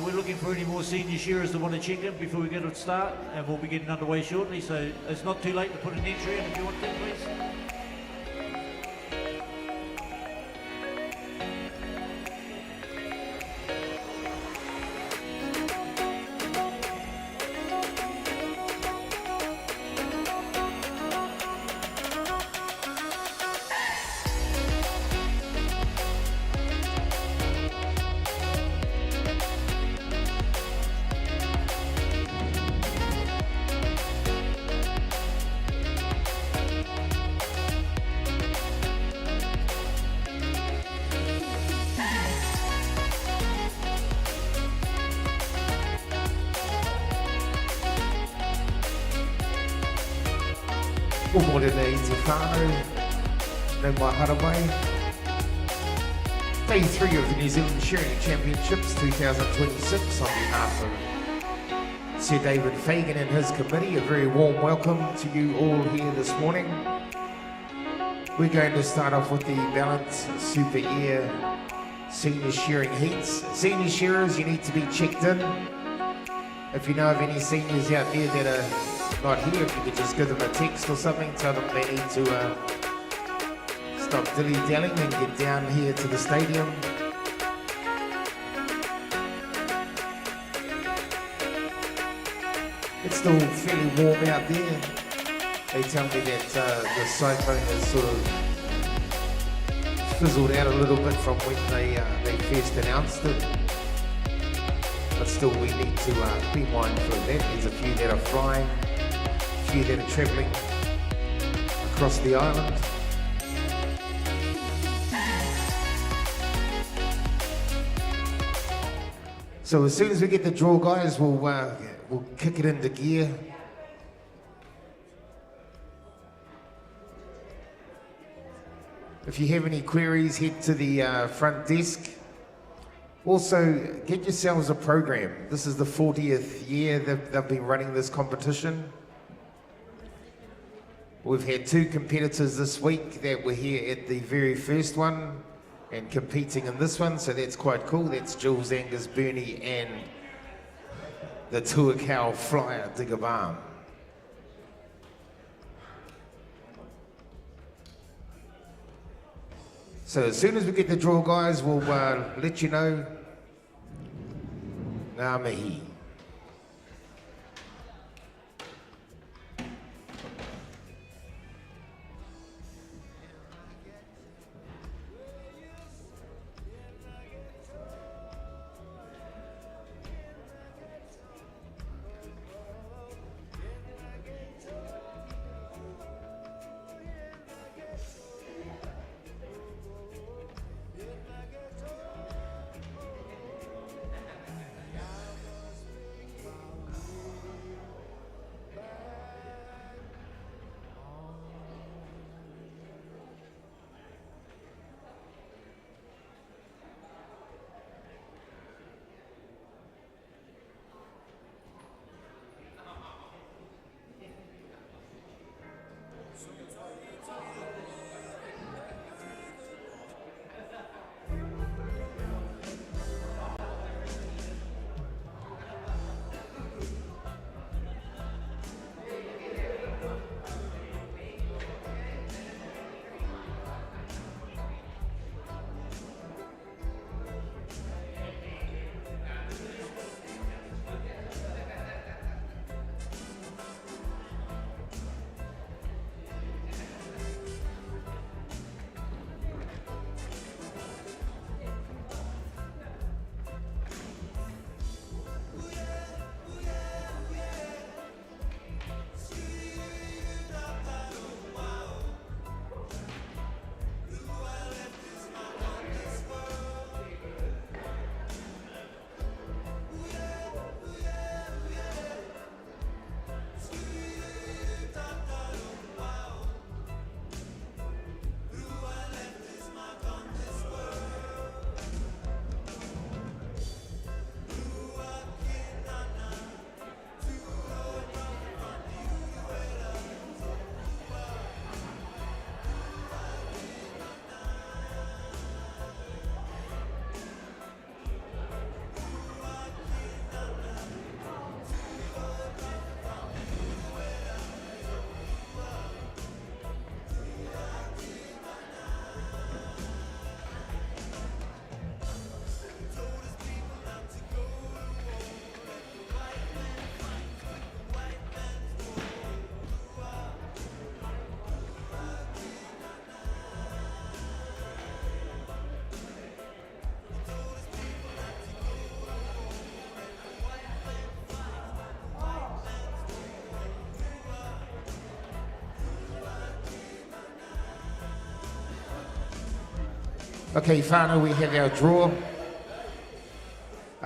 we're looking for any more senior shearers that want to check in before we get it start, and we'll be getting underway shortly, so it's not too late to put an entry in if you want to, please. Good morning to Easy Whānau, no mai harawai. Day 3 of the New Zealand Shearing Championships 2026 on behalf of Sir David Fagan and his committee. A very warm welcome to you all here this morning. We're going to start off with the Balance Super Air Senior Shearing Heats. Senior shearers, you need to be checked in. If you know of any seniors out there that are not here, if you could just give them a text or something, tell them they need to stop dilly-dallying and get down here to the stadium. It's still fairly warm out there. They tell me that the cyclone has sort of fizzled out a little bit from when they first announced it. But still, we need to be mindful of that. There's a few that are flying, a few that are travelling across the island. So as soon as we get the draw, guys, we'll kick it into gear. If you have any queries, head to the front desk. Also, get yourselves a program. This is the 40th year that they've been running this competition. We've had 2 competitors this week that were here at the very first one and competing in this one, so that's quite cool. That's Jules Angus Burney and the Tuakau Flyer Digger Balm. So as soon as we get the draw, guys, we'll let you know. Ngā mihi. Okay, whānau, we have our draw.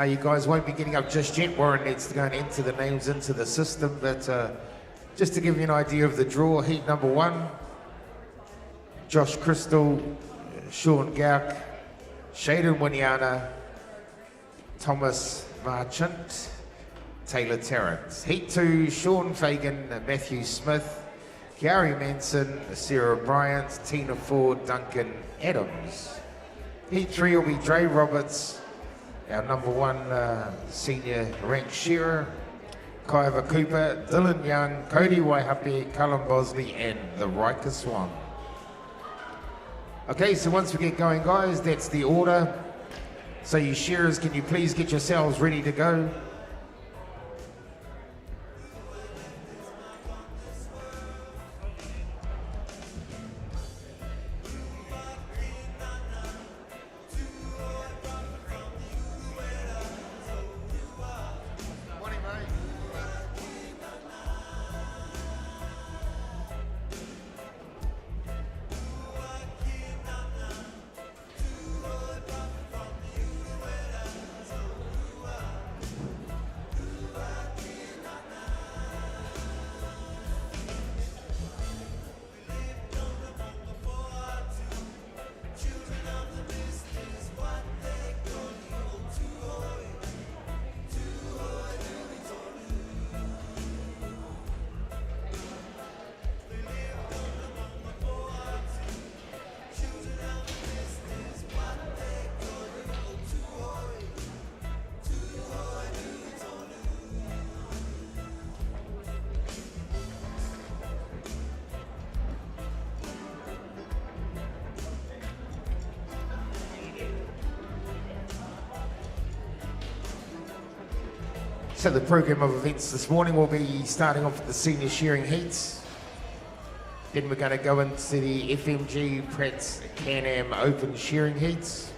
You guys won't be getting up just yet. Warren needs to go and enter the names into the system, but just to give you an idea of the draw, heat number 1, Josh Crystal, Sean Gauk, Shaden Winiana, Thomas Marchant, Taylor Terrence. Heat 2, Sean Fagan, Matthew Smith, Gary Manson, Sarah Bryant, Tina Ford, Duncan Adams. Heat 3 will be Dre Roberts, our number 1 senior ranked shearer, Kaiva Cooper, Dylan Young, Cody Waihape, Cullen Bosley, and the Riker Swan. Okay, so once we get going, guys, that's the order. So you shearers, can you please get yourselves ready to go? So the program of events this morning will be starting off with the senior shearing heats. Then we're going to go into the FMG Pratt's Can-Am Open shearing heats.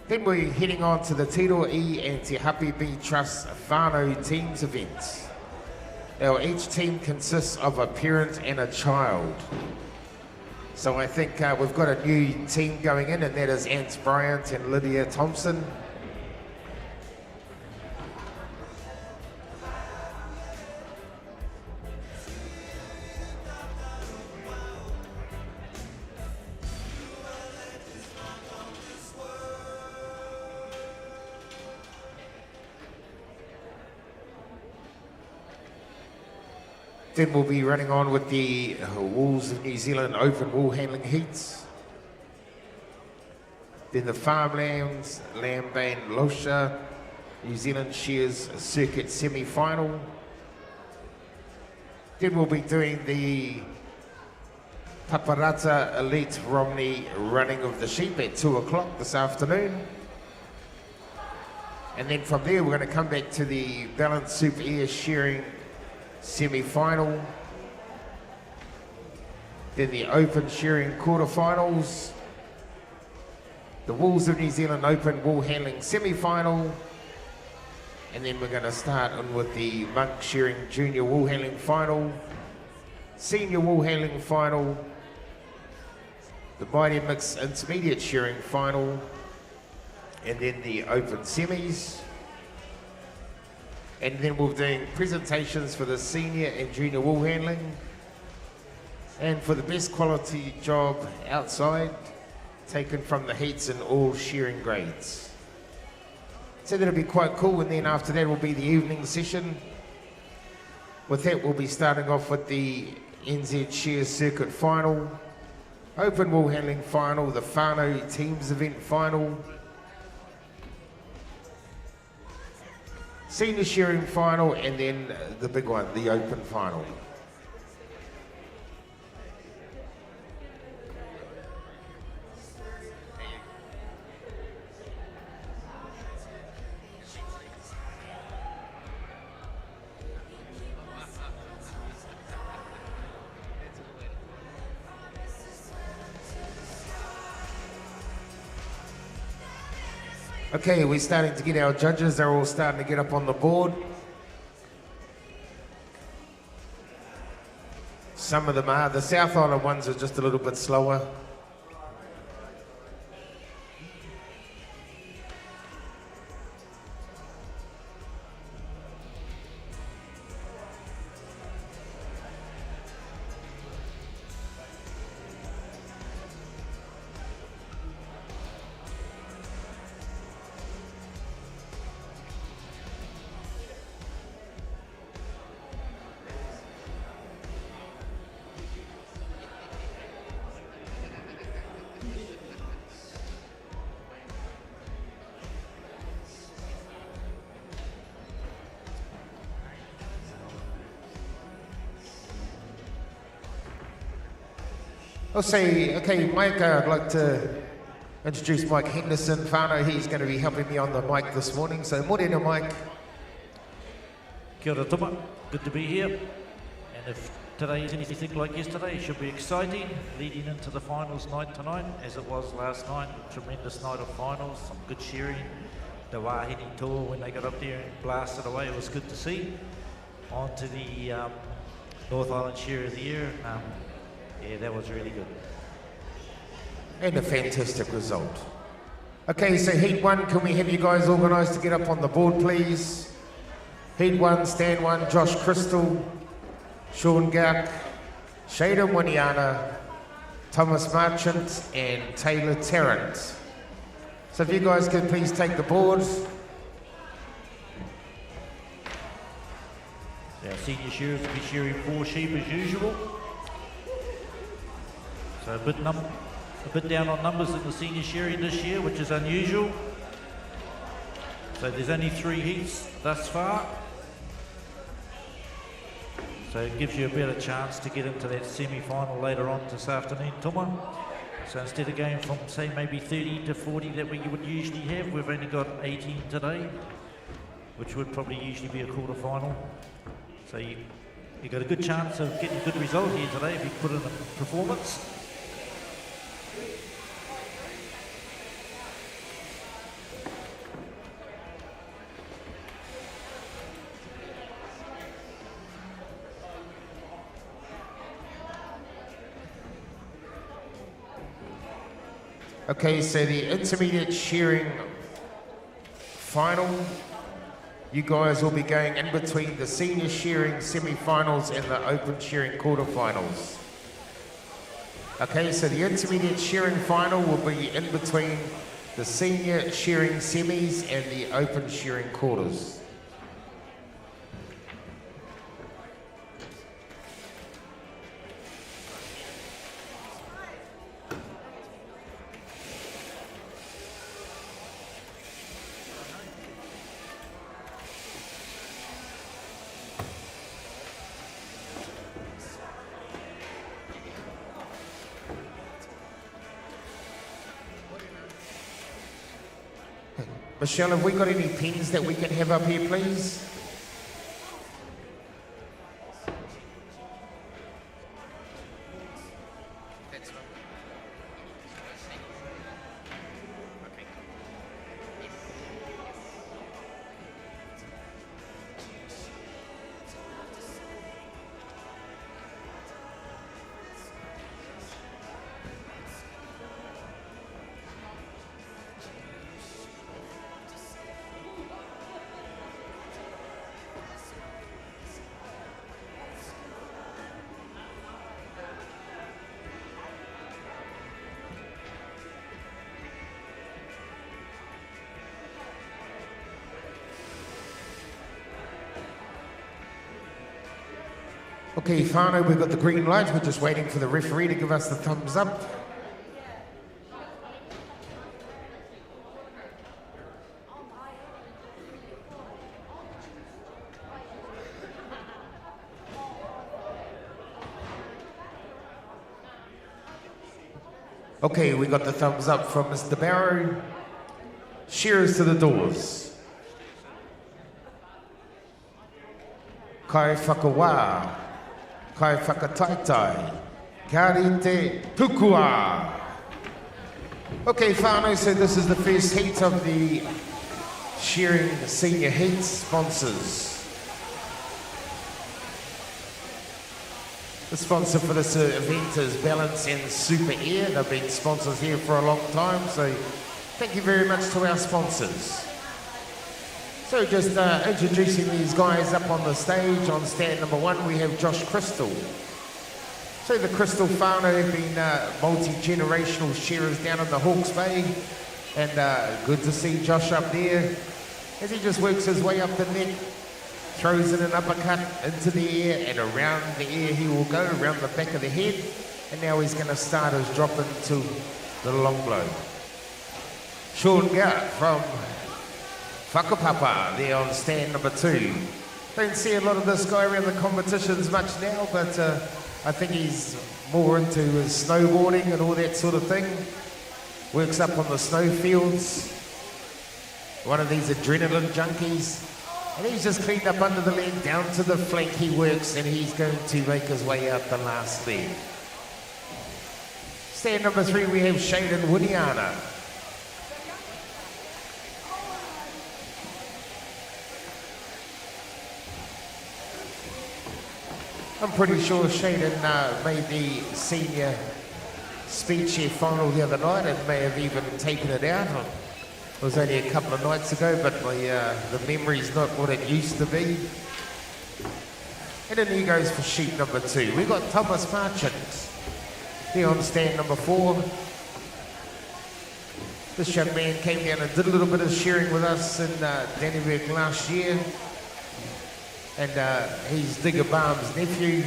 Then we're heading on to the Tiro E and Te Hapi B Trust whānau teams events. Now each team consists of a parent and a child. So I think we've got a new team going in, and that is Ant Bryant and Lydia Thompson. Then we'll be running on with the Wolves of New Zealand Open wool handling heats. Then the Farmlands, Lambane, Losha, New Zealand Shears Circuit semi-final. Then we'll be doing the Paparata Elite Romney running of the sheep at 2 o'clock this afternoon. And then from there we're going to come back to the Balance Super Air shearing semi-final, then the Open shearing quarterfinals, the Wolves of New Zealand Open wool handling semi-final, and then we're going to start on with the Monk shearing junior wool handling final, senior wool handling final, the Mighty Mix intermediate shearing final, and then the Open semis. And then we'll be doing presentations for the senior and junior wool handling, and for the best quality job outside, taken from the heats in all shearing grades. So that'll be quite cool, and then after that will be the evening session. With that, we'll be starting off with the NZ Shears Circuit final, Open wool handling final, the whānau teams event final, senior shearing final, and then the big one, the Open final. Okay, we're starting to get our judges. They're all starting to get up on the board. Some of them are. The South Island ones are just a little bit slower. I'll say, okay, Mike, I'd like to introduce Mike Henderson. Whānau, he's going to be helping me on the mic this morning. So, morena, Mike. Kia ora tuma, good to be here. And if today is anything like yesterday, it should be exciting leading into the finals night tonight, as it was last night. Tremendous night of finals, some good cheering. The Wāhine tour, when they got up there and blasted away, it was good to see. On to the North Island Shearer of the Year. Yeah, that was really good. And a fantastic result. Okay, so Heat 1, can we have you guys organised to get up on the board, please? Heat 1, Stand 1, Josh Crystal, Sean Gak, Shada Winiana, Thomas Marchant, and Taylor Tarrant. So if you guys could please take the board. Our senior shearers will be shearing 4 sheep as usual. So a bit down on numbers in the senior shearing this year, which is unusual. So there's only 3 heats thus far. So it gives you a better chance to get into that semi-final later on this afternoon, Tuma. So instead of going from, say, maybe 30 to 40 that you would usually have, we've only got 18 today, which would probably usually be a quarter-final. So you got a good chance of getting a good result here today if you put in a performance. Okay, so the intermediate shearing final, you guys will be going in between the senior shearing semi-finals and the open shearing quarter-finals. Okay, so the intermediate shearing final will be in between the senior shearing semis and the open shearing quarters. Michelle, have we got any pens that we can have up here, please? Okay, Whānau, we've got the green light. We're just waiting for the referee to give us the thumbs up. Okay, we got the thumbs up from Mr. Barrow. Shearers to the doors. Kai whakawā. Kai whakataitai, kāri te tukua. Okay, Whānau, so this is the first heat of the shearing senior heat sponsors. The sponsor for this event is Balance and Super Air. They've been sponsors here for a long time, so thank you very much to our sponsors. So just introducing these guys up on the stage. On stand number 1, we have Josh Crystal. So the Crystal Whānau have been multi-generational shearers down in the Hawke's Bay. And good to see Josh up there as he just works his way up the neck, throws in an uppercut into the air, and around the air he will go, around the back of the head. And now he's going to start his drop into the long blow. Sean Gart from Whakapapa there on stand number 2. Don't see a lot of this guy around the competitions much now, but I think he's more into his snowboarding and all that sort of thing. Works up on the snowfields. One of these adrenaline junkies. And he's just cleaned up under the leg, down to the flank he works, and he's going to make his way out the last leg. Stand number 3, we have Shaden Winiana. I'm pretty sure Shaden made the senior speed chef final the other night and may have even taken it out. It was only a couple of nights ago, but the memory's not what it used to be. And then he goes for sheep number 2. We've got Thomas Marchant here on stand number 4. This young man came down and did a little bit of shearing with us in Danneberg last year. And he's Digger Balm's nephew.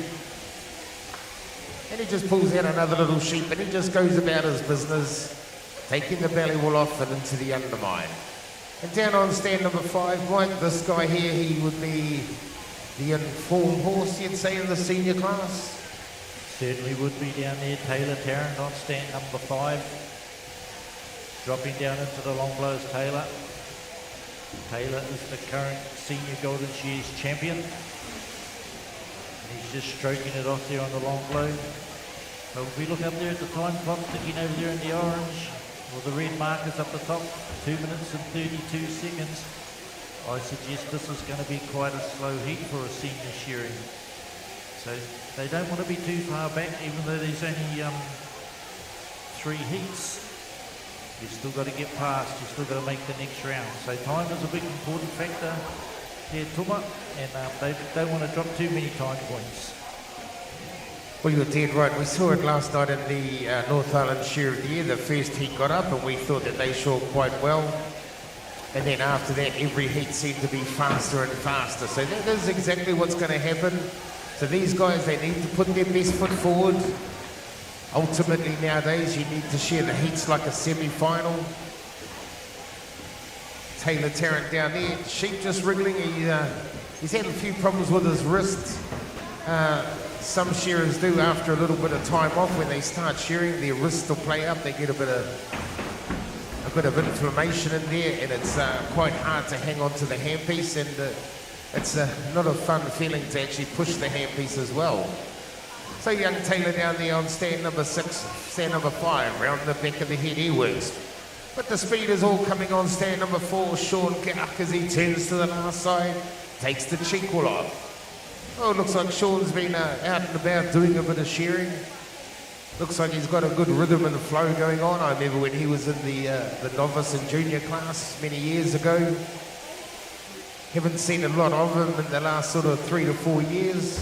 And he just pulls out another little sheep and he just goes about his business, taking the belly wool off and into the undermine. And down on stand number 5, Mike, this guy here, he would be the informed horse, you'd say, in the senior class. Certainly would be down there. Taylor Tarrant on stand number 5. Dropping down into the long blows, Taylor. Taylor is the current senior Golden Shears champion. And he's just stroking it off there on the long blow. But if we look up there at the time clock, ticking over there in the orange, or the red markers up the top, 2 minutes and 32 seconds. I suggest this is going to be quite a slow heat for a senior shearing. So they don't want to be too far back, even though there's only 3 heats. You've still got to get past, you've still got to make the next round. So time is a big important factor here, Tuma, and they don't want to drop too many time points. Well, you're dead right. We saw it last night in the North Island Shear of the Year. The first heat got up and we thought that they shore quite well. And then after that, every heat seemed to be faster and faster. So that is exactly what's going to happen. So these guys, they need to put their best foot forward. Ultimately, nowadays, you need to share the heats like a semi-final. Taylor Tarrant down there, sheep just wriggling. He's had a few problems with his wrist. Some shearers do after a little bit of time off. When they start shearing, their wrists will play up. They get a bit of inflammation in there, and it's quite hard to hang on to the handpiece. And it's not a fun feeling to actually push the handpiece as well. So young Taylor down there on stand number 6, stand number 5, round the back of the head he works. But the speed is all coming on stand number 4, Sean Gark, as he turns to the last side, takes the cheek wool off. Oh, it looks like Sean's been out and about doing a bit of shearing. Looks like he's got a good rhythm and flow going on. I remember when he was in the novice and junior class many years ago. Haven't seen a lot of him in the last sort of 3 to 4 years.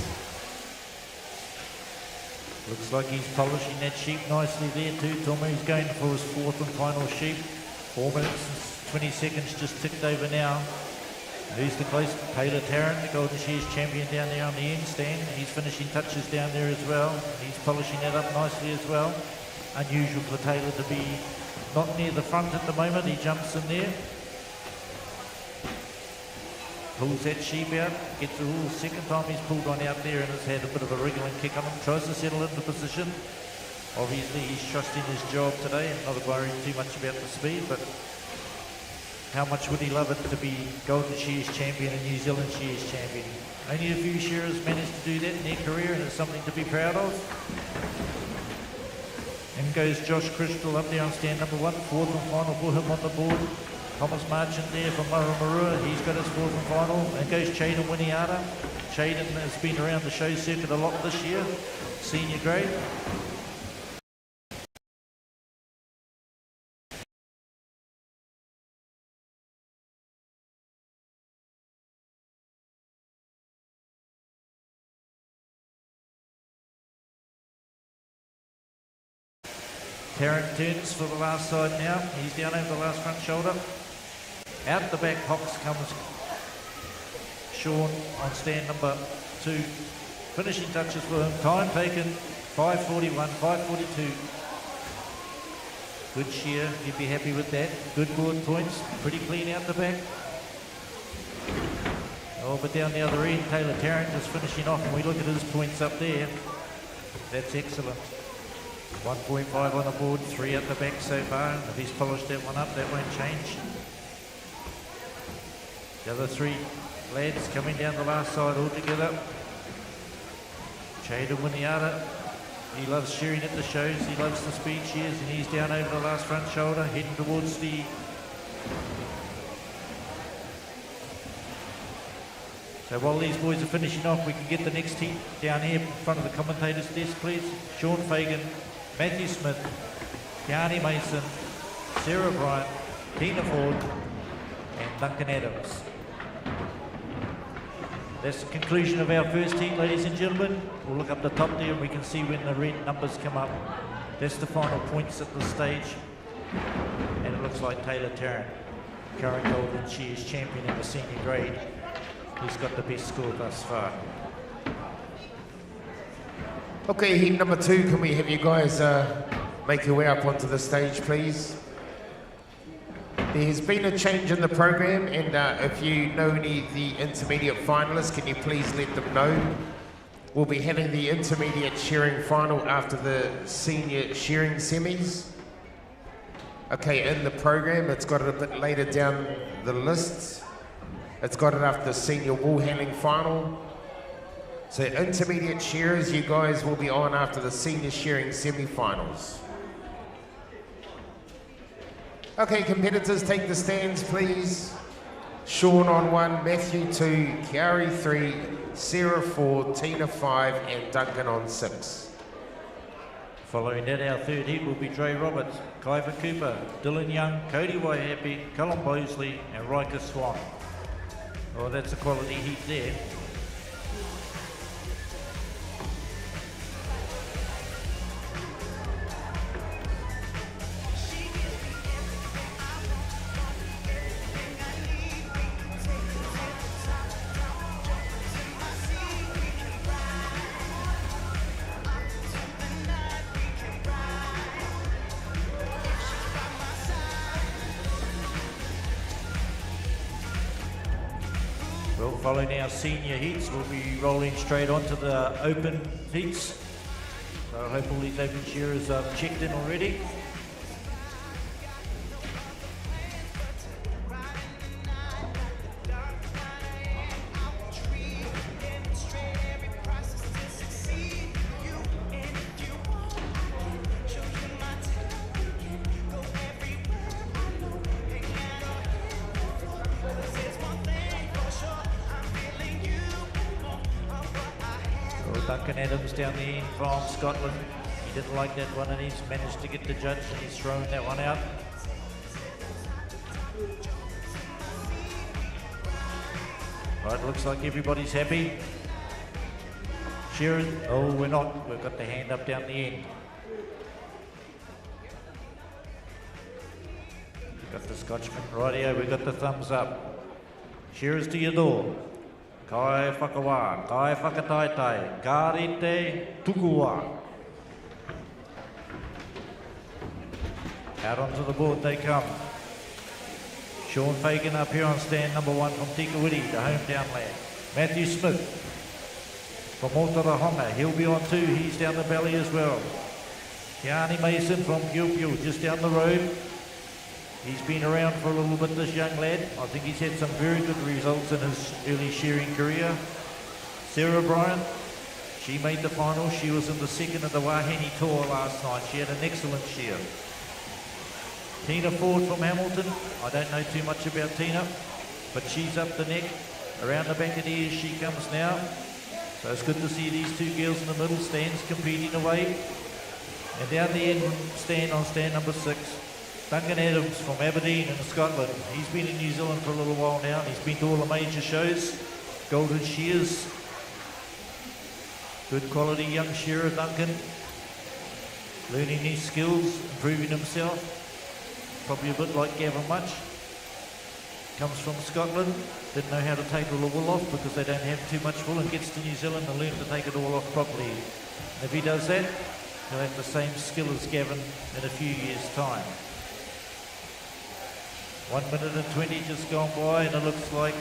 Looks like he's polishing that sheep nicely there too, Tommy. He's going for his 4th and final sheep. 4 minutes and 20 seconds just ticked over now. Who's the close? Taylor Tarrant, the Golden Shears champion down there on the end stand. He's finishing touches down there as well. He's polishing that up nicely as well. Unusual for Taylor to be not near the front at the moment. He jumps in there. Pulls that sheep out, gets the wool. Second time he's pulled one out there and has had a bit of a wriggling kick on him. Tries to settle into position. Obviously he's trusting his job today and not worrying too much about the speed, but how much would he love it to be Golden Shears champion and New Zealand Shears champion? Only a few shearers managed to do that in their career, and it's something to be proud of. In goes Josh Crystal up there on stand number 1, 4th and final for him on the board. Thomas Marchant there from Maramarua, he's got his 4th and final. And goes Shaden Winiana. Shaden has been around the show circuit a lot this year, senior grade. Tarrant turns for the last side now. He's down over the last front shoulder. Out the back box comes Sean on stand number 2. Finishing touches for him. Time taken 5:41, 5:42. Good shear, you'd be happy with that. Good board points, pretty clean out the back. Oh, but down the other end, Taylor Tarrant is finishing off, and we look at his points up there. That's excellent. 1.5 on the board, 3 at the back so far. If he's polished that one up, that won't change. The other 3 lads coming down the last side all together. Jada Winiata, he loves shearing at the shows, he loves the speed shears, and he's down over the last front shoulder, heading towards the... So while these boys are finishing off, we can get the next heat down here in front of the commentator's desk, please. Sean Fagan, Matthew Smith, Keani Mason, Sarah Bryant, Tina Ford, and Duncan Adams. That's the conclusion of our first heat, ladies and gentlemen. We'll look up the top there and we can see when the red numbers come up. That's the final points at the stage. And it looks like Taylor Tarrant, current Golden Shears champion in the senior grade. He's got the best score thus far. Okay, heat number 2, can we have you guys make your way up onto the stage, please? There's been a change in the program, and if you know any of the intermediate finalists, can you please let them know? We'll be having the intermediate shearing final after the senior shearing semis. Okay, in the program, it's got it a bit later down the list. It's got it after the senior wool handling final. So intermediate shearers, you guys will be on after the senior shearing semi-finals. Okay, competitors, take the stands, please. Sean on 1, Matthew 2, Kiari 3, Sarah 4, Tina 5, and Duncan on 6. Following that, our third heat will be Dre Roberts, Kyver Cooper, Dylan Young, Cody Waihappy, Colin Bosley, and Riker Swan. Oh, that's a quality heat there. Well, following our senior heats, we'll be rolling straight onto the open heats. So I hope all these open shearers are checked in already. Duncan Adams down the end from Scotland. He didn't like that one and he's managed to get the judge and he's thrown that one out. Right, looks like everybody's happy. Shearing, oh we're not, we've got the hand up down the end. We've got the Scotchman, rightio, we've got the thumbs up. Shearers to your door. Kai whakawa, kai whakataitai, karite tukua. Out onto the board they come. Sean Fagan up here on stand number 1 from Tikawiti, the hometown lad. Matthew Smith from Otarahonga, he'll be on 2, he's down the valley as well. Keani Mason from Gilpil, just down the road. He's been around for a little bit, this young lad. I think he's had some very good results in his early shearing career. Sarah Bryant, she made the final. She was in the second of the Wahine Tour last night. She had an excellent shear. Tina Ford from Hamilton. I don't know too much about Tina, but she's up the neck. Around the back of the ears she comes now. So it's good to see these 2 girls in the middle stands competing away. And down the end stand on stand number 6. Duncan Adams from Aberdeen in Scotland. He's been in New Zealand for a little while now. He's been to all the major shows. Golden Shears. Good quality young shearer, Duncan. Learning new skills, improving himself. Probably a bit like Gavin Much. Comes from Scotland. Didn't know how to take all the wool off because they don't have too much wool, and gets to New Zealand and learns to take it all off properly. And if he does that, he'll have the same skill as Gavin in a few years' time. 1 minute and 20 just gone by, and it looks like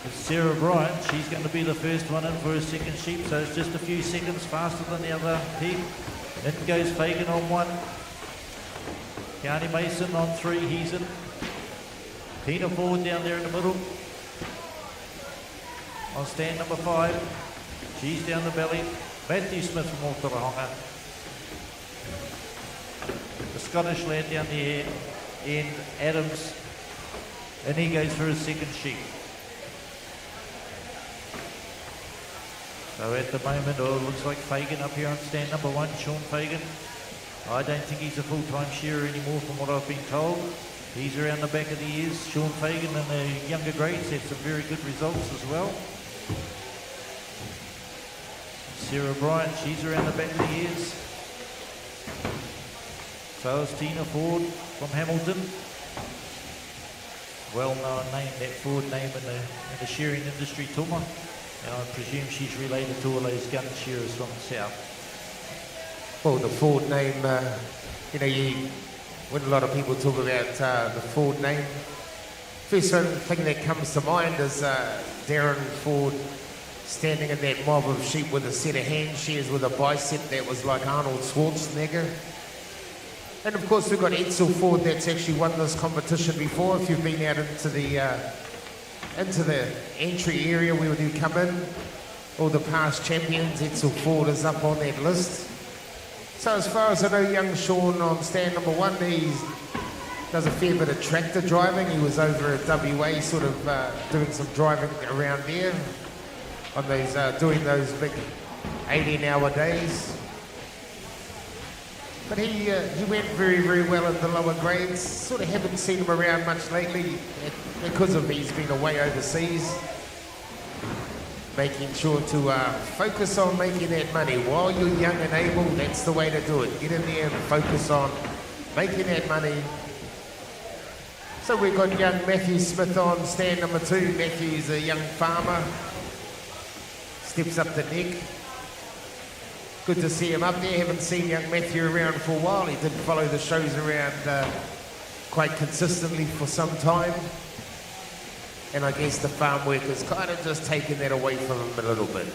It's Sarah Bryant, she's going to be the first one in for her second sheep, so it's just a few seconds faster than the other heat. In goes Fagan on 1. Kearney Mason on 3, he's in. Tina Ford down there in the middle. On stand number 5, she's down the belly. Matthew Smith from Otorohanga. The Scottish lad down the end, Adams, and he goes for his second sheep. So at the moment, it looks like Fagan up here on stand number 1, Sean Fagan. I don't think he's a full-time shearer anymore from what I've been told. He's around the back of the ears. Sean Fagan in the younger grades had some very good results as well. Sarah Bryant, she's around the back of the ears. So is Tina Ford from Hamilton. Well-known name, that Ford name in the shearing industry, Tuma. And I presume she's related to all those gun shearers from the south. Well, the Ford name, when a lot of people talk about the Ford name, first thing that comes to mind is Darren Ford standing in that mob of sheep with a set of hand shears with a bicep that was like Arnold Schwarzenegger. And of course we've got Edsel Ford that's actually won this competition before. If you've been out into the entry area where you come in, all the past champions, Edsel Ford is up on that list. So as far as I know, young Sean on stand number 1, he does a fair bit of tractor driving. He was over at WA sort of doing some driving around there on those, doing those big 18-hour days. But he went very, very well in the lower grades. Sort of haven't seen him around much lately because of he's been away overseas. Making sure to focus on making that money. While you're young and able, that's the way to do it. Get in there and focus on making that money. So we've got young Matthew Smith on stand number 2. Matthew's a young farmer. Steps up the neck. Good to see him up there. Haven't seen young Matthew around for a while. He did follow the shows around quite consistently for some time. And I guess the farm work has kind of just taken that away from him a little bit.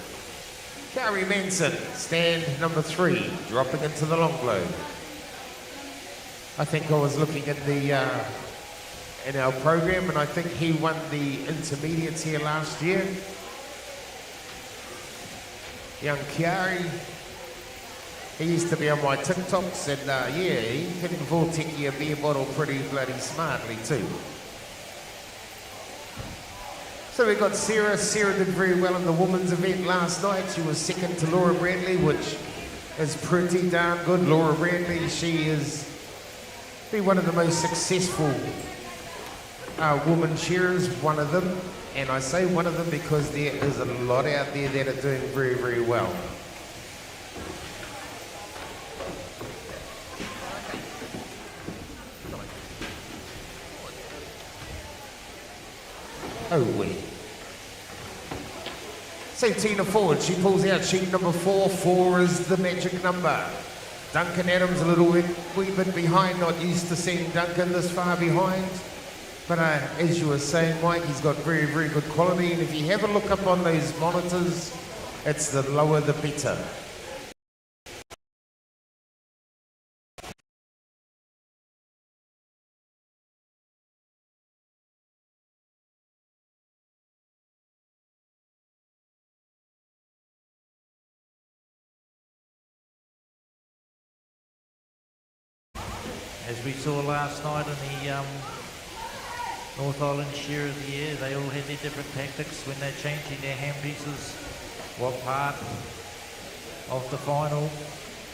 Gary Manson, stand number 3, dropping into the long load. I think I was looking at in our program, and I think he won the intermediates here last year. Young Kiari, he used to be on my TikToks, and yeah, he can vortic you a beer bottle pretty bloody smartly too. So we got Sarah. Sarah did very well in the women's event last night. She was second to Laura Bradley, which is pretty darn good. Laura Bradley, she is one of the most successful woman shearers, one of them. And I say one of them because there is a lot out there that are doing very, very well. Oh, wait. So Tina Ford, she pulls out sheet number 4. 4 is the magic number. Duncan Adams a little wee bit behind, not used to seeing Duncan this far behind. But as you were saying, Mike, he's got very, very good quality. And if you have a look up on those monitors, it's the lower the better. As we saw last night in the North Island Shear of the Year, they all had their different tactics when they're changing their handpieces. What part of the final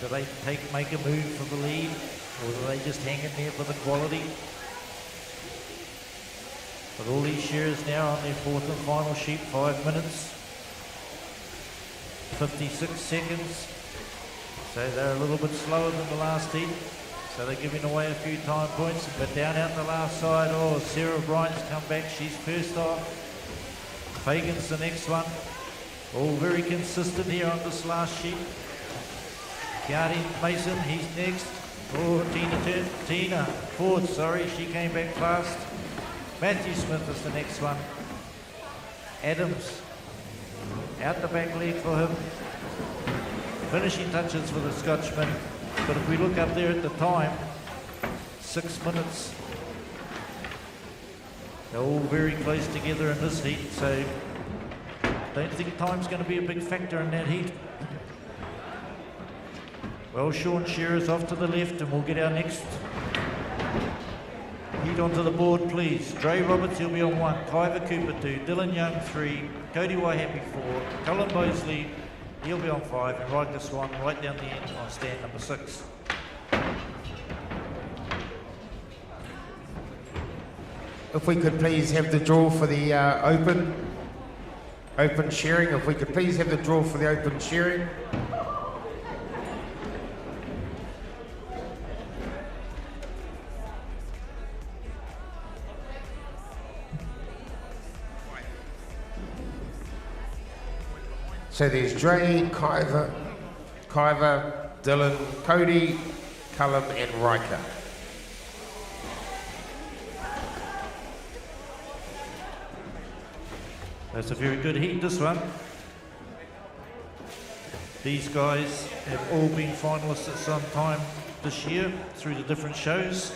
do they make a move for the lead, or do they just hang in there for the quality? But all these shearers now on their 4th and final sheep, 5 minutes, 56 seconds. So they're a little bit slower than the last heat. So they're giving away a few time points, but down out the last side, oh, Sarah Bryant's come back. She's first off. Fagan's the next one. All very consistent here on this last sheet. Kiarney Mason, he's next. Oh, Tina Ford, sorry, she came back fast. Matthew Smith is the next one. Adams, out the back leg for him. Finishing touches for the Scotchman. But if we look up there at the time, 6 minutes. They're all very close together in this heat, so don't think time's going to be a big factor in that heat. Well, Sean Shearer's off to the left, and we'll get our next heat onto the board, please. Dre Roberts, he'll be on 1. Kyver Cooper 2. Dylan Young 3. Cody Waihapi 4. Cullen Mosley, he'll be on 5. And Riker Swan right down the end on stand number 6. If we could please have the draw for the open shearing. If we could please have the draw for the open shearing. So there's Dre, Kyver, Dylan, Cody, Cullum and Riker. That's a very good heat, this one. These guys have all been finalists at some time this year through the different shows.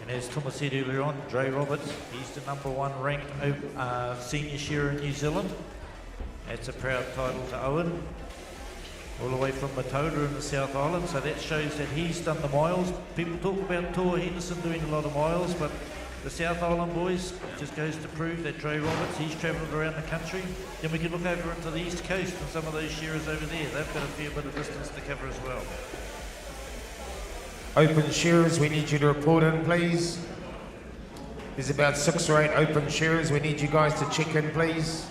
And as Thomas said earlier on, Dre Roberts, he's the #1 ranked senior shearer in New Zealand. That's a proud title to Owen, all the way from Matoda in the South Island, so that shows that he's done the miles. People talk about Toa Henderson doing a lot of miles, but the South Island boys just goes to prove that Dre Roberts, he's travelled around the country. Then we can look over into the East Coast and some of those shearers over there, they've got a fair bit of distance to cover as well. Open shearers, we need you to report in, please. There's about 6 or 8 open shearers. We need you guys to check in, please.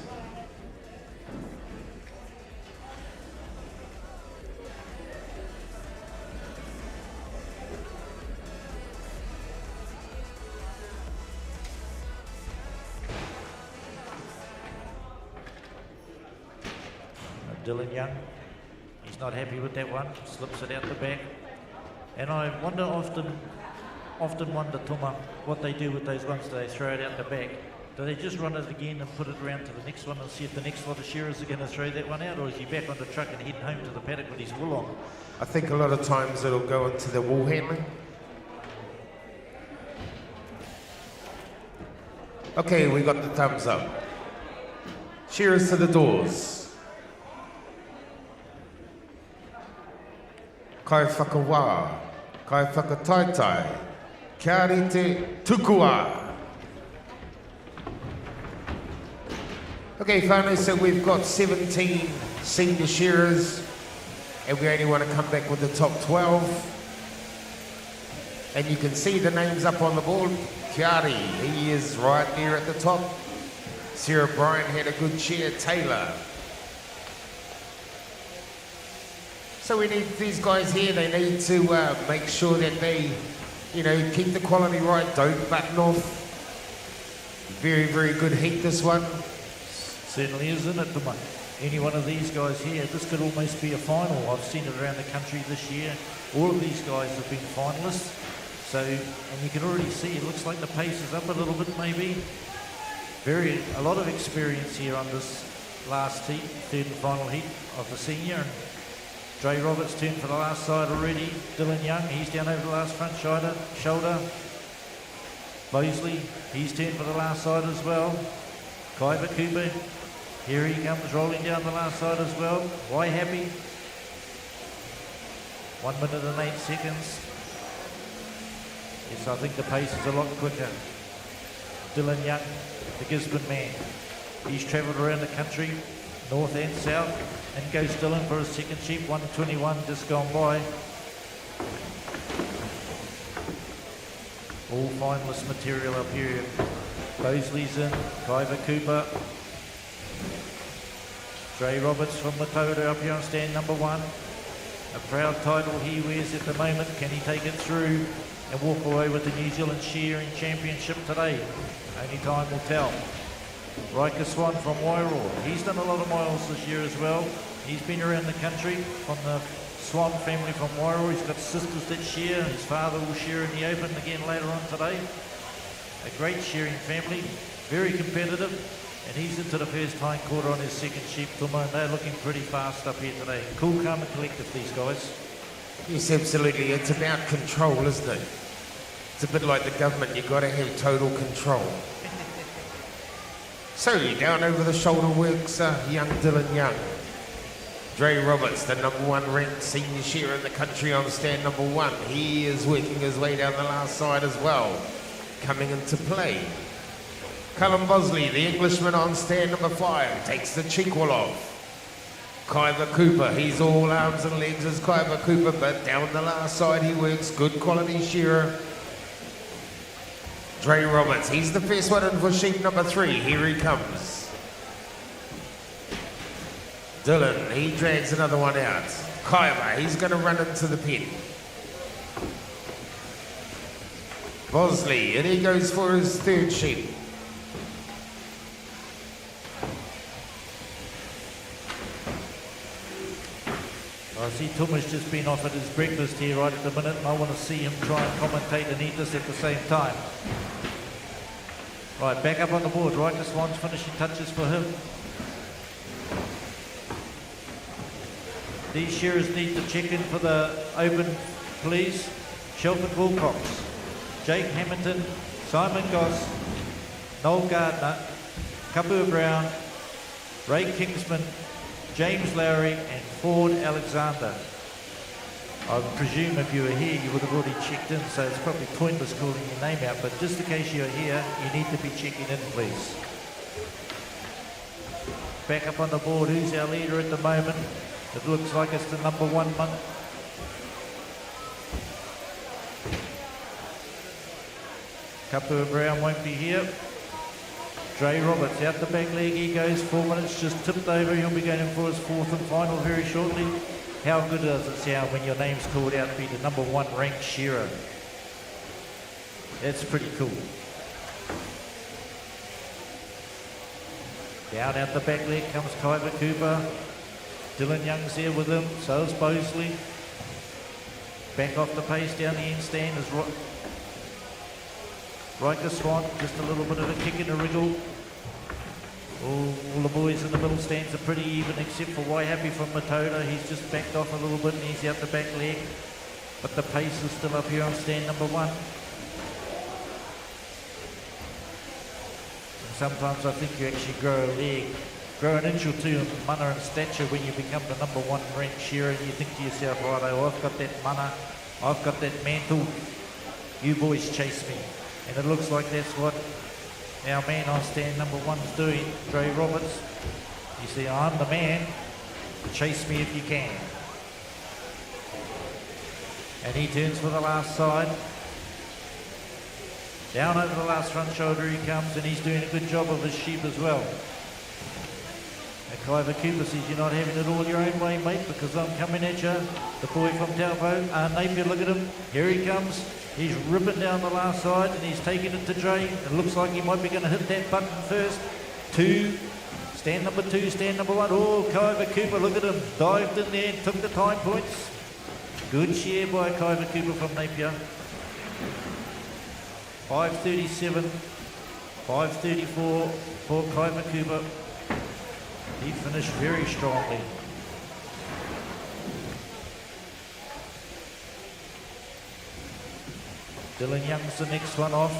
Dylan Young, he's not happy with that one, slips it out the back. And I wonder often wonder, Tuma, what they do with those ones. Do they throw it out the back? Do they just run it again and put it around to the next one and see if the next lot of shearers are going to throw that one out, or is he back on the truck and heading home to the paddock with his wool on? I think a lot of times it'll go into the wool handling. Okay, we got the thumbs up. Shearers to the doors. Kai whakawā, kai whakataitai, kia rite tukua. Okay, whānau, so we've got 17 senior shearers, and we only want to come back with the top 12. And you can see the names up on the board. Kiari, he is right there at the top. Sarah Bryan had a good shear. Taylor. So we need these guys here, they need to make sure that they, keep the quality right, don't button off. Very, very good heat, this one. Certainly is, isn't it, Tuma? Any one of these guys here, this could almost be a final. I've seen it around the country this year. All of these guys have been finalists. So, and you can already see, it looks like the pace is up a little bit maybe. A lot of experience here on this last heat, third and final heat of the senior. And Dre Roberts turned for the last side already. Dylan Young, he's down over the last front shoulder. Mosley, he's turned for the last side as well. Kyver Cooper, here he comes rolling down the last side as well. Waihapi, 1 minute and 8 seconds. Yes, I think the pace is a lot quicker. Dylan Young, the Gisborne man. He's travelled around the country, north and south, and goes Dylan for his second sheep, 1:21 just gone by. All finalist material up here. Mosley's in, Kyver Cooper. Dre Roberts from Matoda up here on stand number 1. A proud title he wears at the moment. Can he take it through and walk away with the New Zealand Shearing Championship today? Only time will tell. Riker Swan from Wairoa. He's done a lot of miles this year as well. He's been around the country from the Swan family from Wairoa. He's got sisters that shear. His father will shear in the Open again later on today. A great shearing family, very competitive. And he's into the first hind quarter on his second sheep, Tuma, and they're looking pretty fast up here today. Cool, calm and collective, these guys. Yes, absolutely. It's about control, isn't it? It's a bit like the government. You've got to have total control. So, down over the shoulder works young Dylan Young. Dre Roberts, the #1 ranked senior shearer in the country on stand #1. He is working his way down the last side as well, coming into play. Callum Bosley, the Englishman on stand #5, takes the Cheekwell off. Kyber Cooper, he's all arms and legs as Kyber Cooper, but down the last side he works, good quality shearer. Dre Roberts, he's the first one in for sheep #3, here he comes. Dylan, he drags another one out. Kyber, he's going to run into the pen. Bosley, and he goes for his third sheep. I see Tuma's just been offered his breakfast here right at the minute, and I want to see him try and commentate and eat this at the same time. Right, back up on the board, right? This one's finishing touches for him. These shearers need to check in for the open, please. Shelford Wilcox, Jake Hamilton, Simon Goss, Noel Gardner, Kapua Brown, Ray Kingsman, James Lowry and Ford Alexander. I presume if you were here you would have already checked in, so it's probably pointless calling your name out, but just in case you're here, you need to be checking in, please. Back up on the board, who's our leader at the moment? It looks like it's the #1 monk. Kapua Brown won't be here. Dre Roberts out the back leg, he goes 4 minutes, just tipped over. He'll be going in for his fourth and final very shortly. How good does it sound when your name's called out to be the #1 ranked shearer? That's pretty cool. Down out the back leg comes Kyber Cooper. Dylan Young's there with him, so is Bosley. Back off the pace down the end stand is Riker Swan, just a little bit of a kick and a wriggle. All the boys in the middle stands are pretty even except for Waihapi from Matoda. He's just backed off a little bit and he's out the back leg. But the pace is still up here on stand #1. And sometimes I think you actually grow an inch or two in mana and stature when you become the #1 ranked shearer, and you think to yourself, righto, I've got that mana, I've got that mantle, you boys chase me. And it looks like that's what our man on stand #1's doing, Dre Roberts. You see, I'm the man, chase me if you can. And he turns for the last side. Down over the last front shoulder he comes, and he's doing a good job of his sheep as well. And Kyber Cooper says, you're not having it all your own way, mate, because I'm coming at you. The boy from Taupo, Napier, look at him, here he comes. He's ripping down the last side and he's taking it to Dre. It looks like he might be going to hit that button first. Stand #2, stand #1. Oh, Kyber Cooper, look at him. Dived in there and took the time points. Good share by Kyber Cooper from Napier. 5:37, 5:34 for Kyber Cooper. He finished very strongly. Dylan Young's the next one off.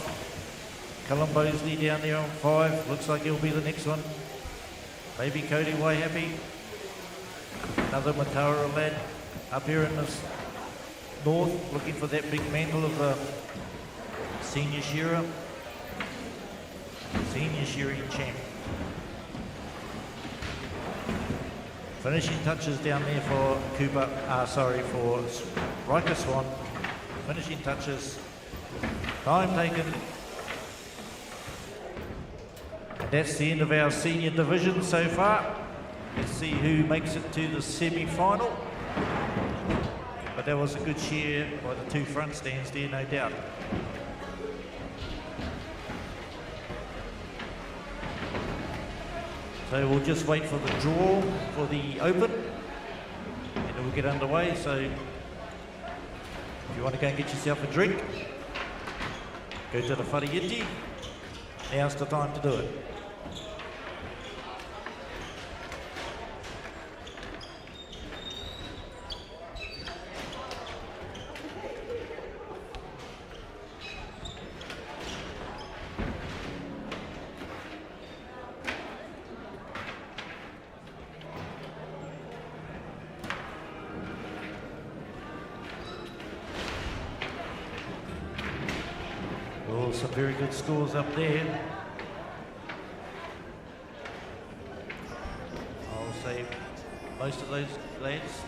Callum Bosley down there on 5. Looks like he'll be the next one. Maybe Cody Waihapi. Another Mataura lad up here in the north, looking for that big mantle of a senior shearer. Senior shearing champ. Finishing touches down there for for Riker Swan. Finishing touches. Time taken. And that's the end of our senior division so far. Let's see who makes it to the semi-final. But that was a good share by the two front stands there, no doubt. So we'll just wait for the draw for the open and it will get underway. So if you want to go and get yourself a drink, go to the whareyeti. Now's the time to do it. Still some very good scores up there. I'll say most of those lads.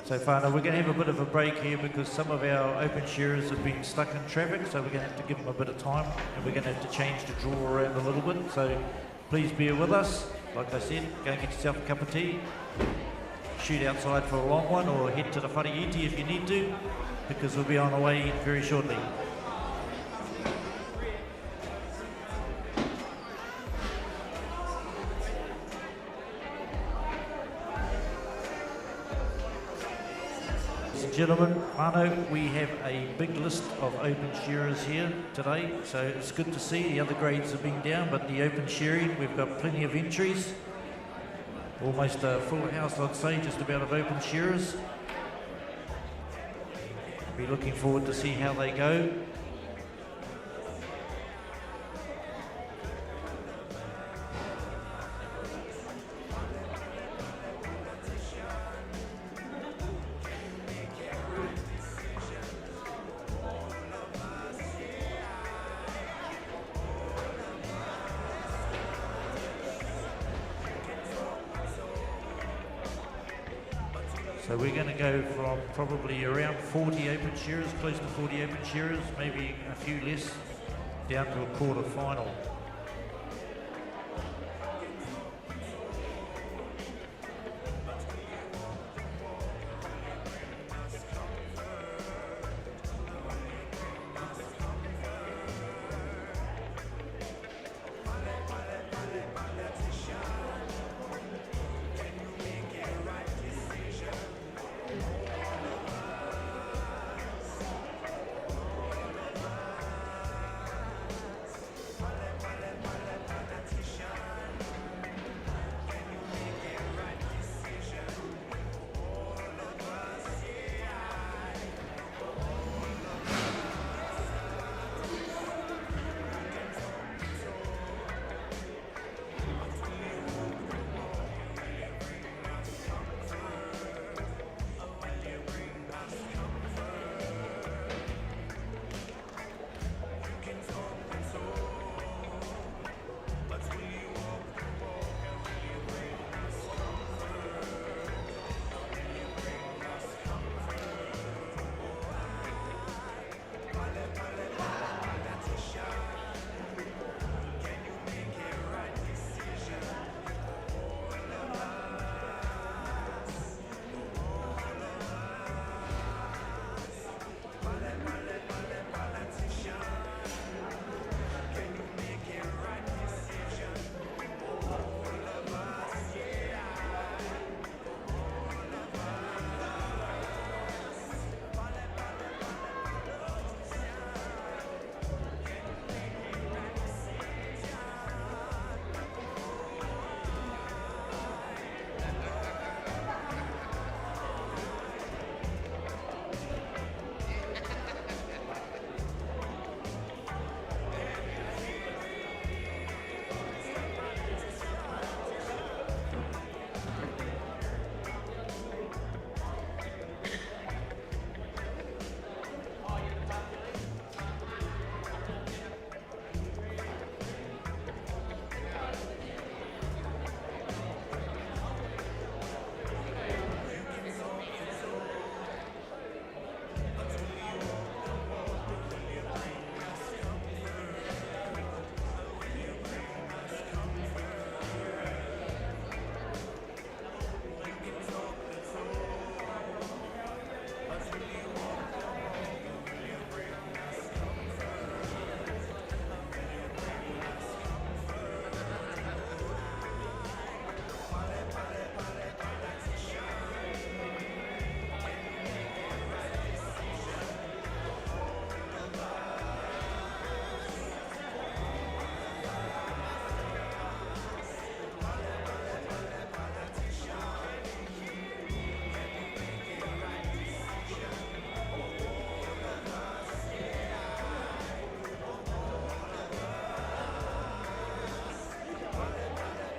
So far, now we're going to have a bit of a break here because some of our open shearers have been stuck in traffic, so we're going to have to give them a bit of time, and we're going to have to change the draw around a little bit. So please bear with us. Like I said, go and get yourself a cup of tea, shoot outside for a long one, or head to the whareiti if you need to, because we'll be on the way very shortly. Gentlemen, Arno, we have a big list of open shearers here today, so it's good to see. The other grades have been down, but the open shearing, we've got plenty of entries. Almost a full house, I'd say, just about of open shearers. Be looking forward to see how they go. So we're going to go from probably around 40 open shearers, close to 40 open shearers, maybe a few less, down to a quarter final.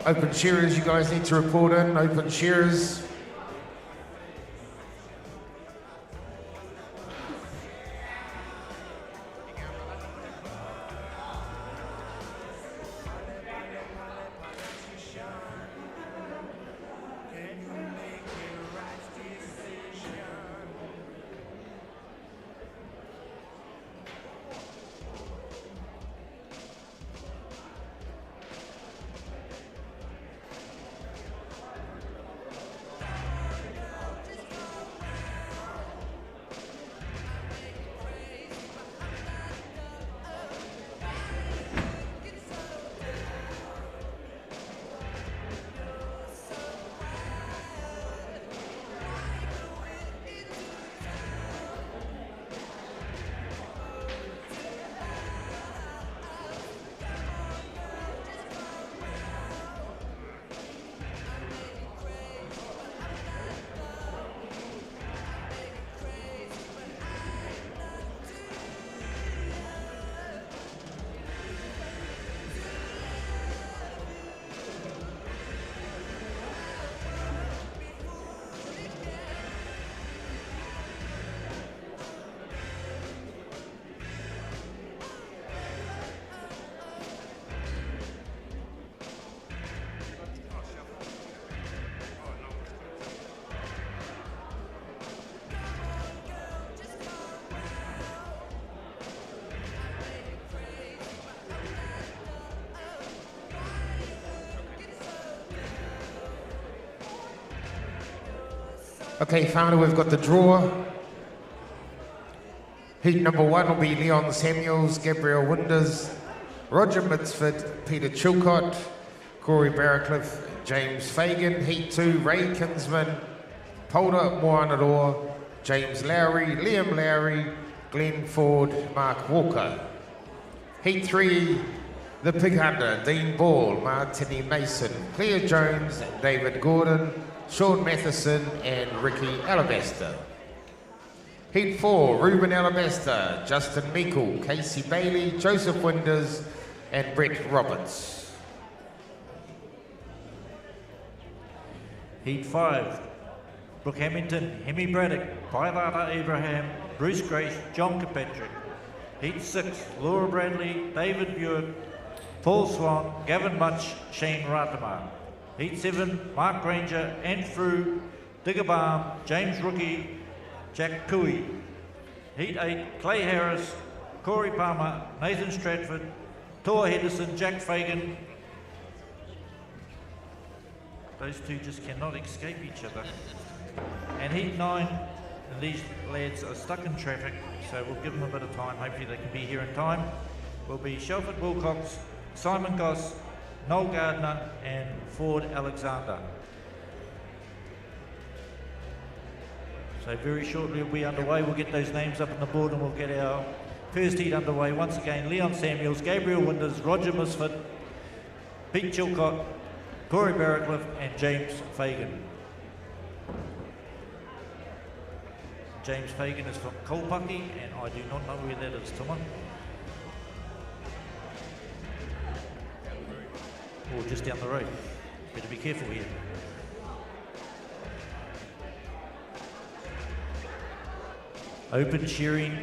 Open shearers, you guys need to report in. Open shearers. Okay, founder, we've got the draw. Heat number 1 will be Leon Samuels, Gabriel Winders, Roger Midsford, Peter Chilcott, Corey Barracliff, James Fagan. Heat 2, Ray Kinsman, Polder Moanador, James Lowry, Liam Lowry, Glenn Ford, Mark Walker. Heat 3, the Pig Hunter, Dean Ball, Martini Mason, Claire Jones, David Gordon, Sean Matheson and Ricky Alabaster. Heat 4, Ruben Alabaster, Justin Meikle, Casey Bailey, Joseph Winders and Brett Roberts. Heat 5, Brooke Hamilton, Hemi Braddock, Pailata Abraham, Bruce Grace, John Kirkpatrick. Heat 6, Laura Bradley, David Buick, Paul Swan, Gavin Much, Shane Ratama. Heat 7, Mark Granger, Andrew Diggerbaum, James Rookie, Jack Cooey. Heat 8, Clay Harris, Corey Palmer, Nathan Stratford, Toa Henderson, Jack Fagan. Those two just cannot escape each other. And Heat 9, and these lads are stuck in traffic, so we'll give them a bit of time. Hopefully they can be here in time. Will be Shelford Wilcox, Simon Goss, Noel Gardner and Ford Alexander. So very shortly we'll be underway. We'll get those names up on the board and we'll get our first heat underway. Once again, Leon Samuels, Gabriel Winders, Roger Misfit, Pete Chilcott, Corey Barracliff and James Fagan. James Fagan is from Kolpaki and I do not know where that is, Tuma. Or just down the road. Better be careful here. Open shearing,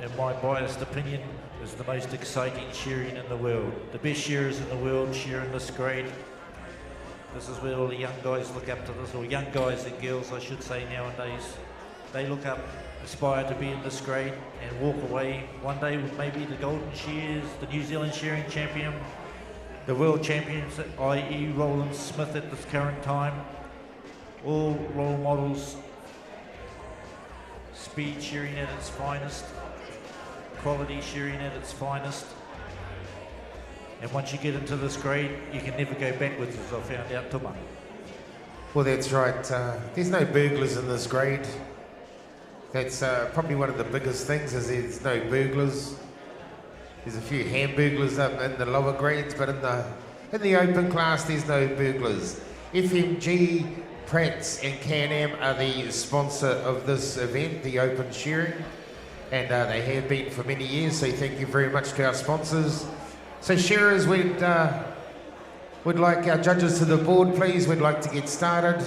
in my biased opinion, is the most exciting shearing in the world. The best shearers in the world shear in this grade. This is where all the young guys look up to this, or young guys and girls I should say nowadays. They look up, aspire to be in this grade and walk away one day with maybe the Golden Shears, the New Zealand shearing champion, the world champions, i.e. Roland Smith at this current time, all role models, speed shearing at its finest, quality shearing at its finest. And once you get into this grade, you can never go backwards, as I found out, Tuma. Well, that's right. There's no burglars in this grade. That's probably one of the biggest things, is there's no burglars. There's a few hamburglars up in the lower grades, but in the open class, there's no burglars. FMG, Pratt's and Can-Am are the sponsor of this event, the open shearing, and they have been for many years, so thank you very much to our sponsors. So shearers, we'd We'd like our judges to the board, please. We'd like to get started.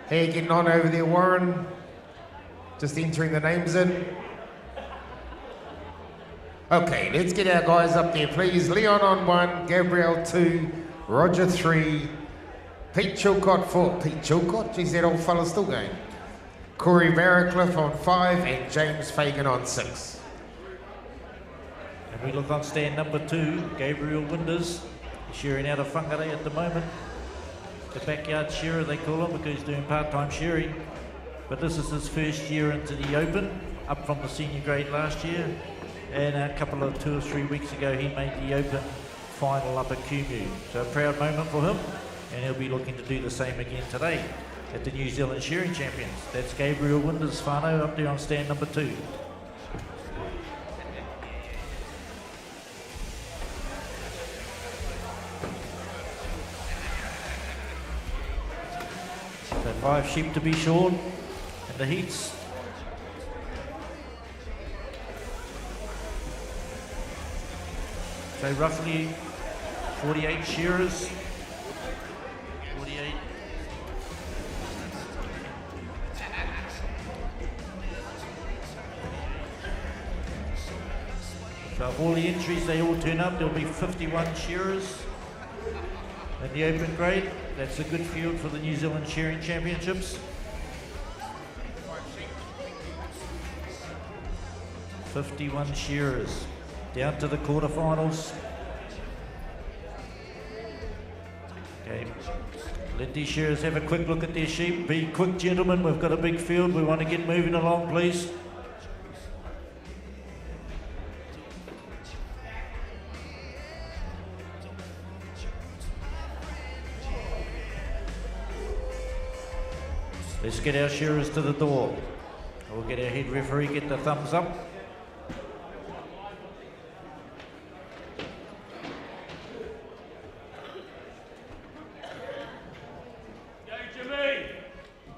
How you getting on over there, Warren? Just entering the names in. Okay, let's get our guys up there, please. Leon on 1, Gabriel 2, Roger 3, Pete Chilcott 4. Pete Chilcott? Geez, that old fella's still going. Corey Barracliff on 5 and James Fagan on 6. And we look on stand number 2, Gabriel Winders, shearing out of Whangarei at the moment. The backyard shearer they call him because he's doing part-time shearing. But this is his first year into the Open, up from the senior grade last year. And a couple of 2 or 3 weeks ago he made the Open final up at Kumu. So a proud moment for him, and he'll be looking to do the same again today at the New Zealand Shearing Champions. That's Gabriel Winders, whānau, up there on stand number 2. So 5 sheep to be shorn in the heats. So roughly 48 shearers. 48. So if all the entries they all turn up, there'll be 51 shearers in the open grade. That's a good field for the New Zealand Shearing Championships. 51 shearers down to the quarterfinals. Okay, let these shearers have a quick look at their sheep. Be quick, gentlemen, we've got a big field. We want to get moving along, please. Let's get our shearers to the door. We'll get our head referee, get the thumbs up.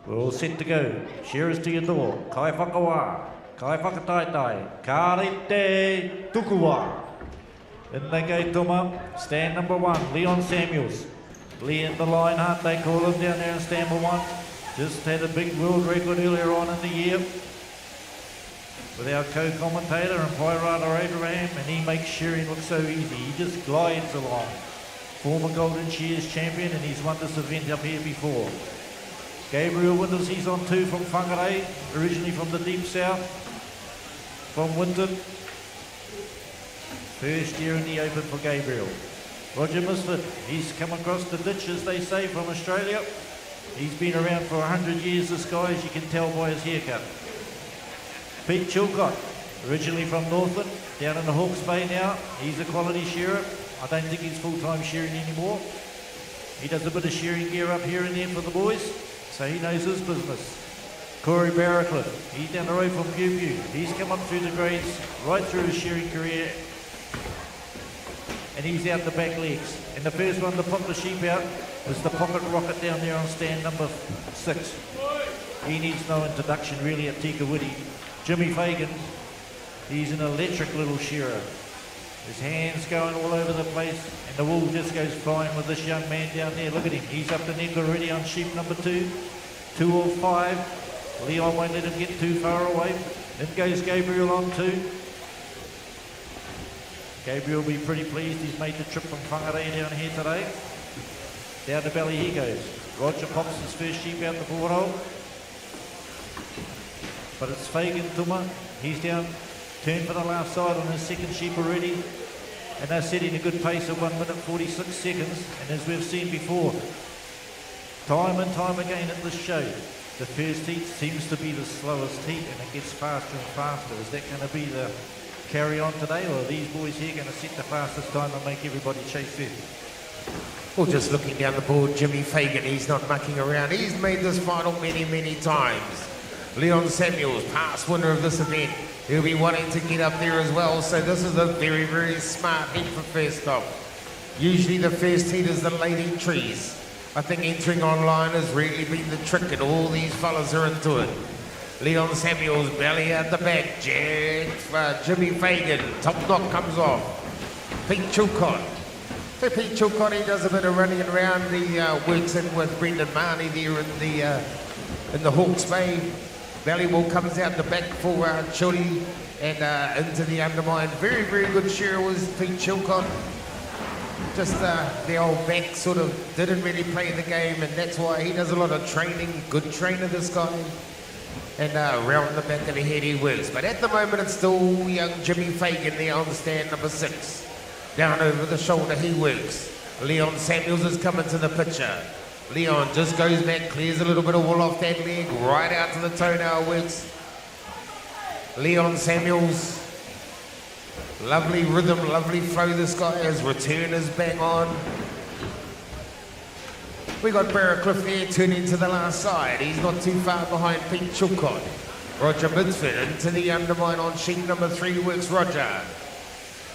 We're all set to go. Shearers to your door. Kai whakawā, kai whakataitai, ka rete tukuwā. In they go, Tuma. Stand number 1, Leon Samuels. Lee in the Lionheart, they call him down there in stand number 1. Just had a big world record earlier on in the year with our co-commentator and Pairata Abraham, and he makes shearing look so easy. He just glides along. Former Golden Shears champion, and he's won this event up here before. Gabriel Winders, he's on 2 from Whangarei, originally from the deep south, from Winton. First year in the Open for Gabriel. Roger Misfit, he's come across the ditch, as they say, from Australia. He's been around for 100 years, this guy, as you can tell by his haircut. Pete Chilcott, originally from Northland, down in the Hawke's Bay now. He's a quality shearer. I don't think he's full-time shearing anymore. He does a bit of shearing gear up here and there for the boys, so he knows his business. Corey Barracliff, he's down the road from Pew Pew. He's come up through the grades, right through his shearing career, and he's out the back legs. And the first one to pop the sheep out was the Pocket Rocket down there on stand number 6. He needs no introduction really at Tikawiti. Jimmy Fagan, he's an electric little shearer. His hands going all over the place, and the wool just goes flying with this young man down there. Look at him, he's up the neck already on sheep number 2. 2 or 5. Leon won't let him get too far away. Then goes Gabriel on 2. Gabriel will be pretty pleased he's made the trip from Whangarei down here today. Down the belly he goes. Roger pops his first sheep out the forward hole. But it's Fagan Tuma. He's down, turned for the last side on his second sheep already. And they're setting a good pace of 1 minute 46 seconds. And as we've seen before, time and time again at this show, the first heat seems to be the slowest heat, and it gets faster and faster. Is that going to be the carry on today, or are these boys here going to set the fastest time and make everybody chase them? Well, just looking down the board, Jimmy Fagan, he's not mucking around. He's made this final many, many times. Leon Samuels, past winner of this event. He'll be wanting to get up there as well, so this is a very, very smart heat for first off. Usually the first heat is the late entries. I think entering online has really been the trick, and all these fellas are into it. Leon Samuels, belly out the back. Jimmy Fagan, top knock comes off. Pete Chilcott, So Pete Chilcotti does a bit of running around. He works in with Brendan Marnie there in the Hawke's Bay. Ballywall comes out the back for Chili and into the undermine. Very, very good share was Pete Chilcott. Just the old back sort of didn't really play the game, and that's why he does a lot of training. Good trainer, this guy. And round the back of the head he works. But at the moment it's still young Jimmy Fagan there on stand number 6. Down over the shoulder he works. Leon Samuels is coming to the picture. Leon just goes back, clears a little bit of wool off that leg, right out to the toenail works. Leon Samuels, lovely rhythm, lovely flow this guy, his return is bang on. We got Barracliff there turning to the last side. He's not too far behind Pete Chilcott. Roger Midsford into the undermine on sheet number 3 works Roger.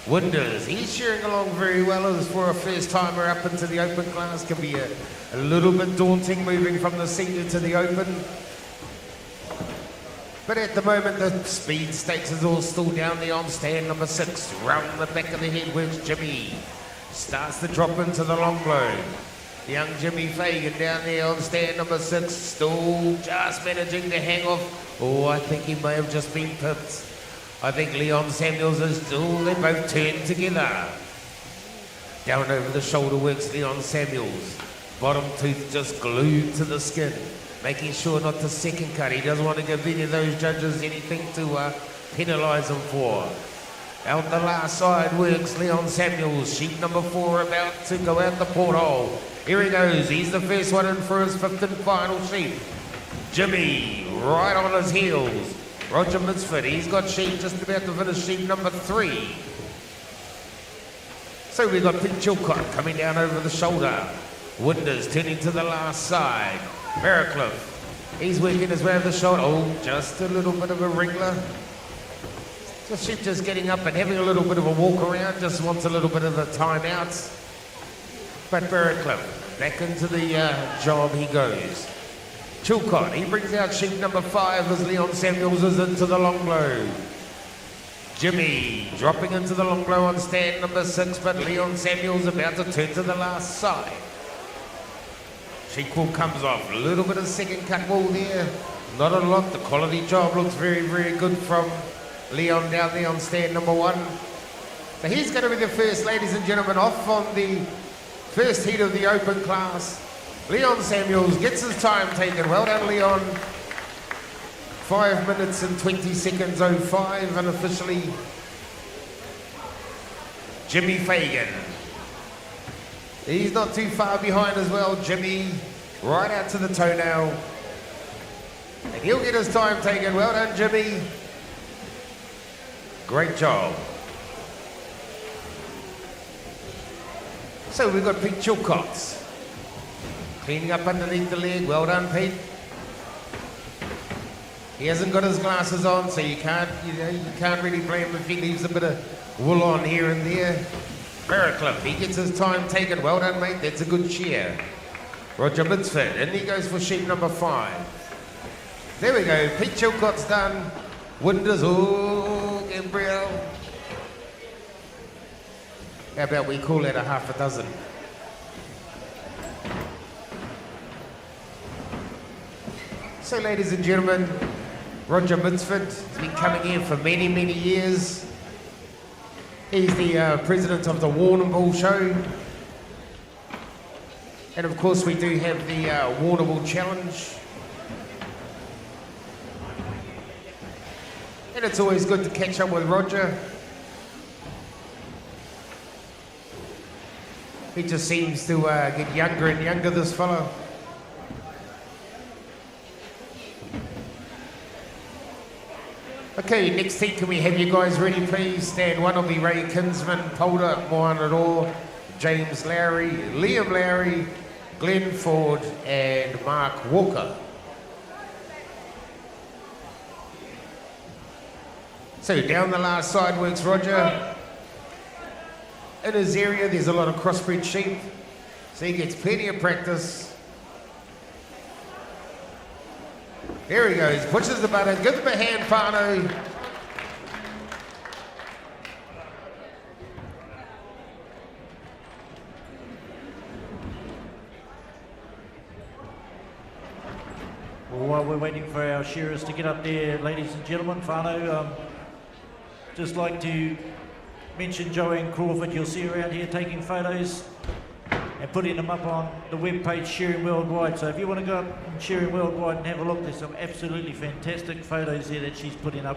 Winders, he's shearing along very well as for a first timer up into the open class. Can be a little bit daunting moving from the senior to the open. But at the moment the speed stakes is all still down there on stand number 6. Round the back of the head works Jimmy. Starts to drop into the long blow. Young Jimmy Fagan down there on stand number 6, still just managing to hang off. Oh, I think he may have just been pipped. I think Leon Samuels is still, they both turned together. Down over the shoulder works Leon Samuels. Bottom tooth just glued to the skin, making sure not to second cut. He doesn't want to give any of those judges anything to penalise them for. Out the last side works Leon Samuels, sheet number 4 about to go out the porthole. Here he goes, he's the first one in for his 5th and final sheet. Jimmy, right on his heels. Roger Midsford, he's got sheet just about to finish sheet number 3. So we've got Pete Chilcott coming down over the shoulder. Winders turning to the last side. Barracliff, he's working his way over the shoulder. Oh, just a little bit of a wriggler. The sheep just getting up and having a little bit of a walk around, just wants a little bit of a time out. But Barracliff, back into the job he goes. Chilcott, he brings out sheep number 5 as Leon Samuels is into the long blow. Jimmy dropping into the long blow on stand number 6, but Leon Samuels about to turn to the last side. Sheep wool comes off, a little bit of second cut wool there, not a lot. The quality job looks very, very good from Leon down there on stand number 1. So he's going to be the first, ladies and gentlemen, off on the first heat of the open class. Leon Samuels gets his time taken. Well done, Leon. 5 minutes and 20 seconds 05 unofficially. Jimmy Fagan. He's not too far behind as well. Jimmy right out to the toenail. And he'll get his time taken. Well done, Jimmy. Great job. So we've got Pete Chilcott cleaning up underneath the leg. Well done, Pete. He hasn't got his glasses on, so you can't really blame him if he leaves a bit of wool on here and there. Barracliff, he gets his time taken. Well done, mate. That's a good cheer. Roger Midsford, and he goes for sheep number 5. There we go. Pete Chilcott's done. Winders, oh, Gabriel. How about we call that a half a dozen? So, ladies and gentlemen, Roger Midsford has been coming here for many, many years. He's the president of the Warrnambool Show. And of course we do have the Warrnambool Challenge. And it's always good to catch up with Roger. He just seems to get younger and younger, this fella. Okay, next heat, can we have you guys ready, please? Stand 1 will be Ray Kinsman, Polder, Moanador, James Lowry, Liam Lowry, Glenn Ford, and Mark Walker. So down the last side works Roger. In his area, there's a lot of crossbred sheep, so he gets plenty of practice. There he goes, pushes the button, give him a hand, Pano. Well, while we're waiting for our shearers to get up there, ladies and gentlemen, whānau, just like to mention Joanne Crawford. You'll see her around here taking photos and putting them up on the webpage Shearing Worldwide. So if you want to go up on Shearing Worldwide and have a look, there's some absolutely fantastic photos there that she's putting up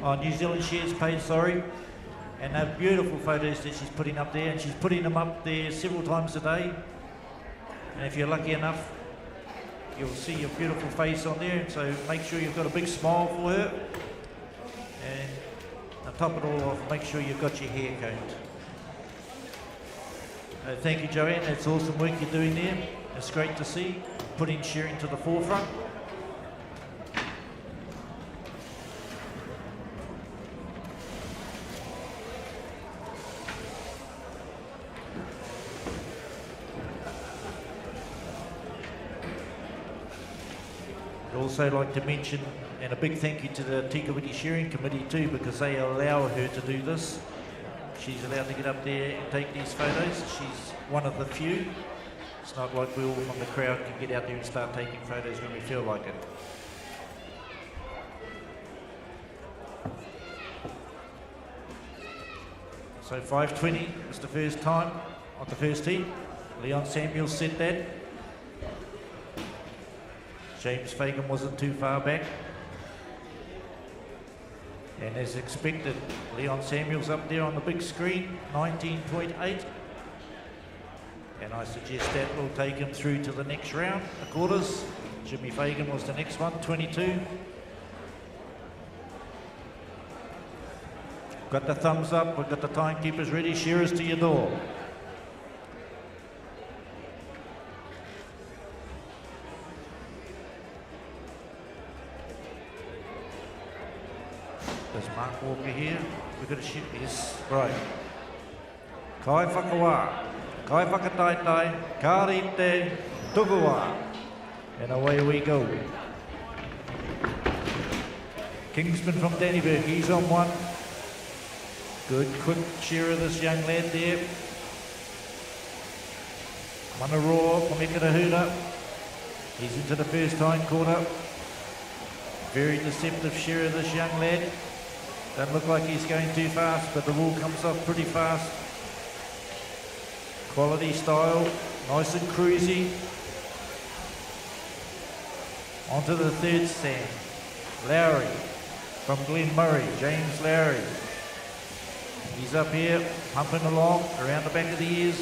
on New Zealand Shears page, and they're beautiful photos that she's putting up there, and she's putting them up there several times a day. And if you're lucky enough, you'll see your beautiful face on there, so make sure you've got a big smile for her. And to top it all off, make sure you've got your hair combed. Thank you, Joanne. That's awesome work you're doing there. It's great to see, putting shearing to the forefront. I'd also like to mention, and a big thank you to the Tikawiti Shearing Committee too, because they allow her to do this. She's allowed to get up there and take these photos. She's one of the few. It's not like we all from the crowd can get out there and start taking photos when we feel like it. So 5:20 is the first time on the first heat. Leon Samuels said that. James Fagan wasn't too far back. And as expected, Leon Samuels up there on the big screen, 19.8. And I suggest that will take him through to the next round, the quarters. Jimmy Fagan was the next one, 22. Got the thumbs up, we've got the timekeepers ready, shearers to your door. There's Mark Walker here. We've got to shoot this. Right. Kai whakawā, kai whakataitai, ka rite, tukuwā. And away we go. Kingsman from Dannyburg, he's on one. Good, quick shearer, this young lad there. Manaroa from Ikarahuta. He's into the first time quarter. Very deceptive shearer, this young lad. Doesn't look like he's going too fast, but the wool comes off pretty fast. Quality style, nice and cruisy. Onto the third stand. Lowry from Glen Murray, James Lowry. He's up here, pumping along around the back of the ears.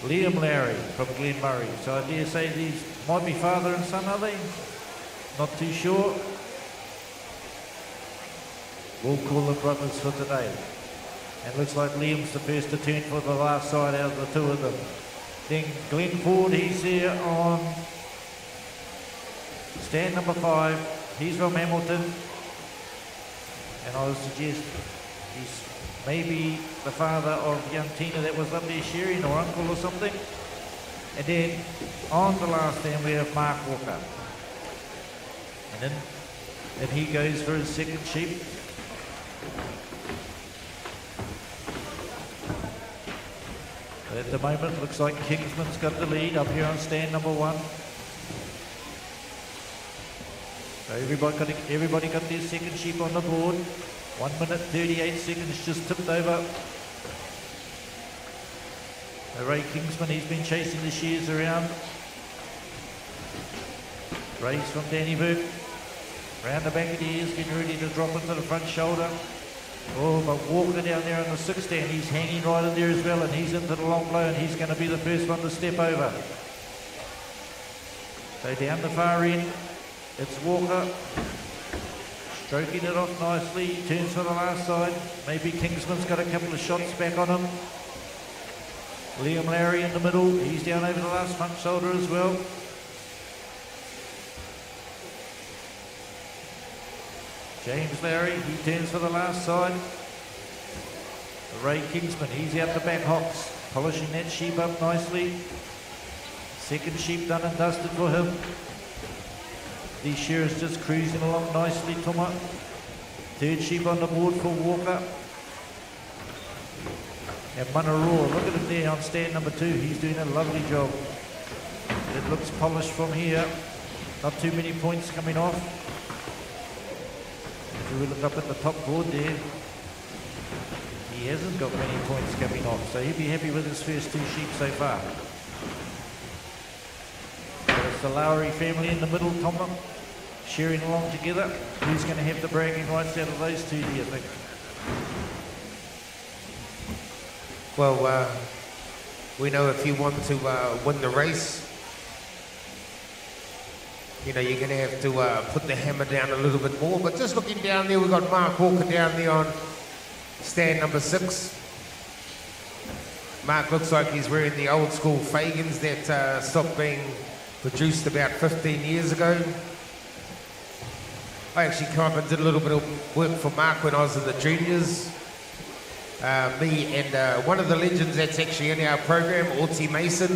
Liam Lowry from Glen Murray. So I dare say these might be father and son, are they? Not too sure. We'll call them brothers for today. And looks like Liam's the first to turn for the last side out of the two of them. Then Glenn Ford, he's here on stand number 5. He's from Hamilton. And I would suggest he's maybe the father of young Tina that was up there shearing, or uncle or something. And then on the last stand we have Mark Walker. And then he goes for his second sheep. But at the moment, looks like Kingsman's got the lead up here on stand number 1. So everybody got their second sheep on the board. 1 minute 38 seconds just tipped over. Ray Kingsman, he's been chasing the shears around. Ray's from Dannyburg. Round the back of the ears, getting ready to drop into the front shoulder. Oh, but Walker down there on the 6th stand, he's hanging right in there as well, and he's into the long blow, and he's going to be the first one to step over. So down the far end, it's Walker. Stroking it off nicely, turns for the last side. Maybe Kingsman's got a couple of shots back on him. Liam Lowry in the middle, he's down over the last front shoulder as well. James Lowry, he turns for the last side. Ray Kingsman, he's out the back hocks, polishing that sheep up nicely. Second sheep done and dusted for him. These shearers just cruising along nicely, Tuma. Third sheep on the board for Walker. And Manaroa, look at him there on stand number 2. He's doing a lovely job. It looks polished from here. Not too many points coming off. If we look up at the top board there, he hasn't got many points coming off, so he'll be happy with his first 2 sheep so far. So it's the Lowry family in the middle, Tom, sharing along together. Who's going to have the bragging rights out of those 2, do you think? Well, we know if you want to win the race, you know, you're going to have to put the hammer down a little bit more. But just looking down there, we've got Mark Walker down there on stand number 6. Mark looks like he's wearing the old school Fagans that stopped being produced about 15 years ago. I actually come up and did a little bit of work for Mark when I was in the juniors. Me and one of the legends that's actually in our program, Orty Mason.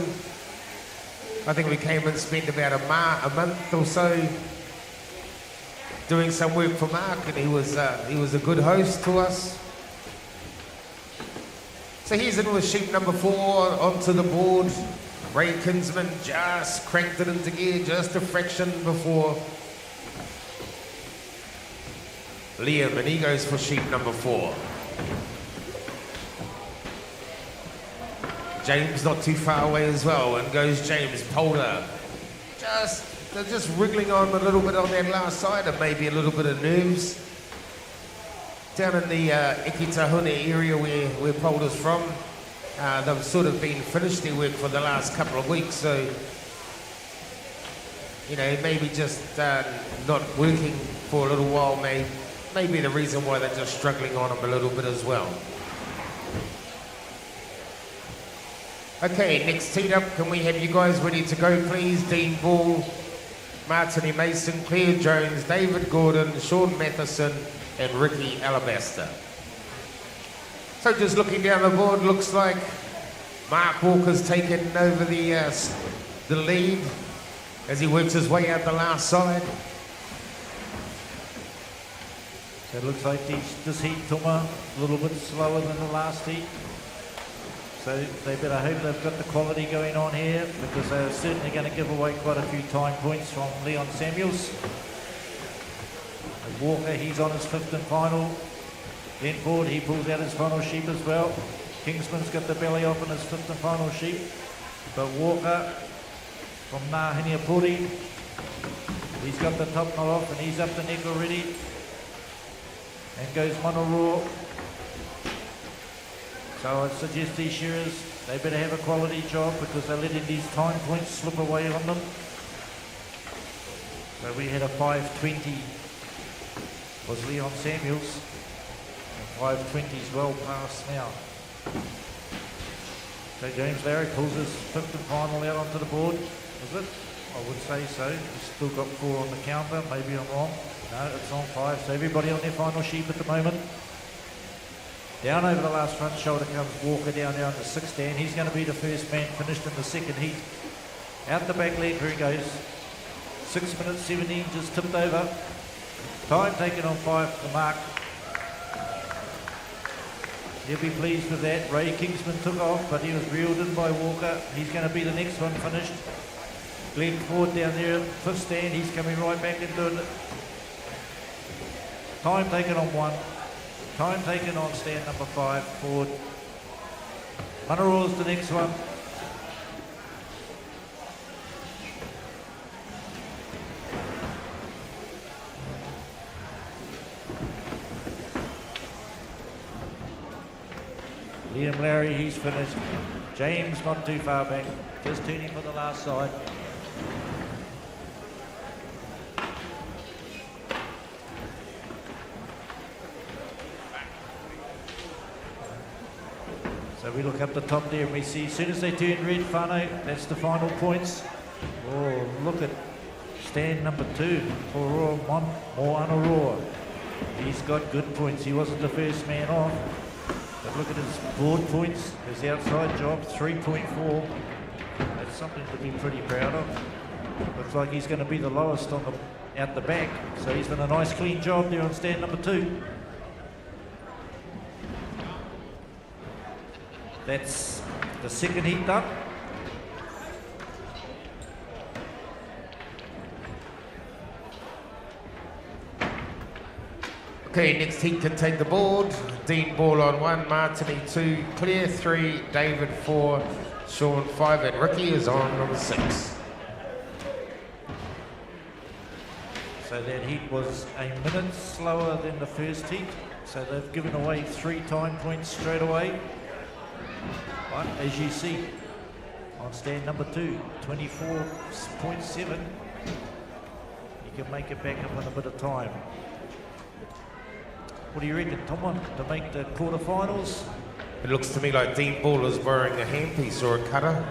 I think we came and spent about a month or so doing some work for Mark, and he was a good host to us. So he's in with sheep number 4 onto the board. Ray Kinsman just cranked it into gear just a fraction before Liam, and he goes for sheep number 4. James not too far away as well, and goes James Polder. They're just wriggling on a little bit on that last side, and maybe a little bit of nerves. Down in the Ikitahuna area where Polder's from, they've sort of been finished their work for the last couple of weeks, so you know, maybe just not working for a little while may be the reason why they're just struggling on him a little bit as well. Okay, next teed up, can we have you guys ready to go, please? Dean Ball, Martin E. Mason, Claire Jones, David Gordon, Sean Matheson, and Ricky Alabaster. So just looking down the board, looks like Mark Walker's taken over the lead as he works his way out the last side. So it looks like this heat, Tuma, a little bit slower than the last heat. So they better hope they've got the quality going on here, because they're certainly going to give away quite a few time points from Leon Samuels. And Walker, he's on his 5th and final. Glenford, he pulls out his final sheep as well. Kingsman's got the belly off in his 5th and final sheep. But Walker from Ngāhineapuri, he's got the top knot off and he's up the neck already. And goes Manoroa. So I suggest these shearers, they better have a quality job, because they're letting these time points slip away on them. So we had a 5:20 was Leon Samuels. And 5:20's well past now. So James Lowry pulls his 5th and final out onto the board, is it? I would say so. He's still got 4 on the counter, maybe I'm wrong. No, it's on 5, so everybody on their final sheep at the moment. Down over the last front shoulder comes Walker down there on the 6th stand. He's going to be the first man finished in the 2nd heat. Out the back leg, here he goes. 6 minutes 17, just tipped over. Time taken on 5 for Mark. He'll be pleased with that. Ray Kingsman took off, but he was reeled in by Walker. He's going to be the next one finished. Glenn Ford down there, 5th stand. He's coming right back into it. Time taken on 1. Time taken on stand number 5, Ford. Manoroa's the next one. Liam Lowry, he's finished. James not too far back, just turning for the last side. So we look up the top there and we see, as soon as they turn red, whānau, that's the final points. Oh, look at stand number 2 for Moanoroa. He's got good points. He wasn't the first man off. But look at his board points, his outside job, 3.4. That's something to be pretty proud of. Looks like he's going to be the lowest on the out the back. So he's done a nice clean job there on stand number 2. That's the 2nd heat done. Okay, next heat can take the board. Dean Ball on 1, Martini 2, Claire 3, David 4, Sean 5, and Ricky is on number 6. So that heat was a minute slower than the first heat. So they've given away 3 time points straight away. But as you see, on stand number 2, 24.7. You can make it back up in a bit of time. What do you reckon, Tom, to make the quarterfinals? It looks to me like Dean Ball is wearing a handpiece or a cutter.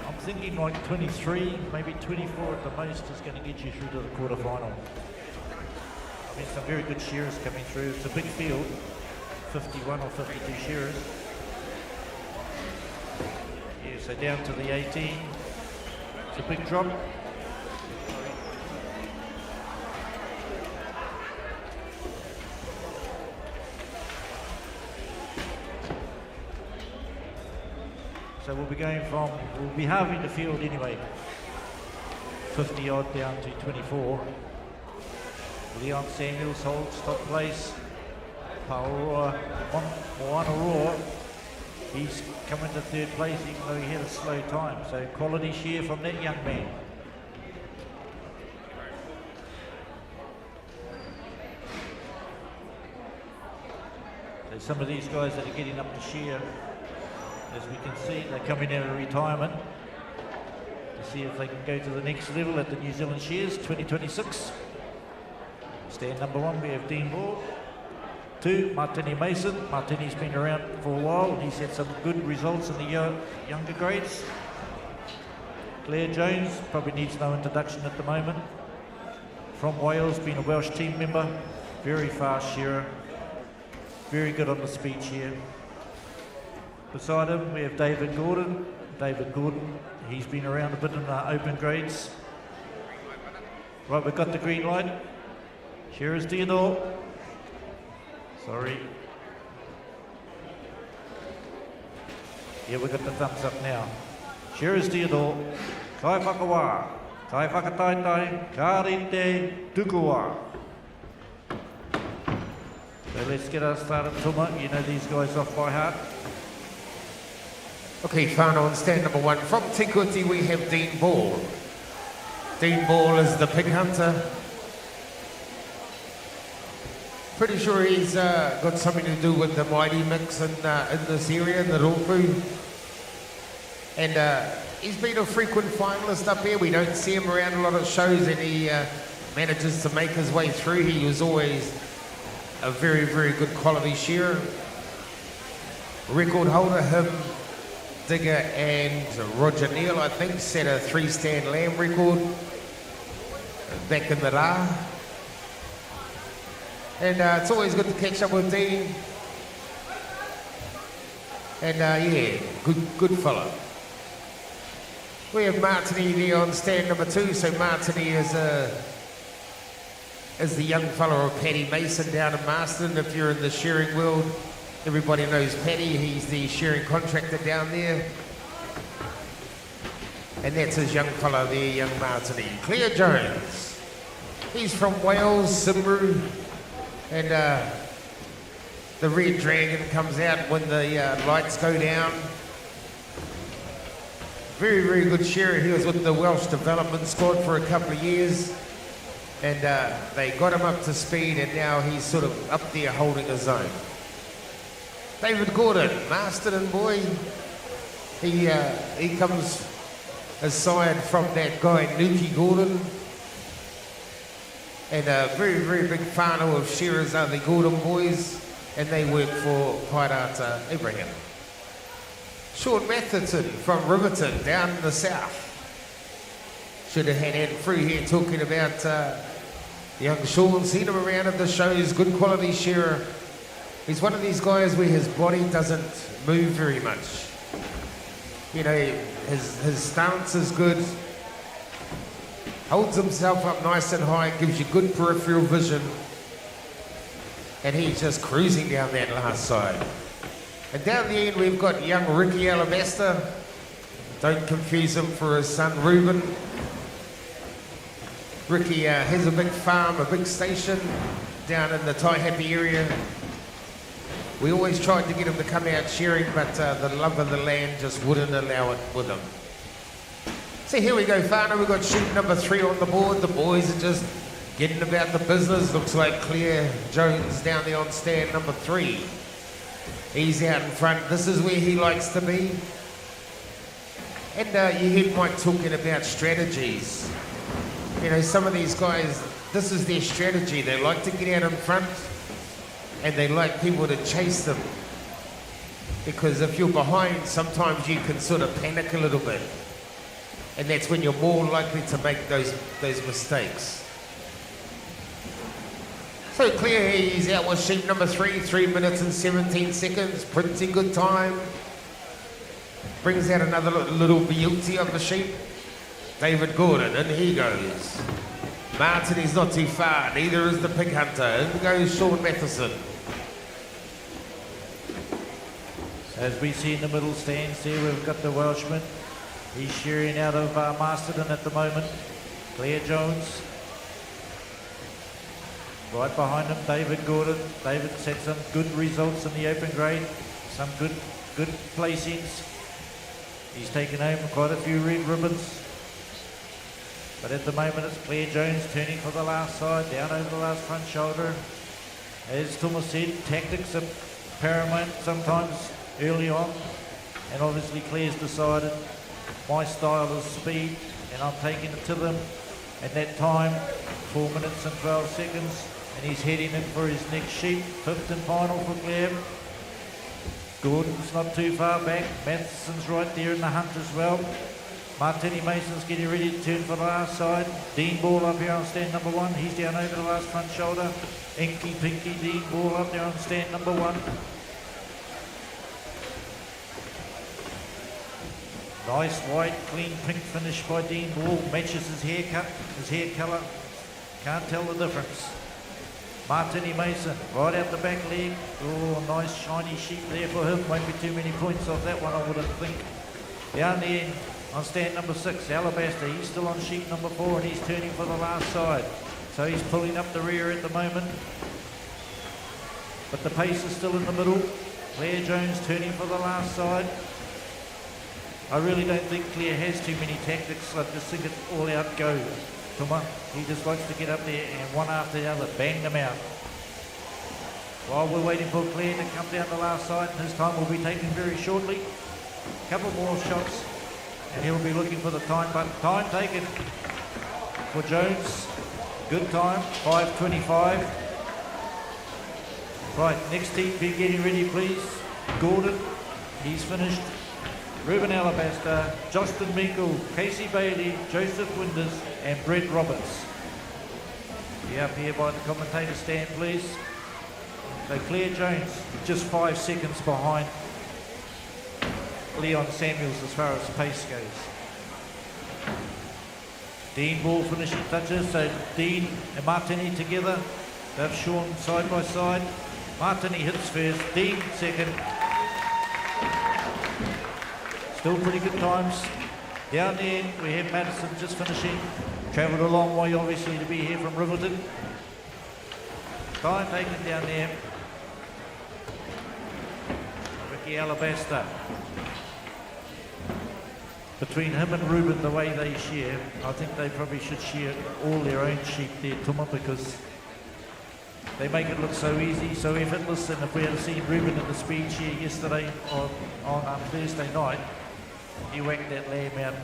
I'm thinking like 23, maybe 24 at the most is going to get you through to the quarterfinal. I mean, some very good shearers coming through. It's a big field, 51 or 52 shearers. Yeah, so down to the 18. It's a big drop. So we'll be halving the field anyway. 50 odd down to 24. Leon Samuels holds top place. Moana Roar, he's coming to third place even though he had a slow time. So quality shear from that young man. So some of these guys that are getting up to shear, as we can see, they're coming out of retirement to see if they can go to the next level at the New Zealand Shears 2026. Stand number 1, we have Dean Ball. 2, Martini Mason. Martini's been around for a while and he's had some good results in the younger grades. Claire Jones probably needs no introduction at the moment. From Wales, been a Welsh team member, very fast shearer, very good on the speed shear. Beside him, we have David Gordon. David Gordon, he's been around a bit in the open grades. Right, we've got the green light. Shearers Theodore. Sorry. Yeah, we've got the thumbs up now. Shearers Theodore. Kai whakawā, kai whakataitai, ka rite tukua. So let's get us started, Tuma. You know these guys off by heart. Okay, whānau on stand number 1. From Tikuti we have Dean Ball. Dean Ball is the pig hunter. Pretty sure he's got something to do with the Mighty Mix in this area, in the Ropu. And he's been a frequent finalist up here. We don't see him around a lot of shows and he manages to make his way through. He was always a very, very good quality shearer. Record holder, him, Digger and Roger Neal, I think, set a 3-stand lamb record back in the Ra. And it's always good to catch up with Dean. And yeah, good fella. We have Martini there on stand number 2. So Martini is the young fella of Paddy Mason down in Marston. If you're in the shearing world, everybody knows Paddy. He's the shearing contractor down there. And that's his young fella there, young Martini. Claire Jones. He's from Wales, Simbru. And the red dragon comes out when the lights go down. Very, very good shearer. He was with the Welsh development squad for a couple of years. And they got him up to speed and now he's sort of up there holding his own. David Gordon, Masterton boy. He comes aside from that guy, Nuki Gordon. And a very, very big whānau of shearers are the Gordon boys, and they work for Pairata Abraham. Sean Matherton from Riverton, down in the south. Should have had Ed Free here talking about young Sean. Seen him around at the shows, good quality shearer. He's one of these guys where his body doesn't move very much. You know, his stance is good. Holds himself up nice and high, gives you good peripheral vision. And he's just cruising down that last side. And down the end we've got young Ricky Alabaster. Don't confuse him for his son Ruben. Ricky has a big farm, a big station down in the Taihape area. We always tried to get him to come out sharing, but the love of the land just wouldn't allow it with him. So here we go, Whānau. We've got sheep number 3 on the board. The boys are just getting about the business. Looks like Claire Jones down there on stand number 3. He's out in front. This is where he likes to be. And you heard Mike talking about strategies. You know, some of these guys, this is their strategy. They like to get out in front and they like people to chase them. Because if you're behind, sometimes you can sort of panic a little bit. And that's when you're more likely to make those mistakes. So Claire, he's out with sheep number 3, 3 minutes and 17 seconds. Pretty good time. Brings out another little beauty of the sheep. David Gordon, and he goes. Martin, he's not too far, neither is the pig hunter. In goes Sean Matheson. As we see in the middle stands there, we've got the Welshman. He's shearing out of Masterton at the moment. Claire Jones. Right behind him, David Gordon. David's had some good results in the open grade. Some good placings. He's taken home quite a few red ribbons. But at the moment it's Claire Jones turning for the last side, down over the last front shoulder. As Thomas said, tactics are paramount sometimes early on. And obviously Claire's decided my style is speed and I'm taking it to them. At that time, 4 minutes and 12 seconds. And he's heading in for his next sheep, 5th and final for Claire. Gordon's not too far back. Matheson's right there in the hunt as well. Martini Mason's getting ready to turn for the last side. Dean Ball up here on stand number 1. He's down over the last front shoulder. Inky Pinky Dean Ball up there on stand number 1. Nice white, clean pink finish by Dean Ball. Matches his haircut, his hair colour. Can't tell the difference. Martini Mason, right out the back leg. Oh, nice shiny sheep there for him. Won't be too many points off that one, I wouldn't think. Down the end, on stand number 6, Alabaster. He's still on sheep number 4 and he's turning for the last side. So he's pulling up the rear at the moment. But the pace is still in the middle. Claire Jones turning for the last side. I really don't think Claire has too many tactics. I just think it's all out go. Tuma, he just likes to get up there and one after the other, bang them out. While we're waiting for Claire to come down the last side, and his time will be taken very shortly. A couple more shots, and he'll be looking for the time, but time taken for Jones. Good time, 5:25. Right, next team, be getting ready, please. Gordon, he's finished. Ruben Alabaster, Justin Minkle, Casey Bailey, Joseph Winders, and Brett Roberts. Be up here by the commentator stand, please. So Claire Jones, just 5 seconds behind Leon Samuels as far as pace goes. Dean Ball finishing touches, so Dean and Martini together. They've shorn side by side. Martini hits first, Dean second. Still pretty good times. Down there, we have Madison just finishing. Travelled a long way, obviously, to be here from Riverton. Time taken down there. Ricky Alabaster. Between him and Ruben, the way they share, I think they probably should share all their own sheep there, Tuma, because they make it look so easy, so effortless. And if we had seen Ruben in the speed share yesterday on Thursday night, he whacked that lamb out.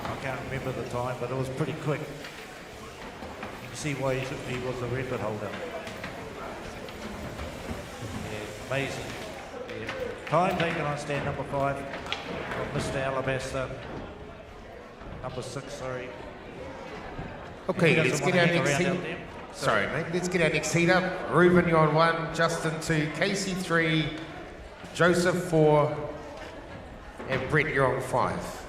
I can't remember the time, but it was pretty quick. You can see why he was a record holder. Yeah, amazing. Yeah. Time taken on stand number 5 from Mr. Alabaster. Number 6, sorry. Okay, let's get our next heat. Sorry, mate. Let's get our next heat up. Ruben, you're on 1, Justin 2, Casey 3, Joseph 4, and Brett, you're on 5.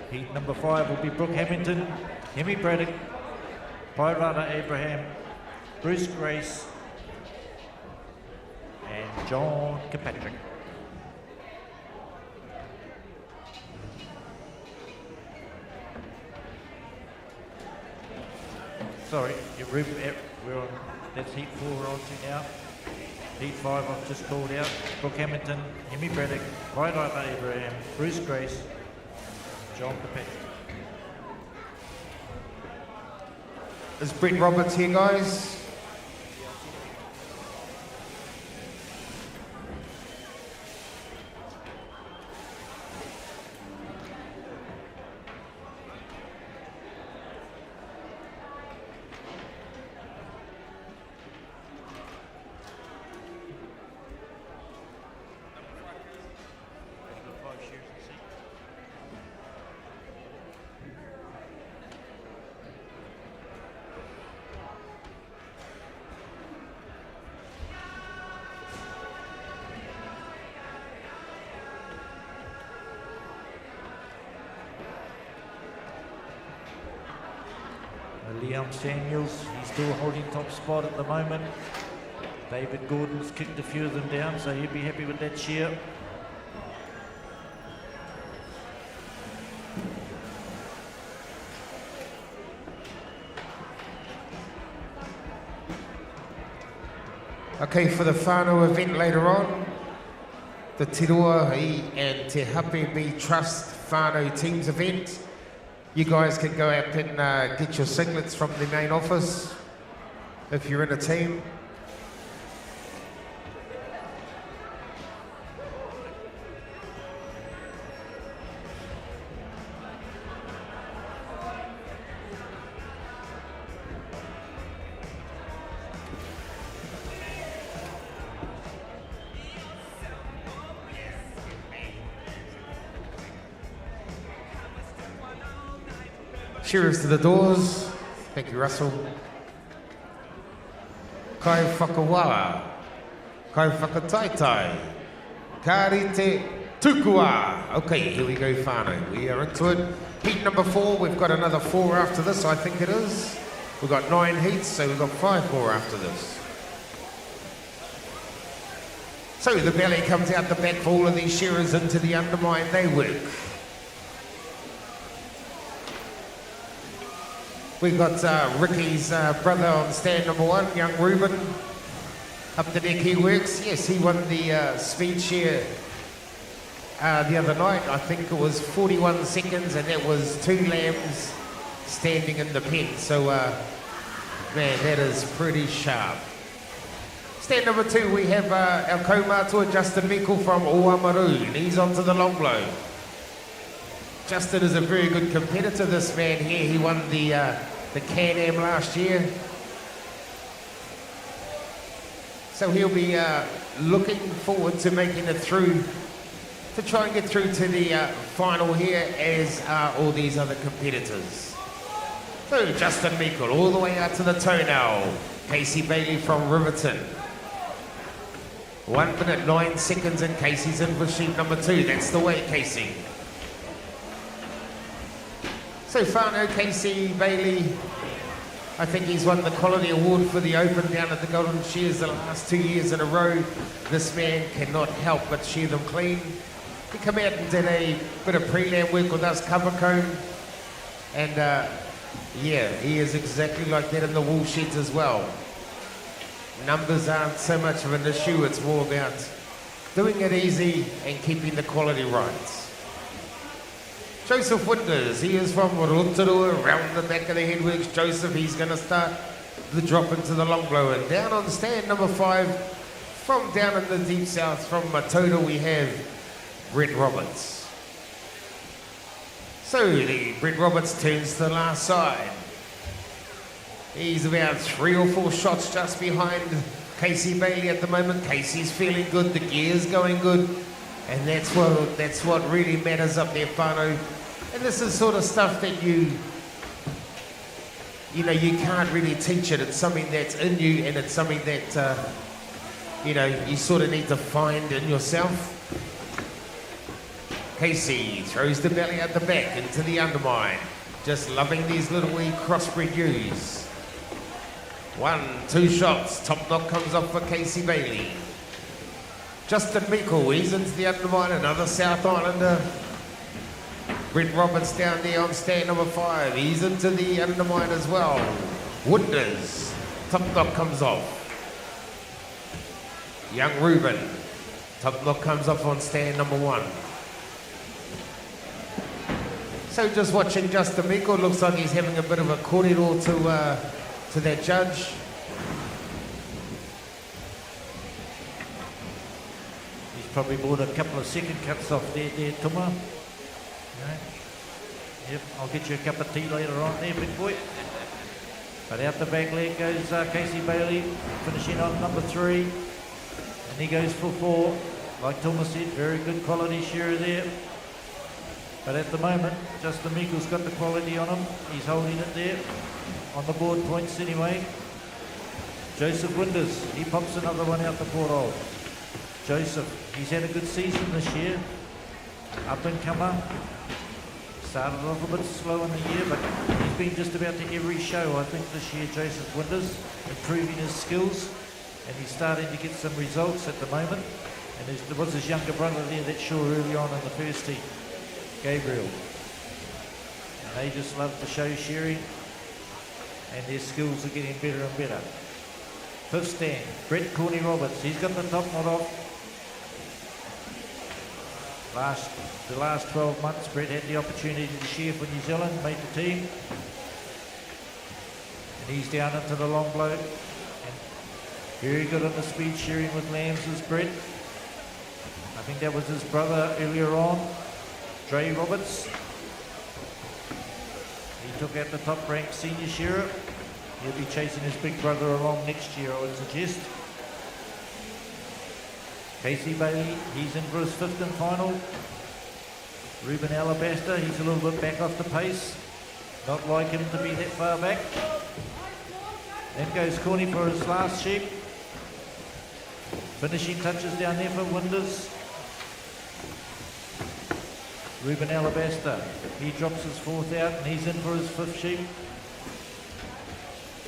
Heat number 5 will be Brooke Hamilton, Hemi Braddock, Pirata Abraham, Bruce Grace, and John Kirkpatrick. Sorry, we're on, that's heat 4 we're on to now. Heat 5 I've just called out. Brooke Hamilton, Hemi Braddock, Vaidai Abraham, Bruce Grace, John Kirkpatrick. Is Brett Roberts here, guys? Liam Samuels, he's still holding top spot at the moment. David Gordon's kicked a few of them down, so he'll be happy with that share. Okay, for the whānau event later on, the Te Ruahi and Te Hape Trust whānau teams event. You guys can go out and get your singlets from the main office if you're in a team. Cheers to the doors. Thank you, Russell. Kai whakawā, kai whakataitai, kārite tukua. Okay, here we go, whānau. We are into it. Heat number 4, we've got another 4 after this, I think it is. We've got 9 heats, so we've got 5 more after this. So the belly comes out the back for all of these shearers into the undermine, they work. We've got Ricky's brother on stand number 1, young Ruben. Up the deck he works. Yes, he won the speed share the other night. I think it was 41 seconds and that was 2 lambs standing in the pen. So, man, that is pretty sharp. Stand number 2, we have our co-matua Justin Meikle from Oamaru, and he's onto the long blow. Justin is a very good competitor, this man here. He won the Can-Am last year. So he'll be looking forward to making it through, to try and get through to the final here, as are all these other competitors. So Justin Meikle all the way out to the toe now. Casey Bailey from Riverton. 1 minute 9 seconds and Casey's in for sheep number 2. That's the way, Casey. So whānau Casey Bailey, I think he's won the quality award for the Open down at the Golden Shears the last 2 years in a row. This man cannot help but shear them clean. He came out and did a bit of pre-lamb work with us, cover comb, and yeah, he is exactly like that in the wool sheds as well. Numbers aren't so much of an issue, it's more about doing it easy and keeping the quality right. Joseph Winters, he is from Rotorua, around the back of the headworks. Joseph, he's going to start the drop into the long blow. And down on stand number 5, from down in the deep south, from Matoda, we have Brett Roberts. So the Brett Roberts turns to the last side. He's about 3 or 4 shots just behind Casey Bailey at the moment. Casey's feeling good, the gear's going good. And that's what really matters up there, whānau. And this is sort of stuff that you know, you can't really teach it. It's something that's in you, and it's something that, you know, you sort of need to find in yourself. Casey throws the belly out the back into the undermine. Just loving these little wee crossbred ewes. 1, 2 shots. Top knock comes off for Casey Bailey. Justin Meikle, he's into the undermine, another South Islander. Brett Roberts down there on stand number 5. He's into the undermine as well. Wonders. Top knock comes off. Young Ruben. Top knock comes off on stand number 1. So just watching Justin Meikle, looks like he's having a bit of a kōrero to that judge. He's probably bought a couple of second cuts off there, Tuma. Yep, I'll get you a cup of tea later on there, big boy. But out the back leg goes Casey Bailey, finishing on number 3. And he goes for 4. Like Thomas said, very good quality shearer there. But at the moment, Justin Meikle's got the quality on him. He's holding it there on the board points anyway. Joseph Winders, he pops another one out the porthole. Joseph, he's had a good season this year. Up and comer. Started off a bit slow in the year, but he's been just about to every show, I think, this year, Joseph Winders, improving his skills, and he's starting to get some results at the moment. And there was his younger brother there that saw early on in the first heat, Gabriel. And they just love the show shearing, and their skills are getting better and better. 5th stand, Brett Corny Roberts, he's got the top knot off. The last 12 months, Brett had the opportunity to shear for New Zealand, made the team. And he's down into the long blow. And very good on the speed shearing with lambs is Brett. I think that was his brother earlier on, Dre Roberts. He took out the top ranked senior shearer. He'll be chasing his big brother along next year, I would suggest. Casey Bailey, he's in for his 5th and final. Ruben Alabaster, he's a little bit back off the pace. Not like him to be that far back. Then goes Corny for his last sheep. Finishing touches down there for Winders. Ruben Alabaster, he drops his 4th out and he's in for his 5th sheep.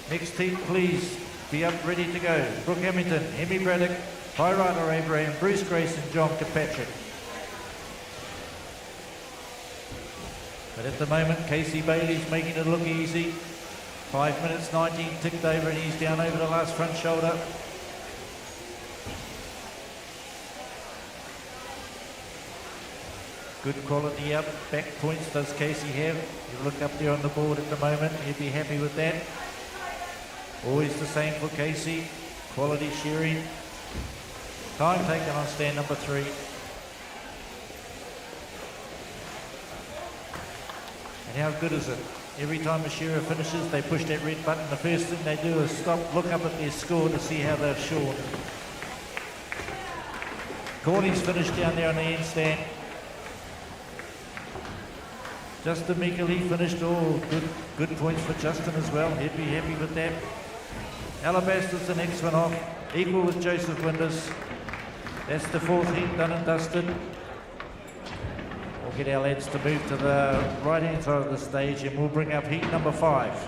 Next team, please be up ready to go. Brooke Hamilton, Hemi Braddock, High Rider Abraham, Bruce Grace and John Kirkpatrick. But at the moment, Casey Bailey's making it look easy. 5 minutes 19 ticked over and he's down over the last front shoulder. Good quality up, back points does Casey have. You look up there on the board at the moment, he'd be happy with that. Always the same for Casey, quality shearing. Time taken on stand number 3. And how good is it? Every time a shearer finishes, they push that red button. The first thing they do is stop, look up at their score to see how they've shorn. Corny's finished down there on the end stand. Justin Meikle, he finished all good points for Justin as well. He'd be happy with that. Alabaster's the next one off, equal with Joseph Winders. That's the 4th heat done and dusted. We'll get our lads to move to the right-hand side of the stage and we'll bring up heat number 5.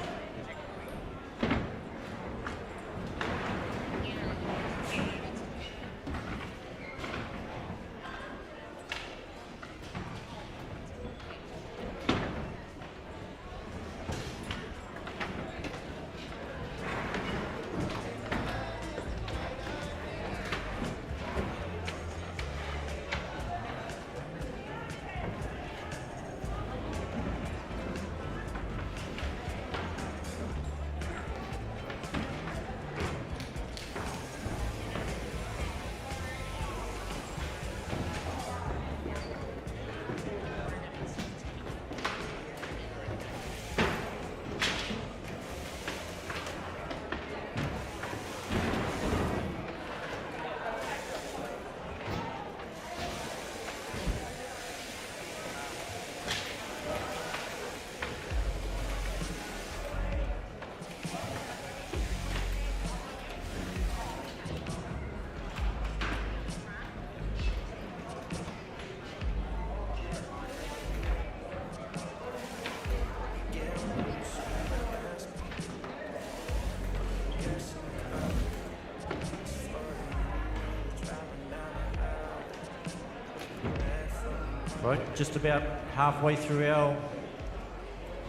Right, just about halfway through our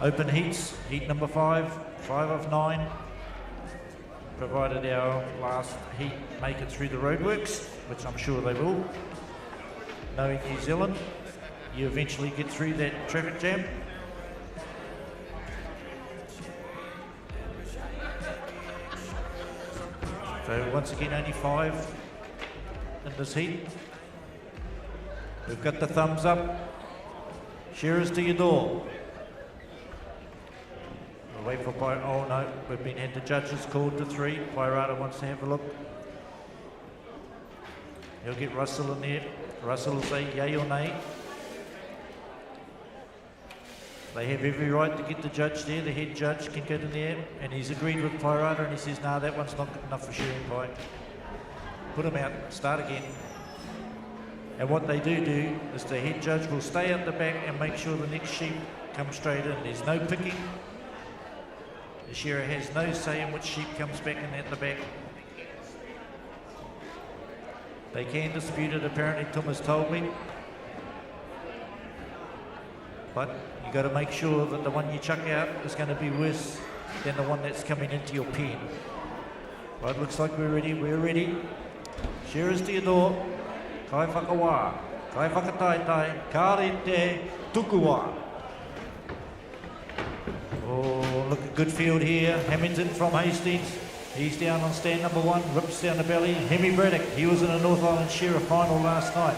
open heats. Heat number 5, 5 of 9. Provided our last heat make it through the roadworks, which I'm sure they will. Knowing New Zealand, you eventually get through that traffic jam. So once again, only 5 in this heat. We've got the thumbs up. Shearers to your door. We'll wait for oh no, we've been had the judges called to 3. Pairata wants to have a look. He'll get Russell in there. Russell will say yay or nay. They have every right to get the judge there. The head judge can get in there, and he's agreed with Pairata, and he says, no, that one's not good enough for shearing pie. Put him out, start again. And what they do is the head judge will stay at the back and make sure the next sheep comes straight in. There's no picking. The shearer has no say in which sheep comes back in at the back. They can dispute it, apparently Tom has told me. But you got to make sure that the one you chuck out is going to be worse than the one that's coming into your pen. Right, looks like we're ready. Shearers to your door. Kai whakawā, kai whakataitai, ka rete, tukua. Oh, look, a good field here. Hamilton from Hastings. He's down on stand number 1, rips down the belly. Hemi Braddock, he was in a North Island Shearer final last night.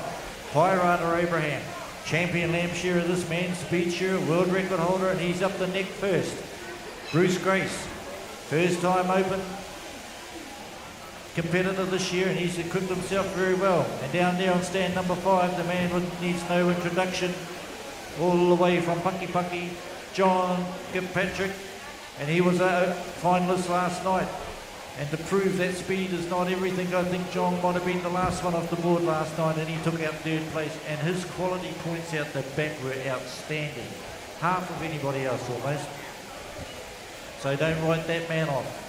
Pairata Abraham, champion lamb shearer, this man, speed shearer, world record holder, and he's up the neck first. Bruce Grace, first time open competitor this year, and he's equipped himself very well. And down there on stand number 5, the man needs no introduction, all the way from Paki, John Kirkpatrick, and he was a finalist last night. And to prove that speed is not everything, I think John might have been the last one off the board last night, and he took out 3rd place, and his quality points out the back were outstanding. Half of anybody else almost. So don't write that man off.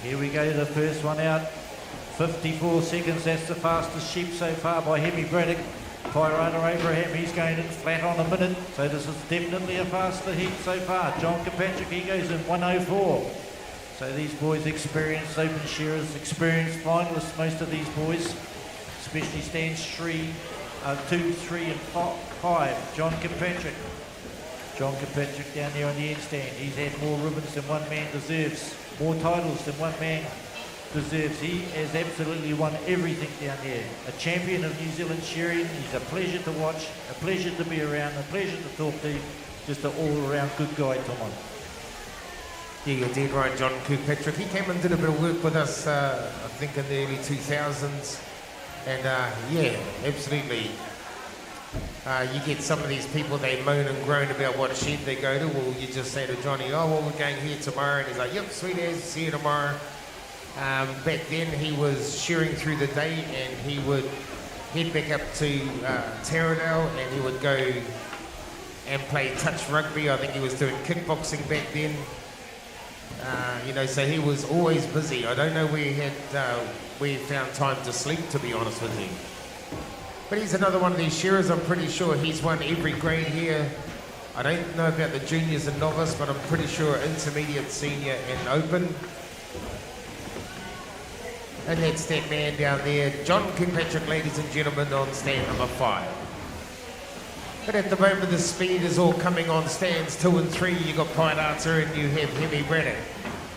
Here we go, the first one out. 54 seconds, that's the fastest sheep so far by Hemi Braddock. Pairata Abraham, he's going in flat on a minute, so this is definitely a faster heat so far. John Kirkpatrick, he goes in 1:04. So these boys experienced open shearers, experienced finalists, most of these boys, especially stands 2, 3 and 5. John Kirkpatrick down there on the end stand. He's had more ribbons than one man deserves, more titles than one man deserves. He has absolutely won everything down there. A champion of New Zealand shearing. He's a pleasure to watch, a pleasure to be around, a pleasure to talk to. Just an all-around good guy, Tom. Yeah, you're dead right, John Kirkpatrick. He came and did a bit of work with us, I think in the early 2000s. And yeah, absolutely. You get some of these people, they moan and groan about what sheep they go to. Well, you just say to Johnny, oh, well, we're going here tomorrow. And he's like, yep, sweet as, see you tomorrow. Back then he was shearing through the day, and he would head back up to Taradale, and he would go and play touch rugby. I think he was doing kickboxing back then. You know, so he was always busy. I don't know where he found time to sleep, to be honest with you. But he's another one of these shearers. I'm pretty sure he's won every grade here. I don't know about the juniors and novice, but I'm pretty sure intermediate, senior and open. And that's that man down there, John Kirkpatrick, ladies and gentlemen, on stand number 5. But at the moment, the speed is all coming on stands 2 and 3. You've got Pairata and you have Hemi Braddock.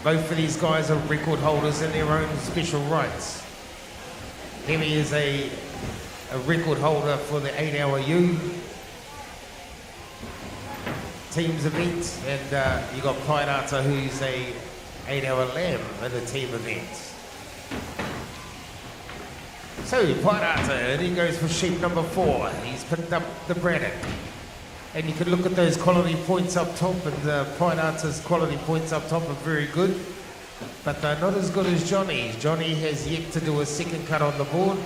Both of these guys are record holders in their own special rights. Hemi is a record holder for the 8-hour U teams event, and you've got Pairata, who's a 8-hour lamb in the team events. So Pairata, and he goes for sheep number 4. He's picked up the Braddock. And you can look at those quality points up top, and Pairata's quality points up top are very good. But they're not as good as Johnny's. Johnny has yet to do a second cut on the board.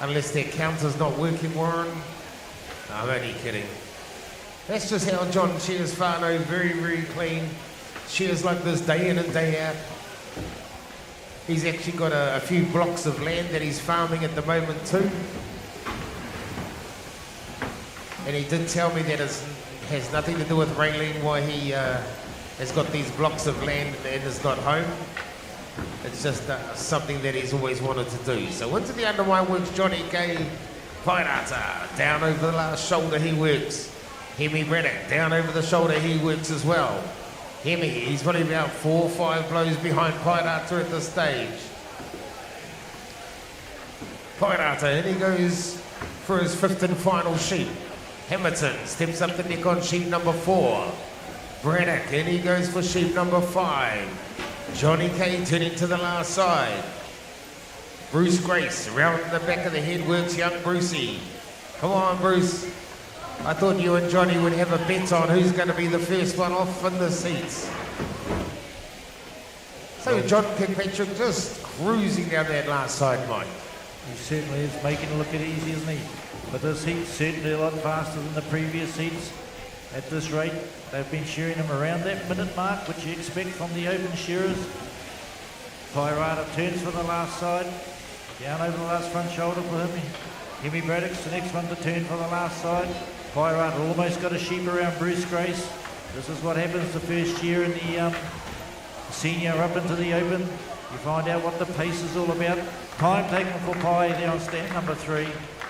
Unless their counter's not working, Warren. No, I'm only kidding. That's just how John shears whānau, very, very clean. Shears like this day in and day out. He's actually got a few blocks of land that he's farming at the moment too. And he did tell me that it has nothing to do with Raylene why he has got these blocks of land and is not home. It's just something that he's always wanted to do. So into the undermine works Johnny K. Pairata, down over the last shoulder he works. Hemi Braddock, down over the shoulder he works as well. Hemi, he's running about 4 or 5 blows behind Pairata at this stage. Pairata, and he goes for his 5th and final sheep. Hamilton steps up the neck on sheep number 4. Braddock, and he goes for sheep number 5. Johnny K turning to the last side. Bruce Grace, around the back of the head works young Brucey. Come on, Bruce. I thought you and Johnny would have a bet on who's going to be the first one off in the seats. So John Kirkpatrick just cruising down that last side, Mike. He certainly is making it look easy, isn't he? But this heat's certainly a lot faster than the previous heats. At this rate, they've been shearing him around that minute mark, which you expect from the open shearers. Pairata turns for the last side. Down over the last front shoulder for him. Hemi Braddock's the next one to turn for the last side. Pairata almost got a sheep around Bruce Grace. This is what happens the first year in the senior up into the open. You find out what the pace is all about. Time taken for Pai there on stand number 3.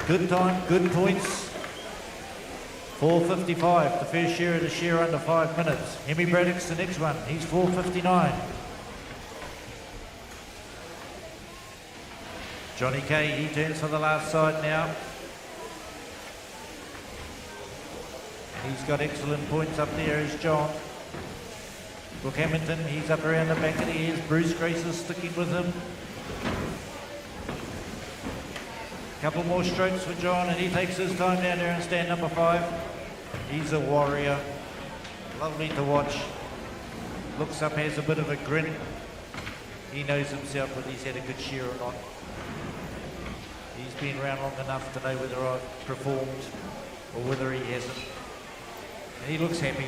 Good time, good points. 4:55, the first shearer to shear under 5 minutes. Hemi Braddock's the next one. He's 4:59. Johnny K, he turns for the last side now. And he's got excellent points up there as John. Brooke Hamilton, he's up around the back of the ears. Bruce Grace is sticking with him. Couple more strokes for John and he takes his time down there in stand number 5. He's a warrior. Lovely to watch. Looks up, has a bit of a grin. He knows himself whether he's had a good shear or not. He's been around long enough to know whether I've performed or whether he hasn't. And he looks happy.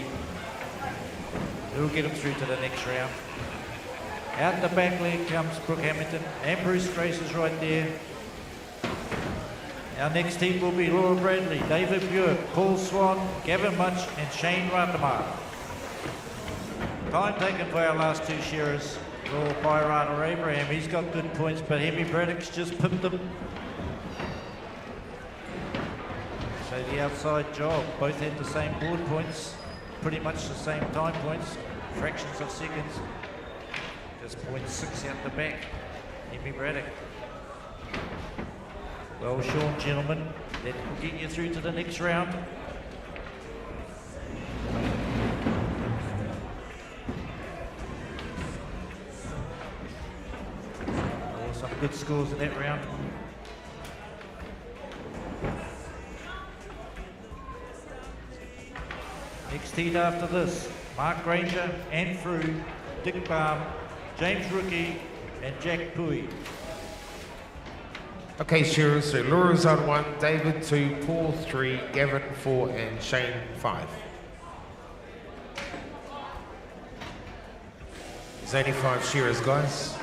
It'll get him through to the next round. Out the back leg comes Brooke Hamilton and Bruce Grace is right there. Our next team will be Laura Bradley, David Buick, Paul Swan, Gavin Munch and Shane Ratamar. Time taken for our last 2 shearers. Laura Pairata or Abraham, he's got good points, but Hemi Braddock's just pipped him. So the outside job, both had the same board points, pretty much the same time points, fractions of seconds. Just 0.6 out the back, Hemi Braddock. Well shown, gentlemen. That will get you through to the next round. Oh, some good scores in that round. Next heat after this, Mark Granger, Anne Frew, Dick Baum, James Rookie and Jack Pui. Okay, shearers, so Laura's on 1, David 2, Paul 3, Gavin 4 and Shane 5. There's only 5 shearers, guys.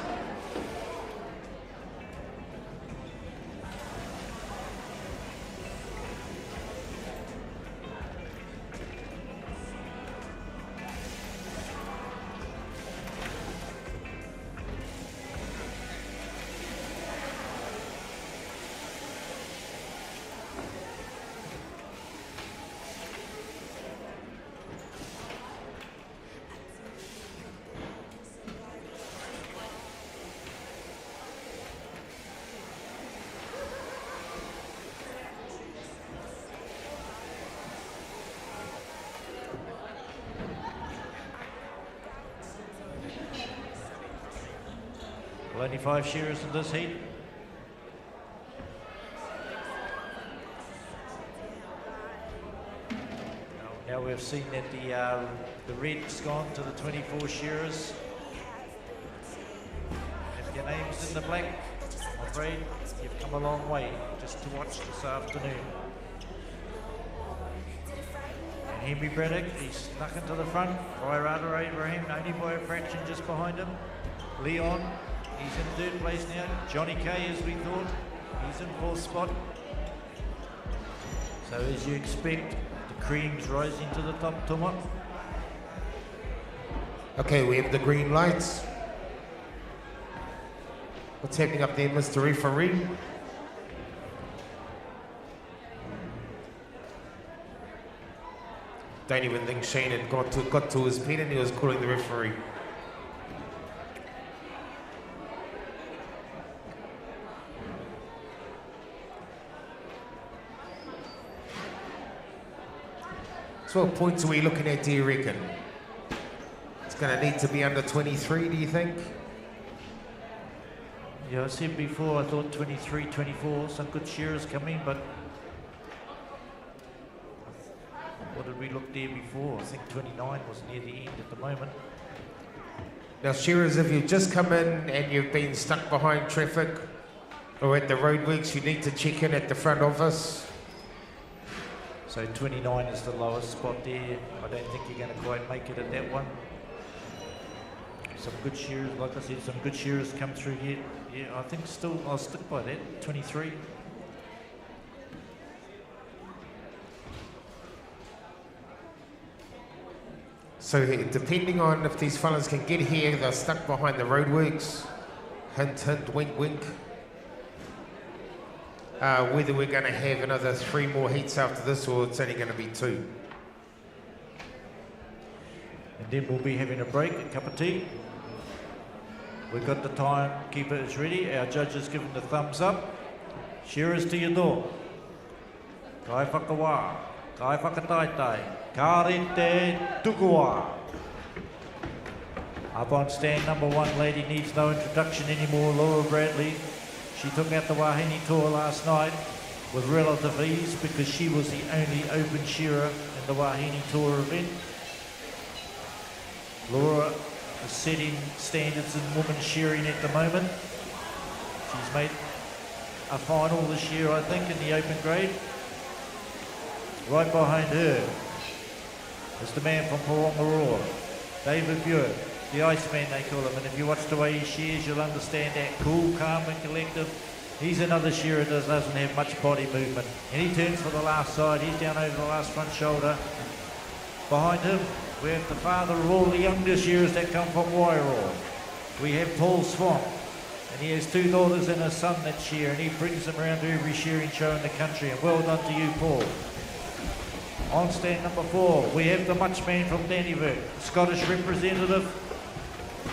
Well, only 5 shearers in this heat. Now we've seen that the red's gone to the 24 shearers. If your name's in the black, I'm afraid you've come a long way just to watch this afternoon. And Hemi Braddock, he's snuck into the front. Pairata Abraham, only by a fraction just behind him. Leon, He's in third place now. Johnny Kay, as we thought, he's in fourth spot. So as you expect, the cream's rising to the top, Tuma. Okay, we have the green lights. What's happening up there, Mr. Referee? Don't even think Shane had got to his pen and he was calling the referee. So what points are we looking at, do you reckon? It's going to need to be under 23, do you think? Yeah, I said before, I thought 23, 24, some good shearers coming, but what did we look there before? I think 29 was near the end at the moment. Now, shearers, if you've just come in and you've been stuck behind traffic or at the roadworks, you need to check in at the front office. So 29 is the lowest spot there. I don't think you're going to quite make it at that one. Some good shearers, like I said, some good shearers come through yet. Yeah, I think still I'll stick by that, 23. So depending on if these fellas can get here, they're stuck behind the roadworks. Hint, hint, wink, wink. Whether we're going to have another 3 more heats after this or it's only going to be 2. And then we'll be having a break, a cup of tea. We've got the timekeeper is ready. Our judge has given the thumbs up. Shearers to your door. Kai whakawā, kai whakataitai, ka rete tukua. Up on stand number 1, lady needs no introduction anymore, Laura Bradley. She took out the Wahine Tour last night with relative ease because she was the only open shearer in the Wahine Tour event. Laura is setting standards in women's shearing at the moment. She's made a final this year, I think, in the open grade. Right behind her is the man from Parongaroa, David Buick. The Iceman, they call him, and if you watch the way he shears, you'll understand that. Cool, calm and collective. He's another shearer that doesn't have much body movement. And he turns for the last side. He's down over the last front shoulder. Behind him, we have the father of all the younger shearers that come from Wairoa. We have Paul Swan, and he has 2 daughters and a son that shear, and he brings them around to every shearing show in the country. And well done to you, Paul. On stand number 4, we have the Much Man from Dannyburg, Scottish representative.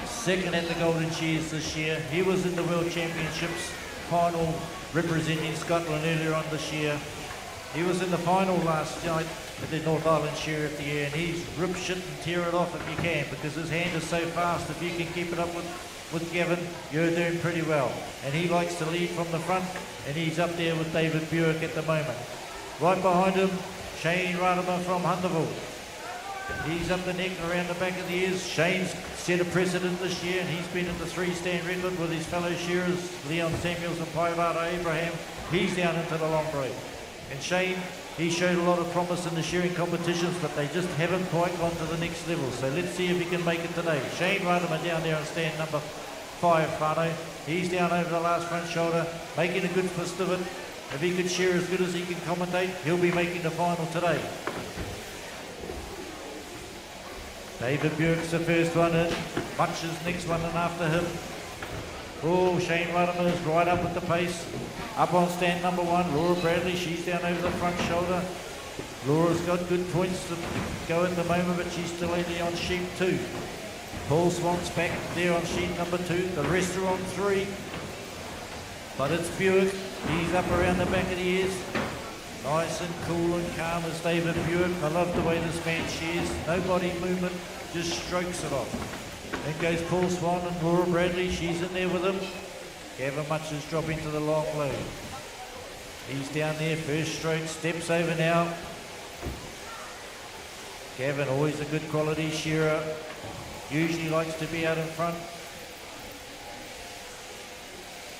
Second at the Golden Shears this year. He was in the World Championships final representing Scotland earlier on this year. He was in the final last night at the North Island Shear of the Year, and he's rip shit and tear it off if you can, because his hand is so fast. If you can keep it up with Gavin, you're doing pretty well. And he likes to lead from the front, and he's up there with David Buick at the moment. Right behind him, Shane Radaman from Hunterville. He's up the neck and around the back of the ears. Shane's set a precedent this year, and he's been at the 3-stand record with his fellow shearers, Leon Samuels and Paivata Abraham. He's down into the long break. And Shane, he showed a lot of promise in the shearing competitions, but they just haven't quite gone to the next level. So let's see if he can make it today. Shane Radaman down there on stand number 5, Whānau. He's down over the last front shoulder, making a good fist of it. If he could shear as good as he can commentate, he'll be making the final today. David Buick's the first one in. Much is next one in after him. Oh, Shane Radaman is right up at the pace. Up on stand number 1, Laura Bradley. She's down over the front shoulder. Laura's got good points to go at the moment, but she's still only on sheet 2. Paul Swan's back there on sheet number 2. The rest are on 3. But it's Buick. He's up around the back of the ears. Nice and cool and calm as David Buick. I love the way this man shears. No body movement, just strokes it off. Then goes Paul Swan and Laura Bradley. She's in there with him. Gavin Much is dropping to the long load. He's down there, first stroke, steps over now. Gavin, always a good quality shearer. Usually likes to be out in front.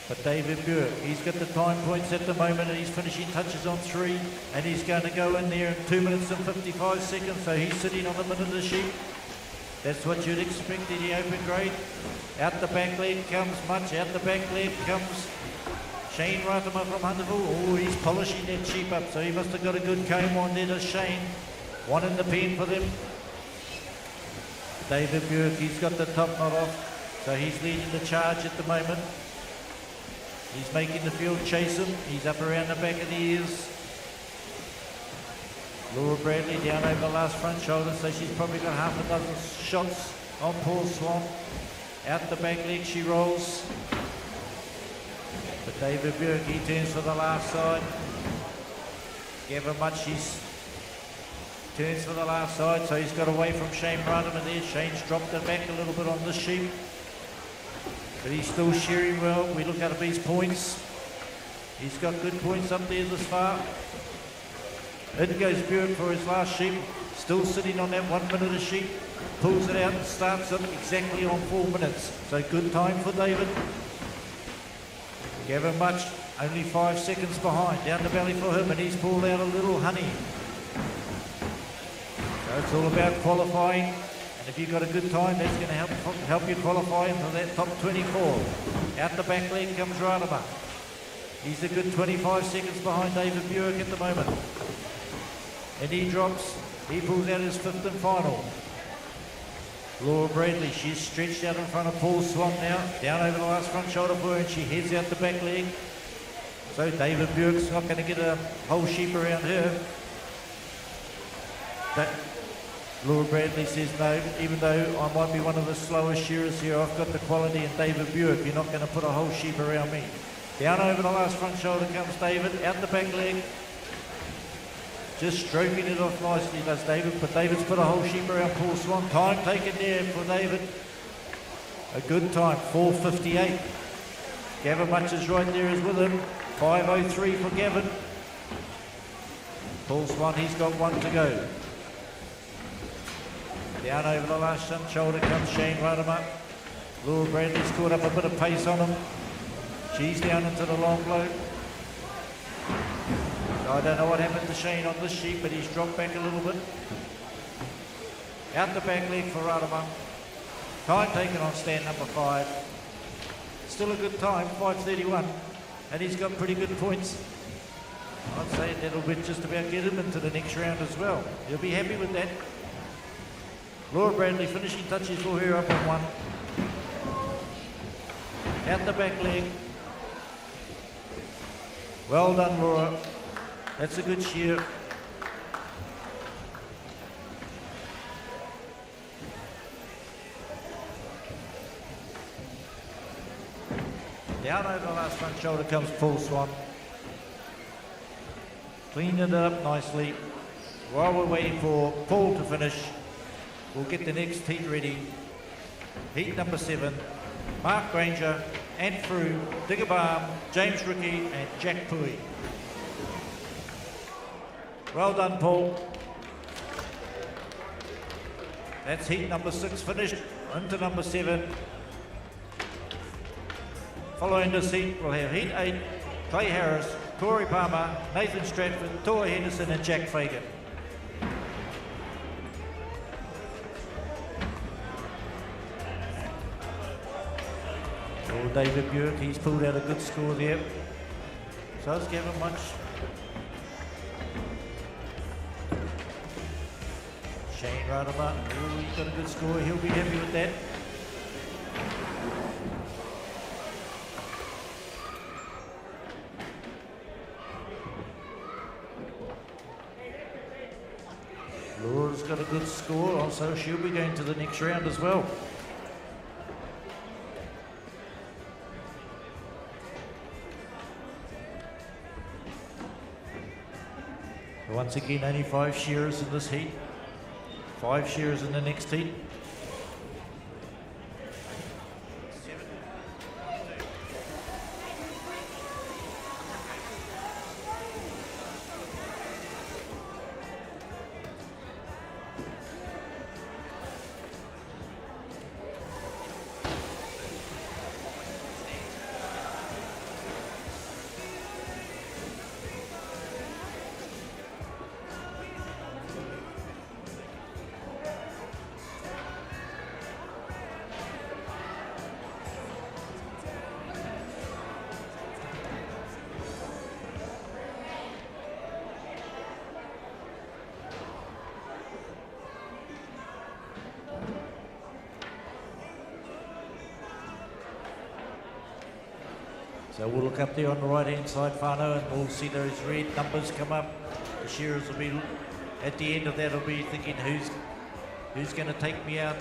But David Buick, he's got the time points at the moment, and he's finishing touches on 3, and he's going to go in there in 2 minutes and 55 seconds, so he's sitting on the minute of the sheet. That's what you'd expect in the open grade. Out the back leg comes Much. Out the back leg comes Shane Ratama from Hunterville. Oh, he's polishing that sheep up, so he must have got a good comb on there to Shane. One in the pen for them. David Burke, he's got the top knot off, so he's leading the charge at the moment. He's making the field chase him. He's up around the back of the ears. Laura Bradley down over the last front shoulder, so she's probably got half a dozen shots on Paul Swan. Out the back leg she rolls. But David Burke, he turns for the last side. Gavin Much, he's turns for the last side, so he's got away from Shane Rudderman there. Shane's dropped her back a little bit on the sheep. But he's still shearing well. We look at his points. He's got good points up there this far. In goes Burke for his last sheep. Still sitting on that 1 minute a sheep. Pulls it out and starts it exactly on 4 minutes. So good time for David. Gavin Much, only 5 seconds behind. Down the valley for him, and he's pulled out a little honey. So it's all about qualifying. And if you've got a good time, that's going to help you qualify into that top 24. Out the back leg comes Radama. He's a good 25 seconds behind David Burke at the moment. And he drops. He pulls out his 5th and final. Laura Bradley, she's stretched out in front of Paul Swan now. Down over the last front shoulder for her, and she heads out the back leg. So David Burke's not going to get a whole sheep around her. But Laura Bradley says no, even though I might be one of the slowest shearers here, I've got the quality in David Burke. You're not going to put a whole sheep around me. Down over the last front shoulder comes David, out the back leg. Just stroking it off nicely does David, but David's put a whole sheep around Paul Swan. Time taken there for David. A good time, 4:58. Gavin Much is right there is with him. 5:03 for Gavin. Paul Swan, he's got 1 to go. Down over the last front shoulder comes Shane Radama. Laura Bradley's caught up a bit of pace on him. She's down into the long low. I don't know what happened to Shane on this sheep, but he's dropped back a little bit. Out the back leg for Radama. Time taken on stand number 5. Still a good time, 5:31, and he's got pretty good points. I'd say that'll be just about get him into the next round as well. He'll be happy with that. Laura Bradley finishing touches for her up on 1. Out the back leg. Well done, Laura. That's a good shear. Down over the last front shoulder comes Paul Swan. Cleaned it up nicely. While we're waiting for Paul to finish, we'll get the next heat ready. Heat number 7. Mark Granger, Ant Frew, Digger Balm, James Ricky and Jack Pui. Well done, Paul. That's heat number 6 finished. Into number 7. Following this heat, we'll have heat 8, Clay Harris, Corey Palmer, Nathan Stratford, Toa Henderson and Jack Fagan. Oh, David Burke, he's pulled out a good score there. So it's Gavin Much. Shane Radama, oh, he's got a good score, he'll be happy with that. Laura's got a good score, also she'll be going to the next round as well. Once again, only 5 shearers in this heat. 5 shearers in the next heat. So we'll look up there on the right hand side, whānau, and we'll see those red numbers come up. The shearers will be, at the end of that, will be thinking who's going to take me out.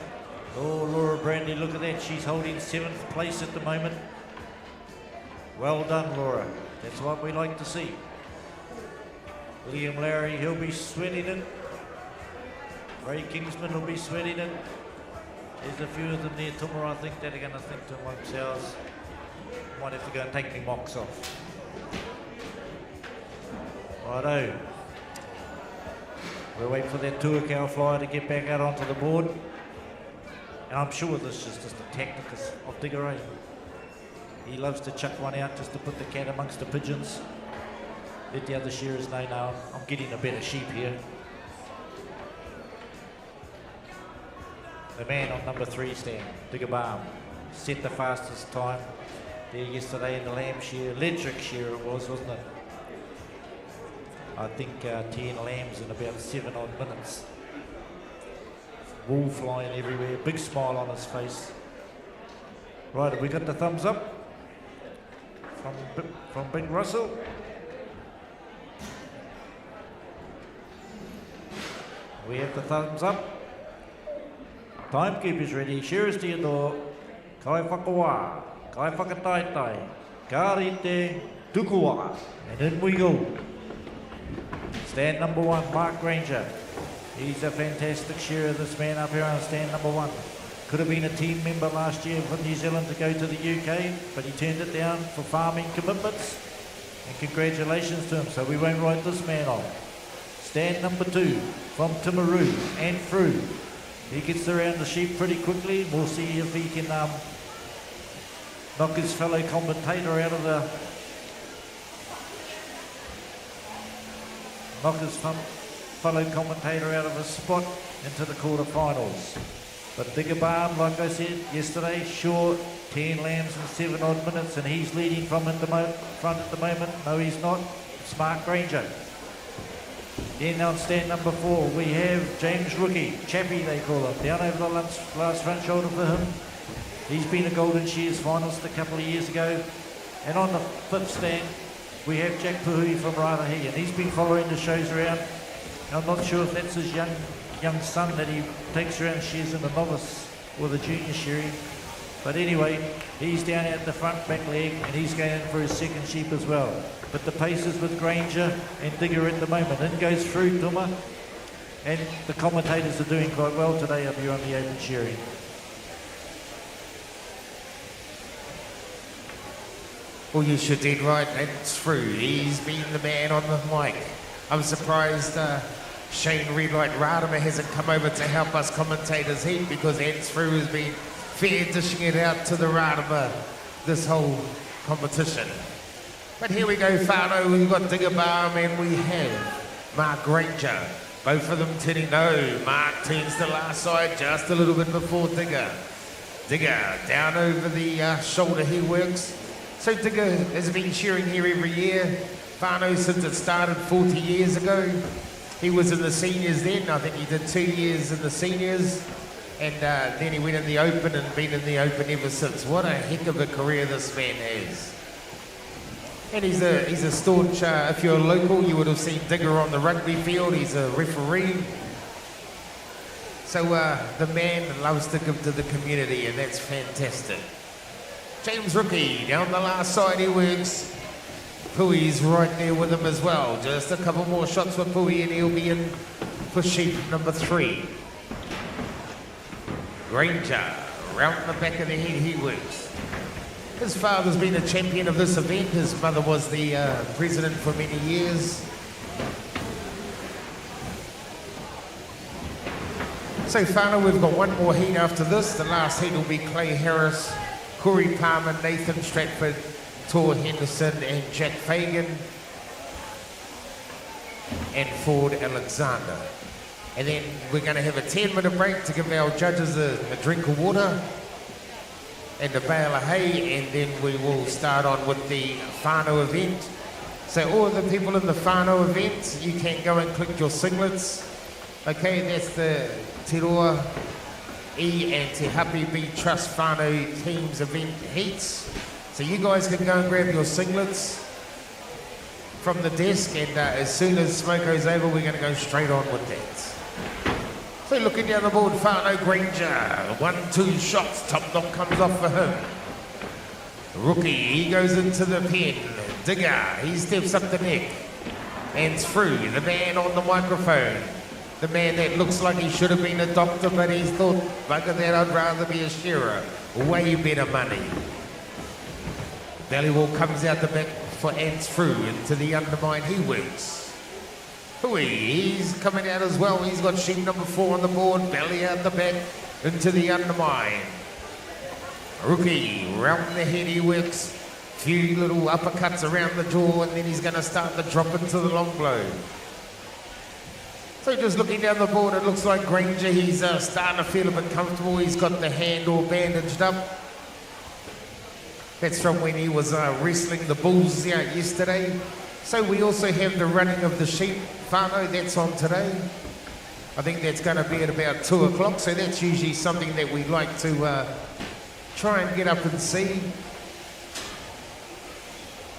Oh, Laura Brandy, look at that. She's holding 7th place at the moment. Well done, Laura. That's what we like to see. Liam Lowry, he'll be sweating it. Ray Kingsman will be sweating it. There's a few of them there tomorrow, I think, that are going to think to themselves, might have to go and take my mocks off. Righto. We'll wait for that Tuakau flyer to get back out onto the board. And I'm sure this is just a tactic of Digger. He loves to chuck one out just to put the cat amongst the pigeons. Let the other shearers know, no, I'm getting a better sheep here. The man on number 3 stand, Digger Balm, set the fastest time there yesterday in the lamb shear, electric shear it was, wasn't it? I think 10 lambs in about 7 odd minutes. Wool flying everywhere, big smile on his face. Right, have we got the thumbs up from Big Russell? We have the thumbs up. Timekeeper's ready. Shearers to your door. Kai whakawā, kai whakataitai, ka rite, tukuwa. And in we go. Stand number 1, Mark Granger. He's a fantastic shearer, this man up here on stand number 1. Could have been a team member last year for New Zealand to go to the UK, but he turned it down for farming commitments. And congratulations to him, so we won't write this man off. Stand number 2, from Timaru and through. He gets around the sheep pretty quickly. We'll see if he can knock his fellow commentator out of the... knock his fellow commentator out of his spot into the quarterfinals. But Digger Balm, like I said yesterday, short, 10 lambs in 7 odd minutes, and he's leading from in the front at the moment. No, he's not. It's Mark Granger. Then on stand number 4, we have James Rookie, Chappie they call him, down over the last front shoulder for him. He's been a Golden Shears finalist a couple of years ago. And on the 5th stand, we have Jack Puhui from Raitahi, and he's been following the shows around. I'm not sure if that's his young son that he takes around shears in the novice or the junior shearing. But anyway, he's down at the front back leg, and he's going in for his 2nd sheep as well. But the pace is with Granger and Digger at the moment. In goes through Tuma, and the commentators are doing quite well today up here on the open shearing. Well, you should did right, that's through. He's been the man on the mic. I'm surprised Shane Redlight Radama hasn't come over to help us commentators heat, because Ants Through has been fair dishing it out to the Radama this whole competition. But here we go, whānau. We've got Digger Balm and we have Mark Granger. Both of them turning no. Mark turns to the last side just a little bit before Digger. Digger down over the shoulder he works. So Digger has been shearing here every year, whānau, since it started 40 years ago. He was in the seniors then. I think he did 2 years in the seniors. And then he went in the Open and been in the Open ever since. What a heck of a career this man has. And he's a staunch, if you're local, you would have seen Digger on the rugby field. He's a referee. So the man loves to give to the community, and that's fantastic. James Rookie, down the last side he works. Pui's right there with him as well. Just a couple more shots with Pui and he'll be in for sheep number 3. Granger, round the back of the head he works. His father's been a champion of this event. His mother was the president for many years. So whānau, we've got one more heat after this. The last heat will be Clay Harris, Corey Palmer, Nathan Stratford, Tor Henderson and Jack Fagan and Ford Alexander. And then we're going to have a 10-minute break to give our judges a drink of water and a bale of hay, and then we will start on with the whānau event. So all of the people in the whānau event, you can go and click your singlets. Okay, that's the Te Roa E and Te Happy B Trust whānau teams event heats. So you guys can go and grab your singlets from the desk, and as soon as Smoko's over, we're going to go straight on with that. So looking down the board, Fano Granger, 1-2 shots, top knock comes off for him. Rookie, he goes into the pen. Digger, he steps up the neck. Hands through, the man on the microphone. The man that looks like he should have been a doctor, but he's thought, bugger that, I'd rather be a shearer. Way better money. Ballywall comes out the back for Ants through into the undermine. He works. Hui, he's coming out as well. He's got sheep number 4 on the board. Belly out the back into the undermine. Rookie, round the head he works. Few little uppercuts around the jaw, and then he's going to start to drop into the long blow. So just looking down the board, it looks like Granger, he's starting to feel a bit comfortable. He's got the hand all bandaged up. That's from when he was wrestling the bulls out yesterday. So we also have the running of the sheep. Fano, that's on today. I think that's going to be at about 2 o'clock. So that's usually something that we like to try and get up and see.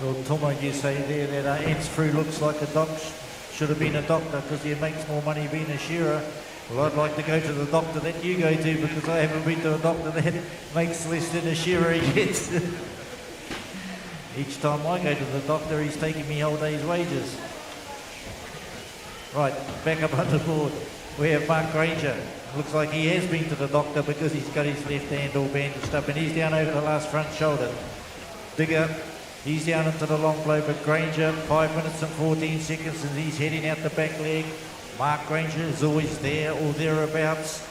Well, Tomo, you say there that Ents Through looks like a doc, should have been a doctor because he makes more money being a shearer. Well, I'd like to go to the doctor that you go to because I haven't been to a doctor that makes less than a shearer yet. Each time I go to the doctor, he's taking me whole day's wages. Right, back up on the board. We have Mark Granger. Looks like he has been to the doctor because he's got his left hand all bandaged up and he's down over the last front shoulder. Digger, he's down into the long blow, but Granger, 5 minutes and 14 seconds, and he's heading out the back leg. Mark Granger is always there or thereabouts,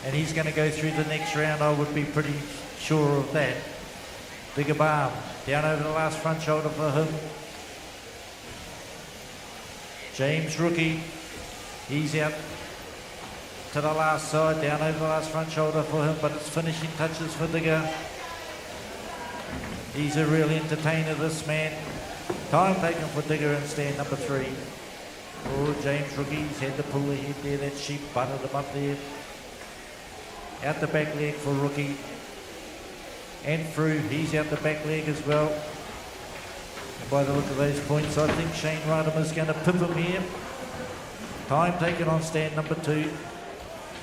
and he's going to go through the next round. I would be pretty sure of that. Digger Balm, down over the last front shoulder for him. James Rookie, he's out to the last side, down over the last front shoulder for him, but it's finishing touches for Digger. He's a real entertainer, this man. Time taken for Digger in stand number 3. Oh, James Rookie's had to pull ahead there. That sheep butted him up there. Out the back leg for Rookie. And through, he's out the back leg as well. And by the look of those points, I think Shane Rodham is going to pip him here. Time taken on stand number 2.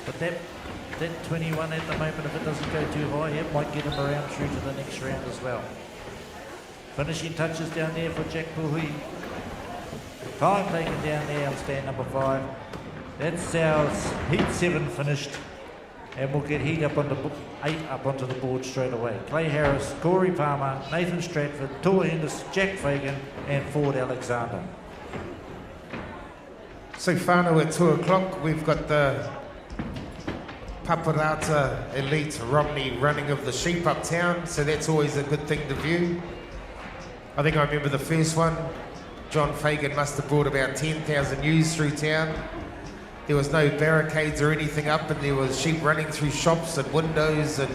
But that 21 at the moment, if it doesn't go too high, it might get him around through to the next round as well. Finishing touches down there for Jack Puhui. Time taken down there on stand number 5. That's our heat 7 finished. And we'll get heat up on the 8 up onto the board straight away. Clay Harris, Corey Palmer, Nathan Stratford, Tua Henderson, Jack Fagan, and Ford Alexander. So Fano at 2 o'clock, we've got the Paparata Elite Romney running of the sheep uptown, so that's always a good thing to view. I think I remember the first one. John Fagan must have brought about 10,000 ewes through town. There was no barricades or anything up, and there was sheep running through shops and windows, and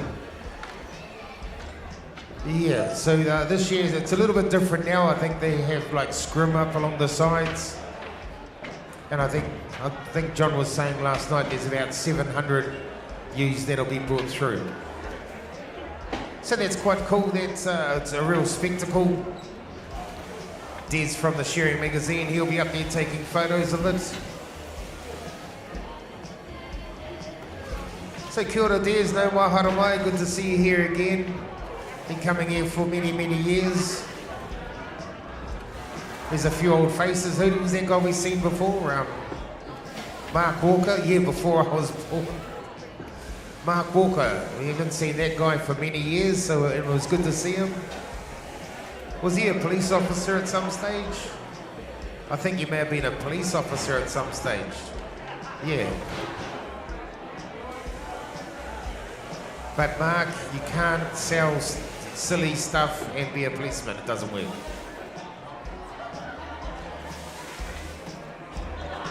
yeah, so this year it's a little bit different now. I think they have like scrim up along the sides, and I think John was saying last night there's about 700 ewes that'll be brought through. So that's quite cool. That's it's a real spectacle. Des from the Shearing Magazine, he'll be up there taking photos of it. So kia ora Des, no mahara mai, good to see you here again. Been coming here for many, many years. There's a few old faces. Who was that guy we seen before? Mark Walker, yeah, before I was born. Mark Walker, we haven't seen that guy for many years, so it was good to see him. Was he a police officer at some stage? I think he may have been a police officer at some stage. Yeah. But Mark, you can't sell silly stuff and be a policeman. It doesn't work.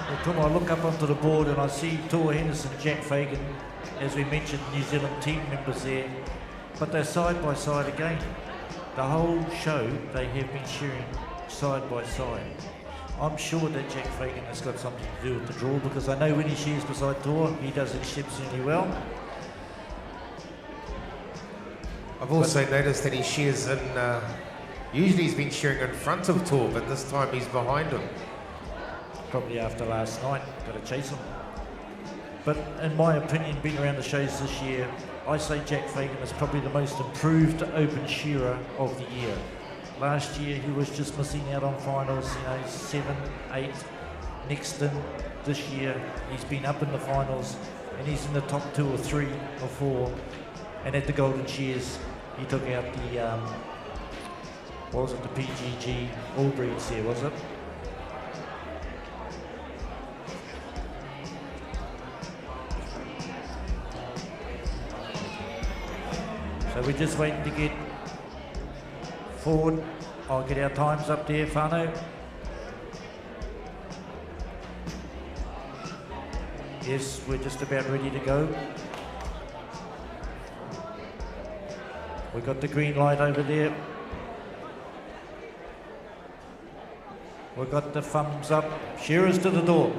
Well, Tom, I look up onto the board and I see Tua Henderson, Jack Fagan, as we mentioned, New Zealand team members there. But they're side by side again. The whole show, they have been shearing side by side. I'm sure that Jack Fagan has got something to do with the draw, because I know when he shears beside Tua, he does exceptionally well. I've also noticed that he shares in, usually he's been sharing in front of Tor, but this time he's behind him. Probably after last night, got to chase him. But in my opinion, being around the shows this year, I say Jack Fagan is probably the most improved open shearer of the year. Last year he was just missing out on finals, 7, 8, next in. This year he's been up in the finals and he's in the top 2 or 3 or 4. And at the Golden Shears, he took out the, what was it, the PGG All Breeds there, was it? So we're just waiting to get forward. I'll get our times up there, Whānau. Yes, we're just about ready to go. We've got the green light over there. We've got the thumbs up. Shearers to the door.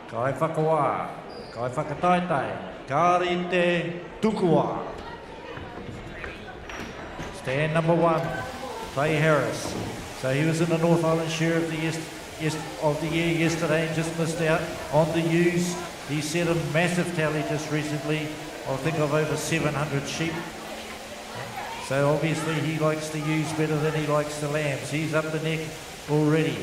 Kai whakawā, kai whakataitai, ka rite tukua. Stand number 1, Clay Harris. So he was in the North Island Share of the year yesterday and just missed out on the ewes. He set a massive tally just recently, I think of over 700 sheep. So obviously he likes the ewes better than he likes the lambs. He's up the neck already.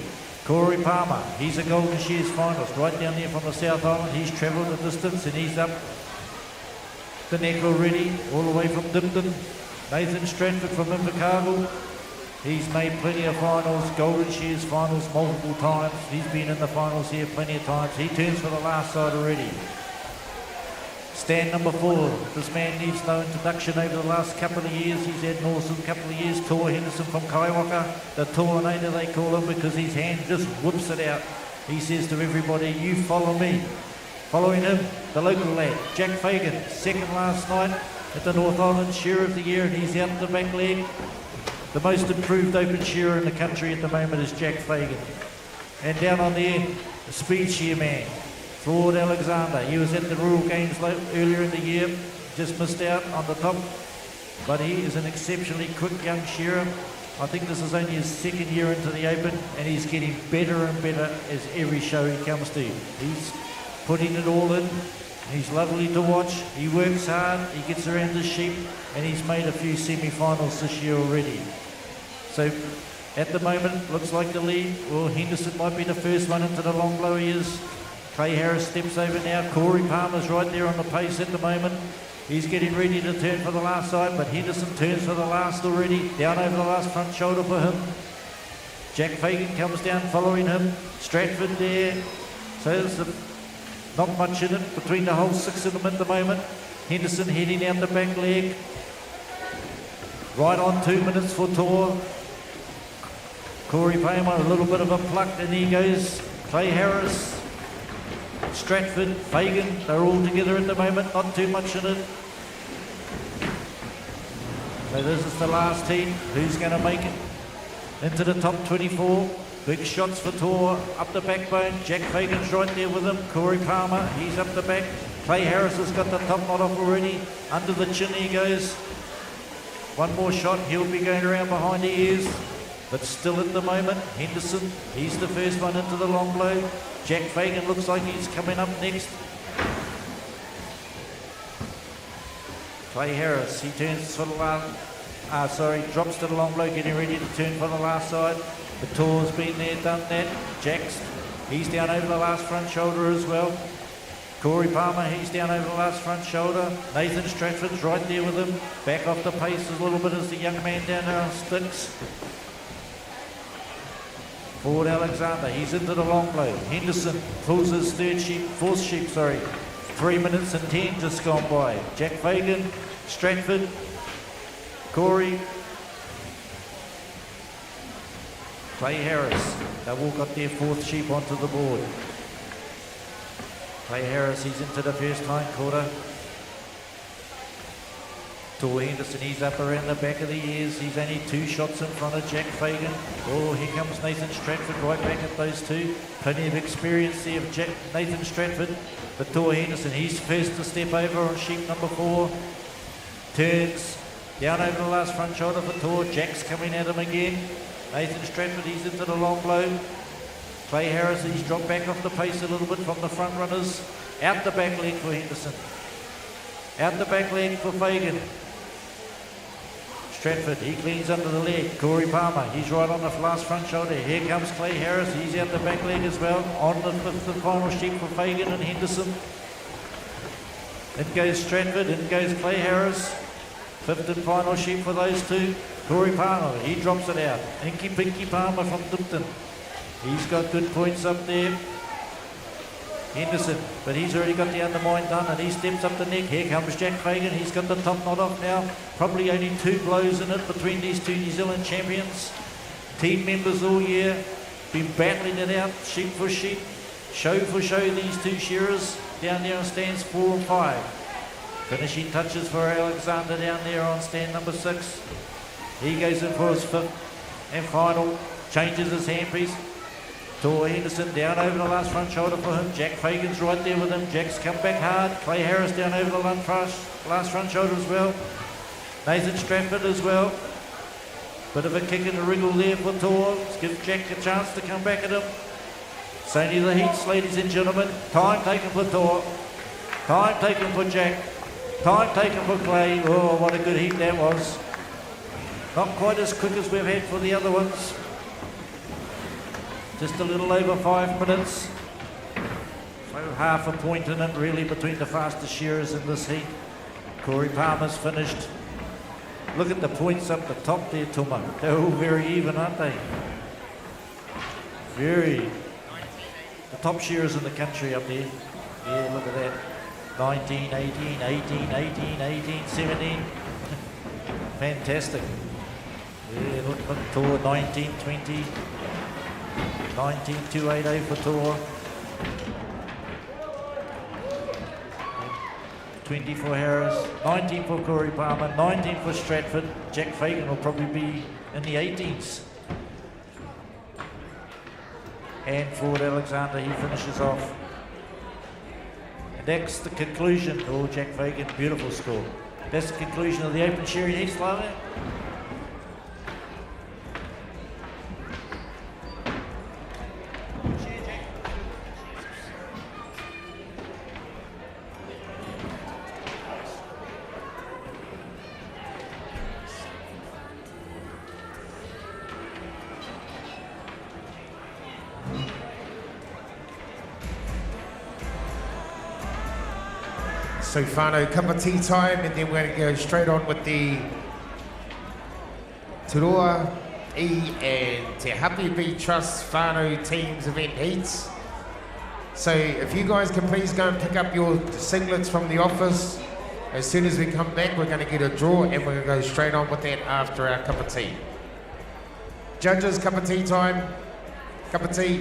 Corey Palmer, he's a Golden Shears finalist, right down there from the South Island. He's travelled the distance and he's up the neck already, all the way from Dipton. Nathan Stratford from Invercargill, he's made plenty of finals, Golden Shears finals multiple times. He's been in the finals here plenty of times. He turns for the last side already. Stand number 4, this man needs no introduction over the last couple of years. He's had an awesome couple of years. Tor Henderson from Kaiwaka, the Tornado they call him because his hand just whips it out. He says to everybody, you follow me. Following him, the local lad, Jack Fagan, second last night at the North Island Shearer of the Year, and he's out the back leg. The most improved open shearer in the country at the moment is Jack Fagan. And down on the end, the speed shear man, Ford Alexander. He was at the Rural Games earlier in the year, just missed out on the top, but he is an exceptionally quick young shearer. I think this is only his second year into the Open, and he's getting better and better as every show he comes to. He's putting it all in. He's lovely to watch. He works hard. He gets around the sheep, and he's made a few semi-finals this year already. So at the moment, looks like the lead. Well, Henderson might be the first one into the long blow. He is. Clay Harris steps over now. Corey Palmer's right there on the pace at the moment. He's getting ready to turn for the last side, but Henderson turns for the last already. Down over the last front shoulder for him. Jack Fagan comes down following him. Stratford there. So there's not much in it between the whole 6 of them at the moment. Henderson heading out the back leg. Right on 2 minutes for Tor. Corey Palmer, a little bit of a pluck, and he goes. Clay Harris. Stratford, Fagan, they're all together at the moment, not too much in it. So this is the last heat. Who's going to make it into the top 24? Big shots for Tor, up the backbone. Jack Fagan's right there with him. Corey Palmer, he's up the back. Clay Harris has got the top knot off already. Under the chin he goes. One more shot, he'll be going around behind the ears. But still at the moment, Henderson, he's the first one into the long blow. Jack Fagan looks like he's coming up next. Clay Harris, he turns for the last, drops to the long blow, getting ready to turn for the last side. The Tor's been there, done that. Jack's, he's down over the last front shoulder as well. Corey Palmer, he's down over the last front shoulder. Nathan Stratford's right there with him. Back off the pace a little bit as the young man down there on sticks. Ford Alexander, he's into the long blow. Henderson pulls his fourth sheep. 3 minutes and 10 just gone by. Jack Fagan, Stratford, Corey, Clay Harris. They've all got their fourth sheep onto the board. Clay Harris, he's into the first hind quarter. Tor Henderson, he's up around the back of the ears. He's only 2 shots in front of Jack Fagan. Oh, here comes Nathan Stratford right back at those two. Plenty of experience there of Nathan Stratford. But Tor Henderson, he's first to step over on sheep number 4. Turns, Down over the last front shoulder for Tor. Jack's coming at him again. Nathan Stratford, he's into the long blow. Clay Harris, he's dropped back off the pace a little bit from the front runners. Out the back leg for Henderson. Out the back leg for Fagan. Stratford, he cleans under the leg. Corey Palmer, he's right on the last front shoulder. Here comes Clay Harris, he's out the back leg as well. On the fifth and final sheep for Fagan and Henderson. In goes Stratford, in goes Clay Harris. Fifth and final sheep for those two. Corey Palmer, he drops it out. Inky Pinky Palmer from Dupton. He's got good points up there. Henderson, but he's already got the undermine done and he steps up the neck. Here comes Jack Fagan, he's got the top knot off now. Probably only 2 blows in it between these two New Zealand champions. Team members all year, been battling it out, sheep for sheep, show for show, these two shearers down there on stands 4 and 5. Finishing touches for Alexander down there on stand number 6. He goes in for his 5th and final, changes his handpiece. Tor Henderson down over the last front shoulder for him. Jack Fagan's right there with him. Jack's come back hard. Clay Harris down over the last front shoulder as well. Nathan Stratford as well. Bit of a kick in the wriggle there for Tor. Let's give Jack a chance to come back at him. It's only the heats, ladies and gentlemen. Time taken for Tor. Time taken for Jack. Time taken for Clay. Oh, what a good heat that was. Not quite as quick as we've had for the other ones. Just a little over 5 minutes. So half a point in it really between the fastest shearers in this heat. Corey Palmer's finished. Look at the points up the top there, Tuma. They're all very even, aren't they? Very. The top shearers in the country up there. Yeah, look at that. 19, 18, 18, 18, 18, 17. Fantastic. Yeah, look at Tor, 19, 20. 19,280 for Tor. 20 for Harris. 19 for Corey Palmer. 19 for Stratford. Jack Fagan will probably be in the 18s. And Ford Alexander, he finishes off. And that's the conclusion. Oh, Jack Fagan, beautiful score. That's the conclusion of the open shearing heats, Slavia. So whānau, cup of tea time, and then we're going to go straight on with the Te Roa E and Te Happy Bee Trust whānau teams event heats. So if you guys can please go and pick up your singlets from the office. As soon as we come back, we're going to get a draw and we're going to go straight on with that after our cup of tea. Judges, cup of tea time. Cup of tea.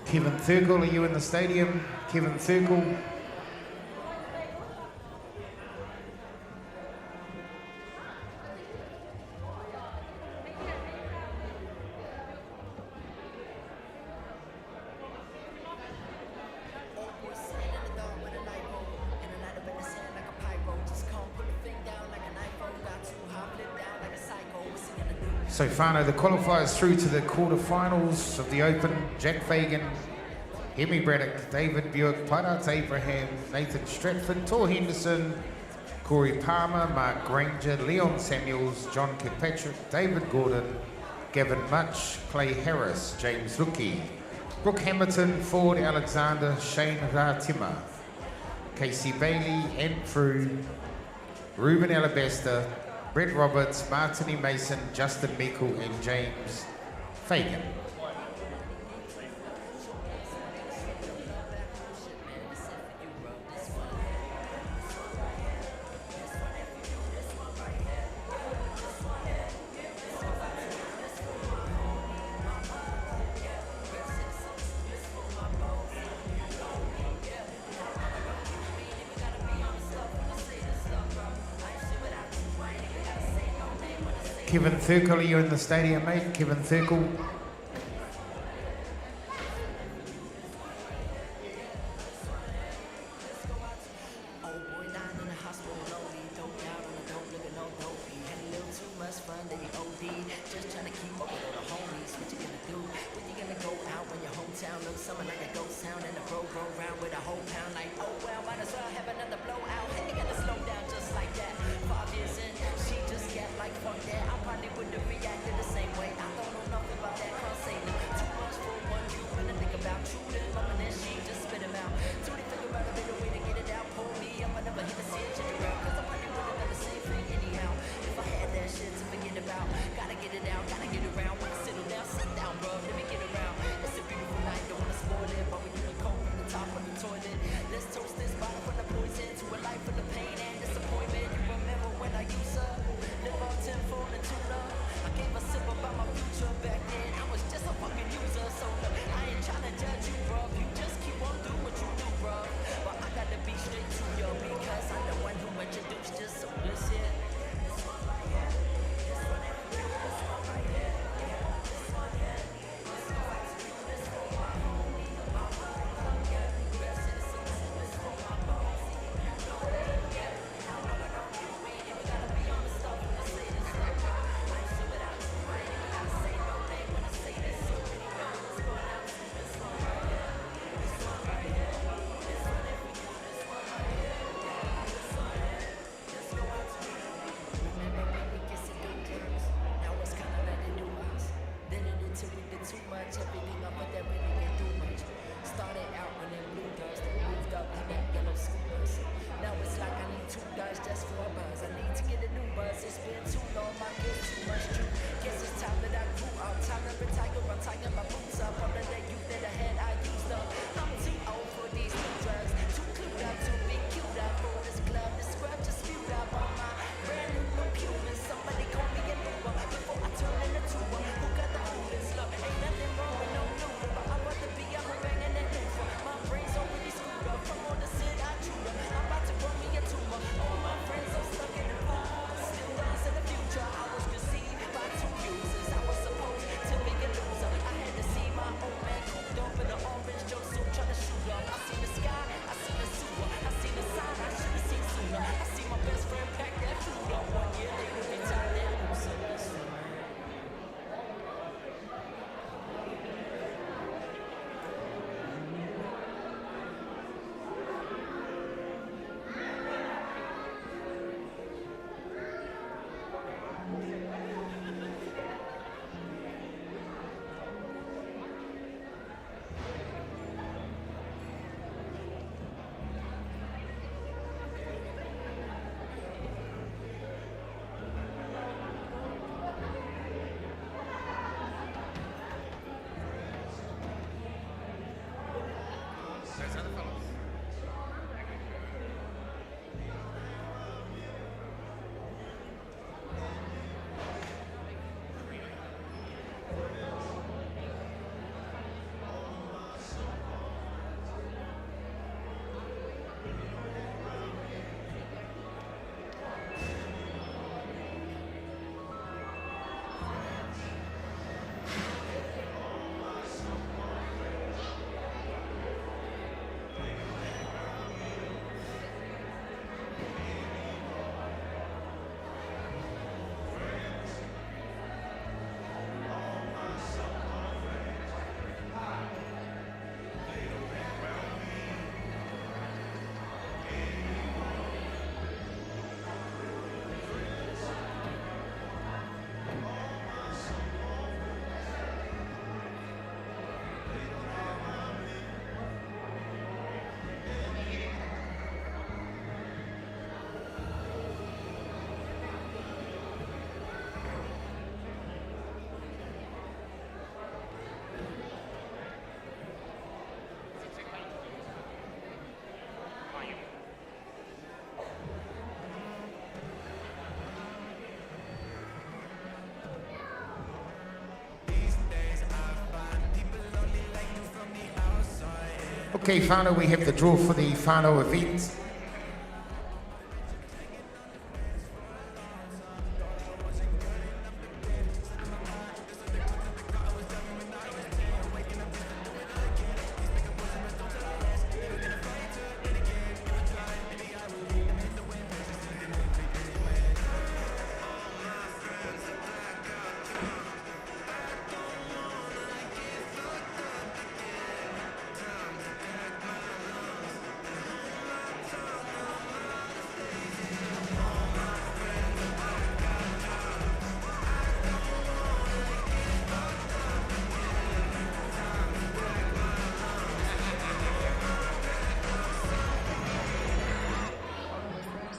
Kevin Thurgle, are you in the stadium? Kevin Thurgle. So Fano, the qualifiers through to the quarterfinals of the Open. Jack Fagan, Hemi Braddock, David Buick, Parat Abraham, Nathan Stratford, Tor Henderson, Corey Palmer, Mark Granger, Leon Samuels, John Kirkpatrick, David Gordon, Gavin Much, Clay Harris, James Lucky, Brooke Hamilton, Ford Alexander, Shane Ratima, Casey Bailey, Andrew, Ruben Alabaster, Brett Roberts, Martin E. Mason, Justin Meikle and James Fagan. Kevin Thurgle, are you in the stadium, mate? Kevin Thurgle. Let's toast this bottle from the poison to a life full of pain. Okay, whānau, we have the draw for the whānau event.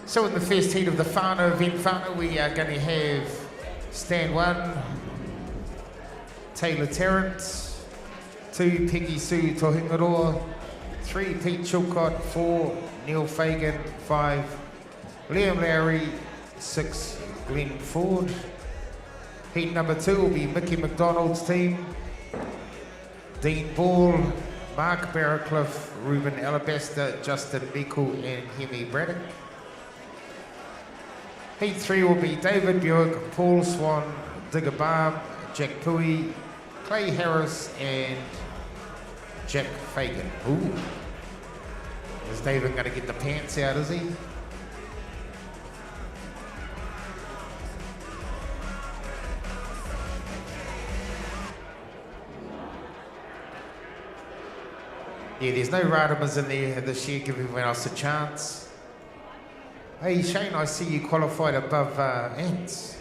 So in the first heat of the whānau event, whānau, we are going to have stand 1, Taylor Tarrant, 2, Peggy Sue Tohingaroa, 3, Pete Chilcott, 4, Neil Fagan, 5, Liam Lowry, 6, Glenn Ford. Heat number 2 will be Mickey McDonald's team, Dean Ball, Mark Barracliff, Ruben Alabaster, Justin Meikle and Hemi Braddock. Heat 3 will be David Buick, Paul Swan, Digger Barb, Jack Pui, Clay Harris and Jack Fagan. Ooh. Is David going to get the pants out, is he? Yeah, there's no Radamas in there this year, give everyone else a chance. Hey Shane, I see you qualified above Ants.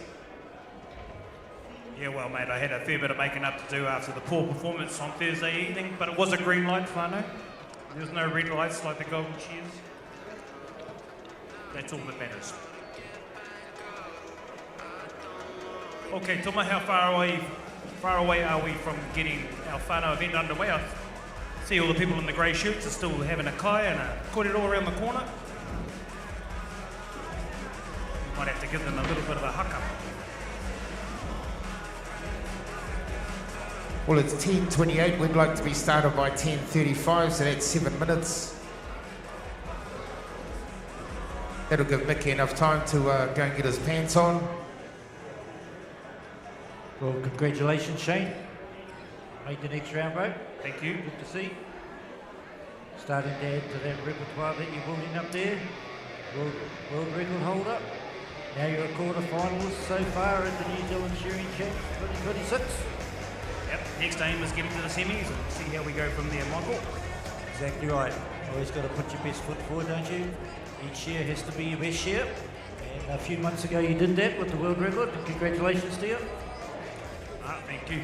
Yeah, well mate, I had a fair bit of making up to do after the poor performance on Thursday evening, but it was a green light, whānau. There's no red lights like the Golden Cheers. That's all that matters. Okay, Toma, how far away are we from getting our whānau event underway? I see all the people in the grey shirts are still having a kai and a kōrero around the corner. Might have to give them a little bit of a haka. Well, it's 10:28. We'd like to be started by 10:35, so that's 7 minutes. That'll give Mickey enough time to go and get his pants on. Well, congratulations, Shane. Made the next round, bro. Thank you. Good to see. Starting to add to that repertoire that you're building up there. World record holder. Now you're a quarter-finalist so far at the New Zealand Shearing Champs 2026. Yep, next aim is getting to the semis and see how we go from there, Michael. Exactly right. Always got to put your best foot forward, don't you? Each year has to be your best year. And a few months ago you did that with the world record. Congratulations to you. Thank you.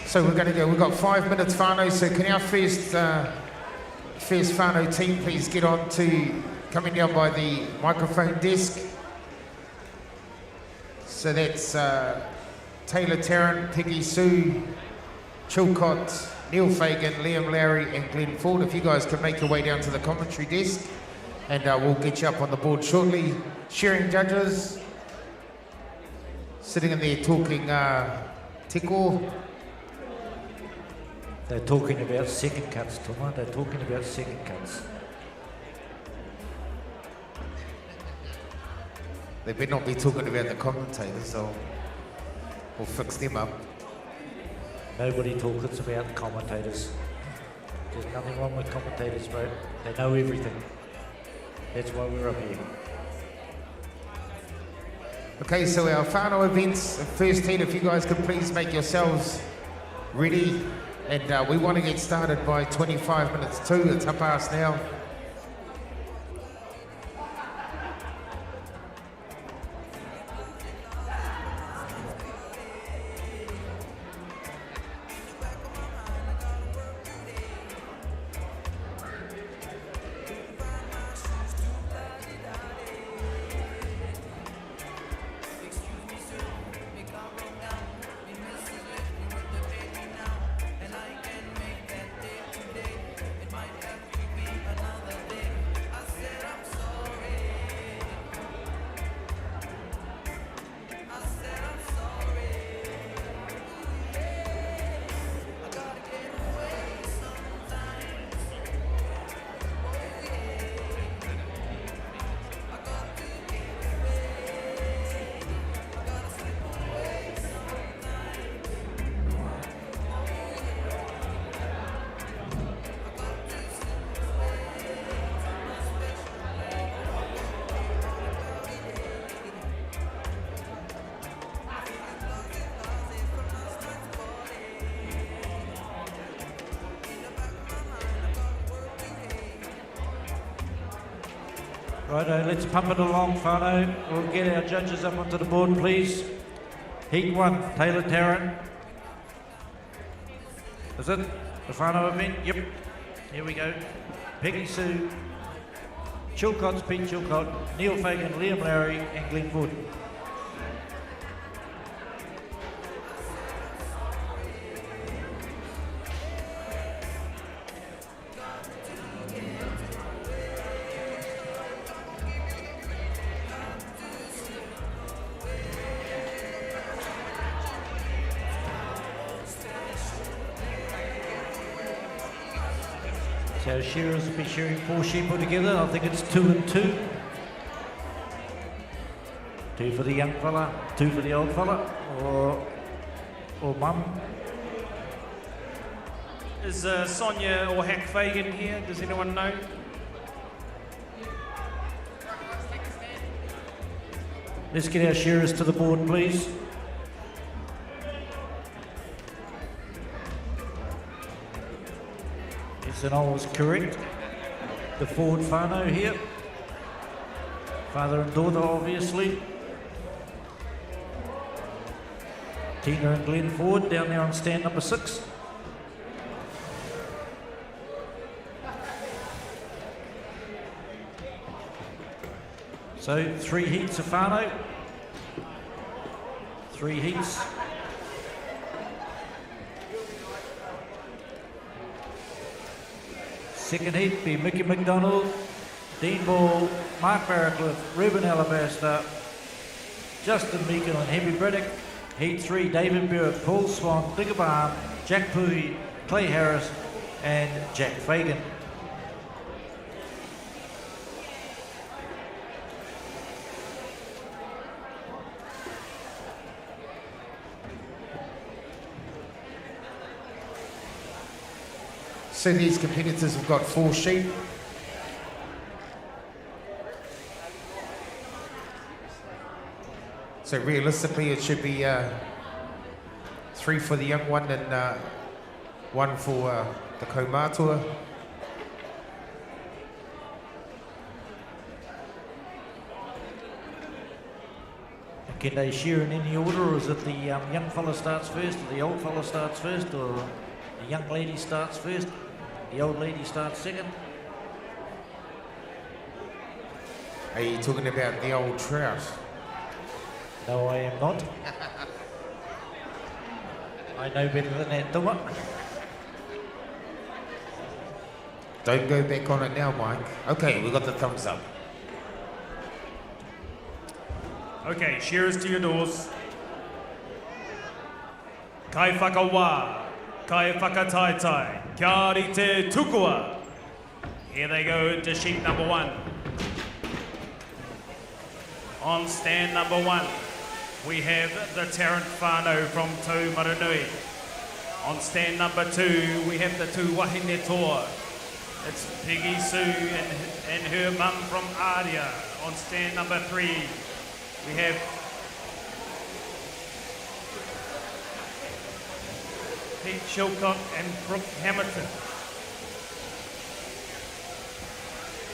So we're going to go, we've got 5 minutes, whānau, so can our first whānau team please get on to coming down by the microphone desk. So that's Taylor Tarrant, Peggy Sue, Chilcott, Neil Fagan, Liam Lowry and Glenn Ford. If you guys can make your way down to the commentary desk and we'll get you up on the board shortly. Shearing judges, sitting in there talking teko. They're talking about second cuts, Toma. They're talking about second cuts. They better not be talking about the commentators, or we'll fix them up. Nobody talks about commentators. There's nothing wrong with commentators, bro. They know everything. That's why we're up here. Okay, so our whānau events, first heat, if you guys could please make yourselves ready. And we want to get started by 25 minutes to. It's 2:30 now. Righto, let's pump it along, whānau. We'll get our judges up onto the board, please. Heat 1, Taylor Tarrant. Is it the whānau event? Yep. Here we go. Peggy Sue, Chilcott's Pete Chilcott, Neil Fagan, Liam Lowry, and Glenn Wood. So shearers will be shearing 4 sheep altogether. I think it's 2 and 2. 2 for the young fella, 2 for the old fella, or mum. Is Sonia or Hack Fagan here? Does anyone know? Let's get our shearers to the board, please. St Noel's correct. The Ford whānau here. Father and daughter, obviously. Tina and Glenn Ford down there on stand number 6. So 3 heats of whānau. 3 heats. Second heat be Mickey McDonald, Dean Ball, Mark Barracliff, Ruben Alabaster, Justin Meekle and Henry Braddock. Heat 3, David Burke, Paul Swan, Digger Barn, Jack Puhi, Clay Harris and Jack Fagan. So these competitors have got 4 sheep. So realistically it should be 3 for the young one and 1 for the Kaumatua. Can they shear in any order, or is it the young fella starts first, or the old fella starts first, or the young lady starts first, the old lady starts second? Are you talking about the old trout? No, I am not. I know better than that, do I? Don't go back on it now, Mike. Okay, we got the thumbs up. Okay, shearers to your doors. kai whakawā, kai whakataitai, kia ori te tukua. Here they go into sheep number 1. On stand number 1, we have the Tarrant Whānau from Tau Maranui. On stand number 2, we have the two Wahine Toa. It's Peggy Sue and her mum from Aria. On stand number 3, we have Pete Chilcott and Brooke Hamilton.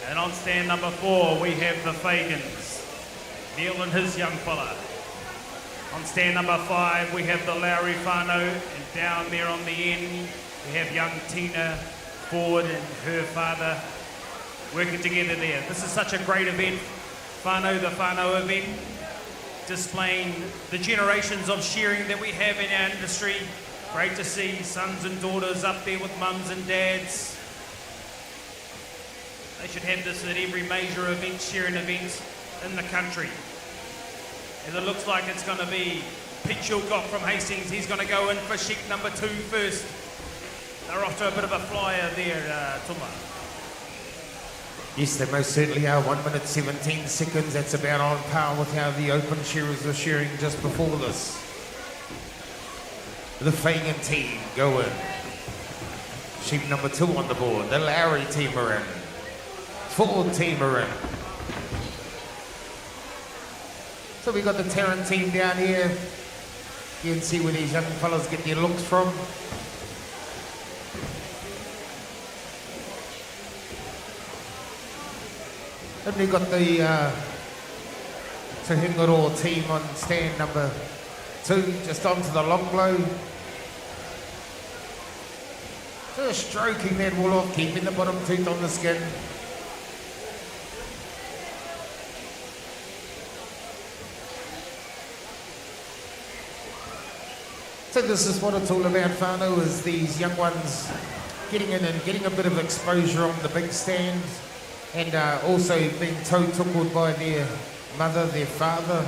And on stand number 4, we have the Fagans, Neil and his young fella. On stand number 5, we have the Lowry Whānau, and down there on the end, we have young Tina Ford and her father working together there. This is such a great event, Whānau, the Whānau event, displaying the generations of shearing that we have in our industry. Great to see sons and daughters up there with mums and dads. They should have this at every major event, shearing event in the country. And it looks like it's going to be Pete Chilcott from Hastings. He's going to go in for sheep number 2 first. They're off to a bit of a flyer there, Tuma. Yes, they most certainly are. 1 minute 17 seconds. That's about on par with how the open shearers were shearing just before this. The Fagan team go in. Sheep number 2 on the board. The Lowry team are in. Ford team are in. So we got the Tarrant team down here. You can see where these young fellas get their looks from. Then we got the Te Hingaro team on stand number 2, just onto the long blow. Just stroking that wool off, keeping the bottom tooth on the skin. So this is what it's all about, whānau, is these young ones getting in and getting a bit of exposure on the big stand, and also being tautukud by their mother, their father.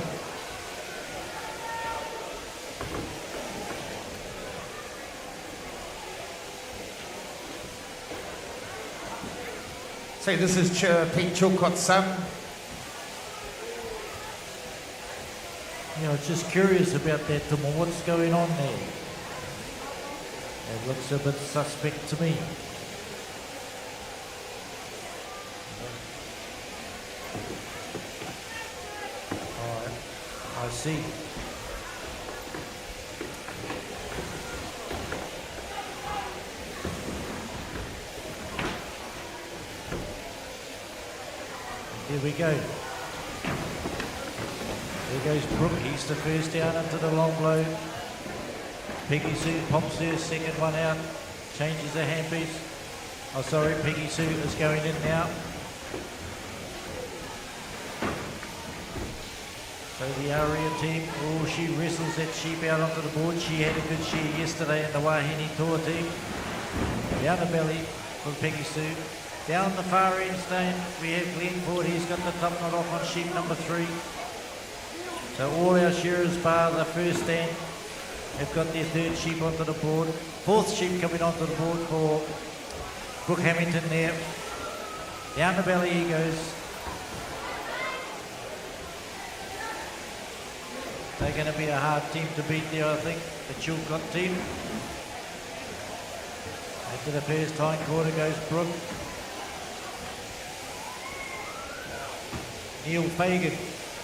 So this is Pete Chilcott's son. Yeah, I was just curious about that, Tuma. What's going on there? It looks a bit suspect to me. I see. Here we go. There goes Brooke, he's the first down into the long blow. Peggy Sue pops her second one out, changes the handpiece. Oh sorry, Peggy Sue is going in now. So the Aria team, oh, she wrestles that sheep out onto the board. She had a good shear yesterday in the Wahine Toa team. Down the belly for Peggy Sue. Down the far end stand, we have Glenn Ford. He's got the top knot off on sheep number 3. So all our shearers bar the first stand have got their third sheep onto the board. Fourth sheep coming onto the board for Brooke Hamilton there. Down the belly he goes. They're going to be a hard team to beat there, I think, the Chilcott team. Into the first hind quarter goes Brooke. Neil Fagan,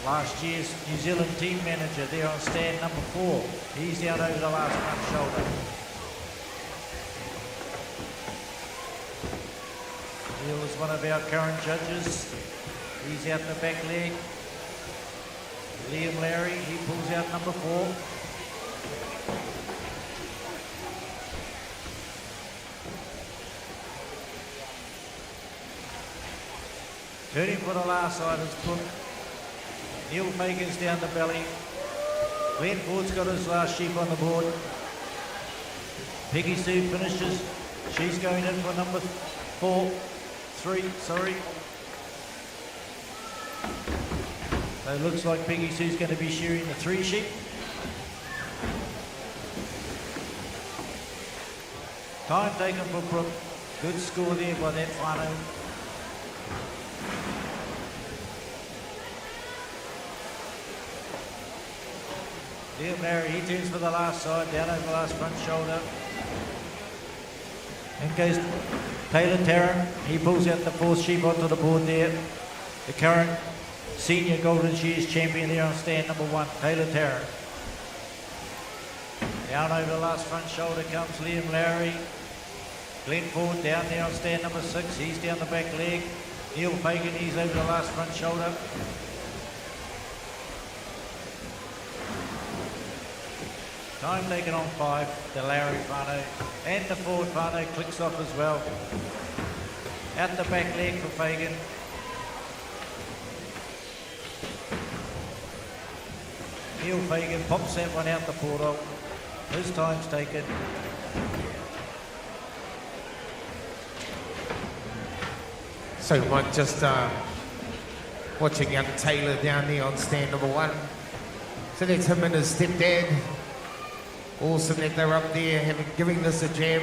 last year's New Zealand team manager, there on stand number 4. He's down over the last front shoulder. Neil is one of our current judges. He's out the back leg. Liam Larry, he pulls out number 4. Turning for the last side is Brooke. Neil Fagan's down the belly. Glenn Ford's got his last sheep on the board. Peggy Sue finishes. She's going in for number 3, sorry. So it looks like Peggy Sue's going to be shearing the 3 sheep. Time taken for Brooke. Good score there by that whānau. Liam Larry, he turns for the last side, down over the last front shoulder. In goes Taylor Tarrant. He pulls out the fourth sheep onto the board there. The current senior Golden Shears champion there on stand number 1, Taylor Tarrant. Down over the last front shoulder comes Liam Lowry. Glenn Ford down there on stand number 6. He's down the back leg. Neil Fagan, he's over the last front shoulder. Time taken on 5, the Lowry whānau, and the Ford whānau clicks off as well. Out the back leg for Fagan. Neil Fagan pops that one out the portal. His time's taken. So Mike, just watching young Taylor down there on stand number 1. So that's him and his stepdad. Awesome that they're up there giving this a jam.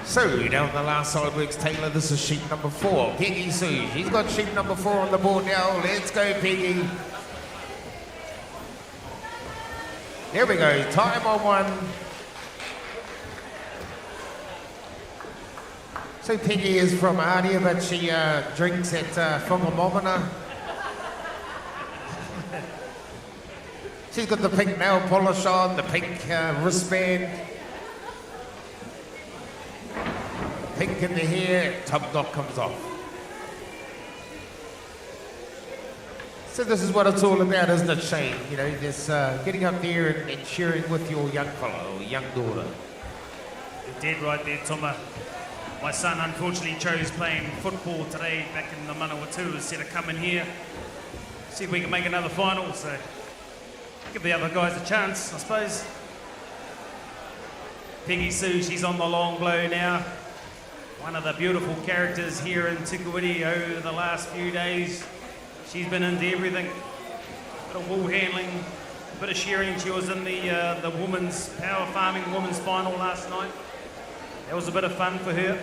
So down the last side works Taylor. This is sheep number 4, Peggy Sue. She's got sheep number 4 on the board now. Let's go, Peggy. There we go, time on 1. So Peggy is from Ardea, but she drinks at Whangamomana. She's got the pink nail polish on, the pink wristband. Pink in the hair, top knot comes off. So this is what it's all about, isn't it, Shane? You know, just getting up there and sharing with your young fellow, or young daughter. You're dead right there, Toma. My son unfortunately chose playing football today back in the Manawatu instead of coming here. See if we can make another final, so give the other guys a chance, I suppose. Peggy Sue, she's on the long blow now. One of the beautiful characters here in Tikawiti over the last few days. She's been into everything. A bit of wool handling, a bit of shearing. She was in the women's power farming women's final last night. That was a bit of fun for her.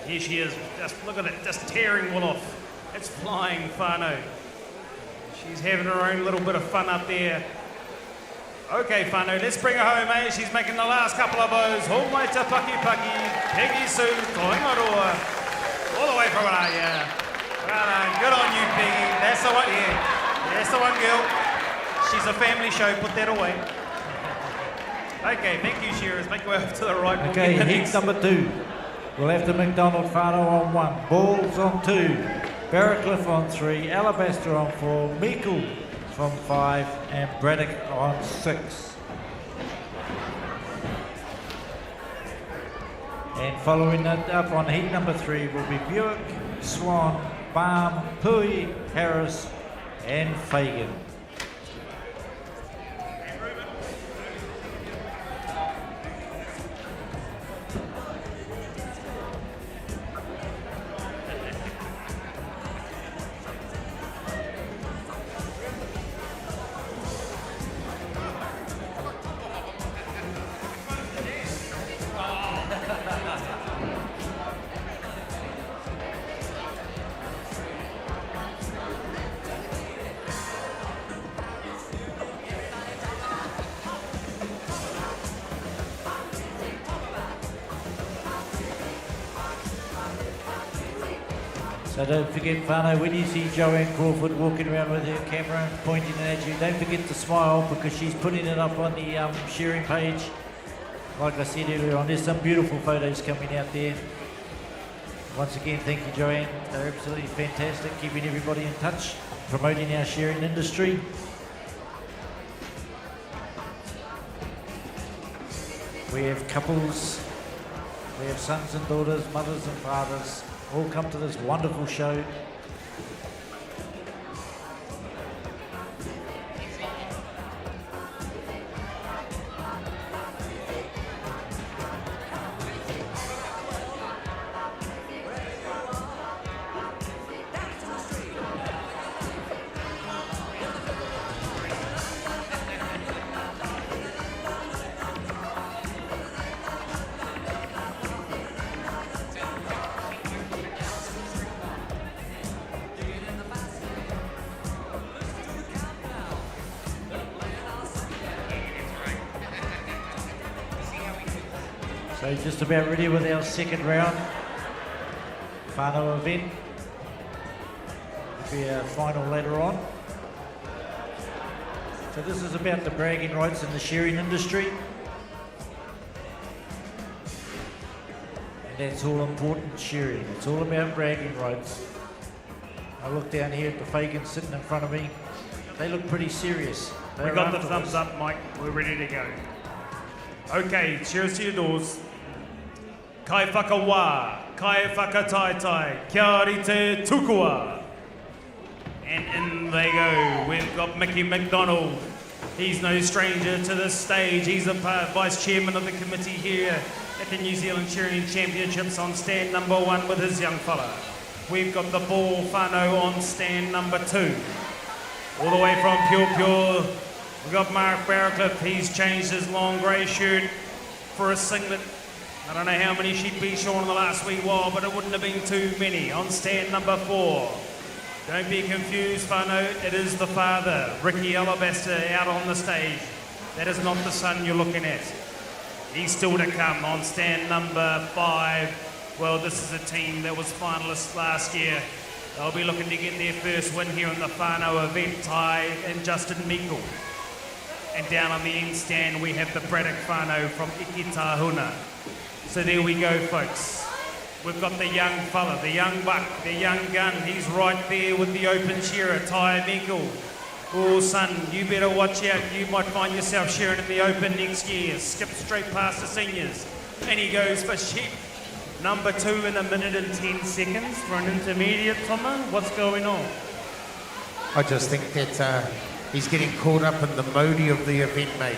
Here she is, just look at it, just tearing wool off. It's flying whānau. She's having her own little bit of fun up there. Okay, whānau, let's bring her home, eh? She's making the last couple of bows. Homai te paki paki, Peggy Sue, Toingaroa. All the way from Ardea. Well done, good on you, Peggy. That's the one, yeah. That's the one, girl. She's a family show, put that away. Okay, thank you, Shearers. Make your way up to the right. Okay, heat number 2. We'll have the McDonald whānau on 1, Balls on 2, Barracliff on 3, Alabaster on 4, Meikle from 5, and Braddock on 6. And following that up on heat number 3 will be Buick, Swan, Balm, Pui, Harris, and Fagan. So don't forget, whānau, when you see Joanne Crawford walking around with her camera pointing at you, don't forget to smile because she's putting it up on the sharing page. Like I said earlier on, there's some beautiful photos coming out there. Once again, thank you, Joanne. They're absolutely fantastic, keeping everybody in touch, promoting our sharing industry. We have couples, we have sons and daughters, mothers and fathers, all come to this wonderful show. So just about ready with our second round. Whānau event. Will be our final later on. So this is about the bragging rights in the shearing industry. And that's all important shearing. It's all about bragging rights. I look down here at the Fagans sitting in front of me. They look pretty serious. We got the thumbs up, Mike. We're ready to go. Okay, cheers to your doors. Kai whakawā, kai whakataitai, kia rite tukua. And in they go. We've got Mickey McDonald. He's no stranger to this stage. He's a vice chairman of the committee here at the New Zealand Shearing Championships on stand number 1 with his young fella. We've got the Ball Whānau on stand number 2. All the way from Pure, we've got Mark Barracliff. He's changed his long grey shirt for a singlet. I don't know how many sheep he's shorn in the last wee while, but it wouldn't have been too many. On stand number 4. Don't be confused, Whānau. It is the father, Ricky Alabaster, out on the stage. That is not the son you're looking at. He's still to come. On stand number 5. Well, this is a team that was finalists last year. They'll be looking to get their first win here in the Whānau event, Ty and Justin Meikle. And down on the end stand, we have the Braddock Whānau from Ikitahuna. So there we go, folks. We've got the young fella, the young buck, the young gun. He's right there with the open shearer, Ty Meikle. Oh, son, you better watch out. You might find yourself shearing in the open next year. Skip straight past the seniors. And he goes for sheep. Number 2 in 1 minute and 10 seconds for an intermediate, Toma. What's going on? I just think that he's getting caught up in the mode of the event, mate.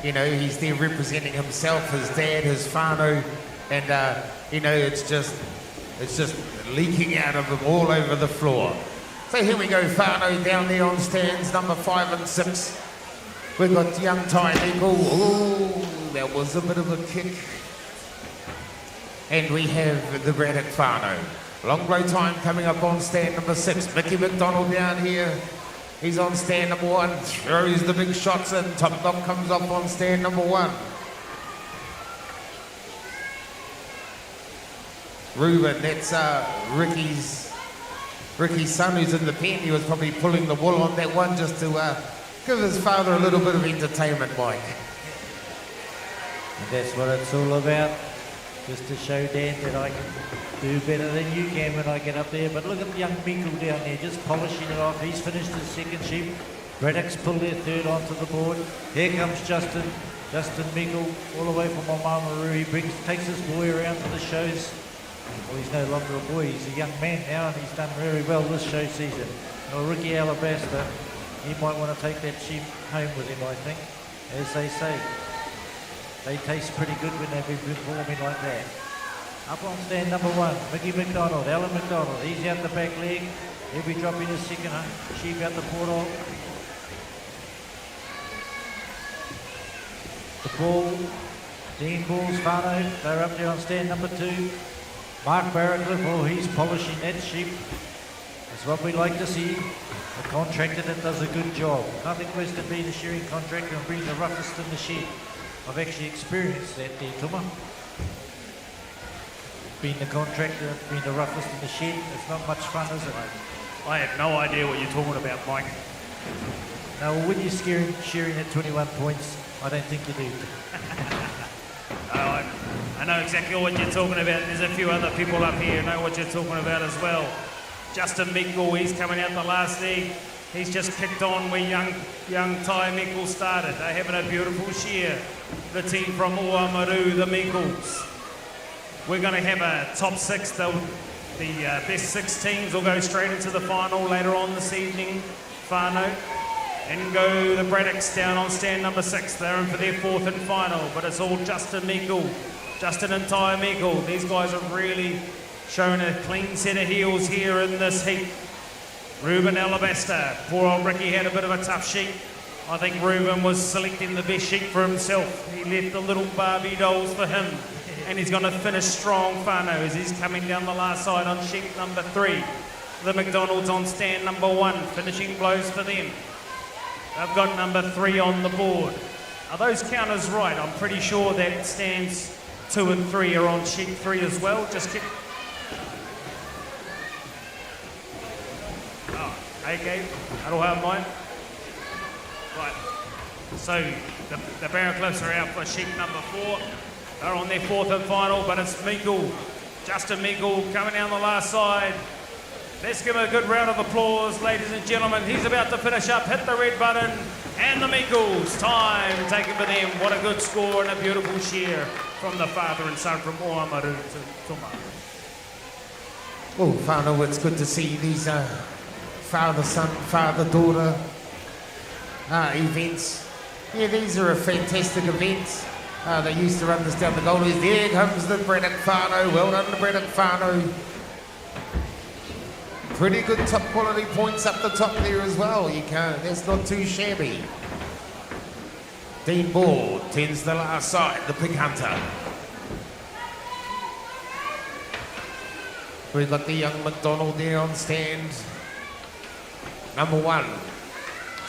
You know, he's there representing himself, his dad, his whānau, and you know, it's just leaking out of him all over the floor. So here we go, Whānau down there on stands number 5 and 6. We've got young Ty Meikle. Oh, that was a bit of a kick. And we have the Braddock Whānau. Long blow time coming up on stand number 6. Mickey McDonald down here. He's on stand number 1. Throws the big shots in. Top Dog comes up on stand number 1. Ruben, that's Ricky's son who's in the pen. He was probably pulling the wool on that one just to give his father a little bit of entertainment, Mike. And that's what it's all about. Just to show Dad that I can do better than you can when I get up there. But look at the young Meikle down there, just polishing it off. He's finished his second sheep. Braddock's pulled their third onto the board. Here comes Justin Meikle, all the way from Oamaru. He takes his boy around to the shows. Well, he's no longer a boy, he's a young man now, and he's done very well this show season. Now, Ricky Alabaster, he might want to take that sheep home with him, I think, as they say. They taste pretty good when they've been performing like that. Up on stand number 1, Mickey McDonald, Alan McDonald. He's out the back leg. He'll be dropping his second sheep out the portal. The Ball, Dean Ball's Whānau, they're up there on stand number 2. Mark Barracliff, oh, he's polishing that sheep. That's what we like to see. A contractor that does a good job. Nothing worse than being a shearing contractor and being the roughest in the shed. I've actually experienced that there, Tuma. Being the contractor, being the roughest in the shed, it's not much fun, is it? I have no idea what you're talking about, Mike. Now, when you're shearing at 21 points, I don't think you do. No, I know exactly what you're talking about. There's a few other people up here who know what you're talking about as well. Justin Meikle, he's coming out the last leg. He's just kicked on where young Ty Meikle started. They're having a beautiful shear. The team from Oamaru, the Meikles. We're going to have a top 6. The best 6 teams will go straight into the final later on this evening. Whānau. And go the Braddocks down on stand number 6. They're in for their 4th and final, but it's all Justin Meikle. Justin and Ty Meikle. These guys have really shown a clean set of heels here in this heat. Ruben Alabaster. Poor old Ricky had a bit of a tough sheep. I think Ruben was selecting the best sheep for himself. He left the little Barbie dolls for him. And he's going to finish strong, Whānau, as he's coming down the last side on sheep number 3. The McDonald's on stand number 1. Finishing blows for them. They've got number 3 on the board. Are those counters right? I'm pretty sure that stands 2 and 3 are on sheet 3 as well. Just keep. Oh, okay. Aroha mai. Right. So the Barracliffs are out for sheet number 4. They're on their 4th and final, but it's Meikle, Justin Meikle coming down the last side. Let's give him a good round of applause, ladies and gentlemen. He's about to finish up, hit the red button, and the Meikles, time taken for them. What a good score and a beautiful share from the father and son from Oamaru to Tuma. Oh, whānau, it's good to see these father-son, father-daughter events. Yeah, these are a fantastic event. They used to run this down the Goldies. There comes the Brennock whānau. Well done to Brennock whānau. Pretty good top quality points up the top there as well. You can't, that's not too shabby. Dean Ball tends the last side, the Pig Hunter. We've got the young McDonald there on stand. Number 1.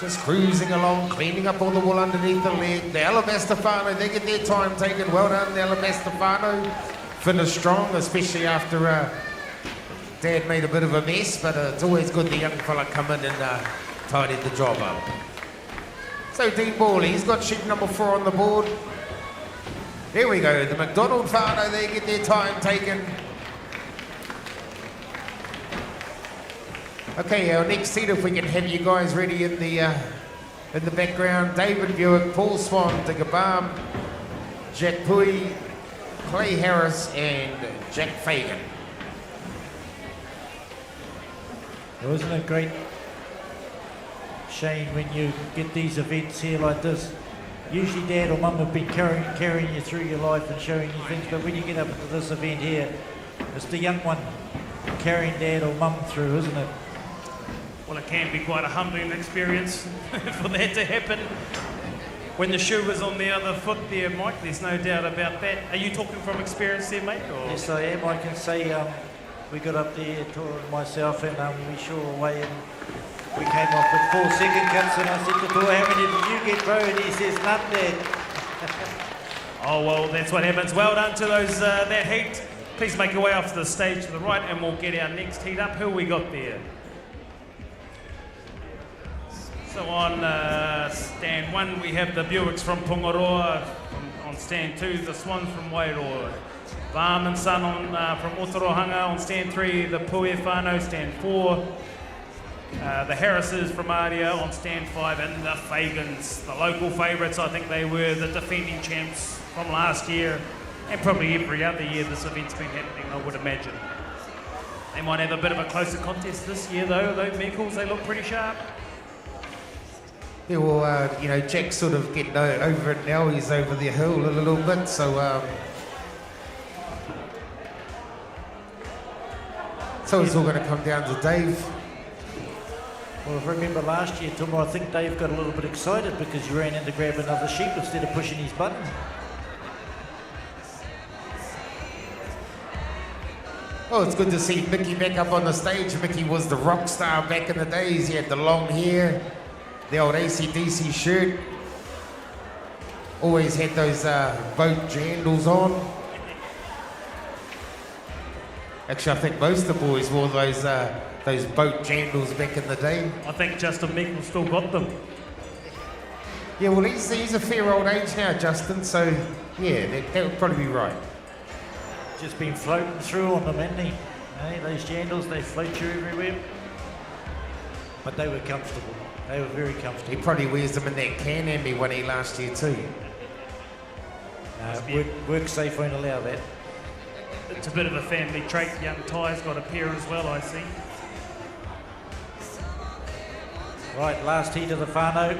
Just cruising along, cleaning up all the wool underneath the leg. The Alabaster whānau, they get their time taken. Well done, the Alabaster whānau. Finished strong, especially after Dad made a bit of a mess, but it's always good the young fella come in and tidied the job up. So Dean Ball, he's got sheet number 4 on the board. There we go, the McDonald whānau, they get their time taken. Okay, our next seat, if we can have you guys ready in the background. David Buick, Paul Swan, Digabam, Jack Pui, Clay Harris, and Jack Fagan. Isn't it great, Shane, when you get these events here like this? Usually Dad or Mum have been carrying you through your life and showing you things, but when you get up into this event here, it's the young one carrying Dad or Mum through, isn't it? Well, it can be quite a humbling experience for that to happen. When the shoe was on the other foot there, Mike, there's no doubt about that. Are you talking from experience there, mate? Or? Yes, I am. I can say we got up there, Tor and myself, and we shore away, and we came off with 4 second cuts, and I said to Tor, how many did you get, bro? And he says, none, Dad. Oh, well, that's what happens. Well done to those that heat. Please make your way off to the stage to the right, and we'll get our next heat up. Who we got there? So on stand 1, we have the Buicks from Pongaroa. On stand 2, the Swans from Wairoa. Vam and Son from Otorohanga. On stand 3, the Pui whānau. Stand 4, the Harrises from Aria. On stand 5, and the Fagans, the local favourites. I think they were the defending champs from last year, and probably every other year this event's been happening, I would imagine. They might have a bit of a closer contest this year, though. Those Meikles, they look pretty sharp. Yeah, well, you know, Jack's sort of getting over it now. He's over the hill a little bit, so it's all going to come down to Dave. Well, if I remember last year, Tuma, I think Dave got a little bit excited because you ran in to grab another sheep instead of pushing his button. Oh, it's good to see Mickey back up on the stage. Mickey was the rock star back in the days. He had the long hair, the old AC/DC shirt. Always had those boat jandals on. Actually, I think most of the boys wore those boat jandals back in the day. I think Justin Meikle still got them. Yeah, well, he's a fair old age now, Justin, so yeah, that would probably be right. Just been floating through on them, hasn't he? Hey, those jandals, they float you everywhere. But they were comfortable. They were very comfortable. He probably wears them in that Can-Am he won here last year too. Work safe won't allow that. It's a bit of a family trait. Young Ty's got a pair as well, I see. Right, last heat of the whānau.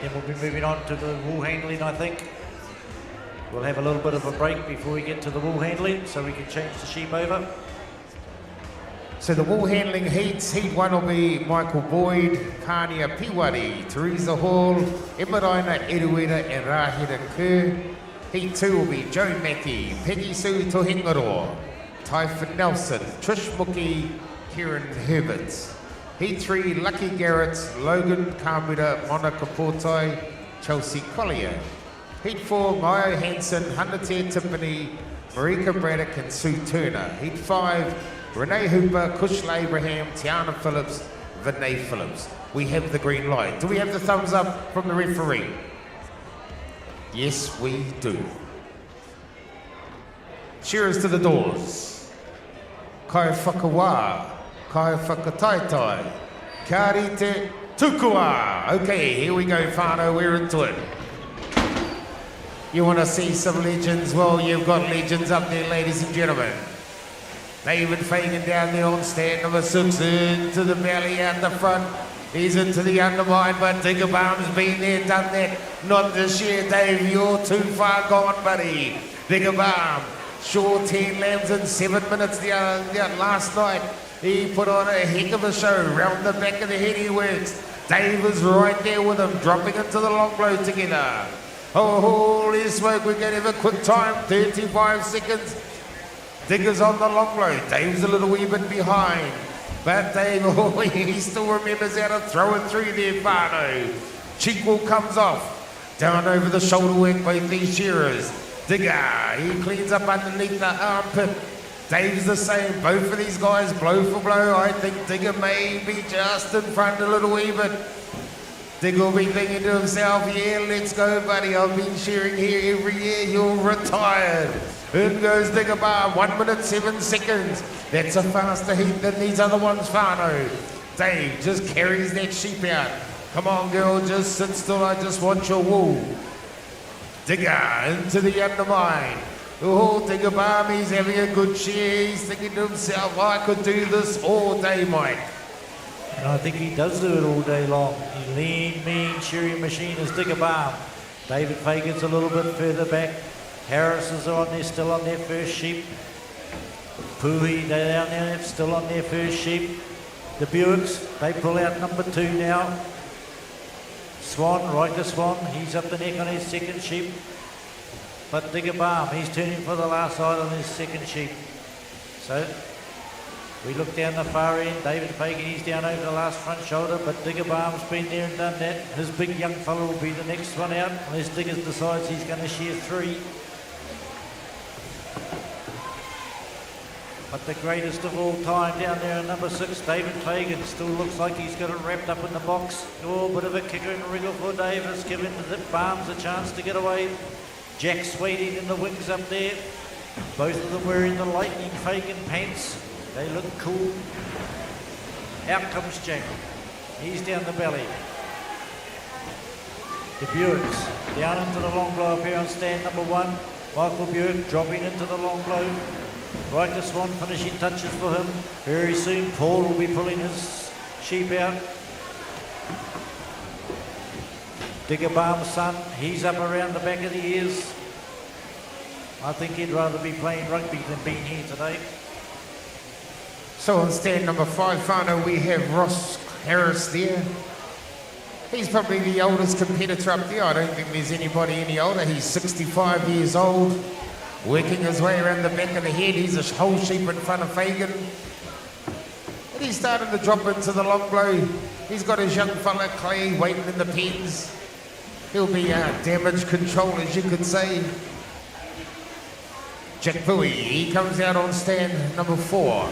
Then we'll be moving on to the wool handling, I think. We'll have a little bit of a break before we get to the wool handling, so we can change the sheep over. So the wool handling heats. Heat 1 will be Michael Boyd, Pania Piwari, Teresa Hall, Emaraina Erueda, and Rahira Kerr. Heat 2 will be Joe Mackey, Peggy Sue Tohingaro, Typhon Nelson, Trish Mookie, Kieran Herbert. Heat 3, Lucky Garrett, Logan Kamura, Monica Portai, Chelsea Collier. Heat 4, Mayo Hansen, Hunter Tiffany, Marika Braddock and Sue Turner. Heat 5, Renee Hooper, Kushla Abraham, Tiana Phillips, Vinay Phillips. We have the green light. Do we have the thumbs up from the referee? Yes, we do. Cheers to the doors. Kai whakawā, kai whakataitai, karite tukua. Okay, here we go, whānau, we're into it. You want to see some legends? Well, you've got legends up there, ladies and gentlemen. David Fagan down there on stand number 6, into the belly, out the front. He's into the undermine, but Digger Balm's been there, done that. Not this year, Dave, you're too far gone, buddy. Digger Balm, sure 10 lambs in 7 minutes the last night. He put on a heck of a show, round the back of the head he works. Dave is right there with him, dropping into the long blow together. Oh, holy smoke, we're going to have a quick time, 35 seconds. Digger's on the long blow, Dave's a little wee bit behind. But Dave, oh, he still remembers how to throw it through there, whānau. Cheekwell comes off, down over the shoulder work, both these shearers. Digger, he cleans up underneath the armpit. Dave's the same, both of these guys blow for blow. I think Digger may be just in front a little wee bit. Digger will be thinking to himself, yeah, let's go, buddy. I've been shearing here every year, you're retired. In goes Digger Balm, 1 minute 7 seconds. That's a faster heat than these other ones, whānau. Dave just carries that sheep out. Come on, girl, just sit still, I just want your wool. Digger into the undermine. Oh, Digger Balm, he's having a good shear. He's thinking to himself, I could do this all day, Mike. And I think he does do it all day long. He's lean, mean, shearing machine is Digger Balm. David Fagan's a little bit further back. Harris is on there, still on their first sheep. Puhi, they're down there, still on their first sheep. The Buicks, they pull out number 2 now. Swan, Riker Swan, he's up the neck on his second sheep. But Digger Balm, he's turning for the last side on his second sheep. So, we look down the far end, David Fagan, he's down over the last front shoulder, but Digger Balm's been there and done that. His big young fella will be the next one out, unless Digger decides he's going to shear 3. But the greatest of all time down there in number 6, David Fagan, still looks like he's got it wrapped up in the box. Oh, bit of a kicker and wriggle for Davis, giving the Balms a chance to get away. Jack Sweeting in the wings up there. Both of them wearing the Lightning Fagan pants. They look cool. Out comes Jack. He's down the belly. The Buicks down into the long blow up here on stand number 1. Michael Buick dropping into the long blow. Riker Swan finishing touches for him. Very soon Paul will be pulling his sheep out. Digger Balm's son, he's up around the back of the ears. I think he'd rather be playing rugby than being here today. So on stand number 5, whānau, we have Ross Harris there. He's probably the oldest competitor up there. I don't think there's anybody any older. He's 65 years old, working his way around the back of the head. He's a whole sheep in front of Fagan. And he's starting to drop into the long blow. He's got his young fella, Clay, waiting in the pens. He'll be damage control, as you could say. Jack Puhi, he comes out on stand number 4.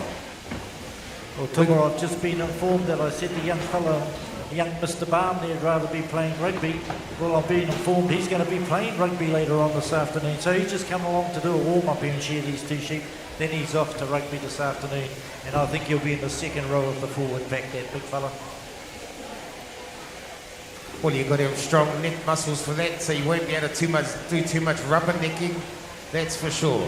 Well, Tumor, I've just been informed that I said the young fella, young Mr. Balm there'd rather be playing rugby. Well, I've been informed he's going to be playing rugby later on this afternoon. So he's just come along to do a warm-up here and shear these 2 sheep. Then he's off to rugby this afternoon. And I think he'll be in the second row of the forward pack, that big fella. Well, you've got to have strong neck muscles for that, so you won't be able to do too much rubbernecking, that's for sure.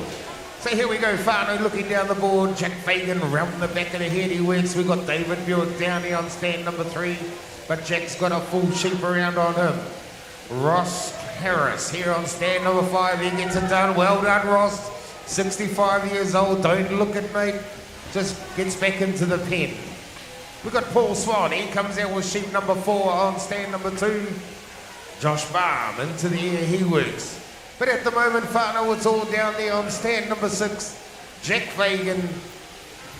So here we go, whānau looking down the board. Jack Fagan round the back of the head he works. We've got David Buick down here on stand number 3, but Jack's got a full sheep around on him. Ross Harris here on stand number 5. He gets it done. Well done, Ross. 65 years old. Don't look at me. Just gets back into the pen. We've got Paul Swan. He comes out with sheep number 4 on stand number 2. Josh Balm into the air. He works. But at the moment, whānau, it's all down there on stand number 6. Jack Fagan,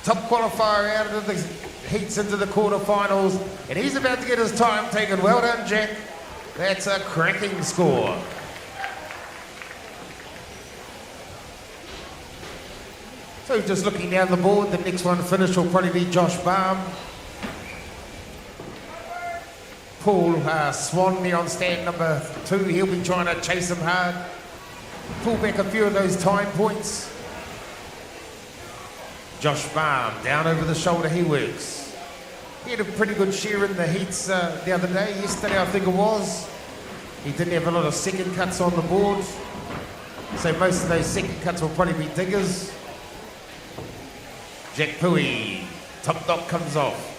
top qualifier out of the heats into the quarterfinals, and he's about to get his time taken. Well done, Jack. That's a cracking score. So just looking down the board, the next one finish will probably be Josh Baum. Paul Swan there on stand number 2. He'll be trying to chase him hard. Pull back a few of those time points. Josh Baum down over the shoulder, he works. He had a pretty good share in the heats the other day, yesterday I think it was. He didn't have a lot of second cuts on the board. So most of those second cuts will probably be diggers. Jack Pui, top dot comes off.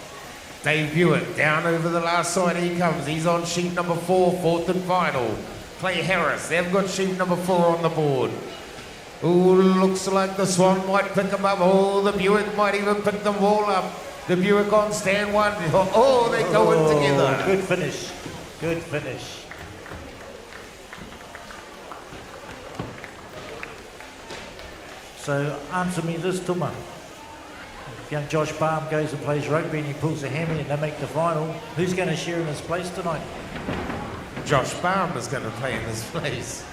Dave Buick down over the last side, he comes. He's on sheet number 4, fourth and final. Clay Harris, they've got sheet number 4 on the board. Ooh, looks like the Swan might pick them up. Oh, the Buick might even pick them all up. The Buick on stand 1. Oh, they go in together. Good finish. Good finish. So answer me this, Tuma. If young Josh Baum goes and plays rugby and he pulls a hammy and they make the final, who's going to share in his place tonight? Josh Baum is going to play in his place.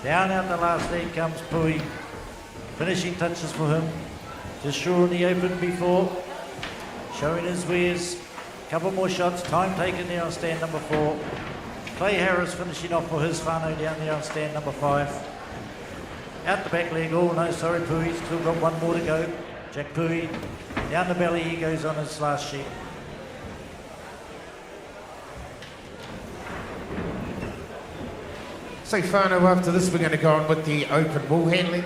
Down out the last leg comes Pui. Finishing touches for him. Just sure in the open before. Showing his wares. Couple more shots. Time taken there on stand number 4. Clay Harris finishing off for his whānau down there on stand number 5. Out the back leg, oh no, sorry Pui, still got one more to go. Jack Pui, down the belly he goes on his last sheet. So whānau, after this we're going to go on with the open ball handling.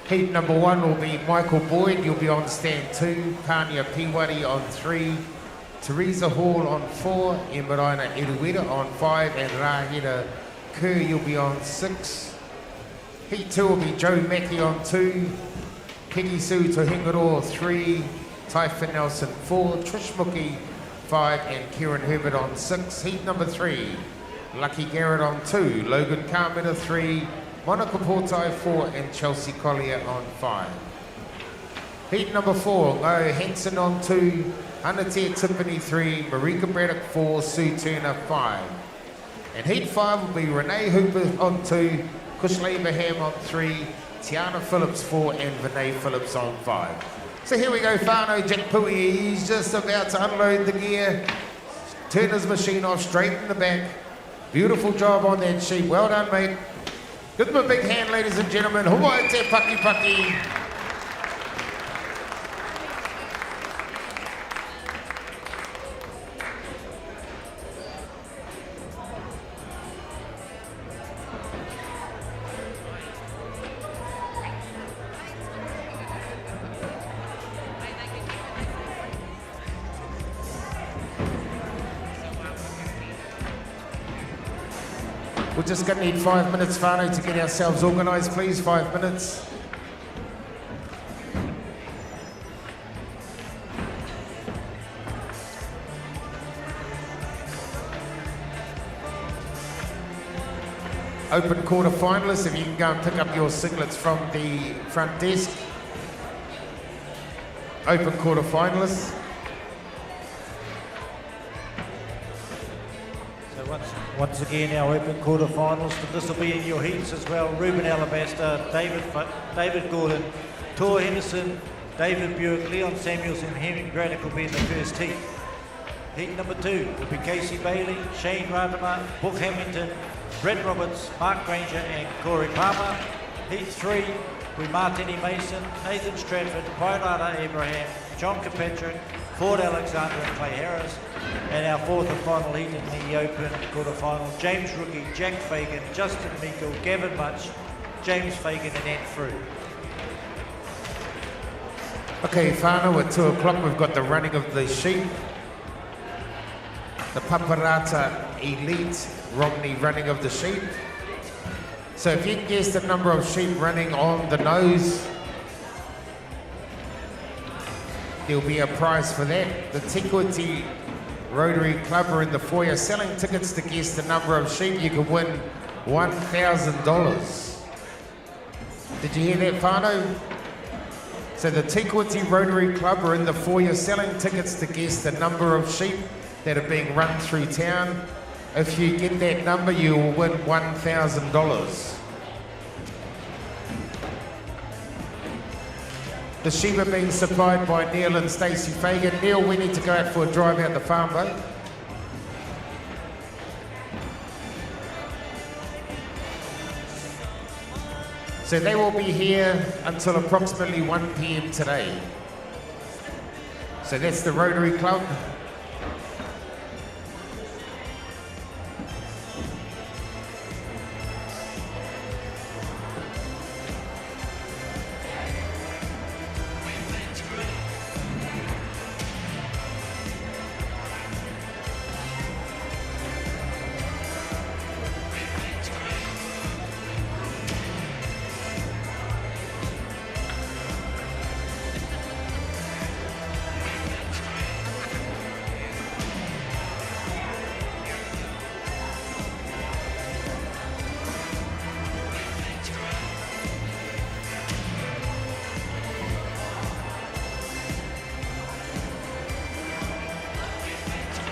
Heat number 1 will be Michael Boyd, you'll be on stand 2, Pania Piwari on 3, Teresa Hall on 4, Emiraina Erueda on 5, and Rahira Kerr, you'll be on 6. Heat 2 will be Joe Mackey on 2, Peggy Sue Tohingaro 3, Typhon Nelson 4, Trish Mookie 5, and Kieran Herbert on 6. Heat number 3, Lucky Garrett on 2, Logan Carmenter 3, Monica Portai 4, and Chelsea Collier on 5. Heat number 4, Ngo Henson on 2, Anatea Tiffany 3, Marika Braddock 4, Sue Turner 5. And Heat 5 will be Renee Hooper on 2, Kush Abraham on 3, Tiana Phillips 4, and Vinay Phillips on 5. So here we go, whānau, Jack Pui, he's just about to unload the gear, turn his machine off straight in the back. Beautiful job on that sheet, well done mate. Give them a big hand, ladies and gentlemen. Hawaii te paki paki. We're just going to need 5 minutes, whānau, to get ourselves organised, please. 5 minutes. Open quarter finalists, if you can go and pick up your singlets from the front desk. Open quarter finalists. Once again, our open quarter-finals, and this will be in your heats as well. Ruben Alabaster, David Gordon, Tor Henderson, David Buick, Leon Samuels and Henry Braddock will be in the first heat. Heat number 2 will be Casey Bailey, Shane Radama, Book Hamilton, Brett Roberts, Mark Granger and Corey Palmer. Heat 3 will be Martini Mason, Nathan Stratford, Pairata Abraham, John Kirkpatrick, Ford Alexander and Clay Harris. And our 4th and final heat in the open quarter-final, James Rookie, Jack Fagan, Justin Meikle, Gavin Much, James Fagan and Ant Frew. Okay, whānau, at 2 o'clock we've got the running of the sheep. The Paparata Elite Romney running of the sheep. So if you can guess the number of sheep running on the nose, there'll be a prize for that. The Tikwiti Rotary Club are in the foyer selling tickets to guess the number of sheep. You can win $1,000. Did you hear that, whānau? So the Tikwiti Rotary Club are in the foyer selling tickets to guess the number of sheep that are being run through town. If you get that number, you will win $1,000. The Sheba being supplied by Neil and Stacey Fagan. Neil, we need to go out for a drive out the farm boat. So they will be here until approximately 1 p.m. today. So that's the Rotary Club.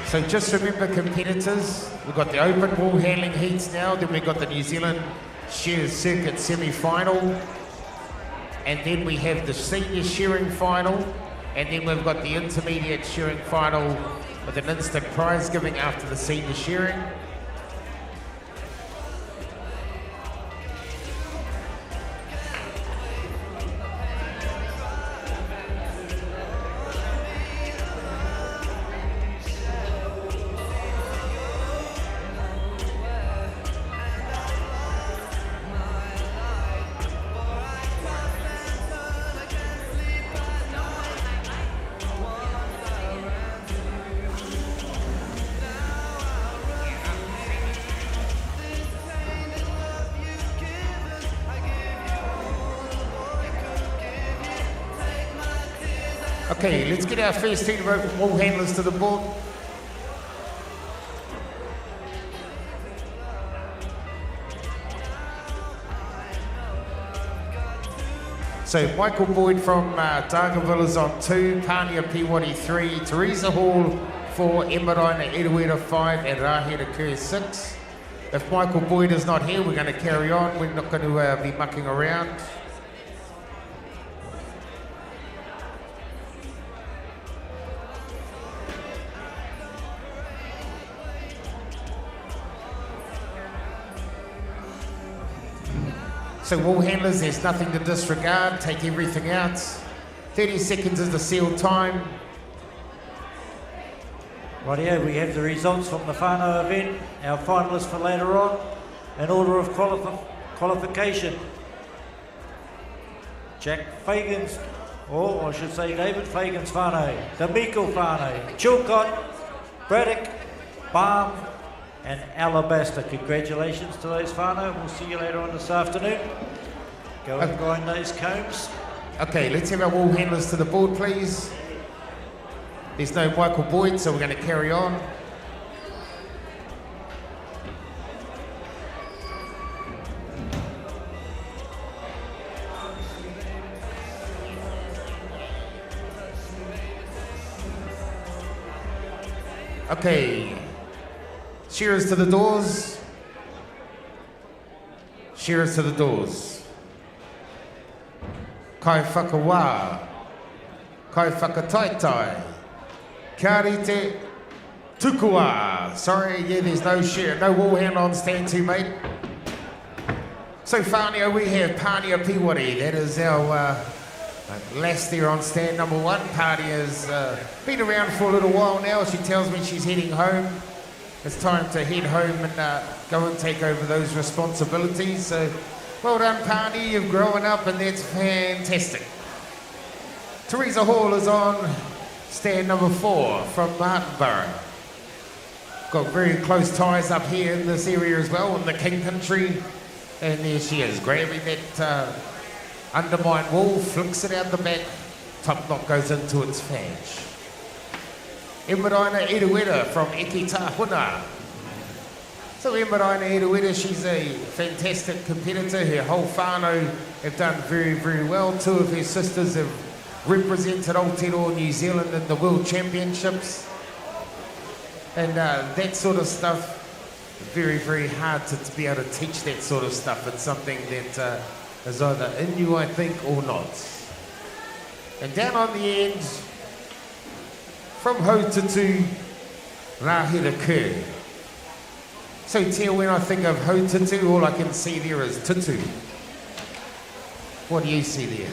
So just remember, competitors, we've got the open ball handling heats now, then we've got the New Zealand Shears Circuit semi-final, and then we have the senior shearing final, and then we've got the intermediate shearing final with an instant prize giving after the senior shearing. Okay, let's get our first team of open ball handlers to the board. So Michael Boyd from Dargaville is on 2, Pania Peabody 3, Teresa Hall 4, Emiraina Edawera 5, and Rahira Kerr 6. If Michael Boyd is not here, we're going to carry on. We're not going to be mucking around. So wall handlers, there's nothing to disregard, take everything out. 30 seconds is the sealed time. Rightio, we have the results from the whānau event, our finalists for later on, in order of qualification. Jack Fagan's, or I should say David Fagan's whānau, D'Amico whānau, Chilcott, Braddock, Balm, and Alabaster. Congratulations to those whānau. We'll see you later on this afternoon. Go and grind those combs. Okay, let's have our wall handlers to the board, please. There's no Michael Boyd, so we're going to carry on. Okay. Shearers to the doors. Shearers to the doors. Kai whakawā. Kai whakataitai. Kia rite tukua. Sorry, yeah, there's no shear, no wall hand on stand 2, mate. So whānau, we have Pania Peabody. That is our lass there on stand number 1. Pania's been around for a little while now. She tells me she's heading home. It's time to head home and go and take over those responsibilities. So, well done, Pani. You've grown up, and that's fantastic. Teresa Hall is on stand number 4 from Martinborough. Got very close ties up here in this area as well, in the King Country. And there she is, grabbing that undermine wall, flicks it out the back. Top knot goes into its flange. Emiraina Edawera from Ekitahuna. So Emiraina Edawera, she's a fantastic competitor. Her whole whānau have done very, very well. 2 of her sisters have represented Aotearoa New Zealand in the World Championships. And that sort of stuff very, very hard to be able to teach that sort of stuff. It's something that is either in you, I think, or not. And down on the end, from Haututu, Rahira Kerr. So Tia, when I think of Haututu, all I can see there is tutu. What do you see there?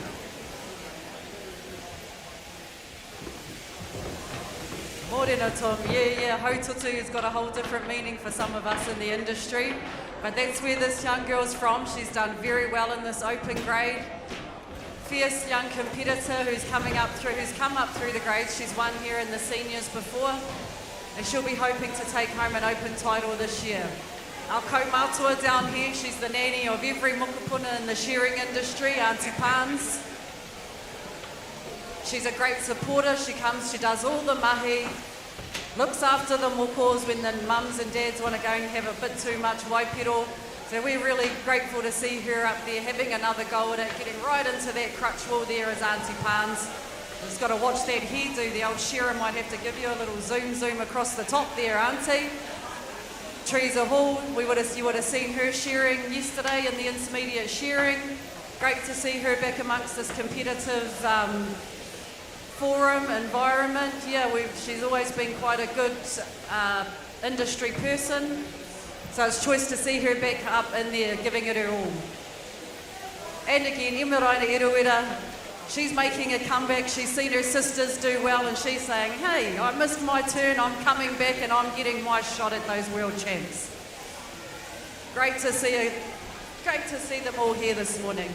Morena Tom, yeah, Haututu has got a whole different meaning for some of us in the industry, but that's where this young girl's from. She's done very well in this open grade. Fierce young competitor who's come up through the grades. She's won here in the seniors before, and she'll be hoping to take home an open title this year. Our kaumātua down here, she's the nanny of every mokopuna in the shearing industry, Auntie Pans. She's a great supporter. She comes, she does all the mahi, looks after the mokos when the mums and dads want to go and have a bit too much waipiro. So we're really grateful to see her up there having another go at it, getting right into that crutch wall there as Auntie Pans. Just got to watch that hairdo. The old shearer might have to give you a little zoom across the top there, Auntie. Teresa Hall, you would have seen her shearing yesterday in the intermediate shearing. Great to see her back amongst this competitive forum environment. Yeah, she's always been quite a good industry person. So it's choice to see her back up in there, giving it her all. And again, Emiraina Eruera, she's making a comeback. She's seen her sisters do well and she's saying, hey, I missed my turn, I'm coming back and I'm getting my shot at those world champs. Great to see them all here this morning.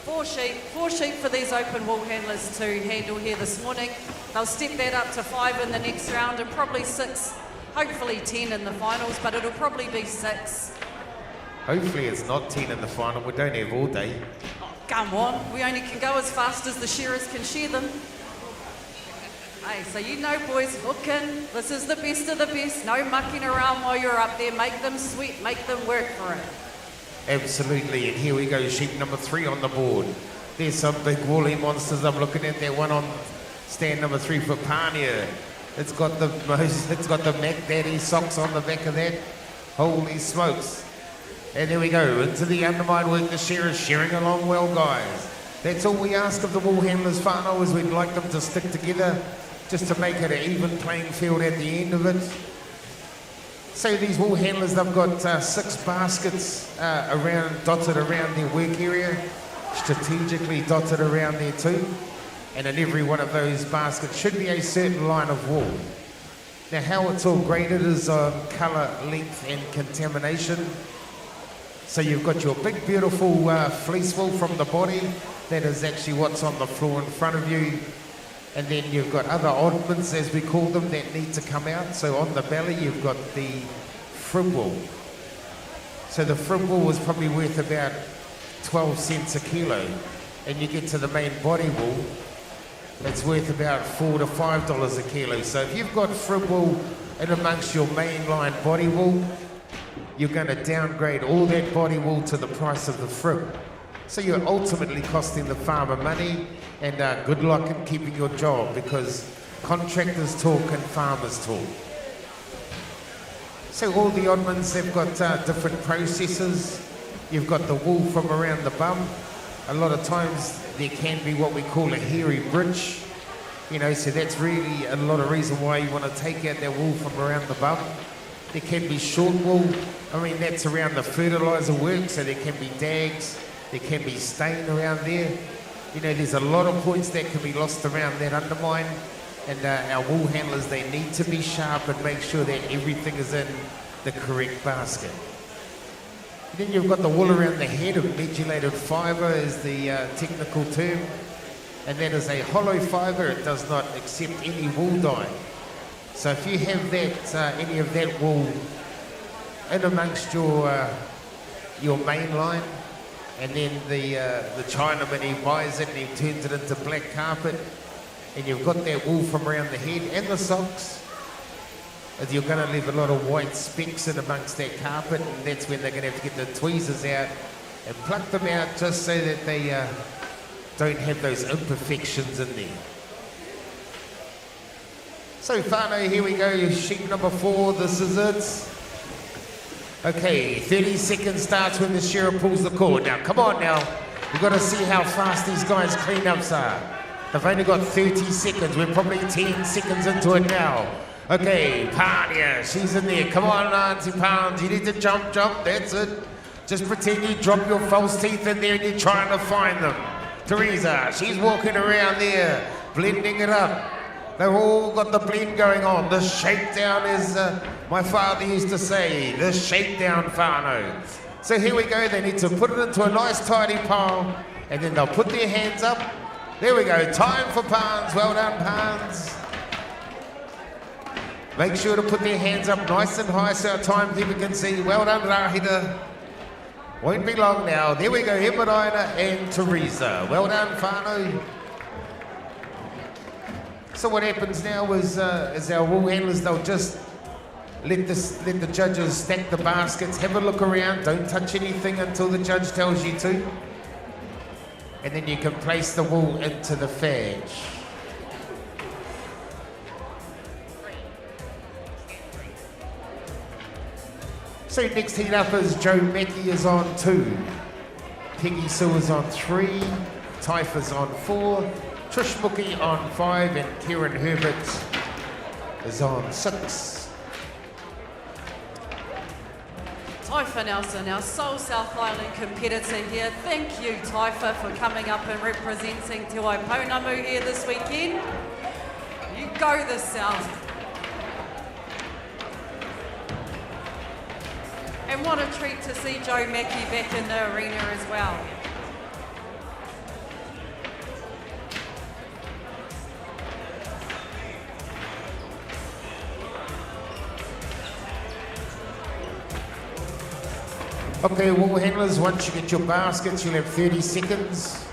Four sheep for these open wool handlers to handle here this morning. They'll step that up to 5 in the next round and probably 6, hopefully 10 in the finals, but it'll probably be 6. Hopefully it's not 10 in the final. We don't have all day. Oh, come on, we only can go as fast as the shearers can shear them. Hey, so you know, boys, hook in. This is the best of the best. No mucking around while you're up there. Make them sweat, make them work for it. Absolutely, and here we go, sheep number 3 on the board. There's some big woolly monsters I'm looking at. That one on stand number 3 for Pania. It's got the Mac Daddy socks on the back of that. Holy smokes. And there we go, into the undermine work, the shearers shearing along well, guys. That's all we ask of the wool handlers, whānau, is we'd like them to stick together just to make it an even playing field at the end of it. So these wool handlers, they've got 6 baskets dotted around their work area, strategically dotted around there too. And in every one of those baskets should be a certain line of wool. Now how it's all graded is on colour, length and contamination. So you've got your big beautiful fleece wool from the body, that is actually what's on the floor in front of you. And then you've got other oddments, as we call them, that need to come out. So on the belly you've got the frib wool. So the frib wool was probably worth about 12 cents a kilo. And you get to the main body wool, it's worth about $4 to $5 a kilo. So if you've got frib wool in amongst your mainline body wool, you're going to downgrade all that body wool to the price of the frib. So you're ultimately costing the farmer money, and good luck in keeping your job, because contractors talk and farmers talk. So all the oddmans, they've got different processes. You've got the wool from around the bum. A lot of times there can be what we call a hairy bridge. So that's really a lot of reason why you want to take out that wool from around the bum. There can be short wool. That's around the fertiliser work, so there can be dags. There can be stain around there. There's a lot of points that can be lost around that undermine, and our wool handlers, they need to be sharp and make sure that everything is in the correct basket. And then you've got the wool around the head. Of metulated fibre is the technical term, and that is a hollow fibre. It does not accept any wool dye. So if you have that, any of that wool in amongst your main line, and then the Chinaman, he buys it and he turns it into black carpet, and you've got that wool from around the head and the socks, you're going to leave a lot of white specks in amongst that carpet, and that's when they're going to have to get the tweezers out and pluck them out, just so that they don't have those imperfections in there. So Whānau, here we go, sheep number 4, this is it. Okay, 30 seconds starts when the shearer pulls the cord. Now, come on now. We've got to see how fast these guys' cleanups are. They've only got 30 seconds. We're probably 10 seconds into it now. Okay, Pania, she's in there. Come on, Auntie Pounds, you need to jump, that's it. Just pretend you drop your false teeth in there and you're trying to find them. Teresa, she's walking around there, blending it up. They've all got the blend going on. The shakedown is, my father used to say, the shakedown whānau. So here we go, they need to put it into a nice tidy pile and then they'll put their hands up. There we go, time for Pounds, well done Pounds. Make sure to put their hands up nice and high so our timekeeper can see. Well done, Rahita. Won't be long now. There we go, Hepedina and Teresa. Well done, whānau. So what happens now is our wool handlers, they'll just let the judges stack the baskets, have a look around, don't touch anything until the judge tells you to. And then you can place the wool into the fadge. So next heat up is Joe Mackey is on 2, Peggy Sue is on 3, Typha's on 4, Trish Mookie on 5, and Kieran Herbert is on 6. Typha Nelson, our sole South Island competitor here. Thank you, Typha, for coming up and representing Te Waipounamu here this weekend. You go the South. And what a treat to see Joe Mackey back in the arena as well. Okay, wool handlers, once you get your baskets, you'll have 30 seconds.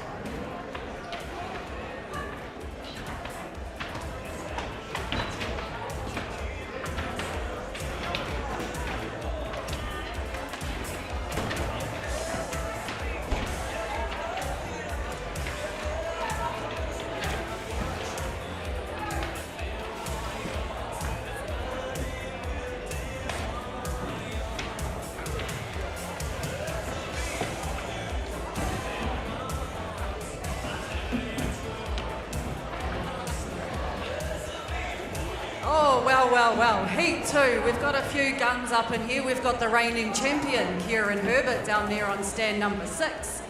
Well, Heat 2, we've got a few guns up in here. We've got the reigning champion, Kieran Herbert, down there on stand number 6.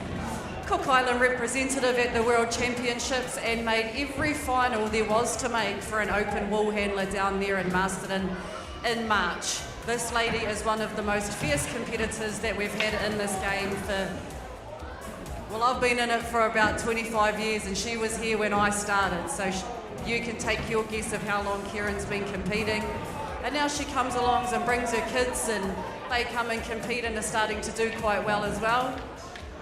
Cook Island representative at the World Championships and made every final there was to make for an open wool handler down there in Masterton in March. This lady is one of the most fierce competitors that we've had in this game for, well, I've been in it for about 25 years and she was here when I started, so you can take your guess of how long Kieran's been competing. And now she comes along and brings her kids and they come and compete and are starting to do quite well as well.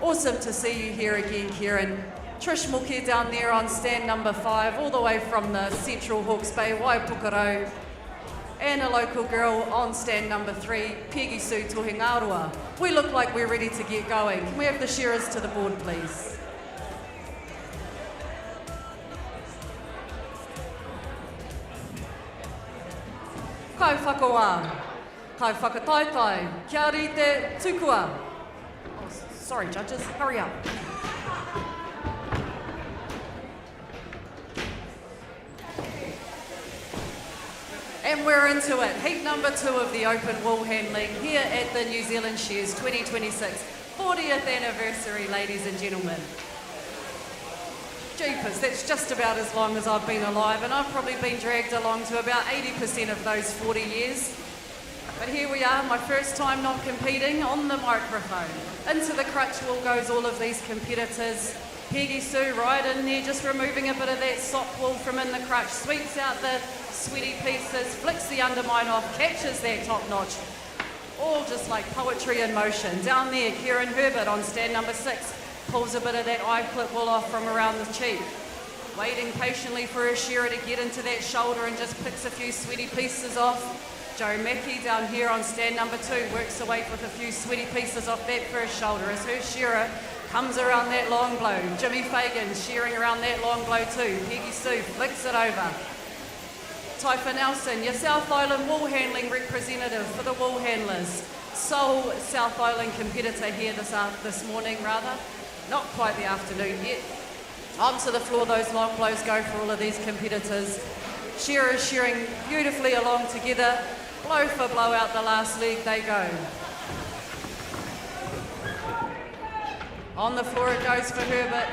Awesome to see you here again, Kieran. Trish Mookie down there on stand number 5, all the way from the Central Hawke's Bay, Waipukaro. And a local girl on stand number 3, Peggy Sue Tohingaroa. We look like we're ready to get going. Can we have the shearers to the board, please? Kai whakawā, kai whakataitai, kia rite tukua. Oh, sorry, judges, hurry up. And we're into it. Heat number 2 of the open wool handling here at the New Zealand Shears 2026 40th anniversary, ladies and gentlemen. Jeepers, that's just about as long as I've been alive, and I've probably been dragged along to about 80% of those 40 years. But here we are, my first time not competing on the microphone. Into the crutch wool goes all of these competitors. Peggy Sue right in there, just removing a bit of that sock wool from in the crutch, sweeps out the sweaty pieces, flicks the undermine off, catches that top notch. All just like poetry in motion. Down there, Kieran Herbert on stand number 6. Pulls a bit of that eye clip wool off from around the cheek. Waiting patiently for her shearer to get into that shoulder and just picks a few sweaty pieces off. Joe Mackey down here on stand number 2 works away with a few sweaty pieces off that first shoulder as her shearer comes around that long blow. Jimmy Fagan shearing around that long blow too. Peggy Sue flicks it over. Typha Nelson, your South Island wool handling representative for the wool handlers. Sole South Island competitor here this morning, rather. Not quite the afternoon yet. Onto the floor, those long blows go for all of these competitors. Shearers shearing beautifully along together. Blow for blow out the last leg they go. On the floor it goes for Herbert.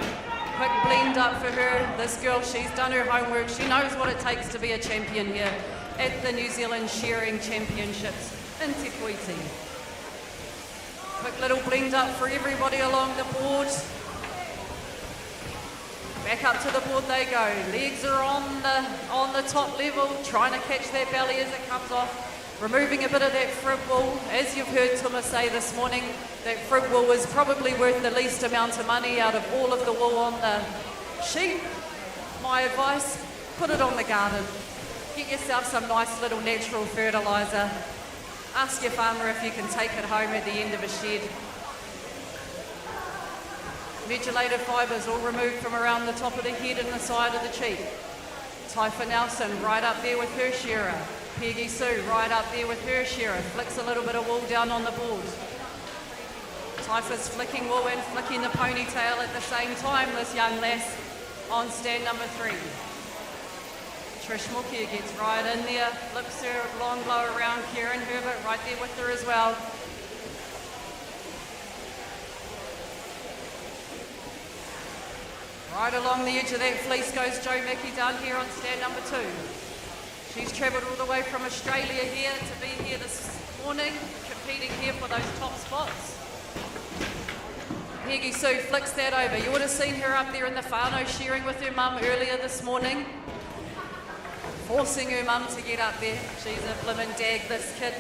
Quick blend up for her. This girl, she's done her homework. She knows what it takes to be a champion here at the New Zealand Shearing Championships in Te Kuiti. Quick little blend up for everybody along the board. Back up to the board they go. Legs are on the top level, trying to catch that belly as it comes off. Removing a bit of that frib wool. As you've heard Tuma say this morning, that frib wool is probably worth the least amount of money out of all of the wool on the sheep. My advice, put it on the garden. Get yourself some nice little natural fertiliser. Ask your farmer if you can take it home at the end of a shed. Metulated fibres all removed from around the top of the head and the side of the cheek. Typha Nelson right up there with her shearer. Peggy Sue right up there with her shearer. Flicks a little bit of wool down on the board. Typha's flicking wool and flicking the ponytail at the same time, this young lass on stand number 3. Trish Mukia gets right in there, flips her long blow around. Kieran Herbert right there with her as well. Right along the edge of that fleece goes Jo Mackey down here on stand number 2. She's travelled all the way from Australia here to be here this morning, competing here for those top spots. Peggy Sue flicks that over. You would have seen her up there in the whānau shearing with her mum earlier this morning, forcing her mum to get up there. She's a blimmin' dag, this kid.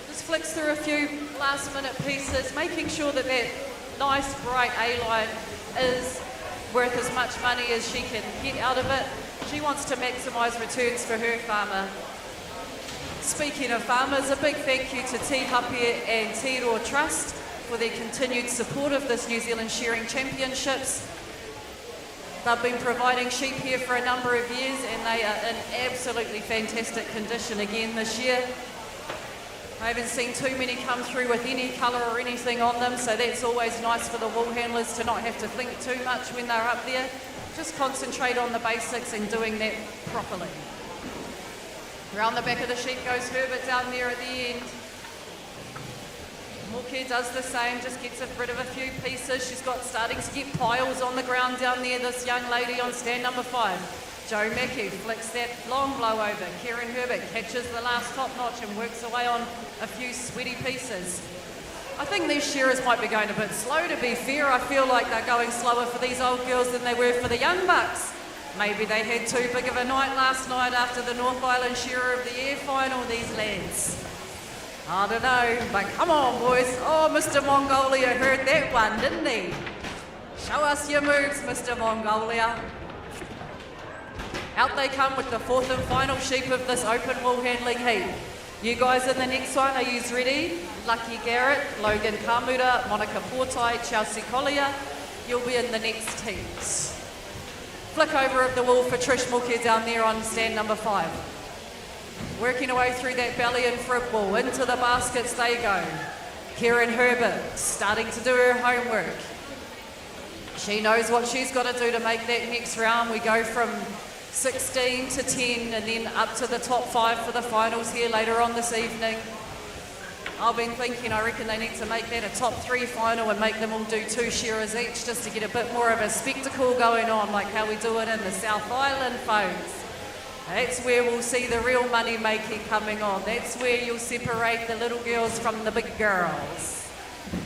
Just flicks through a few last minute pieces, making sure that that nice bright A-line is worth as much money as she can get out of it. She wants to maximise returns for her farmer. Speaking of farmers, a big thank you to Te Hapia and Te Roa Trust for their continued support of this New Zealand Shearing Championships. They've been providing sheep here for a number of years and they are in absolutely fantastic condition again this year. I haven't seen too many come through with any colour or anything on them, so that's always nice for the wool handlers to not have to think too much when they're up there. Just concentrate on the basics and doing that properly. Around the back of the sheep goes Herbert down there at the end. Moke does the same, just gets rid of a few pieces. She's starting to get piles on the ground down there, this young lady on stand number 5. Jo Mackey flicks that long blow over. Kieran Herbert catches the last top notch and works away on a few sweaty pieces. I think these shearers might be going a bit slow, to be fair. I feel like they're going slower for these old girls than they were for the young bucks. Maybe they had too big of a night last night after the North Island Shearer of the Year final, these lads. I don't know, but come on, boys. Oh, Mr. Mongolia heard that one, didn't he? Show us your moves, Mr. Mongolia. Out they come with the 4th and final sheep of this open wool handling heat. You guys in the next one, are you ready? Lucky Garrett, Logan Kamuta, Monica Portai, Chelsea Collier. You'll be in the next teams. Flick over of the wool for Trish Mukia down there on stand number 5. Working away through that belly and frib wool. Into the baskets they go. Kieran Herbert starting to do her homework. She knows what she's got to do to make that next round. We go from 16 to 10 and then up to the top 5 for the finals here later on this evening. I've been thinking, I reckon they need to make that a top 3 final and make them all do 2 shearers each just to get a bit more of a spectacle going on, like how we do it in the South Island, folks. That's where we'll see the real money making coming on. That's where you'll separate the little girls from the big girls.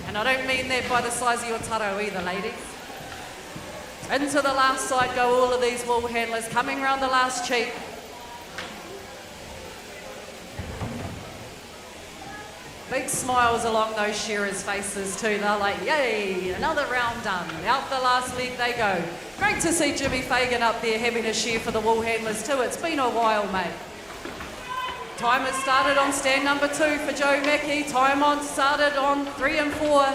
And I don't mean that by the size of your taro either, ladies. Into the last side go all of these wool handlers, coming round the last cheek. Big smiles along those shearers' faces too. They're like, yay, another round done. Out the last leg they go. Great to see Jimmy Fagan up there having a shear for the wool handlers too. It's been a while, mate. Time has started on stand number 2 for Jo Mackey. Time on started on 3 and 4.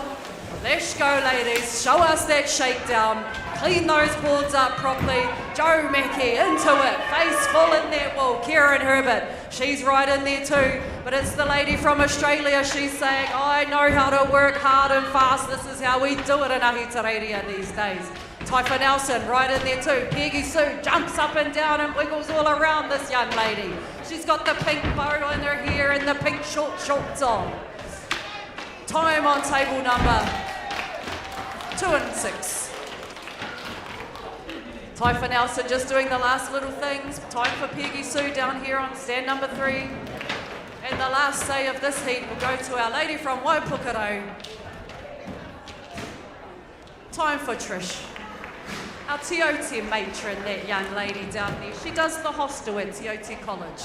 Let's go, ladies. Show us that shakedown. clean those boards up properly. Joe Mackey into it, face full in that wall. Kieran Herbert, she's right in there too. But it's the lady from Australia, she's saying, I know how to work hard and fast. This is how we do it in Ahitereiria these days. Taifa Nelson right in there too. Peggy Sue jumps up and down and wiggles all around this young lady. She's got the pink bow in her hair and the pink shorts on. Time on table number 2 and 6. Taifa Nelson just doing the last little things. Time for Peggy Sue down here on stand number 3. And the last say of this heat will go to our lady from Waipukaro. Time for Trish. Our Tiote matron, that young lady down there. She does the hostel at Tiote College.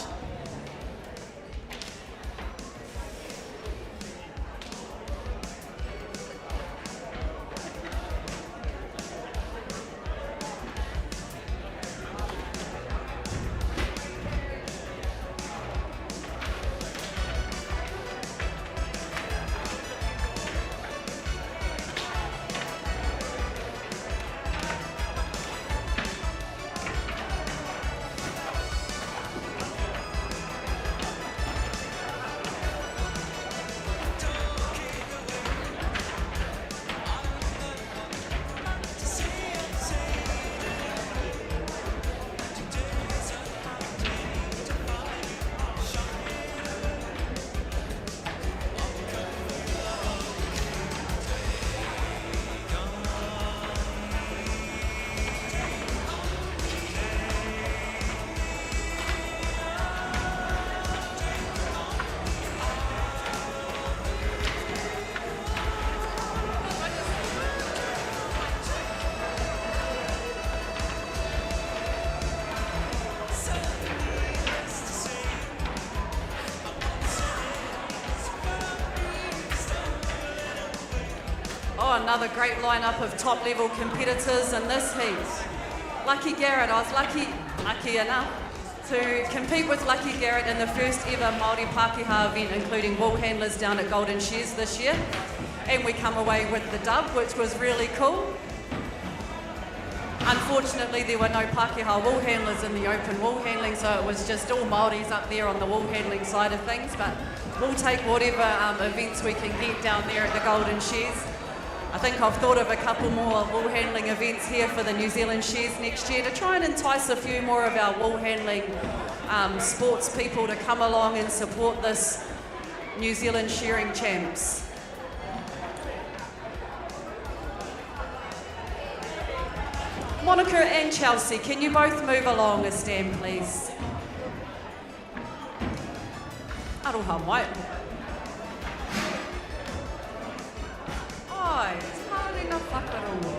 Another great lineup of top-level competitors in this heat. Lucky Garrett, I was lucky enough to compete with Lucky Garrett in the first ever Māori Pākehā event, including wool handlers down at Golden Shears this year. And we come away with the dub, which was really cool. Unfortunately, there were no Pākehā wool handlers in the open wool handling, so it was just all Māoris up there on the wool handling side of things. But we'll take whatever events we can get down there at the Golden Shears. I think I've thought of a couple more wool handling events here for the New Zealand Shears next year to try and entice a few more of our wool handling sports people to come along and support this New Zealand shearing champs. Monica and Chelsea, can you both move along a stand, please? Aroha mai. Ai, tāre na whakarongo.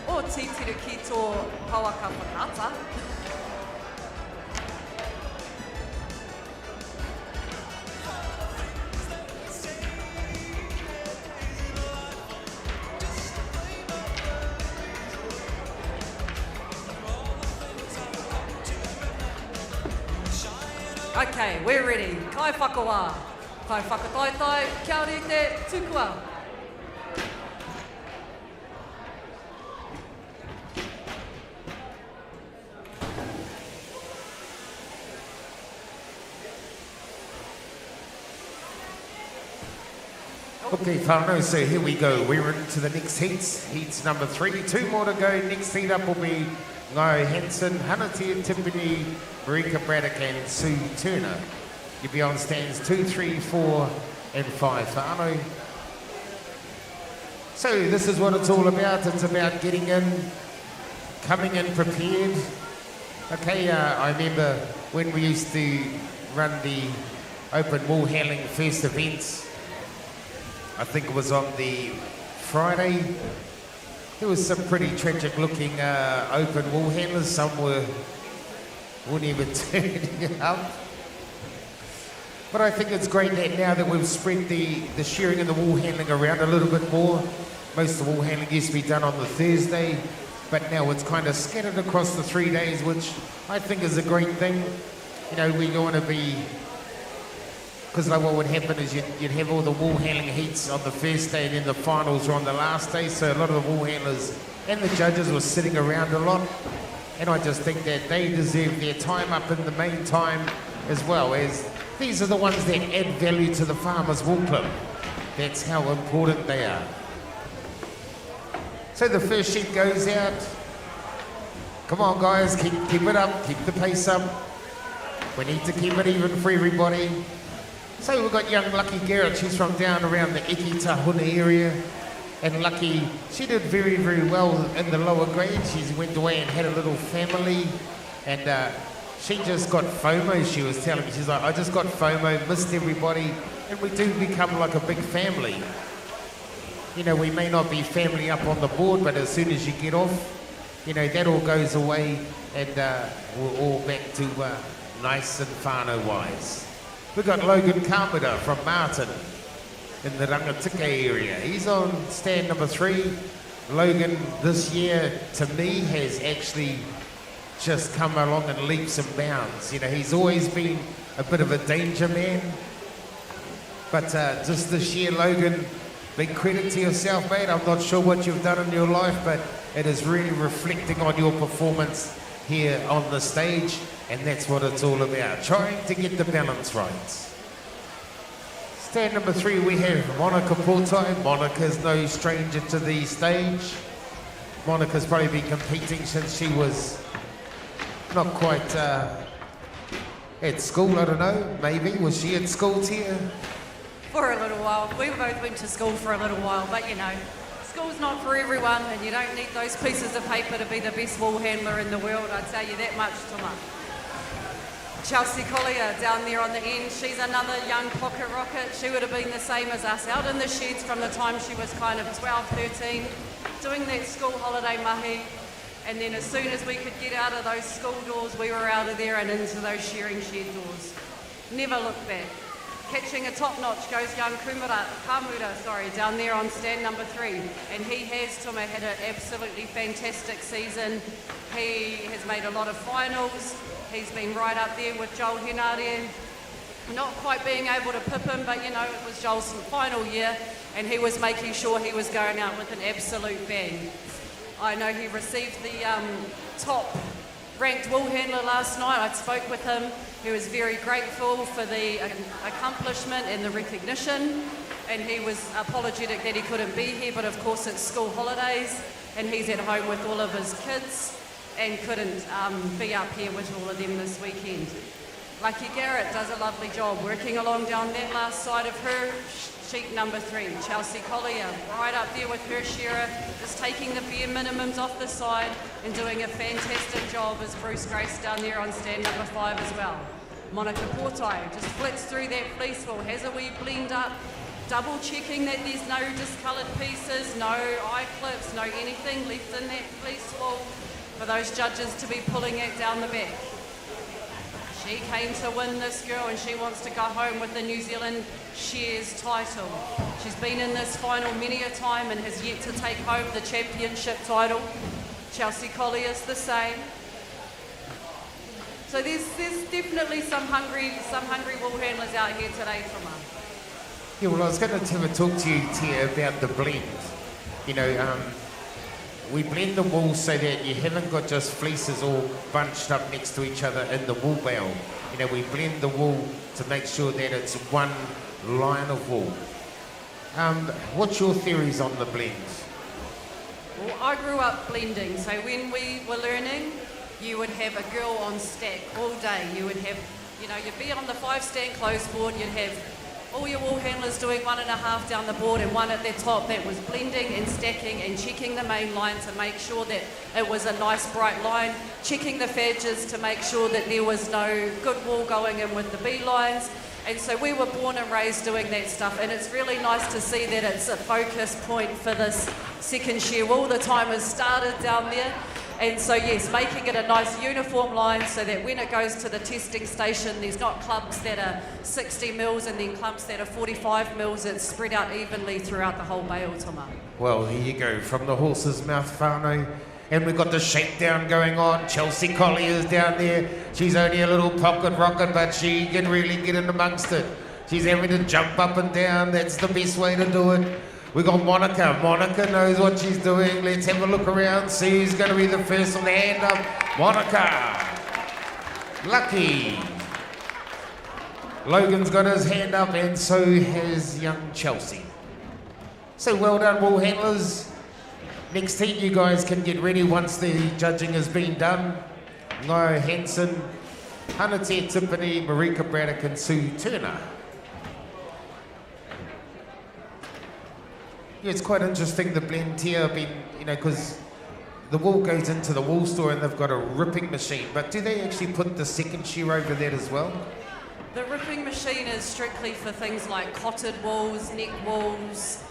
O titiru ki tō hauaka whakata. Okay, we're ready. Kai whakawā. Kai whakataitai, kia rite, tukua. Okay, whānau, so here we go. We're into the next heats. Heats number 3. 2 more to go. Next heat up will be Ngāi Hansen, Hanatia Timpani, Marika Braddock and Sue Turner. You'll be on stands 2, 3, 4 and 5. Whānau. So this is what it's all about. It's about getting in, coming in prepared. Okay, I remember when we used to run the open wool handling first events. I think it was on the Friday. There was some pretty tragic looking open wool handlers. Some wouldn't even turn up. But I think it's great that now that we've spread the shearing and the wool handling around a little bit more. Most of the wool handling used to be done on the Thursday, but now it's kind of scattered across the 3 days, which I think is a great thing. You know, we want to be, because like what would happen is you'd have all the wool handling heats on the first day and then the finals are on the last day, so a lot of the wool handlers and the judges were sitting around a lot. And I just think that they deserve their time up in the main time as well, as these are the ones that add value to the Farmers Wool Club. That's how important they are. So the first sheet goes out. Come on guys, keep it up, keep the pace up. We need to keep it even for everybody. So we've got young Lucky Garrett, she's from down around the Eki Tahuna area. And Lucky, she did very, very well in the lower grades. She went away and had a little family. And she just got FOMO, she was telling me. She's like, I just got FOMO, missed everybody. And we do become like a big family. You know, we may not be family up on the board, but as soon as you get off, you know, that all goes away and we're all back to nice and whānau-wise. We've got Logan Kamura from Martin in the Rangitika area. He's on stand number 3. Logan this year, to me, has actually just come along in leaps and bounds. You know, he's always been a bit of a danger man. But just this year, Logan, big credit to yourself, mate. I'm not sure what you've done in your life, but it is really reflecting on your performance here on the stage, and that's what it's all about, trying to get the balance right. Stand number 3, we have Monica Portai. Monica's no stranger to the stage. Monica's probably been competing since she was not quite at school, I don't know, maybe. Was she at school, Tia? For a little while. We both went to school for a little while, but you know, school's not for everyone, and you don't need those pieces of paper to be the best wool handler in the world, I'd tell you that much, Toma. Chelsea Collier down there on the end, she's another young pocket rocket. She would have been the same as us, out in the sheds from the time she was kind of 12, 13, doing that school holiday mahi, and then as soon as we could get out of those school doors, we were out of there and into those shearing shed doors. Never looked back. Catching a top notch goes young Kamura, down there on stand number 3. And he has, Toma, had an absolutely fantastic season. He has made a lot of finals. He's been right up there with Joel Henare. Not quite being able to pip him, but you know, it was Joel's final year and he was making sure he was going out with an absolute bang. I know he received the top ranked wool handler last night. I spoke with him. He was very grateful for the accomplishment and the recognition, and he was apologetic that he couldn't be here, but of course it's school holidays and he's at home with all of his kids and couldn't be up here with all of them this weekend. Lucky Garrett does a lovely job working along down that last side of her sheet number 3. Chelsea Collier right up there with her shearer, just taking the bare minimums off the side and doing a fantastic job as Bruce Grace down there on stand number 5 as well. Monica Portai just flicks through that fleece wool, has a wee blend up, double checking that there's no discoloured pieces, no eye clips, no anything left in that fleece wool for those judges to be pulling it down the back. She came to win this girl and she wants to go home with the New Zealand Shears title. She's been in this final many a time and has yet to take home the championship title. Chelsea Collier's the same. So there's definitely some hungry wool handlers out here today, Toma. Yeah, well, I was going to talk to you, Tia, about the blend. You know, we blend the wool so that you haven't got just fleeces all bunched up next to each other in the wool bale. You know, we blend the wool to make sure that it's one line of wool. What's your theories on the blend? Well, I grew up blending, so when we were learning, you would have a girl on stack all day. You would have, you know, you'd be on the 5-stand close board, you'd have all your wool handlers doing 1.5 down the board and one at their top that was blending and stacking and checking the main line to make sure that it was a nice bright line, checking the fedges to make sure that there was no good wool going in with the B lines. And so we were born and raised doing that stuff, and it's really nice to see that it's a focus point for this second shear wool. The time has started down there. And so yes, making it a nice uniform line so that when it goes to the testing station, there's not clumps that are 60 mils and then clumps that are 45 mils. It's spread out evenly throughout the whole bale, Toma. Well, here you go, from the horse's mouth, whānau. And we've got the shakedown going on. Chelsea Collier's down there. She's only a little pocket rocket, but she can really get in amongst it. She's having to jump up and down. That's the best way to do it. We got Monica. Monica knows what she's doing. Let's have a look around, see who's going to be the first on the hand up. Monica. Lucky. Logan's got his hand up, and so has young Chelsea. So well done, wool handlers. Next heat, you guys can get ready once the judging has been done. Ngaio Hansen, Hanatea Tiffany, Marika Braddock, and Sue Turner. Yeah, it's quite interesting, the blend here, because the wool goes into the wool store and they've got a ripping machine, but do they actually put the second shear over that as well? The ripping machine is strictly for things like cotted wools, neck wools,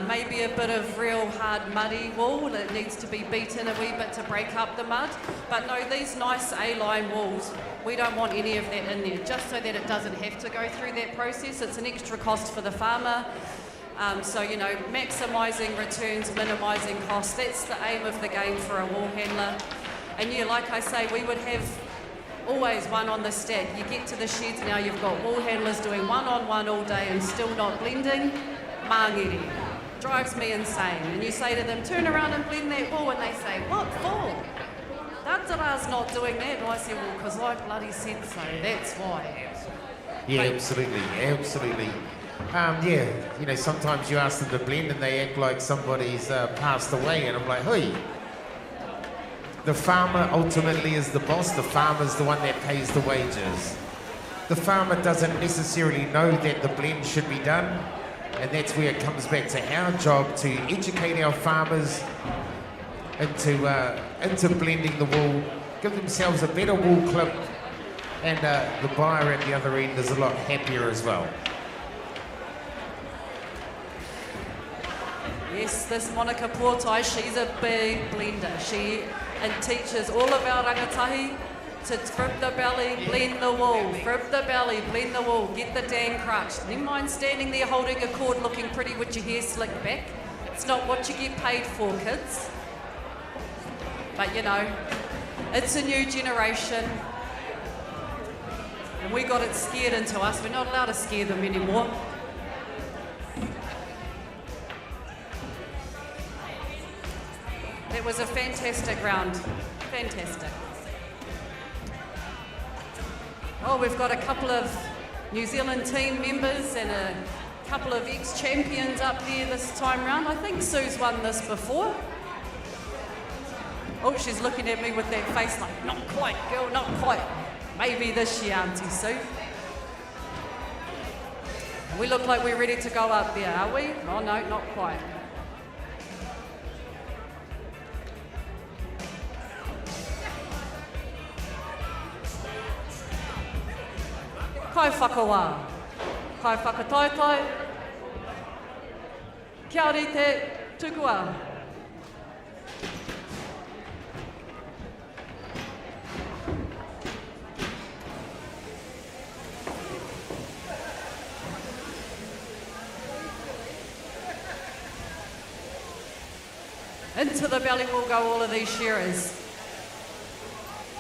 maybe a bit of real hard muddy wool that needs to be beaten a wee bit to break up the mud. But no, these nice A-line wools, we don't want any of that in there, just so that it doesn't have to go through that process. It's an extra cost for the farmer. So, maximising returns, minimising costs, that's the aim of the game for a wool handler. And yeah, like I say, we would have always one on the stack. You get to the sheds now, you've got wool handlers doing one-on-one all day and still not blending. Mangere. Drives me insane. And you say to them, turn around and blend that wool, and they say, what for? Tatara's not doing that. And I say, well, because I bloody said so, that's why. Yeah, absolutely. Sometimes you ask them to blend and they act like somebody's passed away, and I'm like, hey, the farmer ultimately is the boss. The farmer's the one that pays the wages. The farmer doesn't necessarily know that the blend should be done, and that's where it comes back to our job to educate our farmers into blending the wool, give themselves a better wool clip, and the buyer at the other end is a lot happier as well. Yes, this Monica Portai, she's a big blender. She teaches all of our rangatahi to frip the belly, blend the wool, frip the belly, blend the wool, get the dang crutched. Never mind standing there holding a cord looking pretty with your hair slicked back. It's not what you get paid for, kids. But it's a new generation. And we got it scared into us. We're not allowed to scare them anymore. It was a fantastic round. Fantastic. Oh, we've got a couple of New Zealand team members and a couple of ex-champions up there this time round. I think Sue's won this before. Oh, she's looking at me with that face like, not quite, girl, not quite. Maybe this year, Auntie Sue. We look like we're ready to go up there, are we? Oh, no, not quite. Kai whakawā, kai whakataitai, kia rite tukua. Into the belly will go all of these shearers.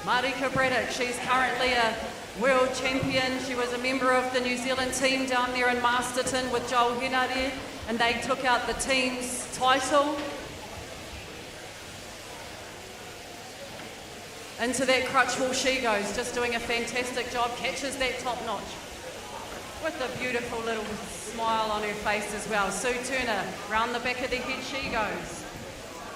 Marika Braddock, she's currently a world champion. She was a member of the New Zealand team down there in Masterton with Joel Henare, and they took out the team's title. Into that crutch wool she goes, just doing a fantastic job, catches that top notch with a beautiful little smile on her face as well. Sue Turner, round the back of the head she goes.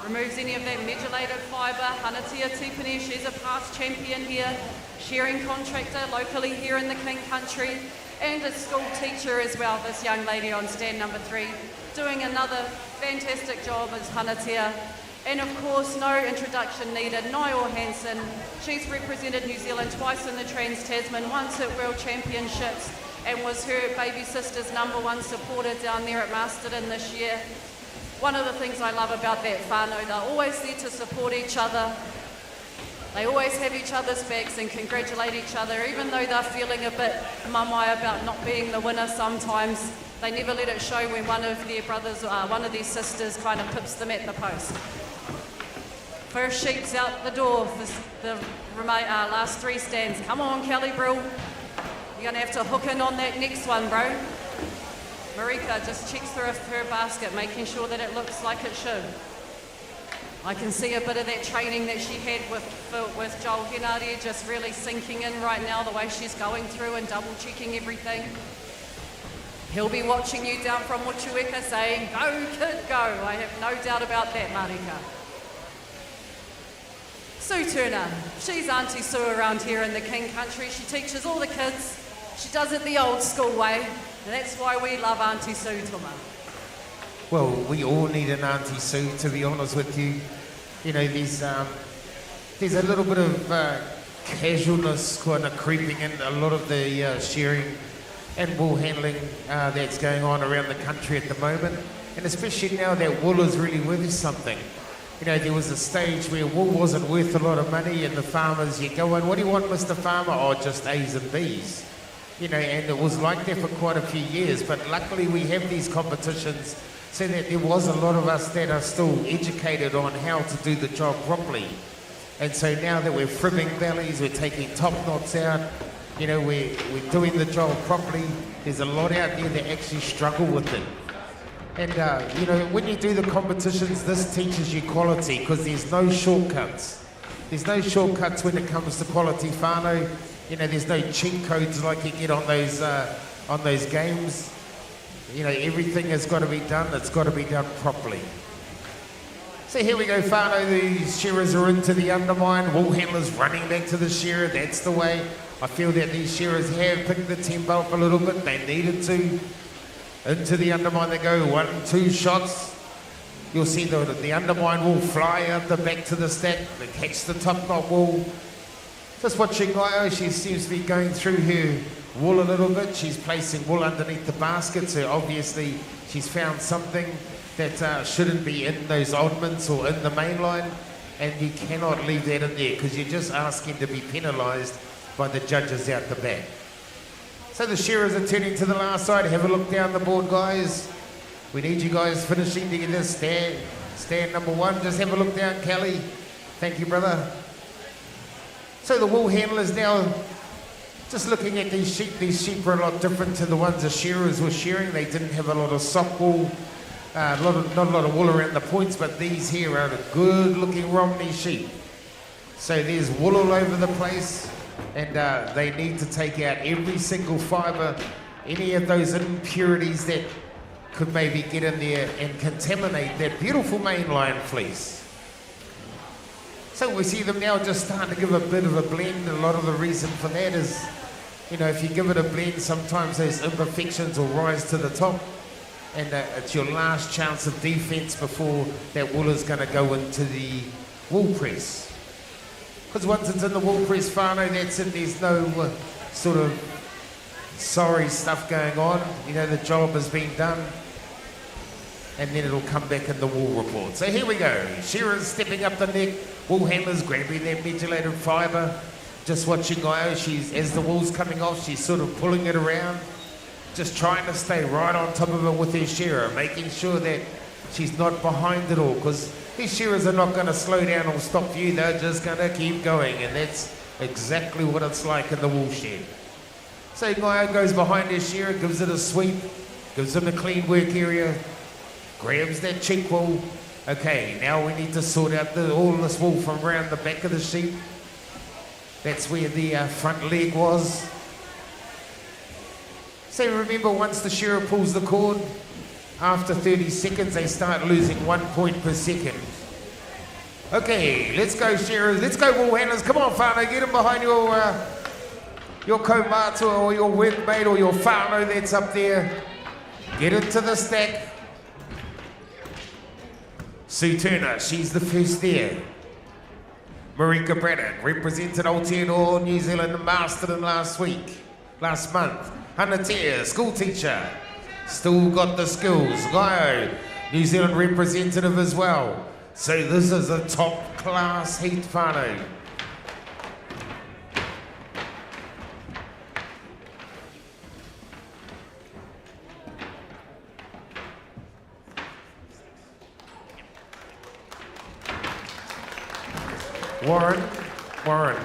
Removes any of that medullated fibre. Hanatea Tipene, she's a past champion here, shearing contractor locally here in the King Country, and a school teacher as well, this young lady on stand number 3, doing another fantastic job as Hanatea. And of course, no introduction needed, Ngaio Hansen. She's represented New Zealand twice in the Trans-Tasman, once at World Championships, and was her baby sister's #1 supporter down there at Masterton this year. One of the things I love about that whānau, they're always there to support each other. They always have each other's backs and congratulate each other, even though they're feeling a bit mamai about not being the winner sometimes. They never let it show when one of their brothers, one of their sisters kind of pips them at the post. First sheep's out the door for the last 3 stands. Come on, Kelly Brill. You're going to have to hook in on that next one, bro. Marika just checks through her basket, making sure that it looks like it should. I can see a bit of that training that she had with Joel Henare just really sinking in right now, the way she's going through and double checking everything. He'll be watching you down from Motueka saying, go kid, go. I have no doubt about that, Marika. Sue Turner, she's Auntie Sue around here in the King Country. She teaches all the kids. She does it the old school way, and that's why we love Auntie Sue, Tuma. Well, we all need an Auntie Sue, to be honest with you. You know, there's a little bit of casualness kind of creeping in a lot of the shearing and wool handling that's going on around the country at the moment. And especially now that wool is really worth something. You know, there was a stage where wool wasn't worth a lot of money and the farmers, you go in, what do you want, Mr. Farmer? Oh, just A's and B's. You know, and it was like that for quite a few years. But luckily we have these competitions so that there was a lot of us that are still educated on how to do the job properly. And so now that we're fribbing bellies, we're taking top knots out, you know, we're doing the job properly. There's a lot out there that actually struggle with it. And, you know, when you do the competitions, this teaches you quality because there's no shortcuts. There's no shortcuts when it comes to quality whānau. You know, there's no cheat codes like you get on those games. You know, everything has got to be done. It's got to be done properly. So here we go, whānau. The shearers are into the undermine. Wool handlers running back to the shearer. That's the way. I feel that these shearers have picked the tempo up a little bit. They needed to. Into the undermine they go. 1, 2 shots. You'll see the undermine will fly out the back to the stack. They catch the top knot wool. Just watching Gaio, she seems to be going through her wool a little bit. She's placing wool underneath the basket, so obviously she's found something that shouldn't be in those oddments or in the main line, and you cannot leave that in there because you're just asking to be penalised by the judges out the back. So the shearers are turning to the last side. Have a look down the board, guys. We need you guys finishing together. Stand number 1. Just have a look down, Kelly. Thank you, brother. So the wool handlers now, just looking at these sheep. These sheep are a lot different to the ones the shearers were shearing. They didn't have a lot of sock wool, not a lot of wool around the points, but these here are good-looking Romney sheep. So there's wool all over the place, and they need to take out every single fibre, any of those impurities that could maybe get in there and contaminate that beautiful mainline fleece. So we see them now just starting to give a bit of a blend. A lot of the reason for that is, you know, if you give it a blend, sometimes those imperfections will rise to the top, and it's your last chance of defense before that wool is going to go into the wool press. Because once it's in the wool press, whānau, that's it. There's no sort of sorry stuff going on. You know, the job has been done, and then it'll come back in the wool report. So here we go. Shearers stepping up the neck. Wool handlers grabbing that methylated fibre. Just watching Gaio, as the wool's coming off, she's sort of pulling it around. Just trying to stay right on top of it with her shearer, making sure that she's not behind it all, because these shearers are not going to slow down or stop you. They're just going to keep going, and that's exactly what it's like in the wool shed. So Gaio goes behind her shearer, gives it a sweep, gives him a clean work area, grabs that cheek wool. Okay, now we need to sort out all this wool from around the back of the sheep. That's where the front leg was. So remember, once the shearer pulls the cord, after 30 seconds, they start losing 1 point per second. Okay, let's go, shearers. Let's go, wool handlers. Come on, whānau, get him behind your kaumātua or your workmate or your whānau that's up there. Get into the stack. Sue Turner, she's the first there. Marika Braddock represented Aotearoa, New Zealand, and Masterton last month. Hannah Tia, school teacher, still got the skills. Gaio, New Zealand representative as well. So this is a top class heat, whānau. Warren,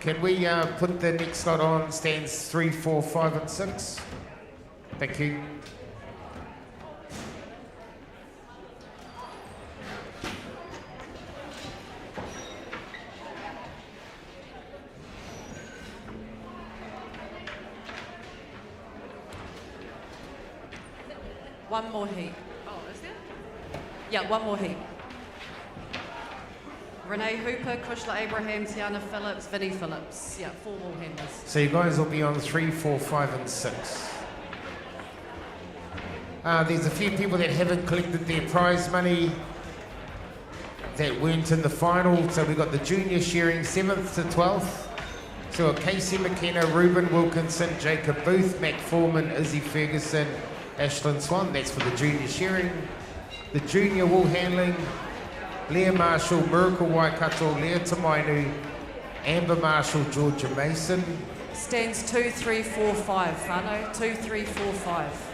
can we put the next slot on, stands 3, 4, 5 and 6? Thank you. One more heat. Oh, is there? Yeah, one more heat. Renee Hooper, Kushla Abraham, Tiana Phillips, Vinnie Phillips. Yeah, 4 wall handlers. So you guys will be on 3, 4, 5 and 6. There's a few people that haven't collected their prize money that weren't in the final. So we got the junior shearing 7th to 12th. So Casey McKenna, Ruben Wilkinson, Jacob Booth, Mac Foreman, Izzy Ferguson, Ashlyn Swan. That's for the junior shearing. The junior wool handling, Leah Marshall, Miracle Waikato, Leah Tamainu, Amber Marshall, Georgia Mason. Stands 2, 3, 4, 5, whānau. 2, 3, 4, 5.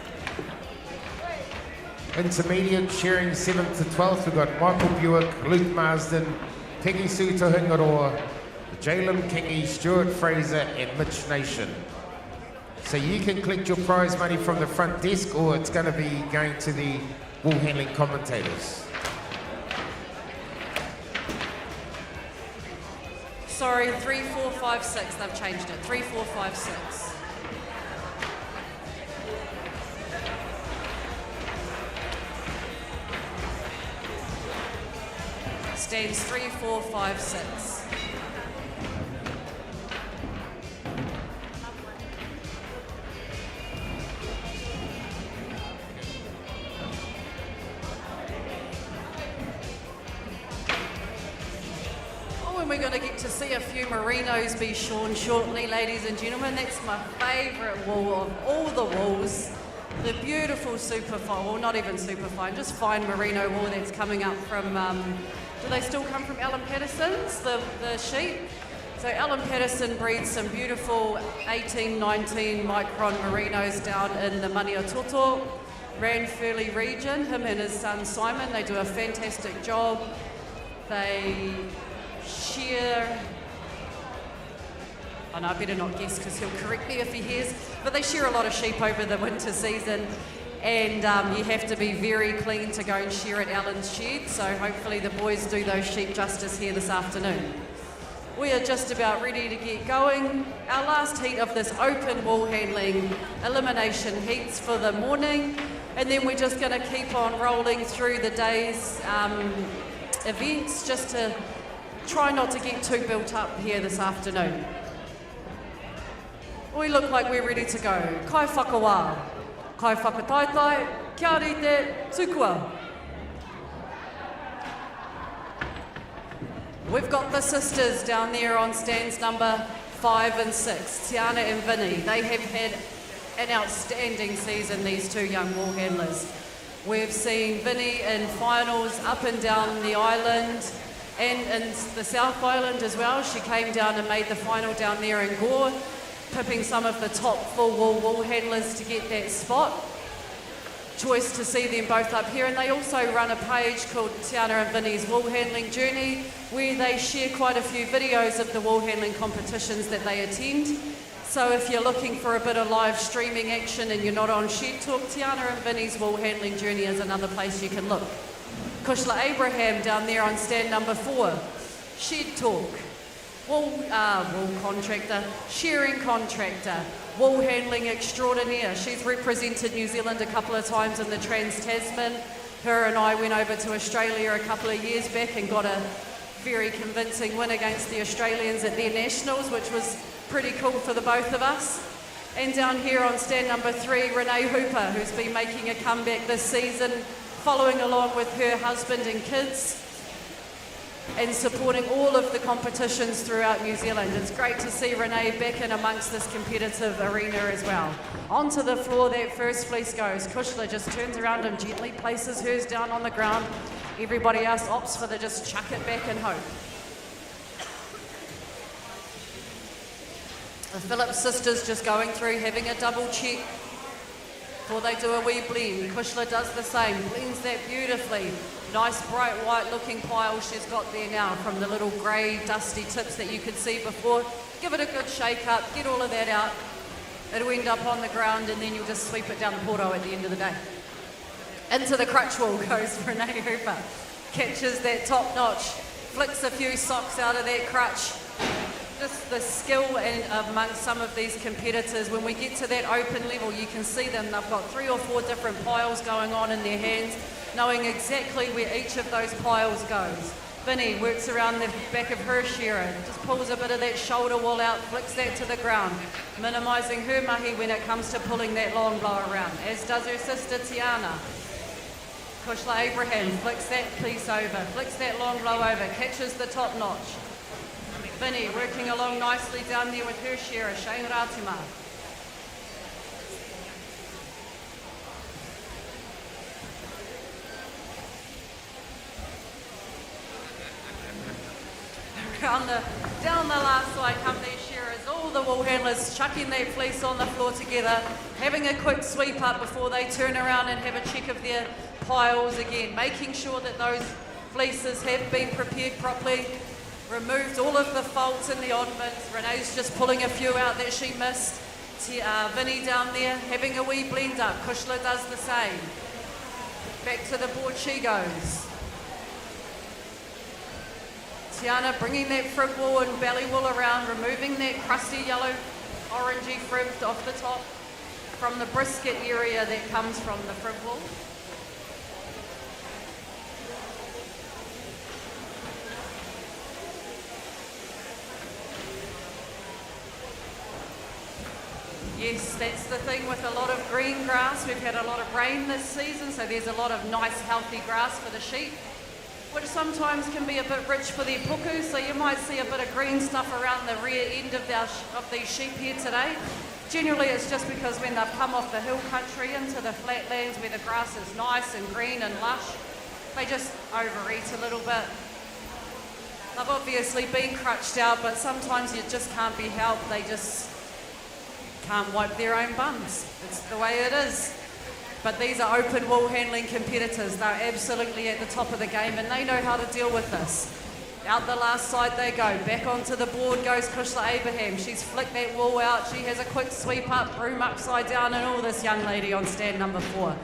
Intermediate shearing 7th to 12th, we've got Michael Buick, Luke Marsden, Peggy Sue Tohingaroa, Jalen Kingy, Stuart Fraser and Mitch Nation. So you can collect your prize money from the front desk or it's going to be going to the wool handling commentators. Sorry, 3, 4, 5, 6. They've changed it. 3, 4, 5, 6. Stands 3, 4, 5, 6. Oh, and we're going to get to see a few merinos be shorn shortly, ladies and gentlemen. That's my favourite wool of all the wools. The beautiful super fine, well, not even super fine, just fine merino wool that's coming up from, do they still come from Alan Patterson's, the sheep? So Alan Patterson breeds some beautiful 18, 19 micron merinos down in the Maniatoto, Ranfurly region. Him and his son Simon, they do a fantastic job. They shear, oh no, I better not guess because he'll correct me if he hears, but they shear a lot of sheep over the winter season and you have to be very clean to go and shear at Alan's shed, so hopefully the boys do those sheep justice here this afternoon. We are just about ready to get going. Our last heat of this open wool handling elimination heats for the morning, and then we're just going to keep on rolling through the day's events just to try not to get too built up here this afternoon. We look like we're ready to go. Kai whakawā, kai whakataitai, kia rite, tukua. We've got the sisters down there on stands number 5 and 6, Tiana and Vinny. They have had an outstanding season, these two young wool handlers. We've seen Vinny in finals up and down the island and in the South Island as well. She came down and made the final down there in Gore, pipping some of the top full wool handlers to get that spot. Choice to see them both up here, and they also run a page called Tiana and Vinny's Wool Handling Journey where they share quite a few videos of the wool handling competitions that they attend. So if you're looking for a bit of live streaming action and you're not on Shed Talk, Tiana and Vinny's Wool Handling Journey is another place you can look. Kushla Abraham down there on stand number 4, Shed Talk. Wool contractor, shearing contractor, wool handling extraordinaire. She's represented New Zealand a couple of times in the Trans-Tasman. Her and I went over to Australia a couple of years back and got a very convincing win against the Australians at their nationals, which was pretty cool for the both of us. And down here on stand number 3, Renee Hooper, who's been making a comeback this season, following along with her husband and kids, and supporting all of the competitions throughout New Zealand. It's great to see Renee back in amongst this competitive arena as well. Onto the floor, that first fleece goes. Kushla just turns around and gently places hers down on the ground. Everybody else opts for the just chuck it back and hope. The Phillips sisters just going through, having a double check before they do a wee blend. Kushla does the same, blends that beautifully. Nice bright white looking pile she's got there now from the little grey dusty tips that you could see before. Give it a good shake up, get all of that out. It'll end up on the ground and then you'll just sweep it down the porto at the end of the day. Into the crutch wool goes Renee Hooper. Catches that top notch, flicks a few socks out of that crutch. just the skill and amongst some of these competitors. When we get to that open level, you can see them. They've got 3 or 4 different piles going on in their hands, knowing exactly where each of those piles goes. Vinny works around the back of her shearer, just pulls a bit of that shoulder wall out, flicks that to the ground, minimising her mahi when it comes to pulling that long blow around, as does her sister Tiana. Kushla Abraham flicks that piece over, flicks that long blow over, catches the top notch. Vinny working along nicely down there with her shearer, Shane Ratima. Down the last side come these shearers, all the wool handlers chucking their fleece on the floor together, having a quick sweep up before they turn around and have a check of their piles again, making sure that those fleeces have been prepared properly, removed all of the faults and the oddments. Renee's just pulling a few out that she missed. Vinny down there having a wee blend up. Kushla does the same. Back to the board she goes. Tiana bringing that frib wool and belly wool around, removing that crusty yellow orangey frib off the top from the brisket area that comes from the frib wool. Yes, that's the thing with a lot of green grass. We've had a lot of rain this season, so there's a lot of nice healthy grass for the sheep, which sometimes can be a bit rich for their puku, so you might see a bit of green stuff around the rear end of these sheep here today. Generally it's just because when they've come off the hill country into the flatlands where the grass is nice and green and lush, they just overeat a little bit. They've obviously been crutched out, but sometimes you just can't be helped. They just can't wipe their own bums. It's the way it is. But these are open wool handling competitors. They're absolutely at the top of the game and they know how to deal with this. Out the last side they go. Back onto the board goes Kushla Abraham. She's flicked that wool out. She has a quick sweep up, broom upside down, and all this young lady on stand number 4.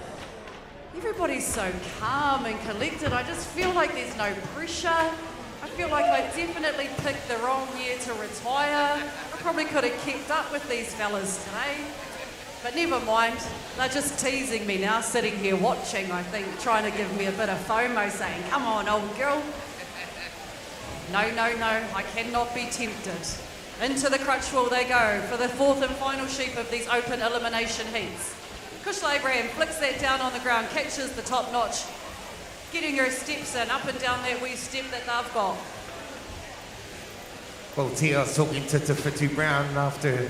Everybody's so calm and collected. I just feel like there's no pressure. I feel like I definitely picked the wrong year to retire. I probably could have kept up with these fellas today. But never mind, they're just teasing me now, sitting here watching, I think, trying to give me a bit of FOMO, saying, come on, old girl. No, I cannot be tempted. Into the crutch wall they go for the 4th and final sheep of these open elimination heats. Kushla Abraham flicks that down on the ground, catches the top notch, getting her steps in, up and down that wee step that they've got. Well, Tia was talking to Fitu Brown after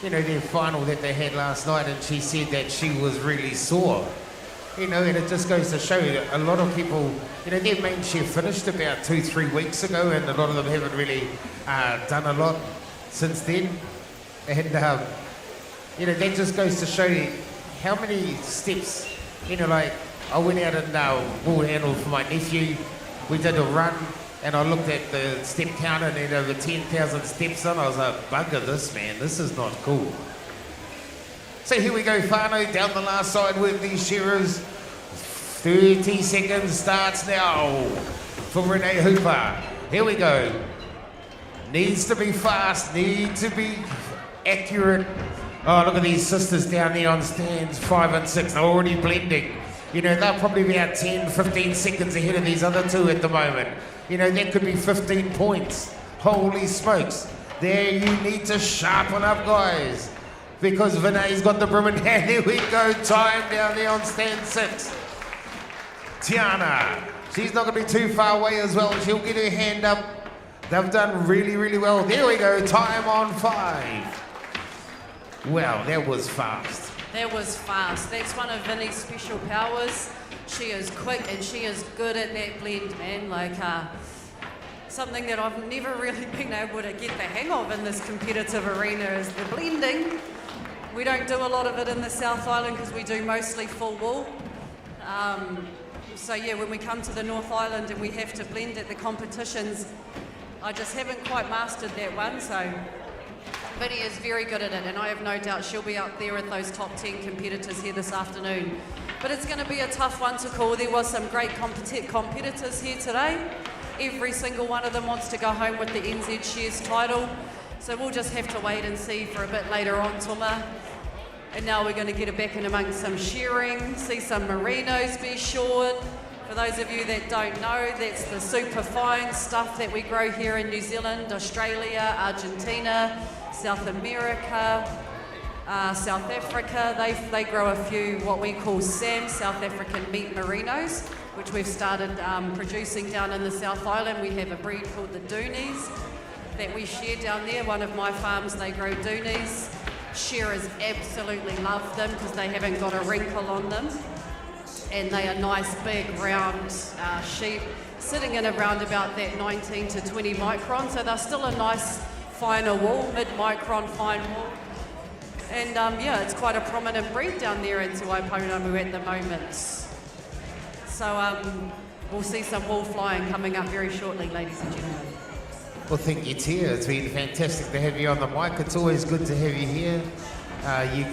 their final that they had last night, and she said that she was really sore. And it just goes to show that a lot of people, their main chef finished about 2-3 weeks ago, and a lot of them haven't really done a lot since then. And, that just goes to show you how many steps, like, I went out and wool handled for my nephew. We did a run, and I looked at the step counter and had over 10,000 steps on. I was like, bugger this, man. This is not cool. So here we go, Whānau, down the last side with these shearers. 30 seconds starts now for Renee Hooper. Here we go. Needs to be fast, needs to be accurate. Oh, look at these sisters down there on stands 5 and 6. They're already blending. They're probably about 10, 15 seconds ahead of these other two at the moment. That could be 15 points. Holy smokes. There you need to sharpen up, guys. Because Vinay's got the broom in hand. Here we go. Time down there on stand 6. Tiana. She's not going to be too far away as well. She'll get her hand up. They've done really, really well. There we go. Time on 5. Wow, that was fast. That was fast. That's one of Vinny's special powers. She is quick and she is good at that blend, man. Like something that I've never really been able to get the hang of in this competitive arena is the blending. We don't do a lot of it in the South Island because we do mostly full wool. So yeah, when we come to the North Island and we have to blend at the competitions, I just haven't quite mastered that one. So Vinny is very good at it, and I have no doubt she'll be up there with those top 10 competitors here this afternoon. But it's going to be a tough one to call. There was some great competitors here today. Every single one of them wants to go home with the NZ Shares title. So we'll just have to wait and see for a bit later on, Tuma. And now we're going to get it back in amongst some shearing, see some merinos be shorn. For those of you that don't know, that's the super fine stuff that we grow here in New Zealand, Australia, Argentina, South America, South Africa. They grow a few what we call SAM, South African meat merinos, which we've started producing down in the South Island. We have a breed called the Doonies that we share down there. One of my farms, they grow Doonies. Shearers absolutely love them because they haven't got a wrinkle on them. And they are nice, big, round sheep, sitting in around about that 19 to 20 micron. So they're still a nice, finer wool, mid-micron fine wool. And yeah, it's quite a prominent breed down there in Te Waipounamu at the moment. So we'll see some wool flying coming up very shortly, ladies and gentlemen. Well, thank you, Tia. It's been fantastic to have you on the mic. It's always good to have you here.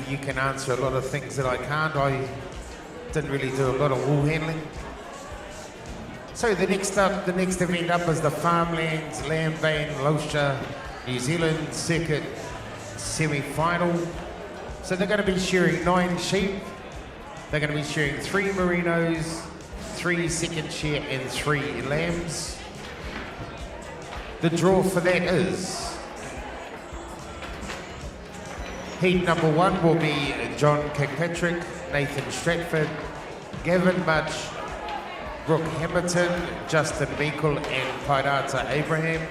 You can answer a lot of things that I can't. I didn't really do a lot of wool handling. So the next event up is the Farmlands Lambane Losha New Zealand Circuit semi-final. So they're going to be shearing 9 sheep. They're going to be shearing 3 merinos, 3 second shear and 3 lambs. The draw for that is heat number 1 will be John Kirkpatrick, Nathan Stratford, Gavin Mudge, Brooke Hamilton, Justin Meikle and Pairata Abraham.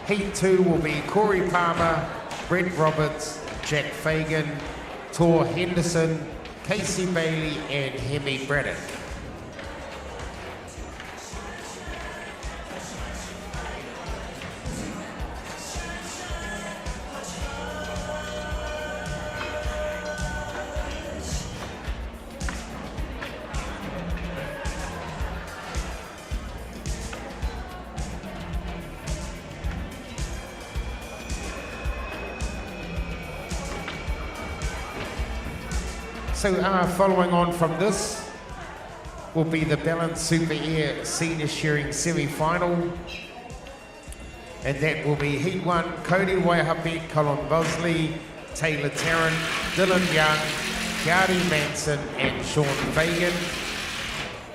Heat 2 will be Corey Palmer, Brett Roberts, Jack Fagan, Tor Henderson, Casey Bailey and Hemi Braddock. So following on from this will be the Balance Super Air Senior Shearing Semi-Final. And that will be Heat 1, Cody Waihapi, Colin Bosley, Taylor Tarrant, Dylan Young, Gary Manson and Sean Fagan.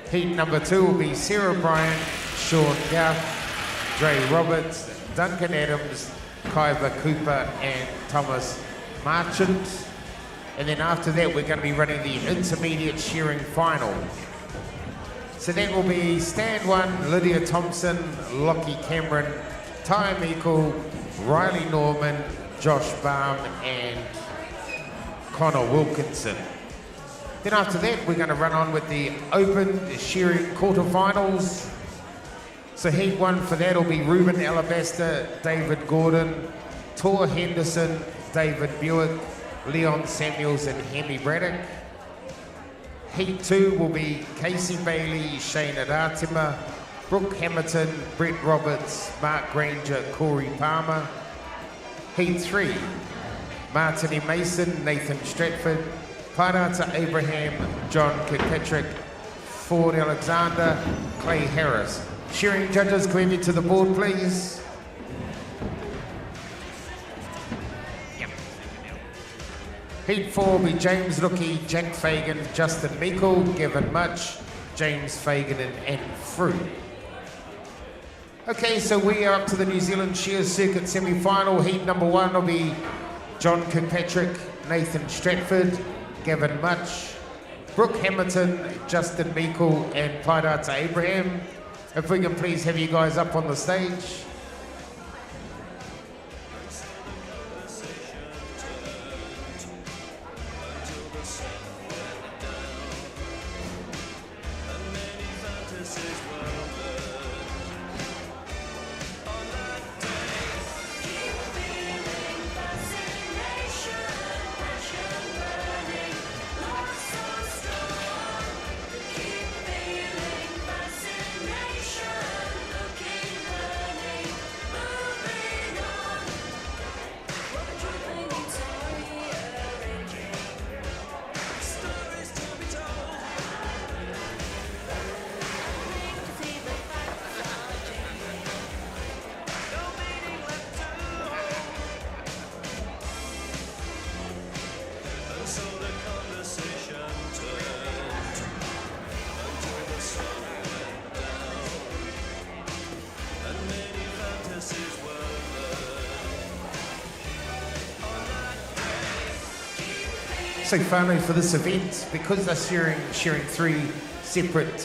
Heat number 2 will be Sarah Bryant, Sean Gaff, Dre Roberts, Duncan Adams, Kyva Cooper and Thomas Marchant. And then after that, we're going to be running the intermediate shearing final. So that will be stand 1, Lydia Thompson, Lockie Cameron, Ty Meikle, Riley Norman, Josh Baum, and Connor Wilkinson. Then after that, we're going to run on with the open shearing quarterfinals. So heat 1 for that will be Ruben Alabaster, David Gordon, Tor Henderson, David Buick, Leon Samuels and Hemi Braddock. Heat 2 will be Casey Bailey, Shayna Ratima, Brooke Hamilton, Brett Roberts, Mark Granger, Corey Palmer. Heat 3, Martin Mason, Nathan Stratford, Pairata Abraham, John Kirkpatrick, Ford Alexander, Clay Harris. Shearing judges, can we get to the board, please? Heat 4 will be James Rookie, Jack Fagan, Justin Meikle, Gavin Mudge, James Fagan and Anne Frew. Okay, so we are up to the New Zealand Shears Circuit semi-final. Heat number 1 will be John Kirkpatrick, Nathan Stratford, Gavin Mudge, Brooke Hamilton, Justin Meikle and Pairata Abraham. If we can please have you guys up on the stage. So finally for this event, because they're sharing three separate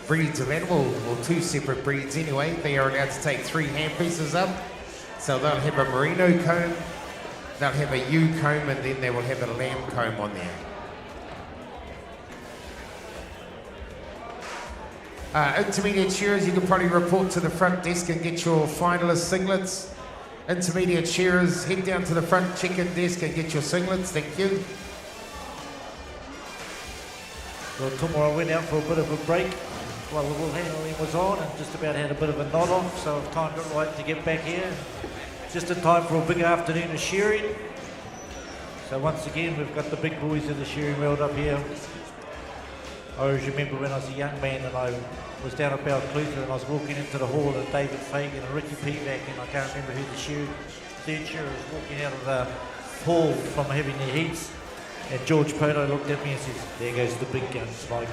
breeds of animal, or two separate breeds anyway, they are allowed to take 3 hand pieces up. So they'll have a merino comb, they'll have a ewe comb, and then they will have a lamb comb on there. Intermediate shearers, you can probably report to the front desk and get your finalist singlets. Intermediate shearers, head down to the front check-in desk and get your singlets. Thank you. Well, tomorrow I went out for a bit of a break while the wool handling was on and just about had a bit of a nod off, so I've timed it right to get back here. Just in time for a big afternoon of shearing. So once again, we've got the big boys of the shearing world up here. I always remember when I was a young man and I was down at Balclutha and I was walking into the hall and David Fagan and Ricky Pivac, and I can't remember who the third shearer was walking out of the hall from having their heats. And George Poto looked at me and says, "There goes the big guns, Mike."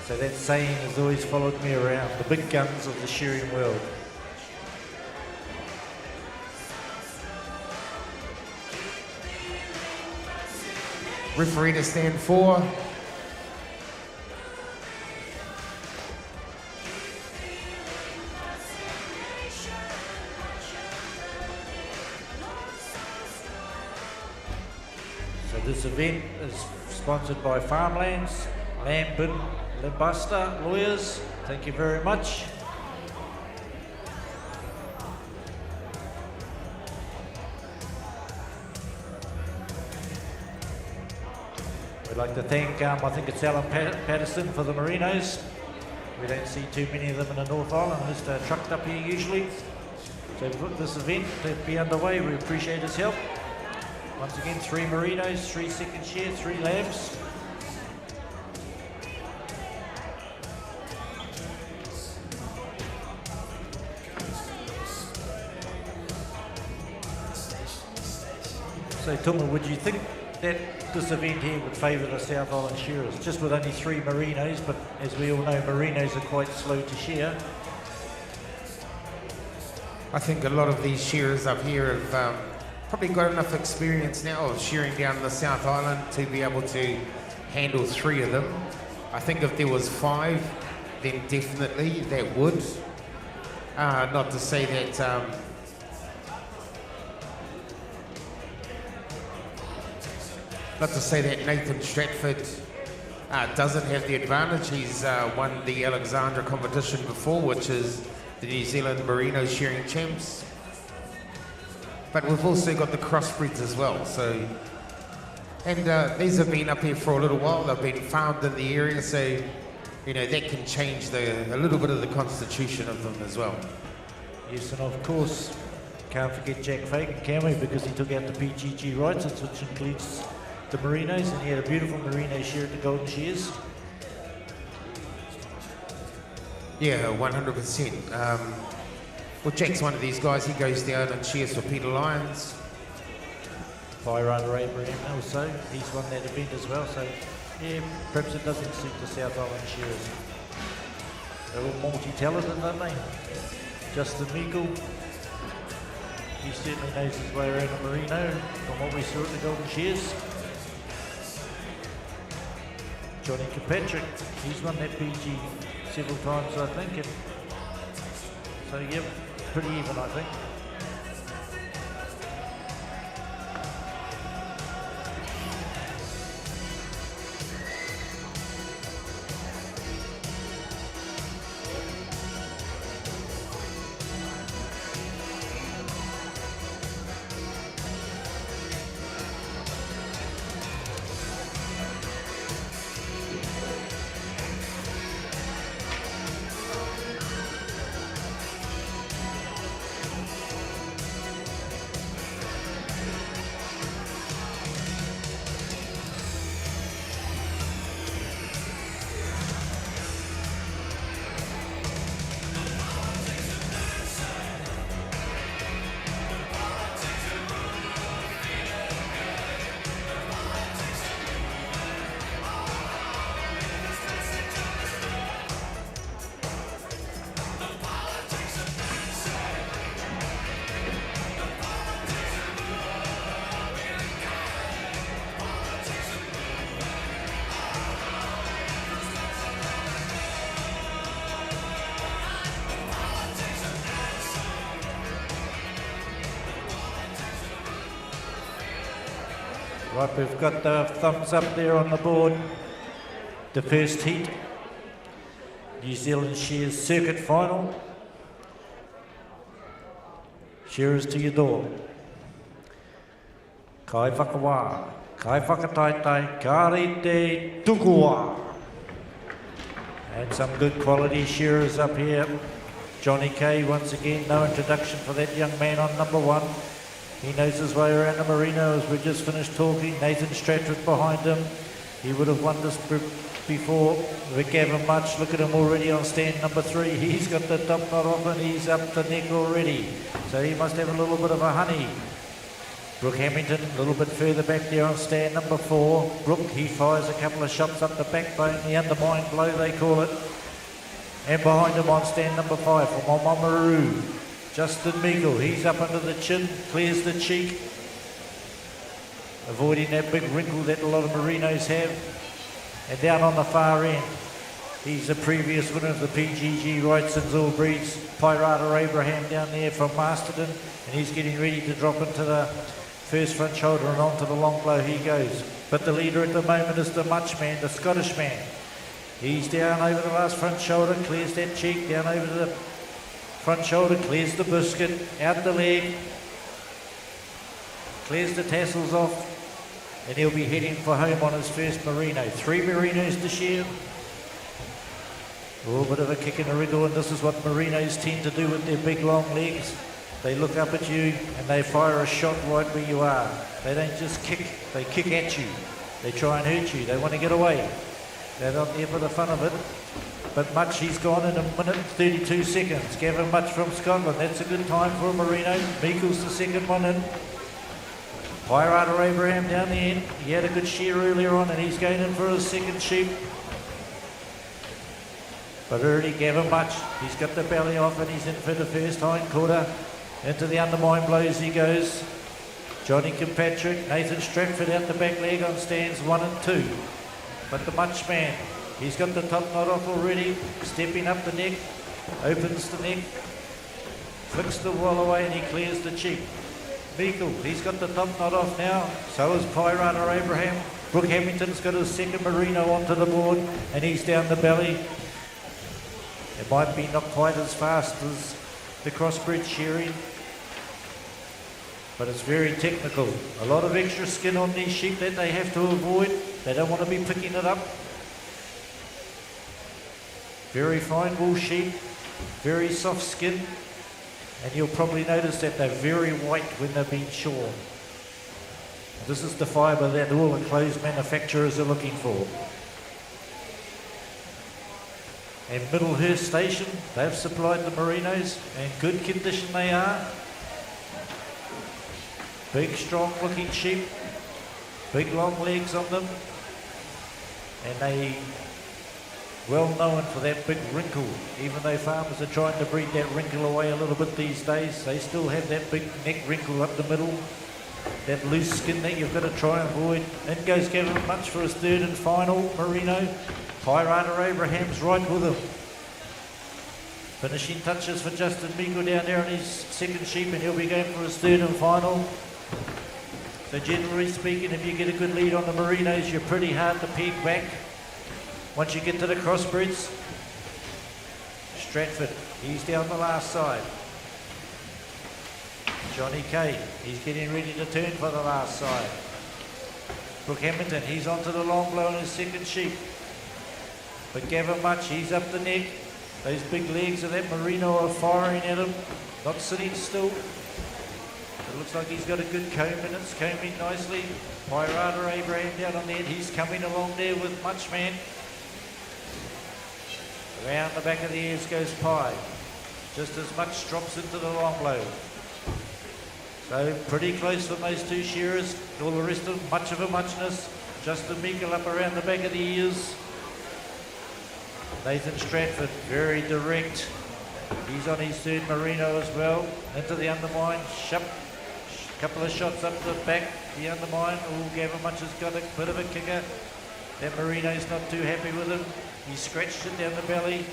So that saying has always followed me around, the big guns of the shearing world. Referee to stand 4. So this event is sponsored by Farmlands, Lambin, Limbuster Lawyers. Thank you very much. We'd like to thank, I think it's Alan Patterson for the Merinos. We don't see too many of them in the North Island, unless they're trucked up here usually. So for this event to be underway, we appreciate his help. Once again, 3 Merinos, 3 second shares, 3 lambs. So Tuma, would you think that this event here would favour the South Island shearers, just with only 3 Merinos, but as we all know, Merinos are quite slow to shear? I think a lot of these shearers up here have probably got enough experience now of shearing down in the South Island to be able to handle 3 of them. I think if there was 5, then definitely that would. Not to say that Nathan Stratford doesn't have the advantage. He's won the Alexandra competition before, which is the New Zealand Merino Shearing Champs. But we've also got the crossbreds as well. So, and these have been up here for a little while. They've been farmed in the area, so you know that can change a little bit of the constitution of them as well. Yes, and of course, can't forget Jack Fagan, can we? Because he took out the PGG rights, which includes the Merinos, and he had a beautiful Merino shear at the Golden Shears. Yeah, 100%. Well, Jack's one of these guys. He goes down and shears for Peter Lyons. Fire-Runner Abraham also, he's won that event as well, so yeah, perhaps it doesn't suit the South Island shearers. They're all multi-talented, aren't they? Justin Meikle, he certainly knows his way around a Merino from what we saw at the Golden Shears. Johnny Kirkpatrick, he's won that PG several times, I think, and so yeah, pretty even, I think. Right, we've got the thumbs up there on the board. The first heat, New Zealand Shears Circuit Final. Shearers to your door. Kai whakawā, kai whakataitai, ka rite tukua. And some good quality shearers up here. Johnny Kay, once again, no introduction for that young man on number 1. He knows his way around the merino as we just finished talking. Nathan Stratford behind him. He would have won this before. With Gavin Much, look at him already on stand number 3. He's got the top knot off and he's up the neck already. So he must have a little bit of a honey. Brooke Hamilton, a little bit further back there on stand number 4. Brooke, he fires a couple of shots up the backbone, the undermine blow they call it. And behind him on stand number 5 from Oamaru, Justin Meagle, he's up under the chin, clears the cheek, avoiding that big wrinkle that a lot of merinos have. And down on the far end, he's the previous winner of the PGG Wrightson's All Breeds, Pirata Abraham down there from Masterton, and he's getting ready to drop into the first front shoulder and onto the long blow he goes. But the leader at the moment is the Much man, the Scottish man. He's down over the last front shoulder, clears that cheek, down over the front shoulder, clears the biscuit, out the leg, clears the tassels off, and he'll be heading for home on his first merino. 3 merinos to shear. A little bit of a kick in the wriggle, and this is what merinos tend to do with their big long legs. They look up at you and they fire a shot right where you are. They don't just kick, they kick at you. They try and hurt you, they want to get away. They're not there for the fun of it. But Much, he's gone in 1 minute and 32 seconds. Gavin Much from Scotland, that's a good time for a merino. Meikle's the second one in. Pirata Abraham down the end. He had a good shear earlier on and he's going in for his second sheep. But early Gavin Much, he's got the belly off and he's in for the first hind quarter. Into the undermine blows he goes. Johnny Kilpatrick, Nathan Stratford out the back leg on stands 1 and 2. But the Much man, he's got the top knot off already, stepping up the neck, opens the neck, flicks the wall away and he clears the cheek. Meikle, he's got the top knot off now, so is Pirata Abraham. Brooke Hamilton's got his second merino onto the board and he's down the belly. It might be not quite as fast as the crossbred shearing, but it's very technical. A lot of extra skin on these sheep that they have to avoid. They don't want to be picking it up. Very fine wool sheep, very soft skin, and you'll probably notice that they're very white when they've been shorn. This is the fibre that all the clothes manufacturers are looking for. And Middlehurst Station, they've supplied the merinos, and good condition they are. Big, strong looking sheep, big long legs on them, and they well known for that big wrinkle. Even though farmers are trying to breed that wrinkle away a little bit these days, they still have that big neck wrinkle up the middle, that loose skin that you've got to try and avoid. In goes Gavin Much for his third and final merino. Pirata Abraham's right with him. Finishing touches for Justin Meagle down there on his second sheep, and he'll be going for his third and final. So generally speaking, if you get a good lead on the merinos, you're pretty hard to peg back. Once you get to the crossbreds, Stratford, he's down the last side. Johnny Kay, he's getting ready to turn for the last side. Brooke Hamilton, he's onto the long blow on his second sheep. But Gavin Much, he's up the neck. Those big legs of that merino are firing at him, not sitting still. It looks like he's got a good comb and it's combing nicely. Pirata Abraham down on the end, he's coming along there with Much man. Around the back of the ears goes Pie. Just as Much drops into the long blow. So pretty close from those two shearers. All the rest of them, much of a muchness. Justin Meagle up around the back of the ears. Nathan Stratford, very direct. He's on his third merino as well. Into the undermine. Couple of shots up the back. The undermine. Oh, Gavin Much has got a bit of a kicker. That merino's not too happy with him. He scratched it down the belly.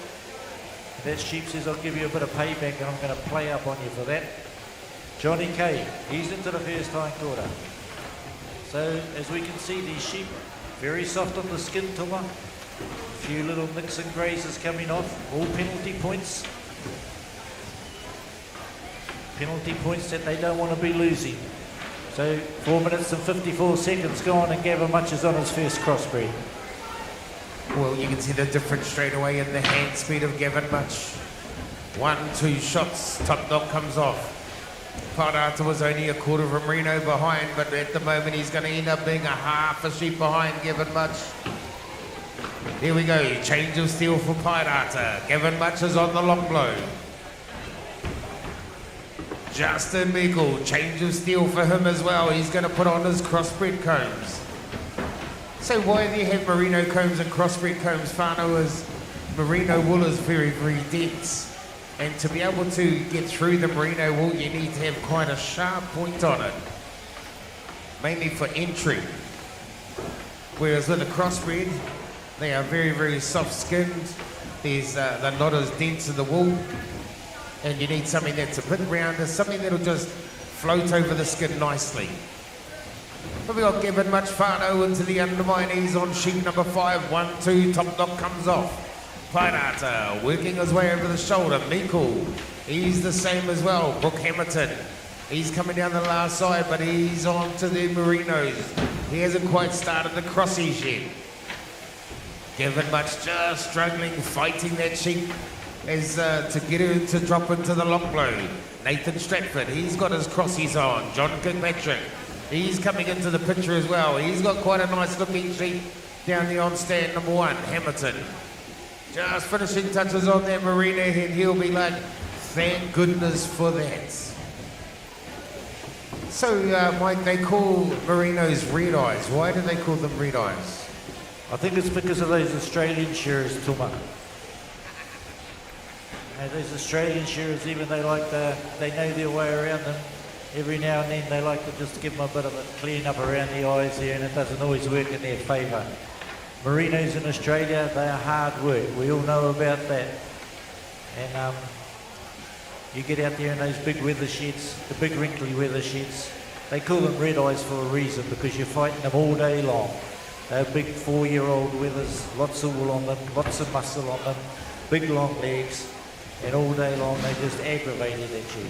That sheep says, I'll give you a bit of payback and I'm going to play up on you for that. Johnny Kay, he's into the first hind quarter. So as we can see, these sheep very soft on the skin, Tuma. A few little nicks and grazes coming off, all penalty points. Penalty points that they don't want to be losing. So 4 minutes and 54 seconds gone, and Gavin Much is on his first crossbreed. Well, you can see the difference straight away in the hand speed of Gavin Much. 1-2 shots, top dog comes off. Parata was only a quarter of a merino behind, but at the moment he's going to end up being a half a sheep behind Gavin Much. Here we go, change of steel for Parata. Gavin Much is on the long blow. Justin Meikle, change of steel for him as well. He's going to put on his crossbred combs. So why do you have merino combs and crossbred combs? Whānau is merino wool is very, very dense. And to be able to get through the merino wool, you need to have quite a sharp point on it. Mainly for entry. Whereas with a crossbred, they are very, very soft skinned. They're not as dense in the wool. And you need something that's a bit rounder, something that'll just float over the skin nicely. But we got Gavin Much Whānau into the undermine. He's on sheep number 5, 1-2, top dog comes off. Parata working his way over the shoulder. Meikle, he's the same as well. Brooke Hamilton, he's coming down the last side, but he's on to the merinos. He hasn't quite started the crossies yet. Gavin Much just struggling, fighting that sheep as to get her to drop into the long blow. Nathan Stratford, he's got his crossies on. John Kirkpatrick, he's coming into the picture as well. He's got quite a nice looking sheep down the on stand number 1, Hamilton. Just finishing touches on that merino, and he'll be like, thank goodness for that. So, Mike, they call merinos red eyes. Why do they call them red eyes? I think it's because of those Australian shearers, Tuma. And those Australian shearers, even they know their way around them. Every now and then they like to just give them a bit of a clean up around the eyes there, and it doesn't always work in their favour. Merinos in Australia, they are hard work. We all know about that. And you get out there in those big weather sheds, the big wrinkly weather sheds. They call them red eyes for a reason, because you're fighting them all day long. They're big 4-year-old wethers, lots of wool on them, lots of muscle on them, big long legs, and all day long they just aggravated at you.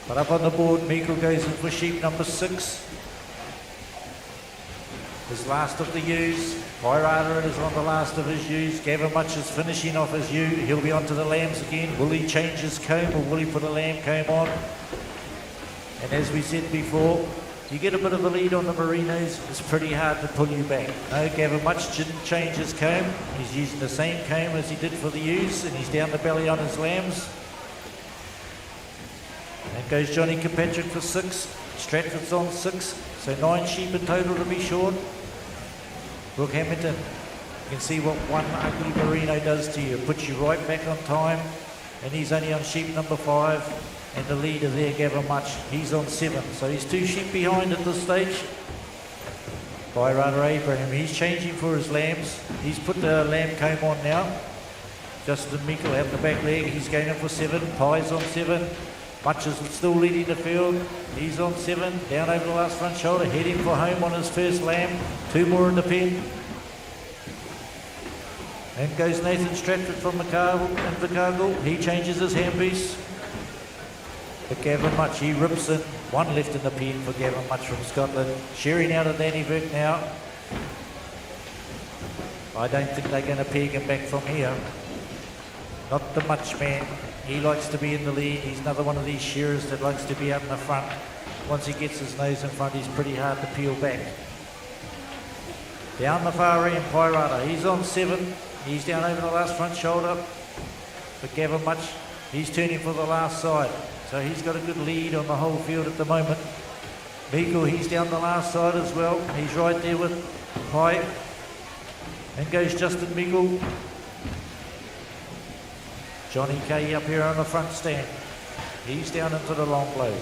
But up on the board, Meikle goes in for sheep number 6. His last of the ewes. Wairara is on the last of his ewes. Gavin Much is finishing off his ewe. He'll be onto the lambs again. Will he change his comb, or will he put a lamb comb on? And as we said before, you get a bit of a lead on the merinos, it's pretty hard to pull you back. No, Gavin Much didn't change his comb. He's using the same comb as he did for the ewes, and he's down the belly on his lambs. And goes Johnny Kirkpatrick for 6. Stratford's on 6. So 9 sheep in total to be short. Brooke Hamilton, you can see what one ugly merino does to you. It puts you right back on time, and he's only on sheep number 5. And the leader there, Gavin Much, he's on 7. So he's 2 sheep behind at this stage. Wairara Abraham, he's changing for his lambs. He's put the lamb comb on now. Justin Meikle out the back leg, he's going in for 7. Pie's on 7. Much is still leading the field. He's on 7, down over the last front shoulder, heading for home on his first lamb. 2 more in the pen. And goes Nathan Stratford from Invercargill. He changes his handpiece. But Gavin Much, he rips in. 1 left in the pen for Gavin Much from Scotland. Shearing out of Danny Vick now. I don't think they're going to peg him back from here. Not the Much man. He likes to be in the lead. He's another one of these shearers that likes to be out in the front. Once he gets his nose in front, he's pretty hard to peel back. Down the far end, Wairara. He's on 7. He's down over the last front shoulder. But Gavin Much, he's turning for the last side. So he's got a good lead on the whole field at the moment. Meikle, he's down the last side as well. He's right there with Pie. And goes Justin Meikle. Johnny Kay up here on the front stand. He's down into the long blow.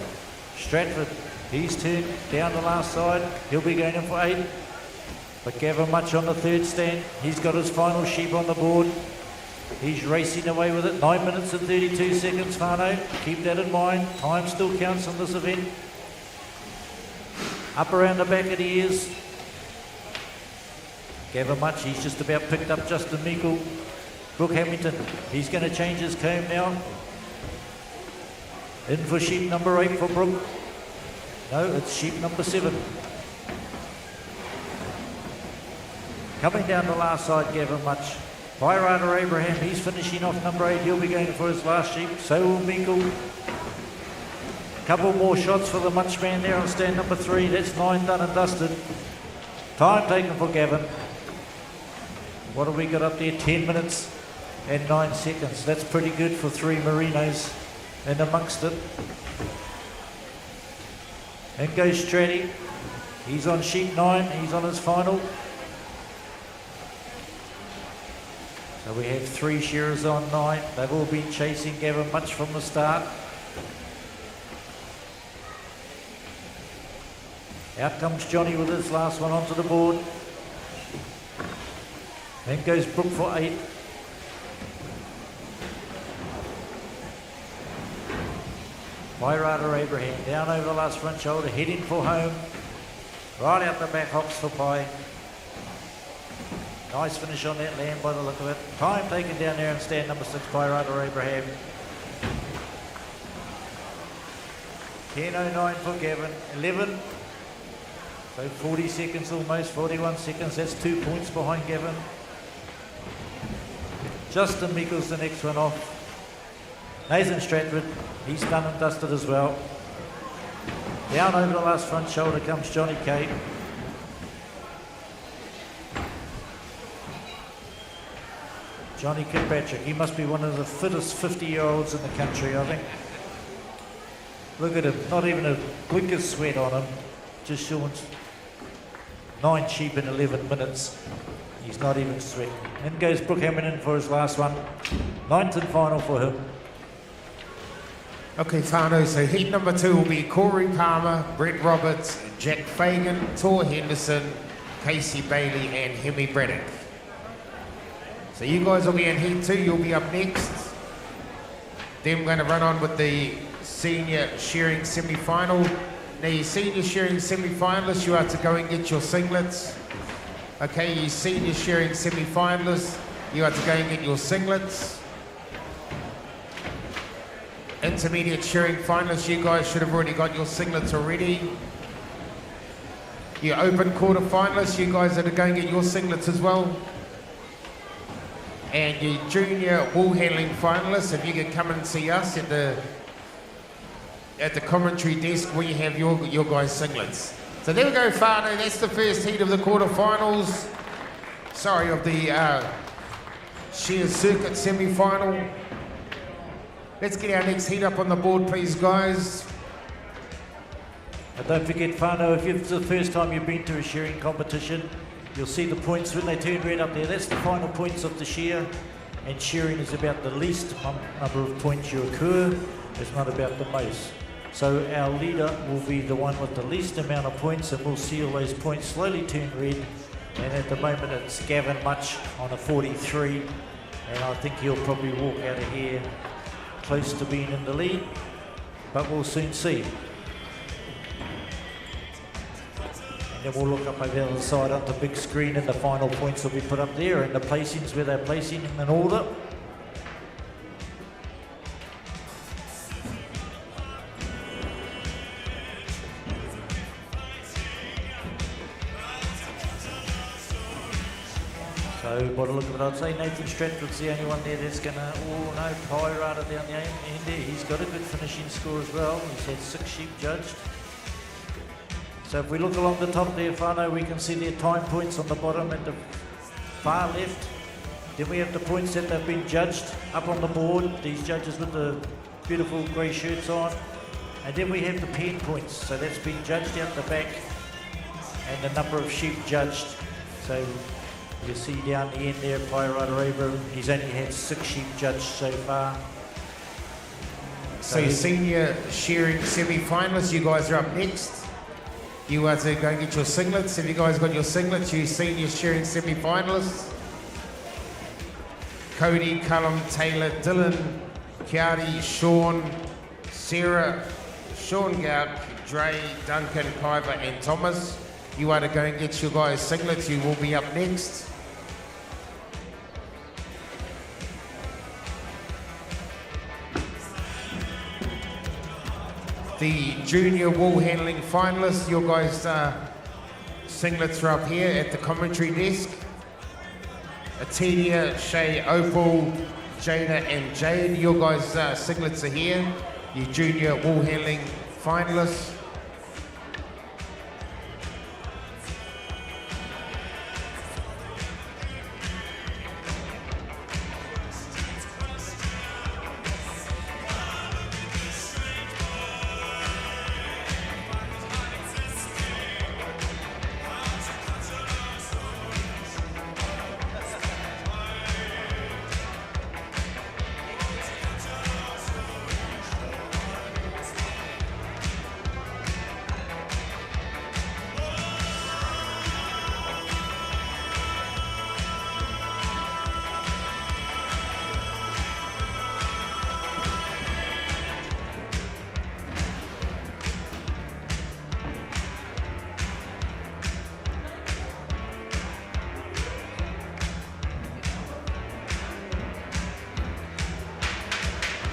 Stratford, he's turned down the last side. He'll be going in for 8. But Gavin Much on the 3rd stand. He's got his final sheep on the board. He's racing away with it. 9 minutes and 32 seconds, Whānau. Keep that in mind. Time still counts on this event. Up around the back of the ears. Gavin Much, he's just about picked up Justin Meikle. Brooke Hamilton, he's going to change his comb now. In for sheep number 8 for Brooke. No, it's sheep number 7. Coming down the last side, Gavin Much. Pirata Abraham, he's finishing off number 8. He'll be going for his last sheep. So will Meikle. Couple more shots for the Much man there on stand number 3. That's 9 done and dusted. Time taken for Gavin. What have we got up there? 10 minutes and 9 seconds. That's pretty good for 3 Merinos and amongst it. In goes Stratty. He's on sheep 9. He's on his final. So we have 3 shearers on 9. They've all been chasing Gavin Much from the start. Out comes Johnny with his last one onto the board. Then goes Brooke for 8. Pirata Abraham down over the last front shoulder, heading for home. Right out the back, hops for Pie. Nice finish on that land by the look of it. Time taken down there and stand number 6, Pirata Abraham. 10:09 for Gavin. 11. So 40 seconds almost, 41 seconds. That's 2 points behind Gavin. Justin Meikle's the next one off. Nathan Stratford, he's done and dusted as well. Down over the last front shoulder comes Johnny Kay. Johnny Kirkpatrick, he must be one of the fittest 50-year-olds in the country, I think. Look at him, not even a blink of sweat on him. Just showing 9 sheep in 11 minutes. He's not even sweating. In goes Brooke Hamilton for his last one. 9th and final for him. Okay, whānau, so heat number 2 will be Corey Palmer, Brett Roberts, Jack Fagan, Tor Henderson, Casey Bailey and Hemi Braddock. So you guys will be in heat 2, you'll be up next. Then we're going to run on with the senior shearing semi-final. Now you senior shearing semi-finalists, you are to go and get your singlets. Okay, you senior shearing semi-finalists, you are to go and get your singlets. Intermediate shearing finalists, you guys should have already got your singlets already. Your open quarter finalists, you guys are to go and get your singlets as well. And your junior wool handling finalists, if you can come and see us at the commentary desk where you have your guys' singlets. So there we go, whānau, that's the first heat of the quarterfinals. Sorry, of the shear circuit semi-final. Let's get our next heat up on the board, please, guys. And don't forget, whānau, if it's the first time you've been to a shearing competition, you'll see the points when they turn red up there. That's the final points of the shear. And shearing is about the least number of points you accrue. It's not about the most. So our leader will be the one with the least amount of points, and we'll see all those points slowly turn red. And at the moment it's Gavin Much on a 43, and I think he'll probably walk out of here close to being in the lead, but we'll soon see. And then we'll look up over the other side on the big screen, and the final points will be put up there, and the placings where they're placing them in order. So by the look of it, I'd say Nathan Stratford's the only one there that's going to, oh no, Pirata down the end there. He's got a good finishing score as well. He's had 6 sheep judged. So if we look along the top there, whānau, we can see their time points on the bottom at the far left. Then we have the points that they've been judged up on the board, these judges with the beautiful grey shirts on. And then we have the pen points, so that's been judged out the back, and the number of sheep judged. So you see down the end there, Pirata Abraham, he's only had 6 sheep judged so far. So senior shearing semi-finalists, you guys are up next. You are to go and get your singlets. Have you guys got your singlets, you senior shearing semi-finalists? Cody, Cullum, Taylor, Dylan, Kiari, Sean, Sarah, Sean Gout, Dre, Duncan, Kyver and Thomas. You are to go and get your guys' singlets. You will be up next. The junior wool handling finalists, your guys' singlets are up here at the commentary desk. Atidia, Shay, Opal, Jada and Jade, your guys' singlets are here. You junior wool handling finalists.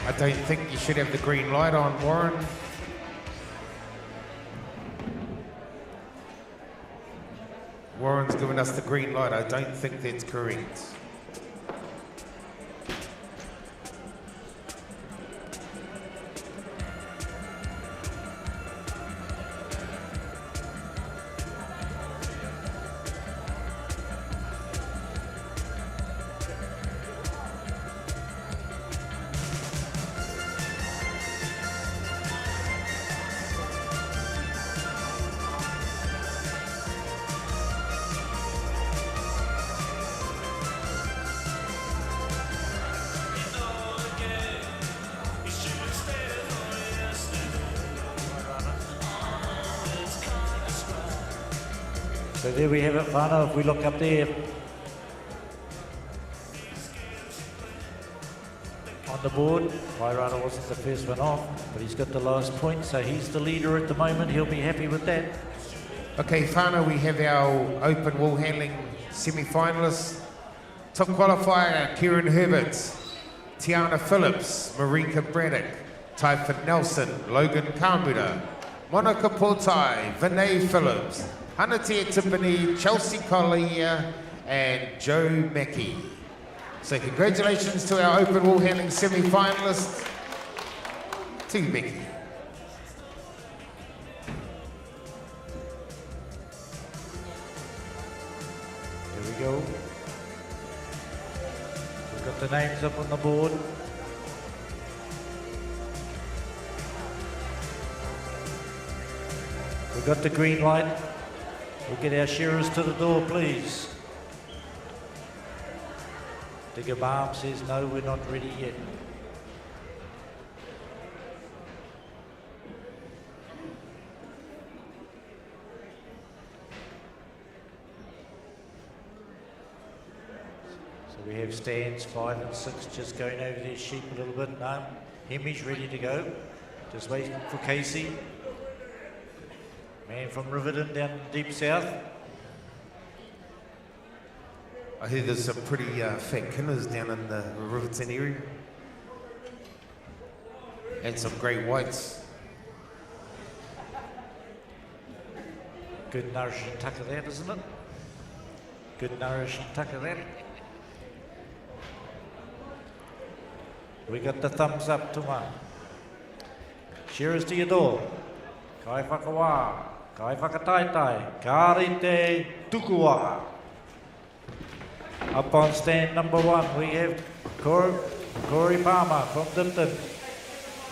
I don't think you should have the green light on, Warren. Warren's given us the green light. I don't think that's correct. So there we have it, Whānau. If we look up there on the board, Wairana wasn't the first one off, but he's got the lowest point, so he's the leader at the moment. He'll be happy with that. Okay, Whānau, we have our open wool handling semi-finalists. Top qualifier, Kieran Herbert, Tiana Phillips, Marika Braddock, Typhon Nelson, Logan Kamura, Monica Portai, Vinay Phillips, Hanatia Timpani, Chelsea Collier, and Joe Mackey. So congratulations to our open wool handling semi-finalists. To you, Becky. Here we go. We've got the names up on the board. We've got the green light. We'll get our shearers to the door, please. Digger Balm says, no, we're not ready yet. So we have stands 5 and 6 just going over their sheep a little bit now. Hemi's ready to go. Just waiting for Casey. Man from Riverton down deep south. I hear there's some pretty fat kinners down in the Riverton area. And some great whites. Good nourishing tucker that, isn't it? Good nourishing tucker that. We got the thumbs up to one. Shearers to your door. Kai whakawā, kai whakataitai, ka rite tukua. Up on stand number 1, we have Corey Palmer from Dipton.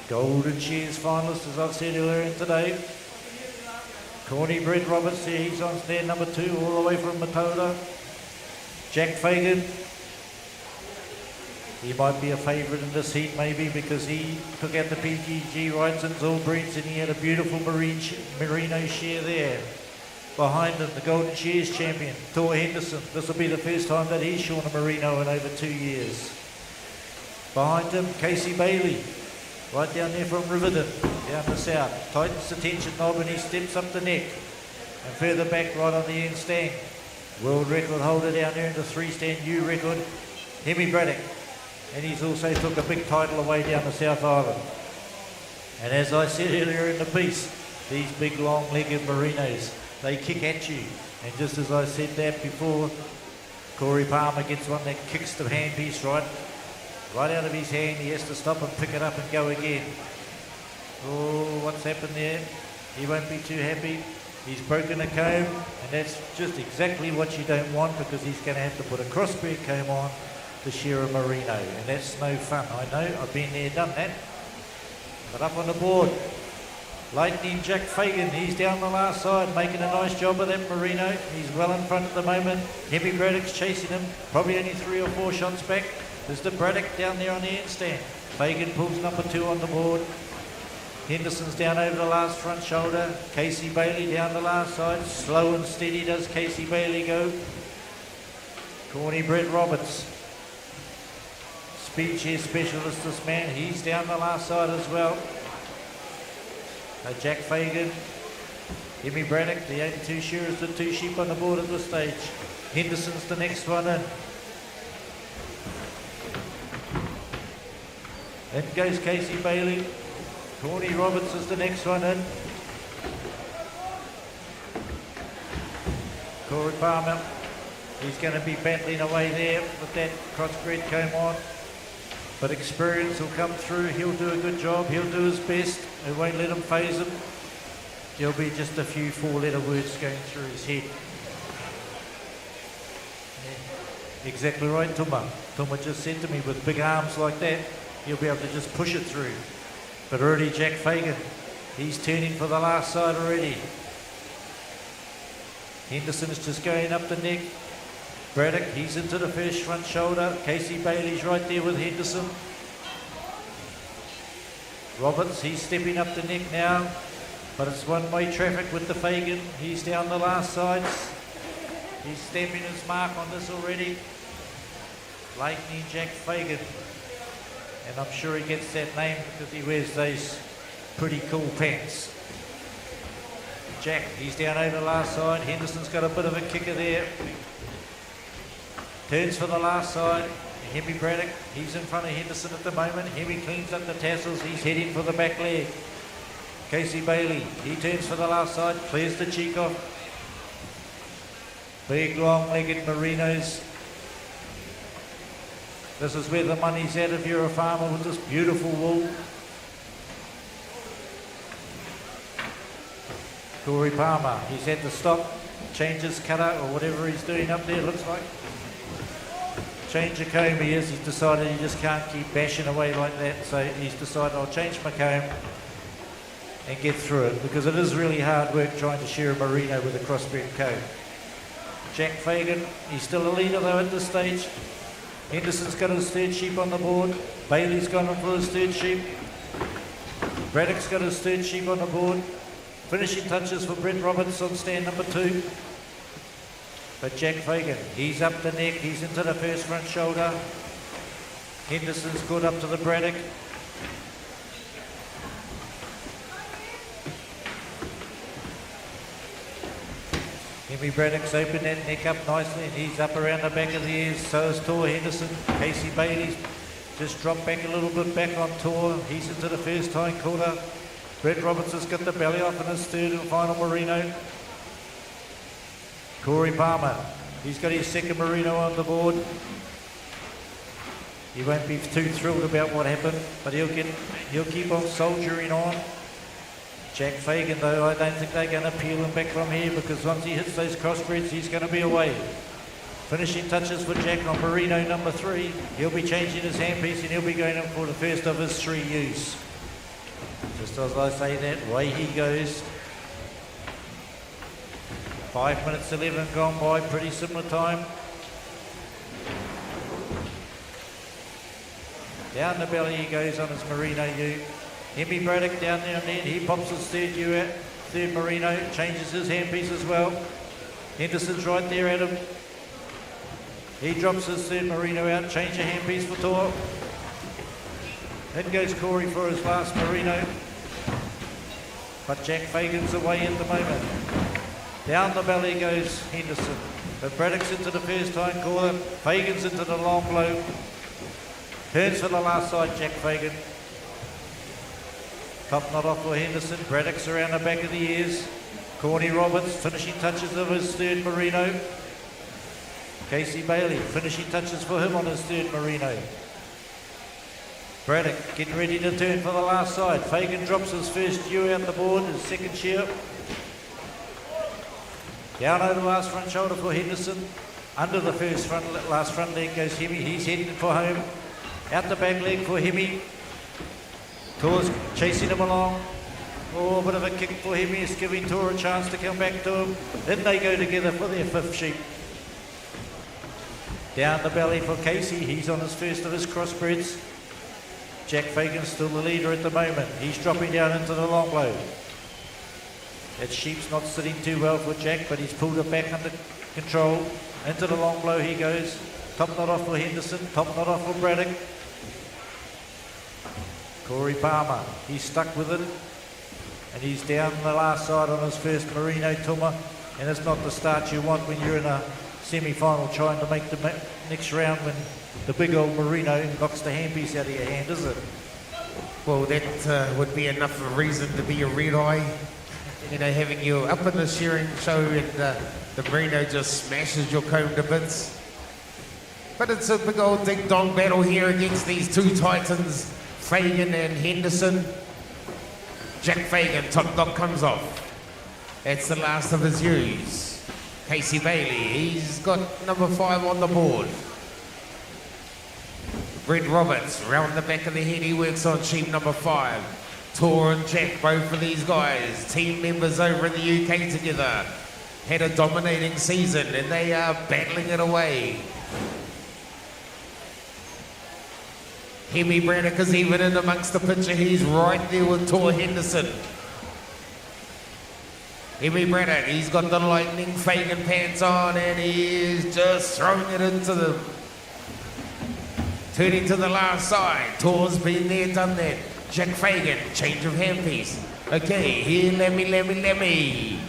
Golden Shears finalist, as I've said earlier today. Corny Brett Roberts here, he's on stand number 2, all the way from Matoda. Jack Fagan. He might be a favourite in this heat maybe because he took out the PGG Wrightson's all breeds and he had a beautiful merino shear there. Behind him, the Golden Shears champion, Tor Henderson. This will be the first time that he's shorn a merino in over 2 years. Behind him, Casey Bailey. right down there from Riverton, down the south. Tightens the tension knob and he steps up the neck. And further back right on the end stand. World record holder down there in the 3-stand new record, Hemi Braddock. And he's also took a big title away down the South Island. And as I said earlier in the piece, these big long-legged merinos, they kick at you. And just as I said that before, Corey Palmer gets one that kicks the handpiece right out of his hand. He has to stop and pick it up and go again. Oh, what's happened there? He won't be too happy. He's broken a comb, and that's just exactly what you don't want, because he's going to have to put a crossbred comb on to shear a merino, and that's no fun. I know, I've been there, done that. But up on the board, Lightning Jack Fagan, he's down the last side, making a nice job of that merino. He's well in front at the moment. Hemi Braddock's chasing him, probably only 3 or 4 shots back. There's the Braddock down there on the end stand. Fagan pulls number 2 on the board. Henderson's down over the last front shoulder. Casey Bailey down the last side. Slow and steady does Casey Bailey go. Corny Brett Roberts. Speed chair specialist, this man. He's down the last side as well. Jack Fagan. Hemi Braddock, the 82 shearers, the 2 sheep on the board at this stage. Henderson's the next one in. In goes Casey Bailey. Corny Roberts is the next one in. Corey Palmer, he's going to be battling away there with that crossbred comb on. But experience will come through. He'll do a good job. He'll do his best. It won't let him phase him. There'll be just a few 4-letter words going through his head. Yeah, exactly right, Tuma. Tuma just said to me, with big arms like that, he'll be able to just push it through. But already Jack Fagan, he's turning for the last side already. Henderson is just going up the neck. Braddock, he's into the first front shoulder. Casey Bailey's right there with Henderson. Roberts, he's stepping up the neck now. But it's one-way traffic with the Fagan. He's down the last sides. He's stamping his mark on this already. Lightning Jack Fagan. And I'm sure he gets that name because he wears those pretty cool pants. Jack, he's down over the last side. Henderson's got a bit of a kicker there. Turns for the last side. Hemi Braddock, he's in front of Henderson at the moment. Hemi cleans up the tassels. He's heading for the back leg. Casey Bailey, he turns for the last side. Clears the cheek off. Big long-legged merinos. This is where the money's at if you're a farmer with this beautiful wool. Corey Palmer, he's had to stop, change his cutter or whatever he's doing up there, looks like. Change the comb he is. He's decided he just can't keep bashing away like that, so he's decided I'll change my comb and get through it, because it is really hard work trying to shear a merino with a crossbred comb. Jack Fagan, he's still a leader though at this stage. Henderson's got his 3rd sheep on the board. Bailey's gone in for his 3rd sheep. Braddock's got his 3rd sheep on the board. Finishing touches for Brett Roberts on stand number 2. But Jack Fagan, he's up the neck. He's into the first front shoulder. Henderson's good up to the Braddock. Hemi Braddock's opened that neck up nicely and he's up around the back of the ears. So is Tor Henderson. Casey Bailey's just dropped back a little bit back on Tor. He's into the first hind quarter. Brett Roberts has got the belly off in his 3rd and final merino. Corey Palmer, he's got his 2nd merino on the board. He won't be too thrilled about what happened, but he'll keep on soldiering on. Jack Fagan, though, I don't think they're going to peel him back from here, because once he hits those crossbreds, he's going to be away. Finishing touches for Jack on merino number 3. He'll be changing his handpiece and he'll be going in for the first of his 3 ewes. Just as I say that, away he goes. 5 minutes 11 gone by, pretty similar time. Down the belly he goes on his merino ewe. Hemi Braddock down there on the end, he pops his 3rd ewe out, 3rd merino, changes his handpiece as well. Henderson's right there at him. He drops his 3rd merino out, change the handpiece for Tor. In goes Corey for his last merino. But Jack Fagan's away at the moment. Down the belly goes Henderson. But Braddock's into the first time corner. Fagan's into the long low. Turns for the last side, Jack Fagan. Top knot off for Henderson. Braddock's around the back of the ears. Corny Roberts, finishing touches of his third merino. Casey Bailey, finishing touches for him on his third merino. Braddock getting ready to turn for the last side. Fagan drops his first ewe out the board, his second shear. Down over the last front shoulder for Henderson. Under the last front leg goes Hemi. He's heading for home. Out the back leg for Hemi. Tor's chasing him along. Oh, a bit of a kick for Hemi. It's giving Tor a chance to come back to him. Then they go together for their fifth sheep. Down the belly for Casey. He's on his first of his crossbreds. Jack Fagan's still the leader at the moment. He's dropping down into the long low. That sheep's not sitting too well for Jack, but he's pulled it back under control. Into the long blow he goes. Top knot off for Henderson. Top knot off for Braddock. Corey Palmer, he's stuck with it. And he's down the last side on his first merino Tuma. And it's not the start you want when you're in a semi-final trying to make the next round when the big old merino knocks the handpiece out of your hand, is it? Well, that would be enough of a reason to be a red eye. You know, having you up in the shearing show and the merino just smashes your comb to bits. But it's a big old ding-dong battle here against these two titans, Fagan and Henderson. Jack Fagan, top knot comes off. That's the last of his ewes. Casey Bailey, he's got number 5 on the board. Brett Roberts, round the back of the head, he works on sheep number 5. Tor and Jack, both of these guys, team members over in the UK together, had a dominating season and they are battling it away. Hemi Braddock is even in amongst the picture. He's right there with Tor Henderson. Hemi Braddock, he's got the lightning Fagan pants on and he is just throwing it into the... Turning to the last side. Tor's been there, done that. Jack Fagan, change of handpiece. Okay, here, let me.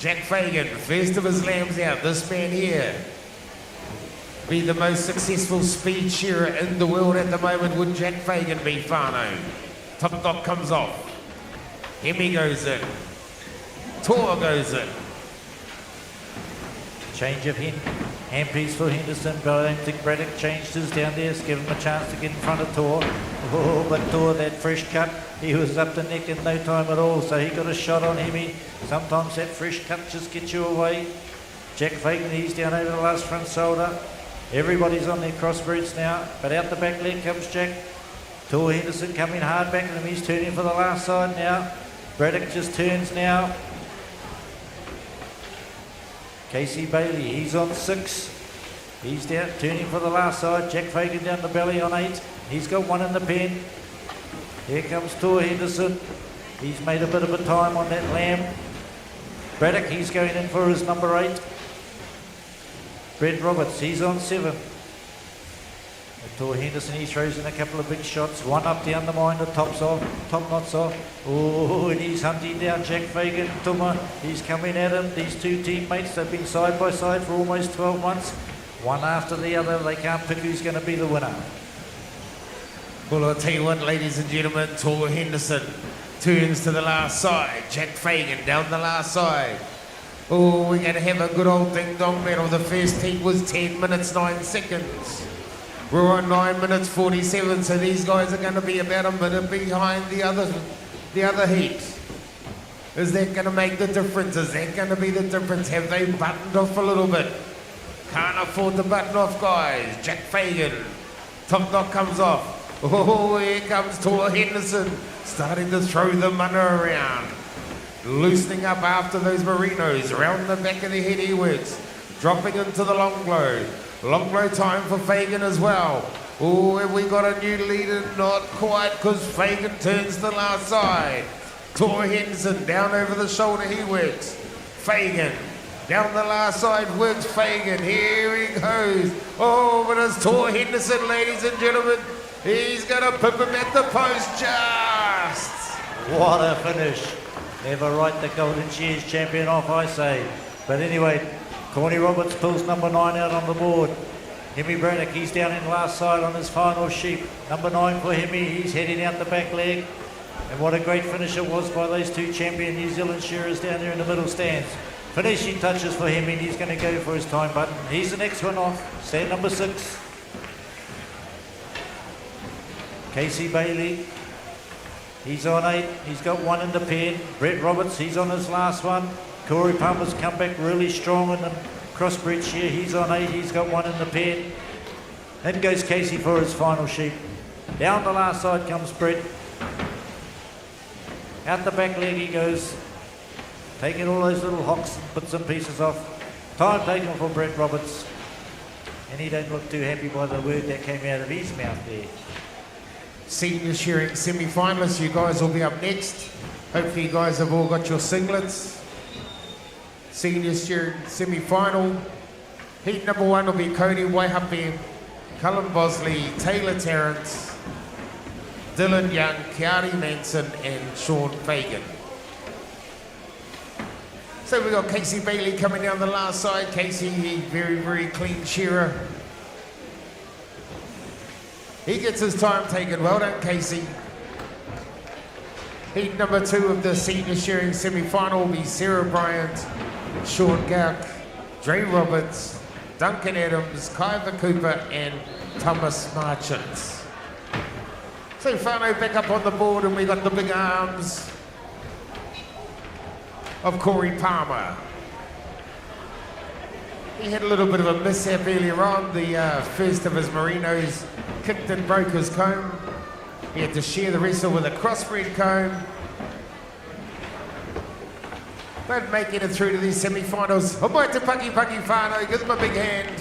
Jack Fagan, first of his lambs out. This man here, be the most successful speed shearer in the world at the moment. Would Jack Fagan be, Fano? Top knot comes off. Hemi goes in. Tor goes in. Change of handpiece for Henderson, but I don't think Braddock changed his down there. It's given him a chance to get in front of Tor. Oh, but Tor, that fresh cut, he was up the neck in no time at all, so he got a shot on Hemi. Sometimes that fresh cut just gets you away. Jack Fagan, he's down over the last front shoulder. Everybody's on their crossbreds now, but out the back leg comes Jack. Tor Henderson coming hard back at him. He's turning for the last side now. Braddock just turns now. Casey Bailey, he's on 6. He's down, turning for the last side. Jack Fagan down the belly on 8. He's got one in the pen. Here comes Tor Henderson. He's made a bit of a time on that lamb. Braddock, he's going in for his number 8. Brett Roberts, he's on 7. And Tor Henderson, he throws in a couple of big shots. One up down the mind, the top's off, top knot's off. Oh, and he's hunting down Jack Fagan, Tuma. He's coming at him. These two teammates, they've been side by side for almost 12 months. One after the other, they can't pick who's going to be the winner. Well, I'll tell you what, ladies and gentlemen, Tor Henderson turns to the last side. Jack Fagan down the last side. Oh, we're going to have a good old ding-dong battle. The first heat was 10 minutes, 9 seconds. We're on 9 minutes, 47, so these guys are going to be about a minute behind the other heat. Is that going to make the difference? Is that going to be the difference? Have they buttoned off a little bit? Can't afford to button off, guys. Jack Fagan. Top knot comes off. Oh, here comes Tor Henderson, starting to throw the money around. Loosening up after those merinos. Around the back of the head he works. Dropping into the long blow. Long blow time for Fagan as well. Oh, have we got a new leader? Not quite, because Fagan turns to the last side. Tor Henderson down over the shoulder he works. Fagan. Down the last side works Fagan. Here he goes. Oh, but it's Tor Henderson, ladies and gentlemen. He's going to pip him at the post just. What a finish. Never write the Golden Shears champion off, I say. But anyway, Corny Roberts pulls number 9 out on the board. Hemi Braddock, he's down in last side on his final sheep. Number 9 for Hemi, he's heading out the back leg. And what a great finish it was by those two champion New Zealand shearers down there in the middle stands. Finishing touches for Hemi, and he's going to go for his time button. He's the next one off, stand number 6. Casey Bailey, he's on 8, he's got 1 in the pen. Brett Roberts, he's on his last one. Corey Palmer's come back really strong in the crossbred shear, he's on 8, he's got 1 in the pen. Then goes Casey for his final sheep. Down the last side comes Brett. Out the back leg he goes, taking all those little hocks and bits and pieces off. Time taken for Brett Roberts. And he don't look too happy by the word that came out of his mouth there. Senior shearing semi-finalists, you guys will be up next. Hopefully you guys have all got your singlets. Senior shearing semi-final. Heat number 1 will be Cody Waihape, Cullen Bosley, Taylor Terrence, Dylan Young, Kiari Manson and Sean Fagan. So we've got Casey Bailey coming down the last side. Casey, very, very clean shearer. He gets his time taken. Well done, Casey. Heat number 2 of the senior shearing semi-final will be Sarah Bryant, Sean Gauk, Dre Roberts, Duncan Adams, Kyver Cooper and Thomas Marchant. So Whānau back up on the board and we got the big arms of Corey Palmer. He had a little bit of a mishap earlier on. The first of his merinos kicked and broke his comb. He had to share the wrestle with a crossbred comb. But making it through to these semi-finals. Homai te Paki Whānau, give them a big hand.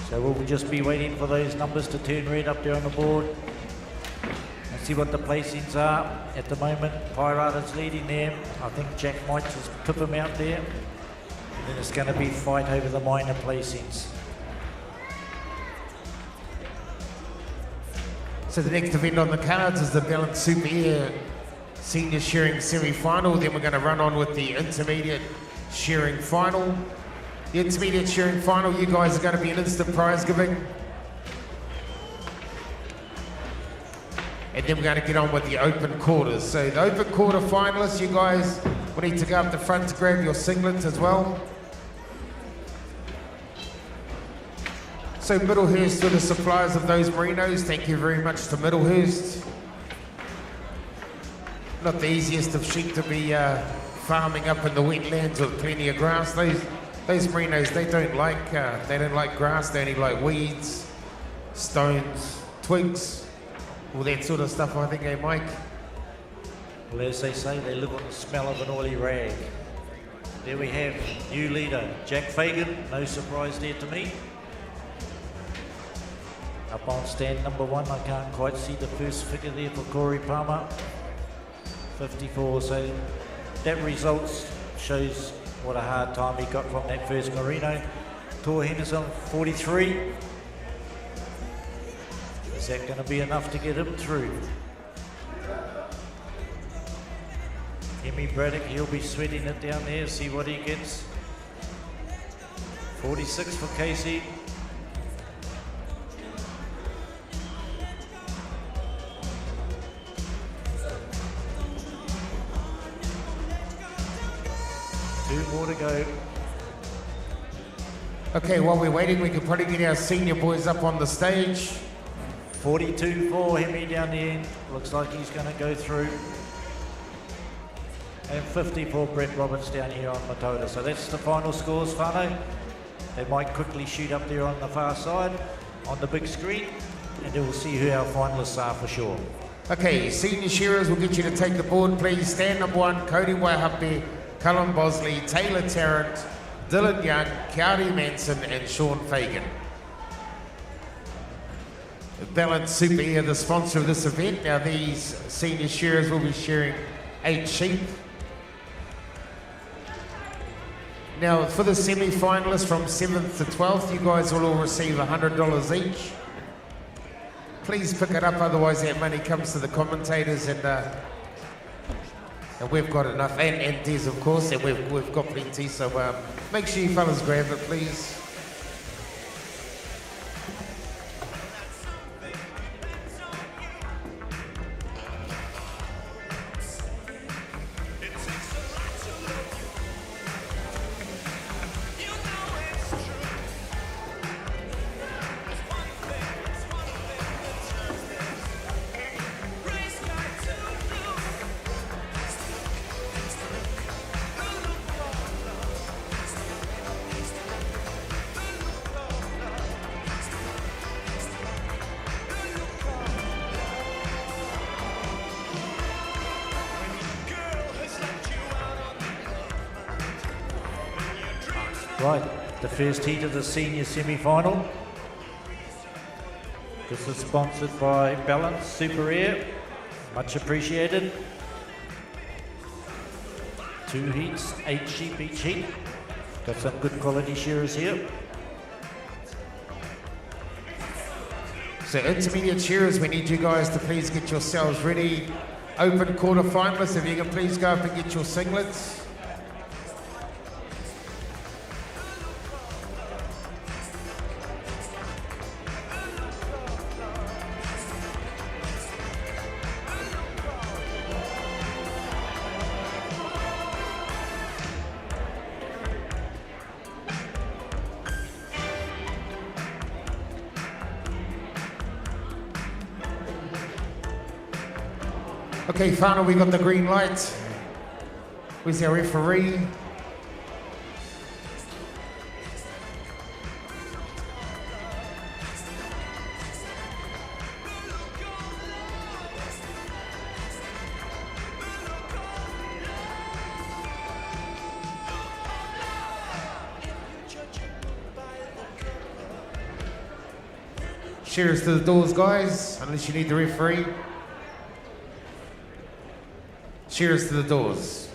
So we'll just be waiting for those numbers to turn red up there on the board and see what the placings are. At the moment, Pirata's leading there. I think Jack might just pip him out there. And then it's going to be fight over the minor placings. So the next event on the cards is the Balance Super Air Senior Shearing Semi-Final. Then we're going to run on with the Intermediate Shearing Final. The Intermediate Shearing Final, you guys are going to be an instant prize giving. And then we're going to get on with the open quarters. So the open quarter finalists, you guys will need to go up the front to grab your singlets as well. So Middlehurst are the suppliers of those merinos. Thank you very much to Middlehurst. Not the easiest of sheep to be farming up in the wetlands with plenty of grass. Those merinos, they don't like grass. They only like weeds, stones, twigs, all that sort of stuff. I think they make. Well, as they say, they live on the smell of an oily rag. There we have new leader, Jack Fagan. No surprise there to me. Up on stand number 1, I can't quite see the first figure there for Corey Palmer. 54, so that result shows what a hard time he got from that first merino. Tor Henderson, 43. Is that going to be enough to get him through? Hemi Braddock, he'll be sweating it down there, see what he gets. 46 for Casey. Two more to go. Okay, while we're waiting, we can probably get our senior boys up on the stage. 42 for Hemi down the end. Looks like he's going to go through. And 50 for Brett Roberts down here on Matoda. So that's the final scores, Whānau. They might quickly shoot up there on the far side on the big screen, and then we'll see who our finalists are for sure. Okay, senior shearers, we'll get you to take the board, please. Stand number 1, Cody Waihape, Cullen Bosley, Taylor Tarrant, Dylan Young, Kiari Manson and Sean Fagan. Balance Super Air, the sponsor of this event. Now these senior shearers will be shearing 8 sheep. Now, for the semi-finalists from 7th to 12th, you guys will all receive $100 each. Please pick it up, otherwise that money comes to the commentators, and we've got enough, and Des, of course, and we've got plenty, so make sure you fellas grab it, please. Right, the first heat of the senior semi-final. This is sponsored by Balance Super Air, much appreciated. 2 heats, 8 sheep each heat. Got some good quality shearers here. So intermediate shearers, we need you guys to please get yourselves ready. Open quarter finalists, if you can please go up and get your singlets. Okay, final, we got the green light. Where's our referee? Cheers to the doors, guys, unless you need the referee. Cheers to the doors.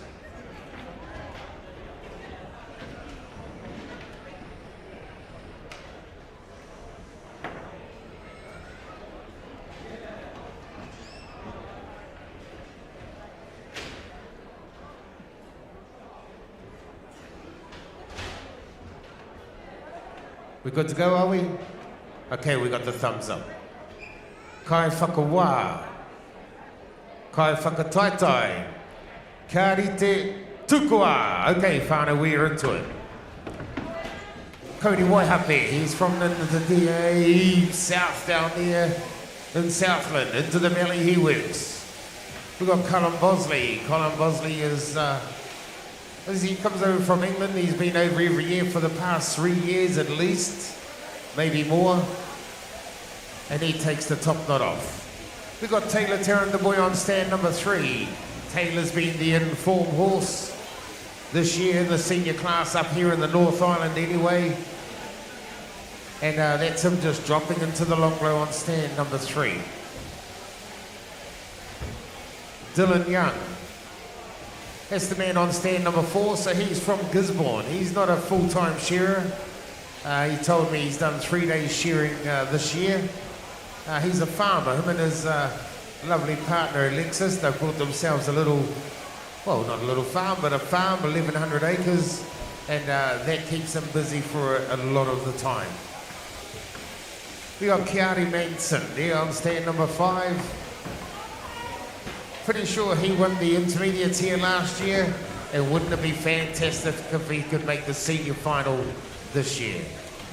We good to go, are we? Okay, we got the thumbs up. Kai whakawā. Kai whakataitai. Karite tukua. Okay, whānau, we're into it. Cody Waihape, he's from the DA South down there in Southland, into the Mallee he works. We've got Colin Bosley. Colin Bosley is, as he comes over from England, he's been over every year for the past 3 years at least, maybe more, and he takes the top knot off. We've got Taylor Tarrant, the boy on stand number 3. Taylor's been the informed horse this year in the senior class up here in the North Island anyway. And that's him just dropping into the long low on stand number 3. Dylan Young. That's the man on stand number 4, so he's from Gisborne. He's not a full-time shearer. He told me he's done 3 days shearing this year. He's a farmer. Him and his lovely partner Alexis, they've bought themselves a little, well, not a little farm, but a farm, 1,100 acres, and that keeps them busy for a lot of the time. We got Kiari Manson there on stand number 5. Pretty sure he won the intermediates here last year, and wouldn't it be fantastic if he could make the senior final this year?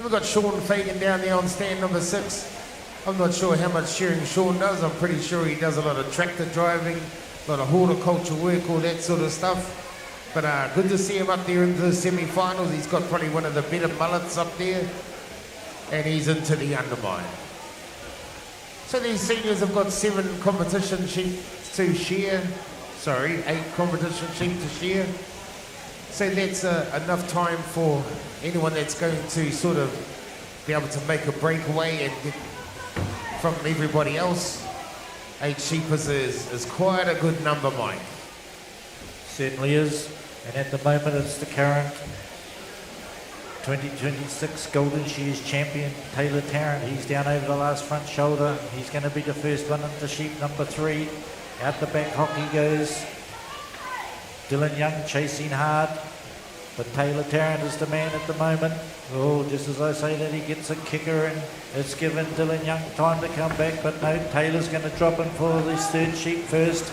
We've got Sean Fagan down there on stand number 6. I'm not sure how much shearing Sean does. I'm pretty sure he does a lot of tractor driving, a lot of horticulture work, all that sort of stuff. But good to see him up there into the semi-finals. He's got probably one of the better mullets up there, and he's into the undermine. So these seniors have got 7 competition sheep to shear. 8 competition sheep to shear. So that's enough time for anyone that's going to sort of be able to make a breakaway and get from everybody else. 8 sheep is quite a good number, Mike. Certainly is. And at the moment it's the current 2026 Golden Shears champion, Taylor Tarrant. He's down over the last front shoulder. He's going to be the first one into sheep number 3. Out the back hockey goes Dylan Young chasing hard. But Taylor Tarrant is the man at the moment. Oh, just as I say that, he gets a kicker and it's given Dylan Young time to come back. But no, Taylor's going to drop in for this third sheep first.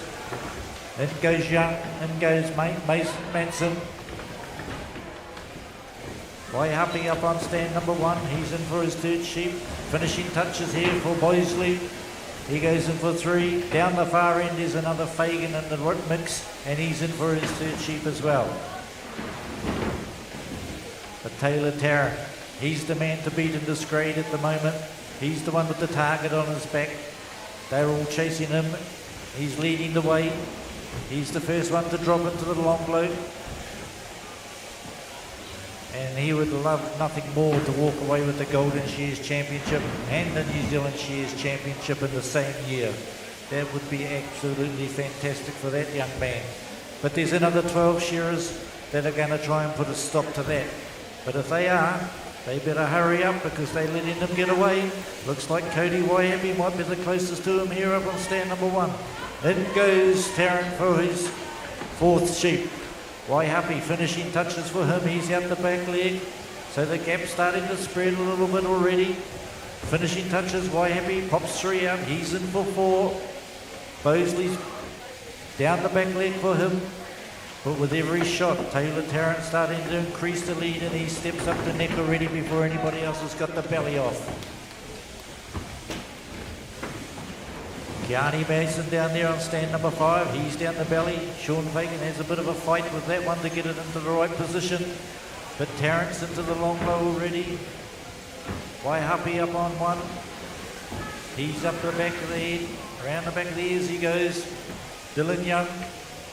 In goes Young, in goes Mason Manson. Waihapi up on stand number 1. He's in for his third sheep. Finishing touches here for Boisley. He goes in for 3. Down the far end is another Fagan in the mix, and he's in for his third sheep as well. But Taylor Tarrant, he's the man to beat in this grade at the moment. He's the one with the target on his back. They're all chasing him. He's leading the way. He's the first one to drop into the long load. And he would love nothing more to walk away with the Golden Shears Championship and the New Zealand Shears Championship in the same year. That would be absolutely fantastic for that young man. But there's another 12 shearers that are going to try and put a stop to that. But if they are, they better hurry up because they're letting them get away. Looks like Cody Waihapi might be the closest to him here up on stand number 1. In goes Tarrant for his 4th sheep. Waihapi finishing touches for him. He's out the back leg. So the gap's starting to spread a little bit already. Finishing touches, Waihapi pops 3 out. He's in for 4. Bosley's down the back leg for him. But with every shot, Taylor Tarrant starting to increase the lead and he steps up the neck already before anybody else has got the belly off. Kiani Mason down there on stand number 5. He's down the belly. Sean Fagan has a bit of a fight with that one to get it into the right position. But Tarrant's into the long low already. Waihapi up on 1. He's up the back of the head. Around the back of the ears he goes. Dylan Young.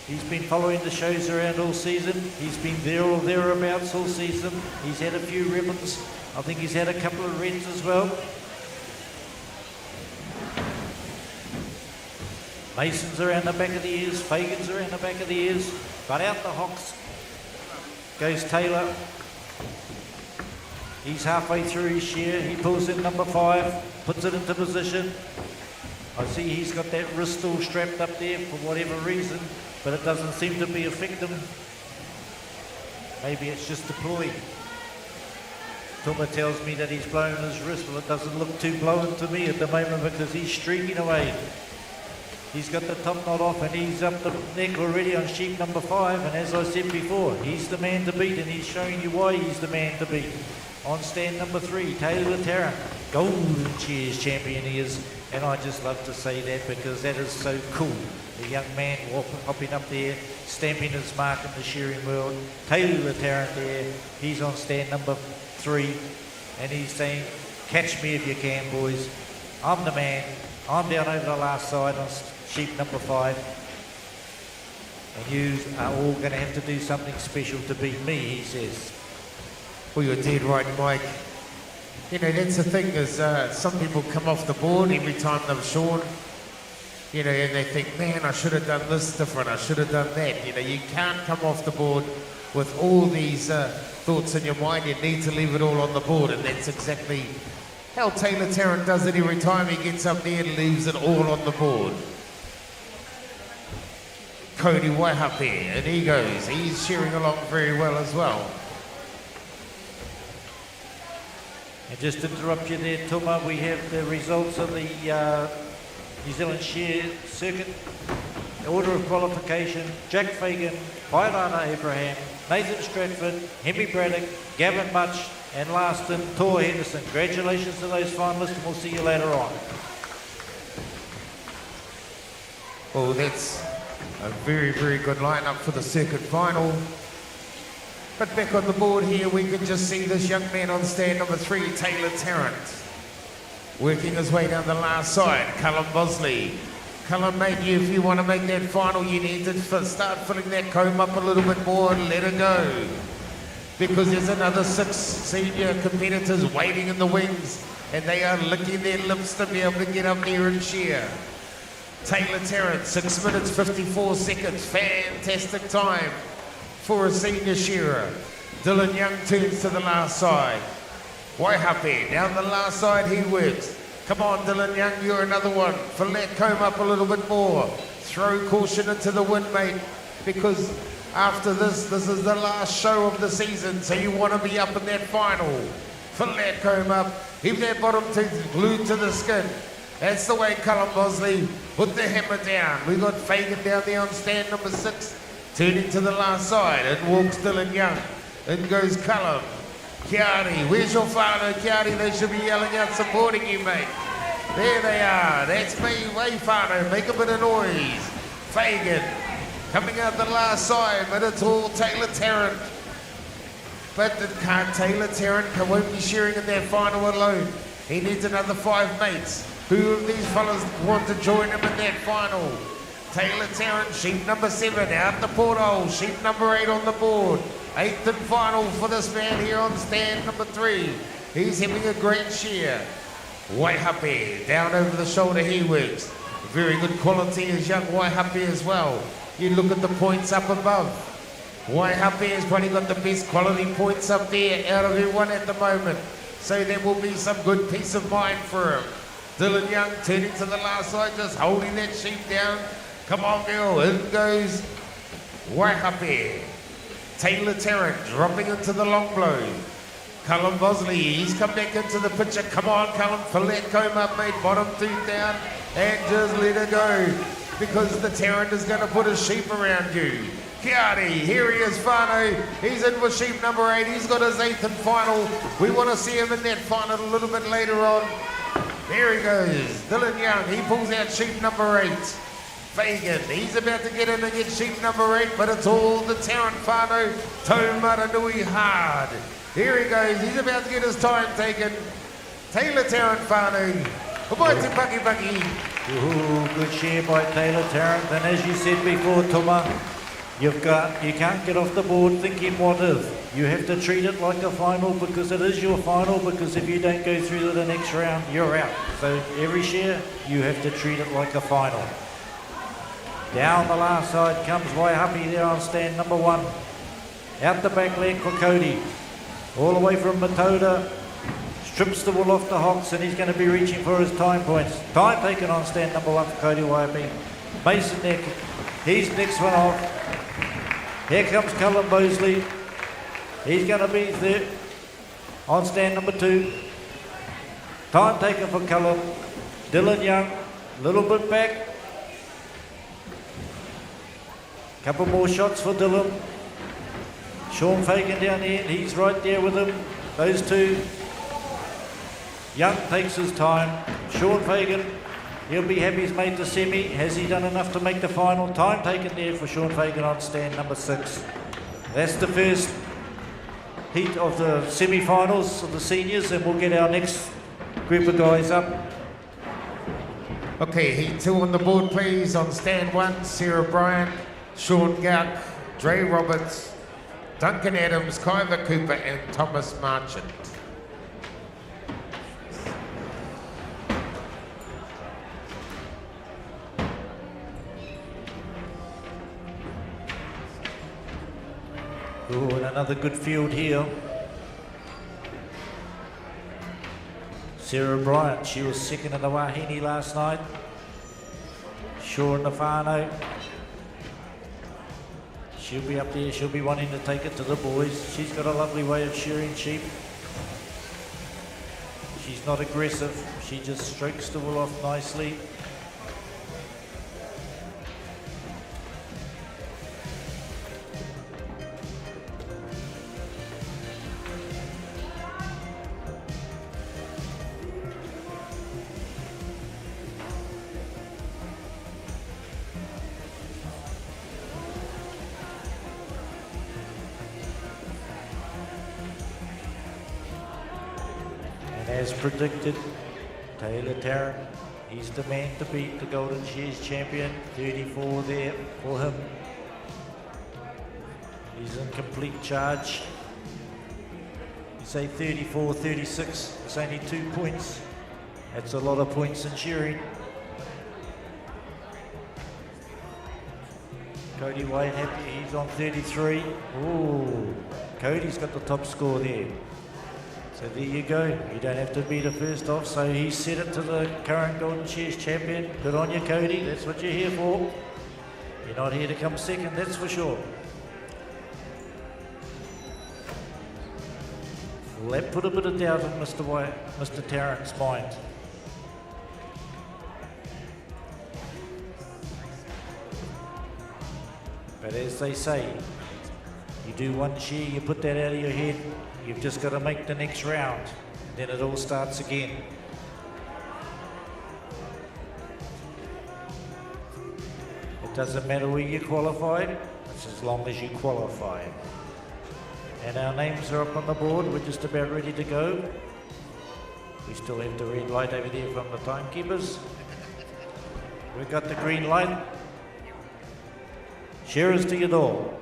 He's been following the shows around all season. He's been there or thereabouts all season. He's had a few ribbons. I think he's had a couple of reds as well. Mason's around the back of the ears. Fagan's around the back of the ears. But out the hocks goes Taylor. He's halfway through his shear. He pulls in number 5, puts it into position. I see he's got that wrist all strapped up there for whatever reason, but it doesn't seem to be affecting him. Maybe it's just the ploy. Tuma tells me that he's blowing his wrist. Well, it doesn't look too blown to me at the moment because he's streaking away. He's got the top knot off and he's up the neck already on sheep number 5. And as I said before, he's the man to beat and he's showing you why he's the man to beat. On stand number 3, Taylor Tarrant, Golden Shears champion he is. And I just love to say that because that is so cool. The young man hopping up there, stamping his mark in the shearing world. Taylor Tarrant there, he's on stand number 3. And he's saying, catch me if you can, boys. I'm the man. I'm down over the last side on sheep number 5. And you are all going to have to do something special to beat me, he says. Well, you're dead right, Mike. You know, that's the thing is some people come off the board every time they've shorn, you know, and they think, man, I should have done this different, I should have done that. You know, you can't come off the board with all these thoughts in your mind. You need to leave it all on the board, and that's exactly how Taylor Tarrant does it every time he gets up there and leaves it all on the board. Cody Waihapi, and he goes. He's shearing along very well as well. And just to interrupt you there, Tuma, we have the results of the New Zealand Shear Circuit. The order of qualification: Jack Fagan, Pairana Abraham, Nathan Stratford, Henry Braddock, Gavin Much, and last in Tor Henderson. Congratulations to those finalists, and we'll see you later on. Well, that's a very, very good lineup for the circuit final. But back on the board here, we can just see this young man on stand number 3, Taylor Tarrant, working his way down the last side. Callum Bosley. Callum, mate, if you want to make that final, you need to start filling that comb up a little bit more and let it go. Because there's another 6 senior competitors waiting in the wings, and they are licking their lips to be able to get up there and shear. Taylor Tarrant, 6 minutes 54 seconds. Fantastic time for a senior shearer. Dylan Young turns to the last side. Waihape, down the last side he works. Come on, Dylan Young, you're another one. Fillet comb up a little bit more. Throw caution into the wind, mate, because after this is the last show of the season, so you want to be up in that final. Fillet comb up, keep that bottom tooth glued to the skin. That's the way Callum Bosley put the hammer down. We got Fagan down there on stand number 6, turning to the last side. In walks Dylan Young. In goes Callum. Kiari, where's your father, Kiari? They should be yelling out, supporting you, mate. There they are. That's me, Wayfano. Make a bit of noise. Fagan coming out the last side, but it's all Taylor Tarrant. But Taylor Tarrant won't be shearing in that final alone. He needs another 5 mates. Who of these fellas want to join him in that final? Taylor Tarrant, sheep number 7 out the porthole. Sheep number 8 on the board. 8th and final for this man here on stand number 3. He's having a great shear. Waihape, down over the shoulder he works. Very good quality is young Waihape as well. You look at the points up above. Waihape has probably got the best quality points up there out of everyone at the moment. So there will be some good peace of mind for him. Dylan Young turning to the last side, just holding that sheep down. Come on, girl, in goes Waihape. Taylor Tarrant dropping into the long blow. Callum Bosley, he's come back into the picture. Come on, Callum, fillet comb up, mate, bottom tooth down, and just let her go, because the Tarrant is going to put a sheep around you. Kiari, here he is, Fano. He's in with sheep number 8. He's got his 8th and final. We want to see him in that final a little bit later on. There he goes, Dylan Young. He pulls out sheep number 8. Fagan, he's about to get in and get sheep number 8, but it's all the Tarrant Fano. Taumaranui hard. Here he goes, he's about to get his time taken. Taylor Tarrant Fano. Goodbye to Bucky Bucky. Ooh, good share by Taylor Tarrant. And as you said before, Tuma, you can't get off the board thinking what if. You have to treat it like a final, because it is your final, because if you don't go through to the next round, you're out. So every share, you have to treat it like a final. Down the last side comes Waihape there on stand number 1. Out the back leg for Cody. All the way from Matoda. Strips the wool off the hocks, and he's going to be reaching for his time points. Time taken on stand number 1 for Cody Waihape. Mason neck. He's next one off. Here comes Callum Bosley. He's going to be there on stand number 2. Time taken for Callum. Dylan Young, a little bit back. Couple more shots for Dylan. Sean Fagan down here, he's right there with him. Those two. Young takes his time. Sean Fagan, he'll be happy he's made the semi. Has he done enough to make the final? Time taken there for Sean Fagan on stand number 6. That's the first heat of the semi-finals of the seniors, and we'll get our next group of guys up. Okay, heat 2 on the board, please. On stand 1, Sarah Bryant, Sean Gauk, Dre Roberts, Duncan Adams, Kyver Cooper, and Thomas Marchant. Ooh, and another good field here. Sarah Bryant, she was second in the Wahine last night. Sean Nafano. She'll be up there, she'll be wanting to take it to the boys. She's got a lovely way of shearing sheep. She's not aggressive, she just strokes the wool off nicely. As predicted, Taylor Tarrant, he's the man to beat, the Golden Shears champion. 34 there for him. He's in complete charge. You say 34, 36, it's only 2 points. That's a lot of points in shearing. Cody Wade happy, he's on 33. Ooh, Cody's got the top score there. So there you go, you don't have to be the first off, so he's set it to the current Golden Shears champion. Good on you, Cody, that's what you're here for. You're not here to come second, that's for sure. Well, that put a bit of doubt in Mr. Tarrant's mind. But as they say, you do one shear, you put that out of your head, you've just got to make the next round, then it all starts again. It doesn't matter where you qualify, it's as long as you qualify. And our names are up on the board, we're just about ready to go. We still have the red light over there from the timekeepers. We've got the green light. Shearers to your door.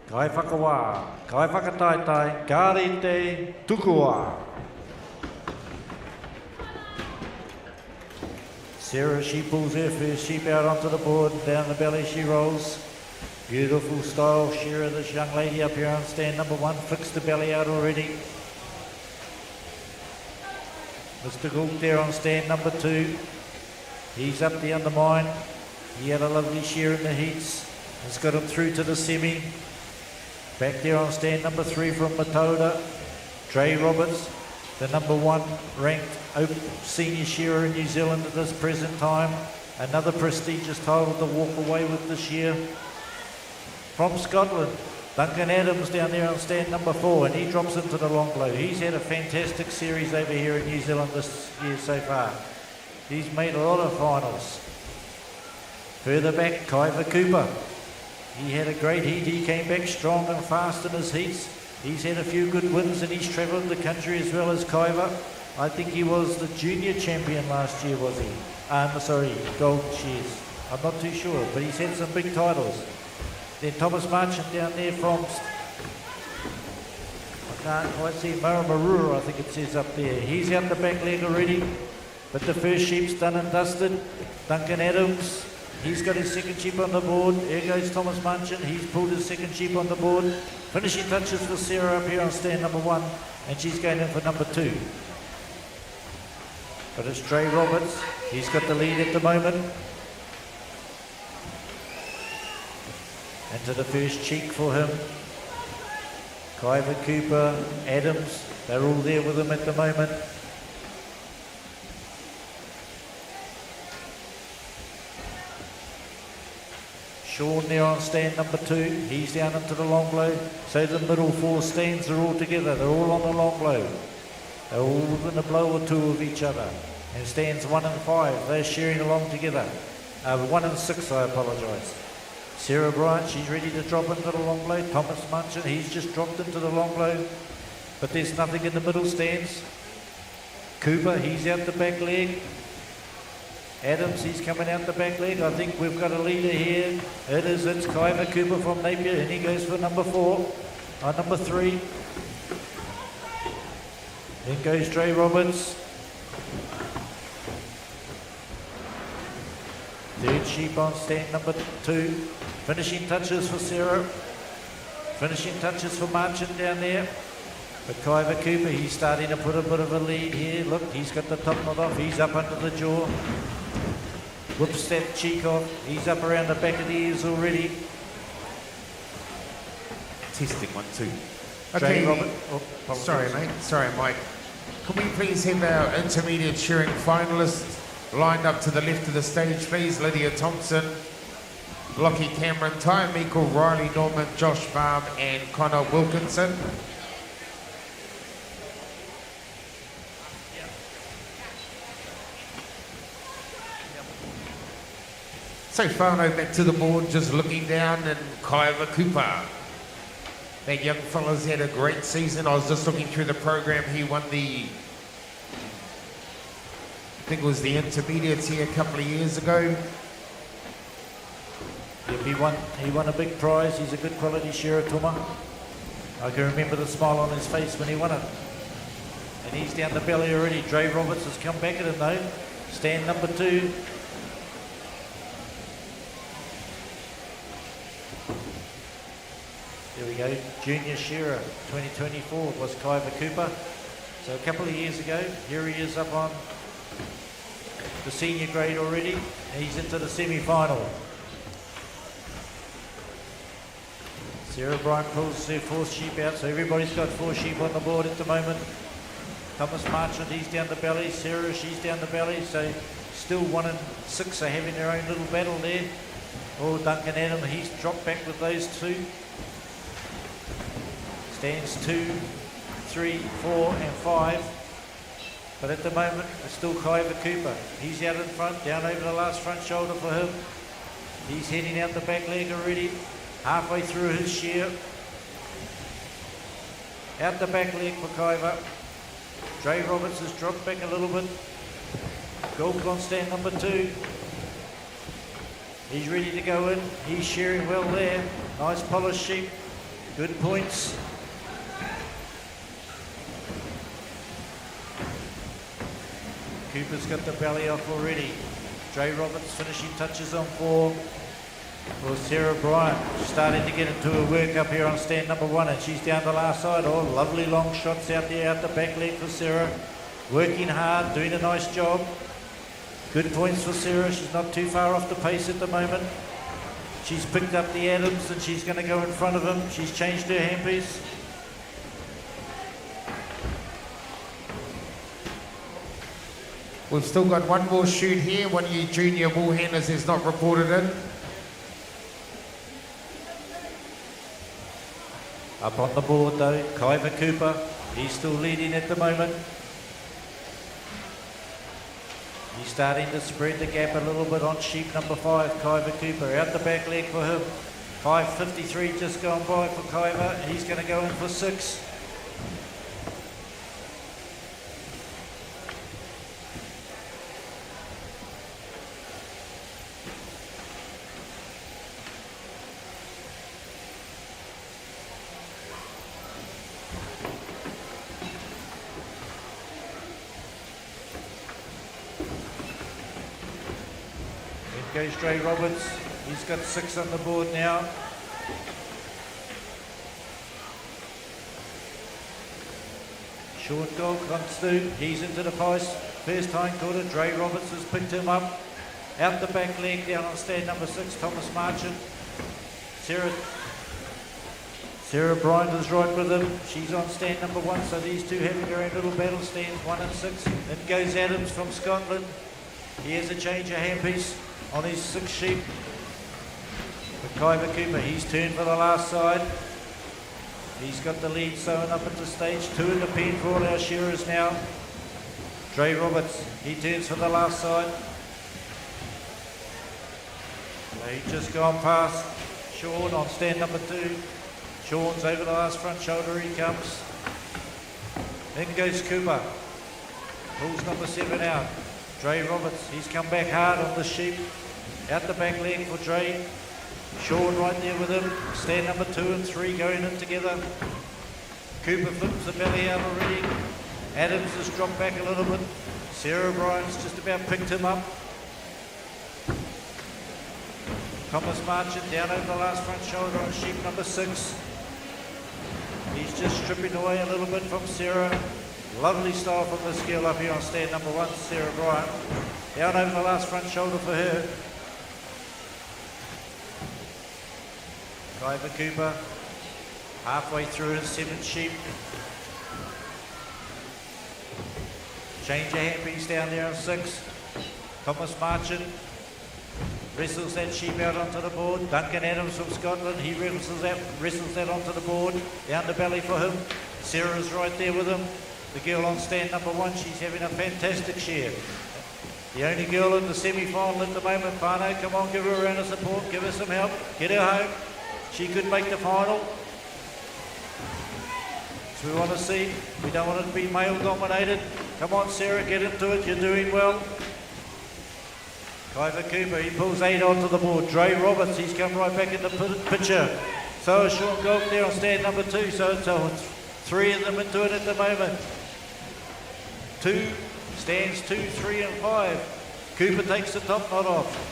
Kai whakawā, kai whakataitai, ka rite tukua. Sarah, she pulls her first sheep out onto the board, down the belly she rolls. Beautiful style shearer, this young lady up here on stand number 1, fixed the belly out already. Mr. Gould there on stand number 2. He's up the undermine. He had a lovely shear in the heats. Has got him through to the semi. Back there on stand number 3 from Matoda. Trey Roberts, the number 1 ranked senior shearer in New Zealand at this present time. Another prestigious title to walk away with this year. From Scotland, Duncan Adams down there on stand number 4, and he drops into the long blow. He's had a fantastic series over here in New Zealand this year so far. He's made a lot of finals. Further back, Kaiva Cooper. He had a great heat. He came back strong and fast in his heats. He's had a few good wins and he's travelled the country as well as Kaiva. I think he was the junior champion last year, was he? Golden Shears. I'm not too sure, but he's had some big titles. Then Thomas Marchant down there from, I can't quite see, Maramarua, I think it says up there. He's out the back leg already. But the first sheep's done and dusted. Duncan Adams, he's got his second sheep on the board. There goes Thomas Marchant, he's pulled his second sheep on the board. Finishing touches for Sarah up here on stand number 1, and she's going in for number 2. But it's Trey Roberts, he's got the lead at the moment. Into the first cheek for him. Kaiva Cooper, Adams, they're all there with him at the moment. Sean there on stand number 2, he's down into the long blow. So the middle 4 stands are all together, they're all on the long blow. They're all within a blow or 2 of each other. And stands 1 and 5, they're sharing along together. 1 and 6, I apologise. Sarah Bryant, she's ready to drop into the long blow. Thomas Munchin, he's just dropped into the long blow. But there's nothing in the middle stands. Cooper, he's out the back leg. Adams, he's coming out the back leg. I think we've got a leader here. It's Kaiva Cooper from Napier, and he goes for number 4. Number 3. Then goes Trey Roberts. Third sheep on stand number 2. Finishing touches for Sarah. Finishing touches for Marchant down there. But Kaiva Cooper, he's starting to put a bit of a lead here. Look, he's got the top knot off. He's up under the jaw. Whoops that cheek off. He's up around the back of the ears already. Testing 1, 2. Okay. Robert. Oh, sorry, mate. Sorry, Mike. Can we please have our intermediate shearing finalists lined up to the left of the stage, please? Lydia Thompson, Lockie Cameron, Ty Meikle, Riley Norman, Josh Baum, and Connor Wilkinson. So Whanau back to the board, just looking down, and Kaiva Cooper. That young fella's had a great season. I was just looking through the program. He won the, I think it was the intermediates here a couple of years ago. Yep, he won a big prize. He's a good quality shearer, Tuma. I can remember the smile on his face when he won it. And he's down the belly already. Dre Roberts has come back at him though. Stand number 2. There we go, Junior Shearer 2024 was Kyver Cooper. So a couple of years ago, here he is up on the senior grade already, and he's into the semi-final. Sarah Bryant pulls their fourth sheep out, so everybody's got 4 sheep on the board at the moment. Thomas Marchant, he's down the belly. Sarah, she's down the belly, so still 1 and 6 are having their own little battle there. Oh, Duncan Adam, he's dropped back with those 2. Stands 2, 3, 4 and 5. But at the moment, it's still Kyver Cooper. He's out in front, down over the last front shoulder for him. He's heading out the back leg already, halfway through his shear. Out the back leg for Kyver. Dre Roberts has dropped back a little bit. Gold on stand number 2. He's ready to go in. He's shearing well there. Nice polished sheep. Good points. Cooper's got the belly off already. Dre Roberts finishing touches on 4. Well, Sarah Bryant starting to get into her work up here on stand number 1, and she's down the last side. Oh, lovely long shots out there, out the back leg for Sarah. Working hard, doing a nice job. Good points for Sarah. She's not too far off the pace at the moment. She's picked up the Adams and she's going to go in front of him. She's changed her handpiece. We've still got one more shoot here. One of you junior bull handlers has not reported in. Up on the board though, Kyver Cooper. He's still leading at the moment. He's starting to spread the gap a little bit on sheep number 5, Kyver Cooper. Out the back leg for him. 5.53 just gone by for Kyver. He's going to go in for 6. Goes Dre Roberts. He's got 6 on the board now. Short Gold comes through. He's into the post. First hind quarter. Dre Roberts has picked him up. Out the back leg down on stand number 6. Thomas Marchant. Sarah Bryant is right with him. She's on stand number 1. So these two having their own little battle stands 1 and 6. Then goes Adams from Scotland. He has a change of handpiece on his 6 sheep. But Kyver Cooper, he's turned for the last side. He's got the lead sewn up into stage 2 in the pen for all our shearers now. Dre Roberts, he turns for the last side. He's just gone past Sean on stand number 2. Sean's over the last front shoulder, he comes. Then goes Cooper. Pulls number 7 out. Dre Roberts, he's come back hard on the sheep. Out the back leg for Dre. Sean right there with him. Stand number 2 and 3 going in together. Cooper flips the belly out already. Adams has dropped back a little bit. Sarah Bryant's just about picked him up. Thomas Marchant down over the last front shoulder on sheep number 6. He's just stripping away a little bit from Sarah. Lovely style from this girl up here on stand number 1, Sarah Bryant. Down over the last front shoulder for her. Kyver Cooper, halfway through his 7th sheep. Change of handpiece down there on 6. Thomas Marchant wrestles that sheep out onto the board. Duncan Adams from Scotland, he wrestles that onto the board. Down the belly for him. Sarah's right there with him. The girl on stand number 1, she's having a fantastic shear. The only girl in the semi-final at the moment. Pano, come on, give her a round of support, give her some help, get her home. She could make the final. So we want to see, we don't want it to be male dominated. Come on Sarah, get into it, you're doing well. Kyver Cooper, he pulls 8 onto the board. Dre Roberts, he's come right back in the picture. So is Sean Gold there on stand number 2, so it's 3 of them into it at the moment. 2, stands 2, 3 and 5. Cooper takes the top knot off.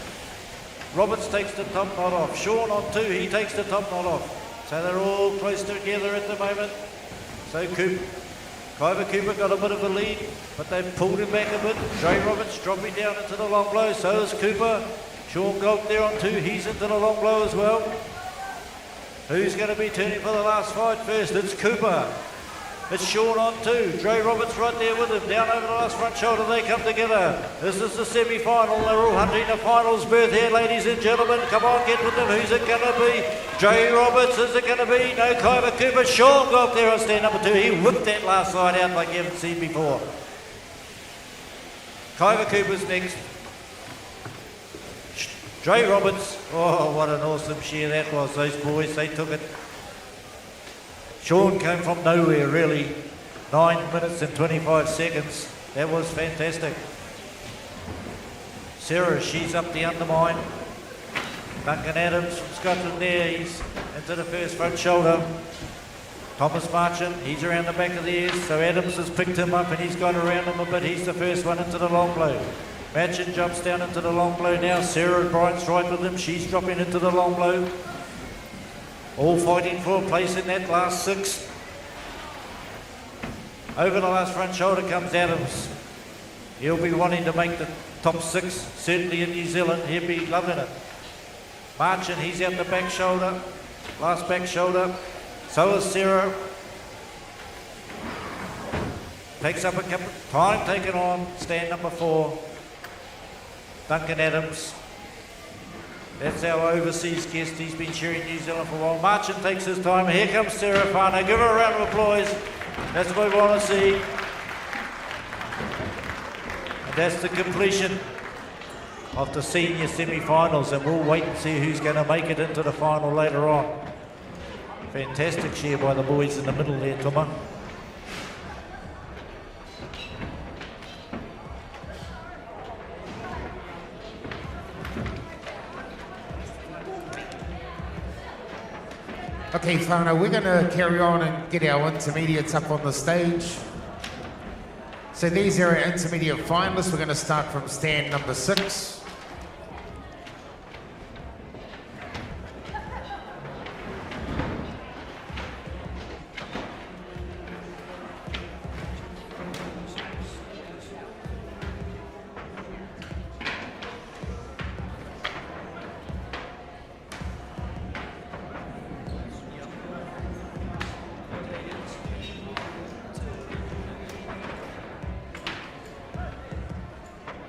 Roberts takes the top knot off. Sean on 2, he takes the top knot off. So they're all close together at the moment. So Kyber Cooper got a bit of a lead, but they've pulled him back a bit. Dre Roberts dropping down into the long blow, so is Cooper. Sean Gold there on 2, he's into the long blow as well. Who's going to be turning for the last fight first? It's Cooper. It's Sean on 2. Dre Roberts right there with him. Down over the last front shoulder, they come together. This is the semi-final. They're all hunting a finals berth here, ladies and gentlemen. Come on, get with them. Who's it going to be? Dre Roberts, is it going to be? No, Kyber Cooper. Sean Gold there on stand number 2. He whipped that last side out like you haven't seen before. Kyber Cooper's next. Dre Roberts, oh, what an awesome shear that was. Those boys, they took it. Sean came from nowhere, really. 9 minutes and 25 seconds. That was fantastic. Sarah, she's up the undermine. Duncan Adams from Scotland there, he's into the first front shoulder. Thomas Marchant, he's around the back of the ears, so Adams has picked him up and he's gone around him a bit. He's the first one into the long blow. Marchant jumps down into the long blow now. Sarah Bryant's right with him, she's dropping into the long blow. All fighting for a place in that last 6. Over the last front shoulder comes Adams. He'll be wanting to make the top 6, certainly in New Zealand. He'll be loving it. Marchant, he's out the back shoulder. Last back shoulder. So is Sarah. Takes up a couple time taken on. Stand number 4. Duncan Adams. That's our overseas guest. He's been cheering New Zealand for a while. Marchant takes his time. Here comes Sarah Fano. Give her a round of applause. That's what we want to see. And that's the completion of the senior semi-finals, and we'll wait and see who's going to make it into the final later on. Fantastic share by the boys in the middle there, Tuma. Okay, Whānau, we're going to carry on and get our intermediates up on the stage. So these are our intermediate finalists. We're going to start from stand number 6.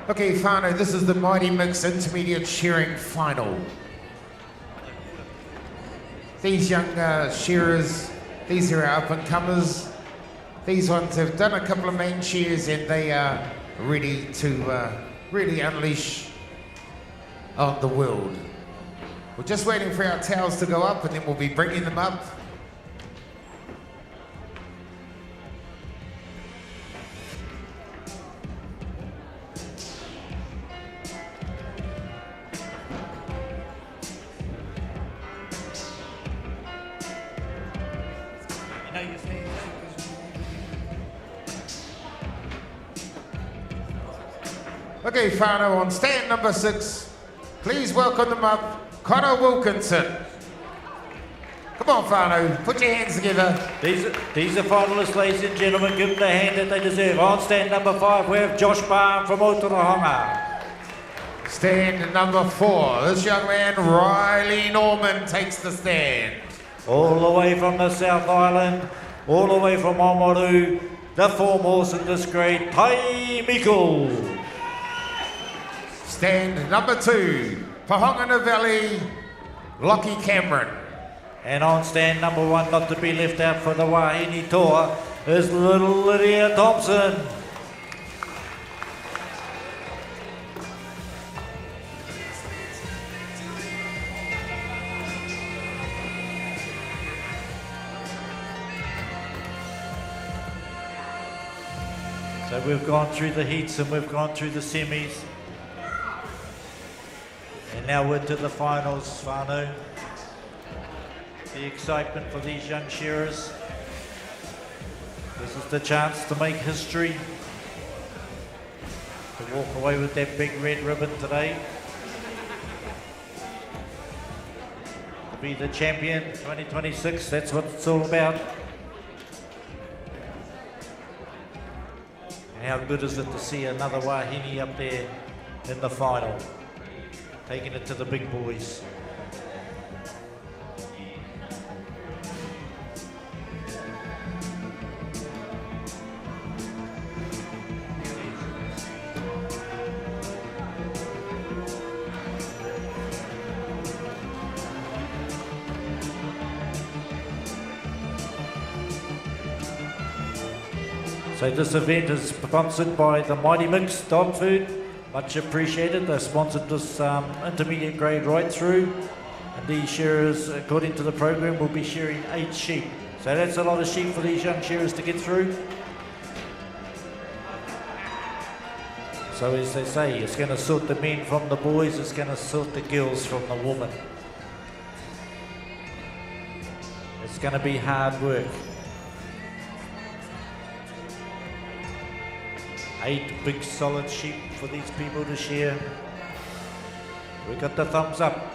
Okay, Whānau, this is the Mighty Mix Intermediate Shearing Final. These young shearers, these are our up-and-comers. These ones have done a couple of main shears and they are ready to really unleash on the world. We're just waiting for our towels to go up and then we'll be bringing them up. Okay, Whānau, on stand number 6, please welcome them up, Connor Wilkinson. Come on, Whānau, put your hands together. These are finalists, ladies and gentlemen. Give them the hand that they deserve. On stand number 5, we have Josh Barn from Otorohanga. Stand number 4, this young man, Riley Norman, takes the stand. All the way from the South Island, all the way from Oamaru, the form horse in this grade, Tai Mikkel. Stand number 2, Pahongana Valley, Lockie Cameron. And on stand number 1, not to be left out for the Wahine Tour, is little Lydia Thompson. So we've gone through the heats and we've gone through the semis. And now we're to the finals, Whānau. The excitement for these young shearers. This is the chance to make history. To walk away with that big red ribbon today. be the champion 2026. That's what it's all about. And how good is it to see another Wahine up there in the final, taking it to the big boys. So this event is sponsored by the Mighty Mix Dog Food. Much appreciated. They sponsored this intermediate grade right through. And these shearers, according to the program, will be shearing 8 sheep. So that's a lot of sheep for these young shearers to get through. So as they say, it's going to sort the men from the boys, it's going to sort the girls from the women. It's going to be hard work. 8 big solid sheep for these people to shear. We got the thumbs up.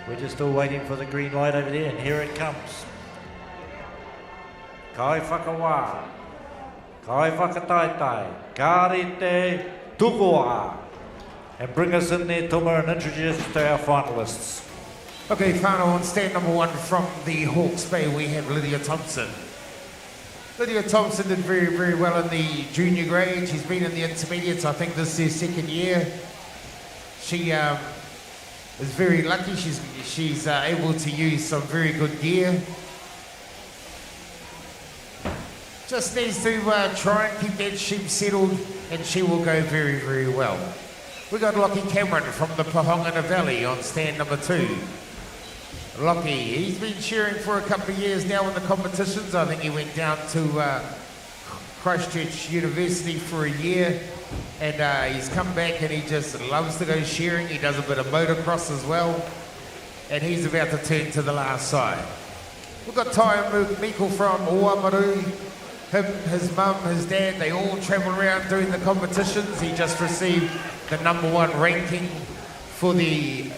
We're just still waiting for the green light over there, and here it comes. Kai whakawā, kai whakataitai, karite tukoa. And bring us in there, Tuma, and introduce us to our finalists. Okay, final on stand number 1 from the Hawke's Bay, we have Lydia Thompson. Lydia Thompson did very, very well in the junior grade. She's been in the intermediates. I think this is her 2nd year. She is very lucky. She's able to use some very good gear. Just needs to try and keep that sheep settled, and she will go very, very well. We got Lockie Cameron from the Pahongana Valley on stand number 2. Lockie, he's been shearing for a couple of years now in the competitions. I think he went down to Christchurch University for a year, and he's come back and he just loves to go shearing. He does a bit of motocross as well, and he's about to turn to the last side. We've got Ty Miko from Oamaru. Him, his mum, his dad, they all travel around doing the competitions. He just received the #1 ranking for the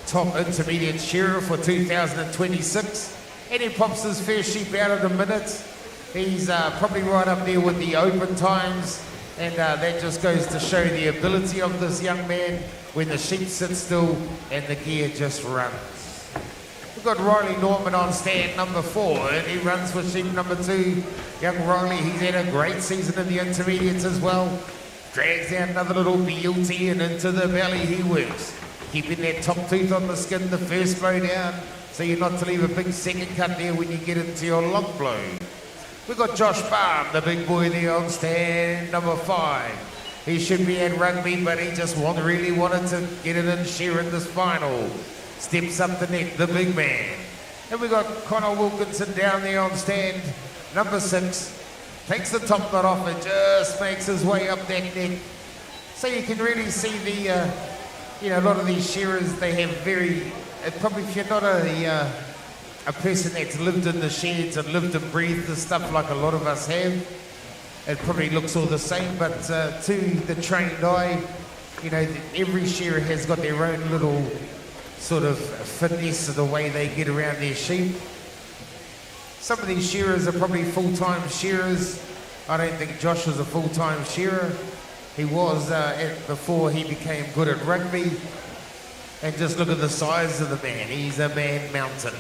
top intermediate shearer for 2026, and he pops his first sheep out in a minute. He's probably right up there with the open times, and that just goes to show the ability of this young man when the sheep sit still and the gear just runs. We've got Riley Norman on stand number 4, and he runs with sheep number 2. Young Riley, he's had a great season in the intermediates as well. Drags down another little BLT, and into the valley he works, keeping that top tooth on the skin the first blow down, so you're not to leave a big second cut there when you get into your long blow. We've got Josh Baum, the big boy there on stand number 5. He should be at rugby, but he just really wanted to get it in shear in this final. Steps up the neck, the big man. And we've got Connor Wilkinson down there on stand number 6. Takes the top knot off and just makes his way up that neck. So you can really see the a lot of these shearers, they have probably if you're not a person that's lived in the sheds and lived and breathed the stuff like a lot of us have, it probably looks all the same, but to the trained eye, every shearer has got their own little sort of finesse of the way they get around their sheep. Some of these shearers are probably full-time shearers. I don't think Josh was a full-time shearer. He was before he became good at rugby. And just look at the size of the man. He's a man mountain.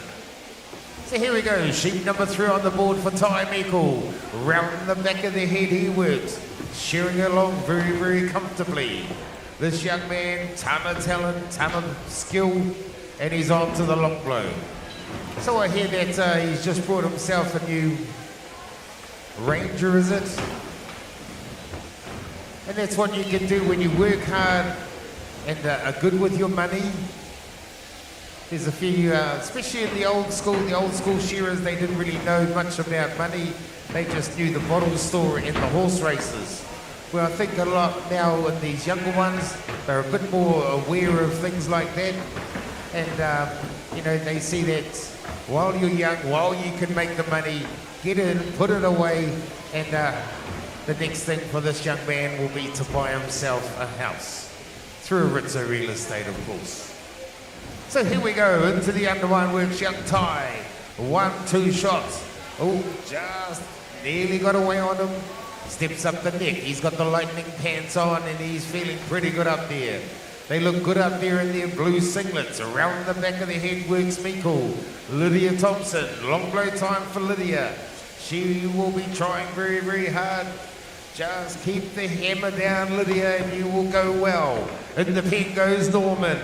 So here we go. Sheep number 3 on the board for Ty Meikle. Round the back of the head he works. Shearing along very, very comfortably. This young man, ton of talent, ton of skill. And he's on to the long blow. So I hear that he's just brought himself a new Ranger, is it? And that's what you can do when you work hard and are good with your money. There's a few, especially in the old school shearers, they didn't really know much about money. They just knew the bottle store and the horse races. Well, I think a lot now in these younger ones, they're a bit more aware of things like that. And, they see that while you're young, while you can make the money, get in, put it away, and the next thing for this young man will be to buy himself a house. Through Rizzo Real Estate, of course. So here we go into the underline works. Young Ty. 1-2 shots. Oh, just nearly got away on him. Steps up the neck. He's got the lightning pants on and he's feeling pretty good up there. They look good up there in their blue singlets. Around the back of the head works Meikle. Lydia Thompson. Long blow time for Lydia. She will be trying very, very hard. Just keep the hammer down, Lydia, and you will go well. In the pen goes Norman.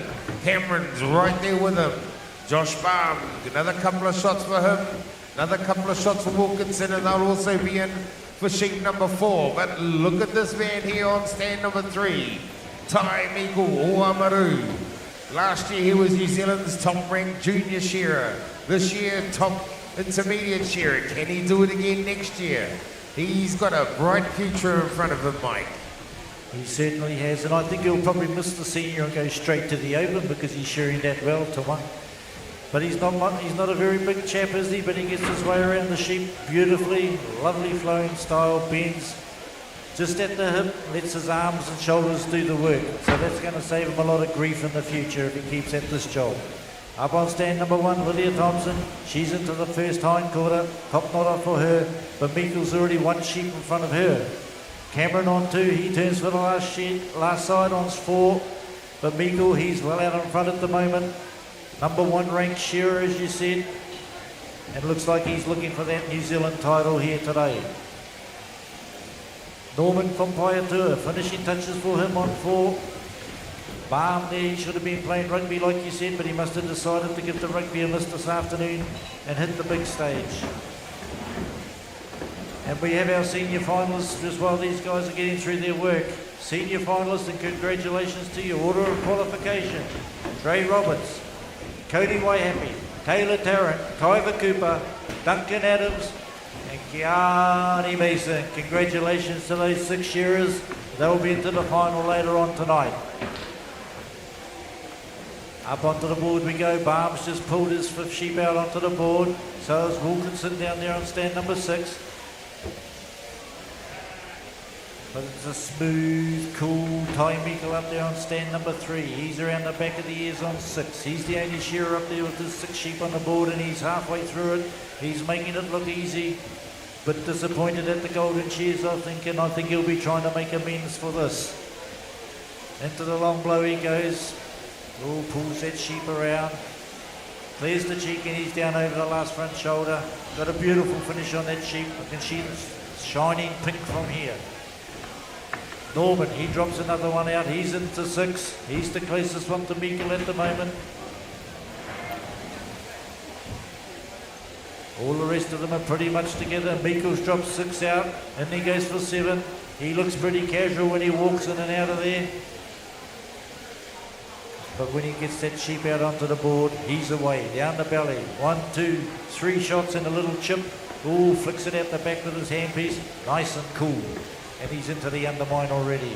Cameron's right there with him. Josh Baum, another couple of shots for him. Another couple of shots for Wilkinson, and they'll also be in for sheep number 4. But look at this man here on stand number 3. Tai Meikle Oamaru. Last year he was New Zealand's top-ranked junior shearer. This year, top intermediate shearer. Can he do it again next year? He's got a bright future in front of him, Mike. He certainly has, and I think he'll probably miss the senior and go straight to the Open because he's shearing that well to one. But he's not a very big chap, is he? But he gets his way around the sheep beautifully. Lovely flowing style, bends just at the hip, lets his arms and shoulders do the work. So that's going to save him a lot of grief in the future if he keeps at this job. Up on stand number 1, Lydia Thompson. She's into the first hind quarter. Top knot off for her, but Meikle's already 1 sheep in front of her. Cameron on 2, he turns for the last side on 4, but Meikle, he's well out in front at the moment. Number 1 ranked shearer, as you said, and looks like he's looking for that New Zealand title here today. Norman from Paiatua, finishing touches for him on 4. Baum there, he should have been playing rugby like you said, but he must have decided to give the rugby a miss this afternoon and hit the big stage. And we have our senior finalists as well. These guys are getting through their work. Senior finalists, and congratulations to you. Order of qualification. Trey Roberts, Cody Waihapi, Taylor Tarrant, Kyver Cooper, Duncan Adams, and Kiani Mason. Congratulations to those 6 shearers. They'll be into the final later on tonight. Up onto the board we go. Barnes just pulled his 5th sheep out onto the board. So is Wilkinson down there on stand number 6. But it's a smooth, cool Tai Meikle up there on stand number 3. He's around the back of the ears on 6. He's the only shearer up there with his 6 sheep on the board, and he's halfway through it. He's making it look easy, but disappointed at the golden shears, I think, and I think he'll be trying to make amends for this. Into the long blow he goes. Oh, pulls that sheep around. Clears the cheek, and he's down over the last front shoulder. Got a beautiful finish on that sheep. I can see the shining pink from here. Norman, he drops another one out. He's into 6. He's the closest one to Meikle at the moment. All the rest of them are pretty much together. Meikle's dropped 6 out, and he goes for 7. He looks pretty casual when he walks in and out of there. But when he gets that sheep out onto the board, he's away, down the belly. 1, 2, 3 shots and a little chip. Ooh, flicks it out the back with his handpiece. Nice and cool. And he's into the undermine already.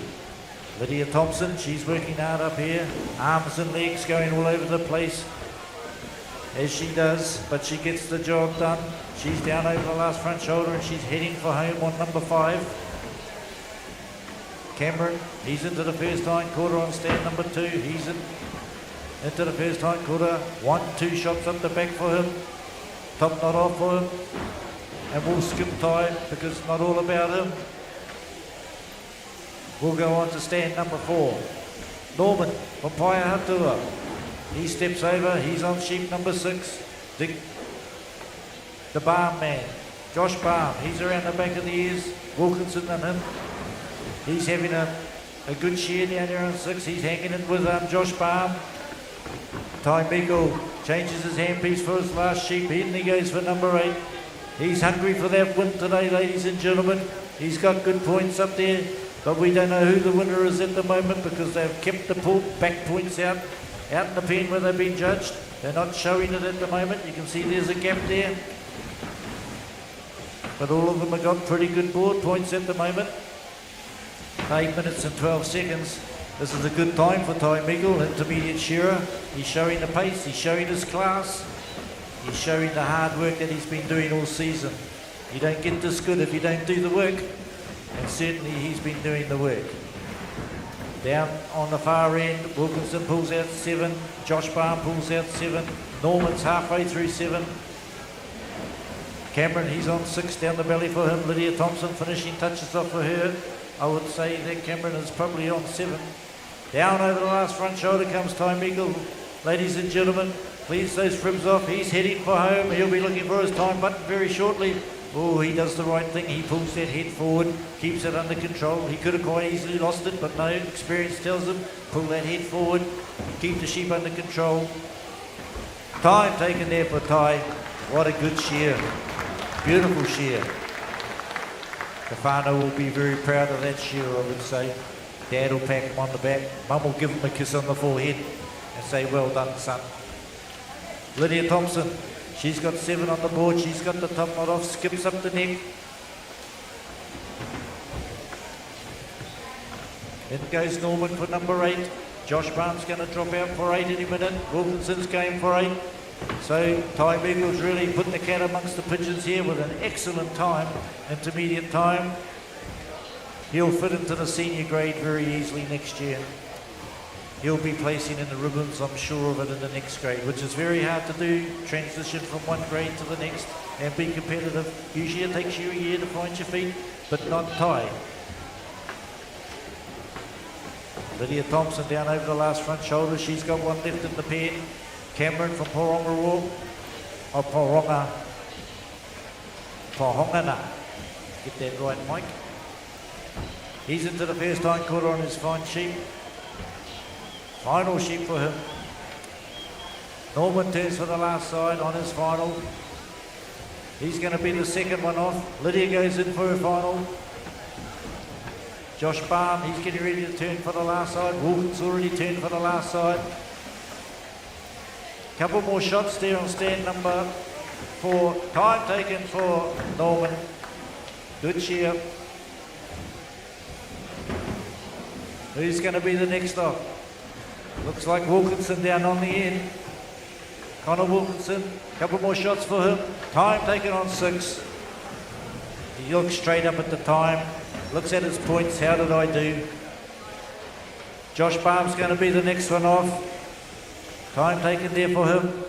Lydia Thompson, she's working hard up here. Arms and legs going all over the place, as she does, but she gets the job done. She's down over the last front shoulder and she's heading for home on number 5. Cameron, he's into the first hind quarter on stand number 2. He's into the first hind quarter. 1, 2 shots up the back for him. Top knot off for him. And we'll skip Tai because it's not all about him. We'll go on to stand number 4. Norman from Paiatua. He steps over. He's on sheep number 6. The Barn man, Josh Baum. He's around the back of the ears. Wilkinson and him. He's having a good shear down there on 6. He's hanging it with Josh Baum. Tai Meikle changes his handpiece for his last sheep. In he goes for number 8. He's hungry for that win today, ladies and gentlemen. He's got good points up there, but we don't know who the winner is at the moment because they've kept the back points out in the pen where they've been judged. They're not showing it at the moment. You can see there's a gap there. But all of them have got pretty good board points at the moment. 8 minutes and 12 seconds. This is a good time for Tai Meikle, intermediate shearer. He's showing the pace, he's showing his class. He's showing the hard work that he's been doing all season. You don't get this good if you don't do the work. And certainly he's been doing the work. Down on the far end, Wilkinson pulls out 7, Josh Barn pulls out 7, Norman's halfway through 7. Cameron, he's on 6 down the belly for him. Lydia Thompson finishing touches off for her. I would say that Cameron is probably on 7. Down over the last front shoulder comes Ty Meagle. Ladies and gentlemen, please those fibs off. He's heading for home. He'll be looking for his time button very shortly. Oh, he does the right thing. He pulls that head forward, keeps it under control. He could have quite easily lost it, but no, experience tells him, pull that head forward, keep the sheep under control. Time taken there for Ty. What a good shear. Beautiful shear. The whānau will be very proud of that shear, I would say. Dad will pat him on the back. Mum will give him a kiss on the forehead and say, well done, son. Lydia Thompson, she's got 7 on the board. She's got the top knot off, skips up the neck. In goes Norman for number 8. Josh Barnes going to drop out for 8 any minute. Wilkinson's going for 8. So Ty Meagle's really put the cat amongst the pigeons here with an excellent time, intermediate time. He'll fit into the senior grade very easily next year. He'll be placing in the ribbons, I'm sure of it, in the next grade, which is very hard to do, transition from one grade to the next and be competitive. Usually it takes you a year to find your feet, but not Ty. Lydia Thompson down over the last front shoulder. She's got one left in the pen. Cameron from Pohongana. Get that right, Mike. He's into the first hind quarter on his fine sheep. Final sheep for him. Norman turns for the last side on his final. He's going to be the second one off. Lydia goes in for her final. Josh Barn, he's getting ready to turn for the last side. Wilkins already turned for the last side. Couple more shots there on stand number 4. Time taken for Norman. Good shear. Who's going to be the next off? Looks like Wilkinson down on the end. Connor Wilkinson. Couple more shots for him. Time taken on 6. He looks straight up at the time. Looks at his points. How did I do? Josh Barnes going to be the next one off. Time taken there for him.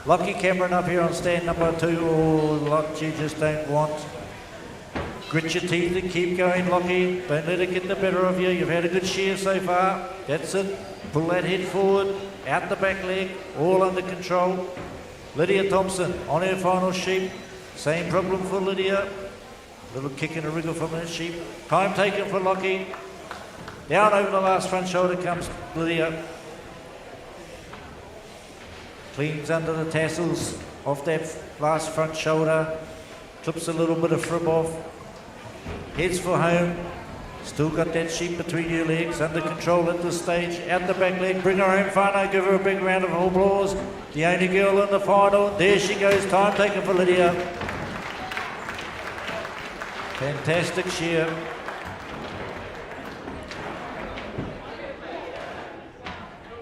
Lockie Cameron up here on stand number 2. Oh, Lock, you just don't want. Grit your teeth and keep going, Lockie. Don't let it get the better of you. You've had a good shear so far. That's it. Pull that head forward, out the back leg, all under control. Lydia Thompson on her final sheep. Same problem for Lydia. Little kick and a wriggle from her sheep. Time taken for Lockie. Down over the last front shoulder comes Lydia. Cleans under the tassels off that last front shoulder. Clips a little bit of frib off. Heads for home. Still got that sheep between your legs. Under control at this stage. Out the back leg. Bring her home, whānau. Give her a big round of applause. The only girl in the final. There she goes. Time taken for Lydia. Fantastic shear.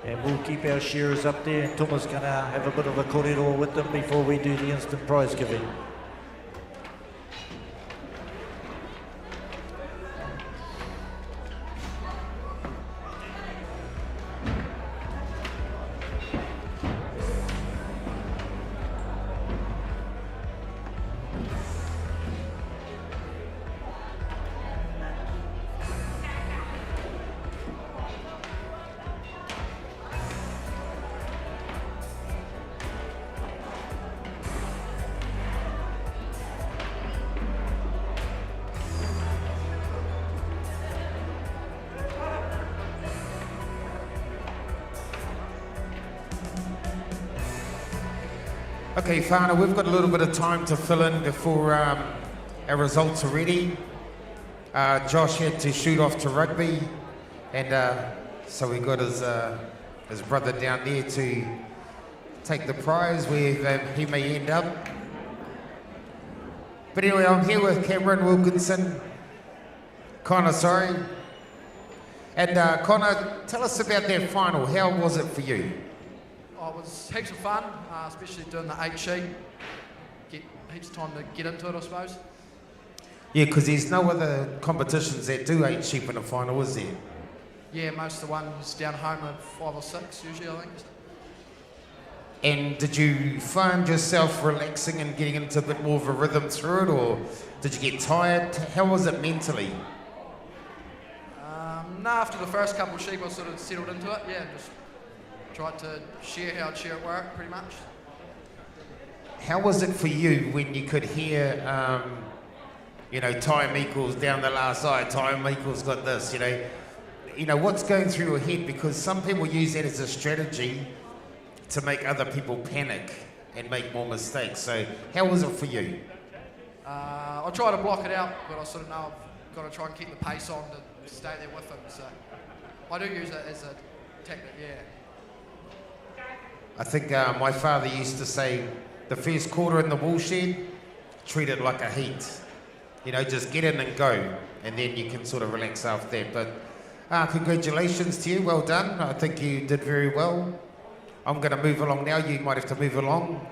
And we'll keep our shearers up there. And Tuma's going to have a bit of a korero with them before we do the instant prize giving. Okay, whānau, we've got a little bit of time to fill in before our results are ready. Josh had to shoot off to rugby, and so we got his brother down there to take the prize where he may end up. But anyway, I'm here with Cameron Wilkinson, Connor, sorry. And Connor, tell us about that final. How was it for you? It was heaps of fun, especially doing the 8 sheet. Get heaps of time to get into it, I suppose. Yeah, because there's no other competitions that do 8 sheep in a final, is there? Yeah, most of the ones down home are 5 or 6 usually, I think. And did you find yourself relaxing and getting into a bit more of a rhythm through it, or did you get tired? How was it mentally? No, after the first couple of sheep, I sort of settled into it. Yeah, just tried to share how I'd share at work, pretty much. How was it for you when you could hear, time equals down the last side, time equals got this, You know, what's going through your head? Because some people use that as a strategy to make other people panic and make more mistakes. So how was it for you? I try to block it out, but I sort of know I've got to try and keep the pace on to stay there with him. So I do use it as a tactic, yeah. I think my father used to say, the first quarter in the woolshed, treat it like a heat. Just get in and go, and then you can sort of relax after that. But congratulations to you, well done. I think you did very well. I'm going to move along now. You might have to move along.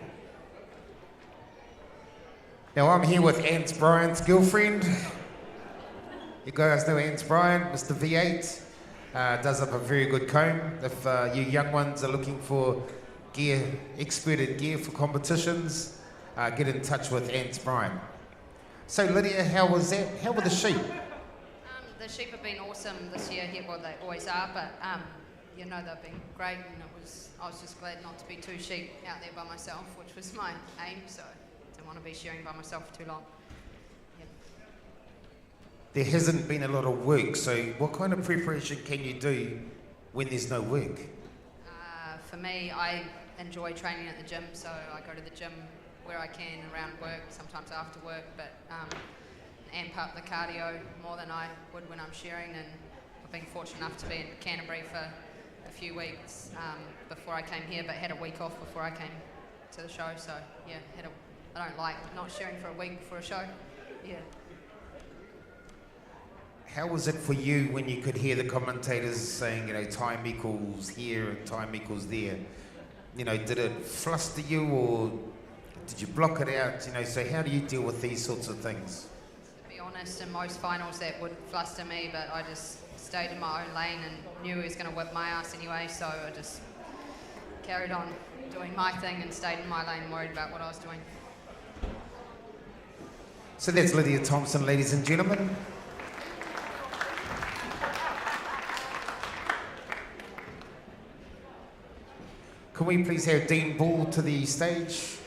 Now I'm here with Ant Bryant's girlfriend. You guys know Ant Bryant, Mr. V8. Does up a very good comb. If you young ones are looking for gear, experted gear for competitions, get in touch with Ant Bryant. So Lydia, how was that? How were the sheep? The sheep have been awesome this year here, well they always are, but they've been great, and I was just glad not to be 2 sheep out there by myself, which was my aim, so I didn't want to be shearing by myself for too long. Yeah. There hasn't been a lot of work, so what kind of preparation can you do when there's no work? For me, I enjoy training at the gym, so I go to the gym where I can around work, sometimes after work, but amp up the cardio more than I would when I'm shearing, and I've been fortunate enough to be in Canterbury for a few weeks before I came here, but had a week off before I came to the show, so yeah, I don't like not shearing for a week before a show. Yeah. How was it for you when you could hear the commentators saying, time equals here and time equals there? Did it fluster you, or did you block it out? So how do you deal with these sorts of things? To be honest, in most finals that would fluster me, but I just stayed in my own lane and knew he was going to whip my ass anyway, so I just carried on doing my thing and stayed in my lane, worried about what I was doing. So that's Lydia Thompson, ladies and gentlemen. Can we please have Dean Ball to the stage?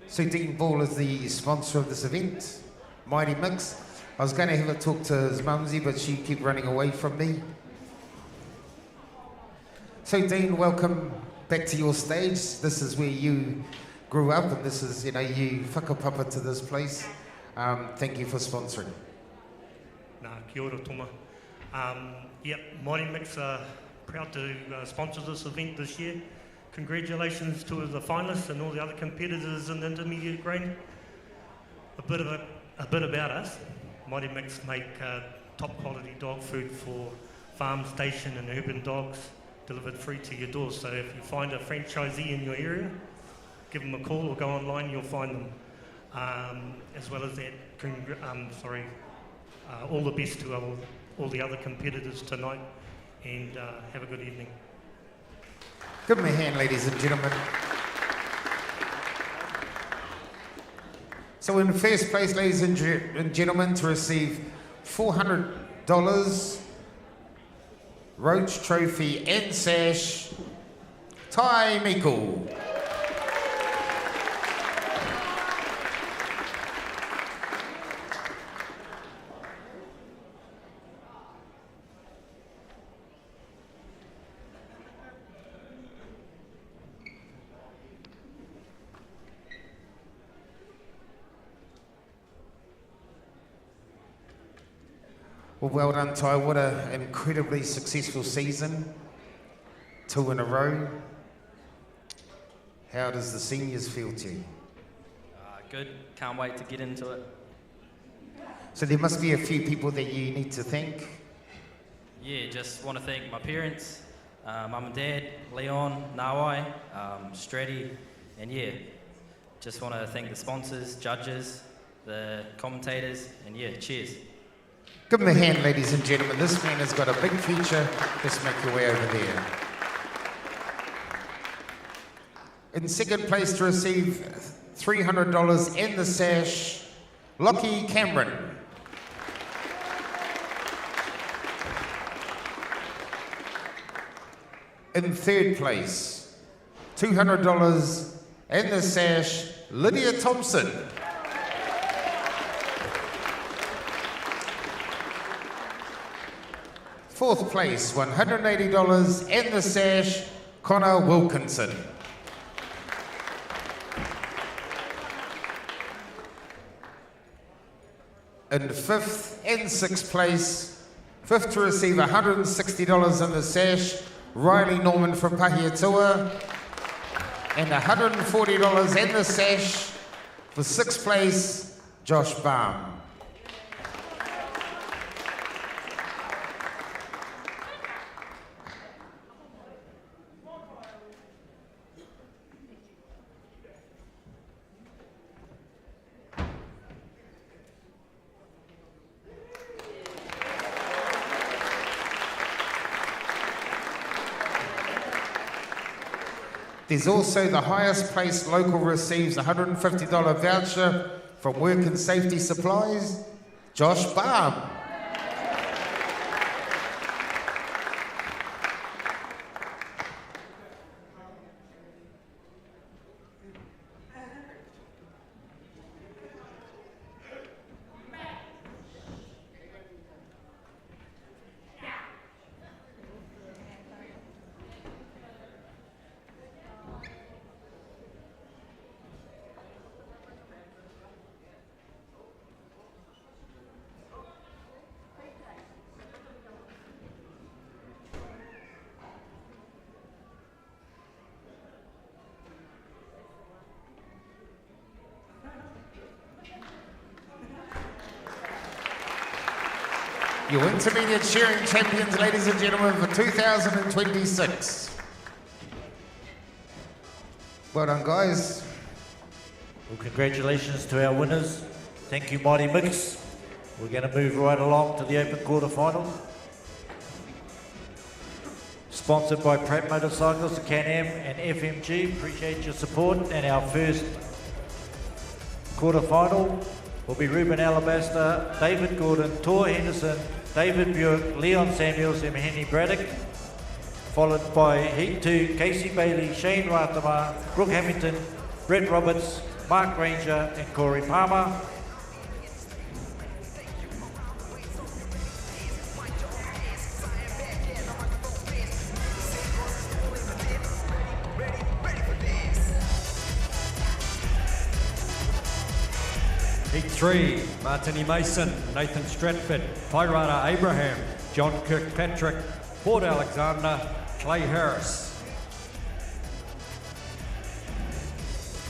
So Dean Ball is the sponsor of this event, Mighty Mix. I was going to have a talk to his mumsy, but she kept running away from me. So Dean, welcome back to your stage. This is where you grew up, and this is, you whakapapa to this place. Thank you for sponsoring. Nā, kia ora toma. Mighty Mix are proud to sponsor this event this year. Congratulations to the finalists and all the other competitors in the intermediate grade. A bit about us. Mighty Mix make top quality dog food for farm, station and urban dogs delivered free to your door. So if you find a franchisee in your area, give them a call or go online, you'll find them. As well as that, all the best to all the other competitors tonight, and have a good evening. Give them a hand, ladies and gentlemen. So in first place, ladies and gentlemen, to receive $400, Roach Trophy and sash, Ty Meikle. Well done, Ty. What an incredibly successful season. 2 in a row. How does the seniors feel to you? Good. Can't wait to get into it. So there must be a few people that you need to thank. Yeah, just want to thank my parents, mum and dad, Leon, Nawai, Stratty, and yeah, just want to thank the sponsors, judges, the commentators, and yeah, cheers. Give him a hand, ladies and gentlemen. This man has got a big future. Just make your way over there. In second place to receive $300 and the sash, Lockie Cameron. In third place, $200 and the sash, Lydia Thompson. Fourth place, $180 and the sash, Connor Wilkinson. In fifth and sixth place, fifth to receive $160 in the sash, Riley Norman from Pahiatua, and $140 in the sash for sixth place, Josh Baum. There's also the highest placed local receives a $150 voucher from Work and Safety Supplies, Josh Baum. Your intermediate shearing champions, ladies and gentlemen, for 2026. Well done, guys. Well, congratulations to our winners. Thank you, Mighty Mix. We're going to move right along to the open quarterfinal. Sponsored by Pratt Motorcycles, Can-Am and FMG. Appreciate your support. And our first quarterfinal will be Ruben Alabaster, David Gordon, Tor Henderson, David Buick, Leon Samuels and Henry Braddock, followed by Heat 2, Casey Bailey, Shane Ratama, Brooke Hamilton, Brett Roberts, Mark Ranger and Corey Palmer. Heat 3, Martini Mason, Nathan Stratford, Pirata Abraham, John Kirkpatrick, Port Alexander, Clay Harris.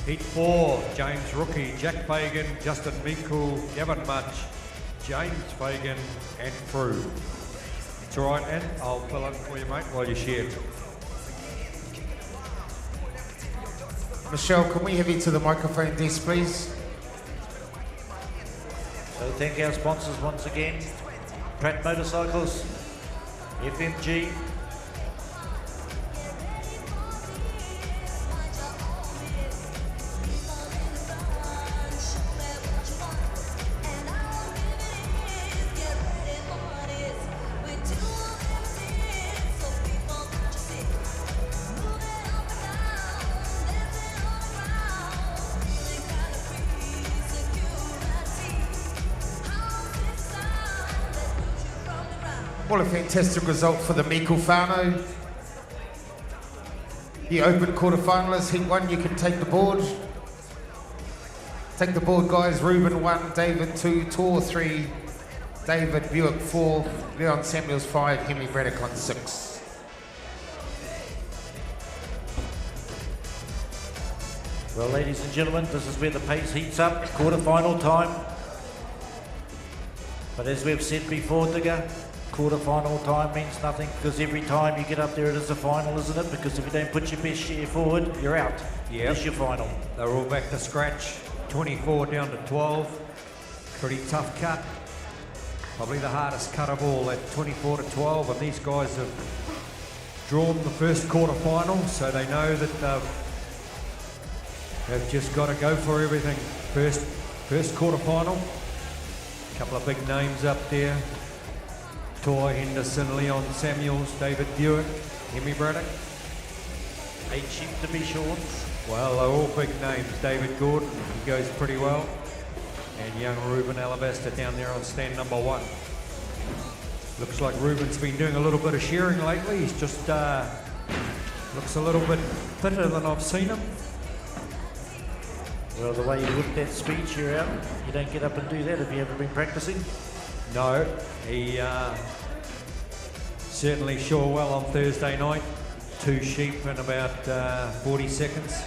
Heat 4, James Rookie, Jack Fagan, Justin Minkle, Gavin Mutch, James Fagan and Frew. It's all right, Ant, I'll fill in for you, mate, while you share. Michelle, can we have you to the microphone desk, please? So thank our sponsors once again, Pratt Motorcycles, FMG, Well, a fantastic result for the Miko Whānau. The open quarterfinalists, Heat 1, you can take the board. Take the board, guys. Ruben 1, David 2, Tor 3, David Buick 4, Leon Samuels 5, Henry Braddock on 6. Well, ladies and gentlemen, this is where the pace heats up, quarterfinal time. But as we've said before, Digger, quarterfinal time means nothing because every time you get up there it is a final, isn't it? Because if you don't put your best share forward, you're out. Yep. It's your final. They're all back to scratch, 24 down to 12. Pretty tough cut. Probably the hardest cut of all at 24-12, and these guys have drawn the first quarter final, so they know that they've just got to go for everything. First quarter final. A couple of big names up there. Tor Henderson, Leon Samuels, David Buick, Hemi Braddock. 8 sheep to be short. Well, they're all big names. David Gordon, he goes pretty well. And young Ruben Alabaster down there on stand number 1. Looks like Ruben's been doing a little bit of shearing lately. He's just looks a little bit fitter than I've seen him. Well, the way you whip that speed shear out, you don't get up and do that if you haven't been practicing. No, he certainly shore well on Thursday night. 2 sheep in about 40 seconds.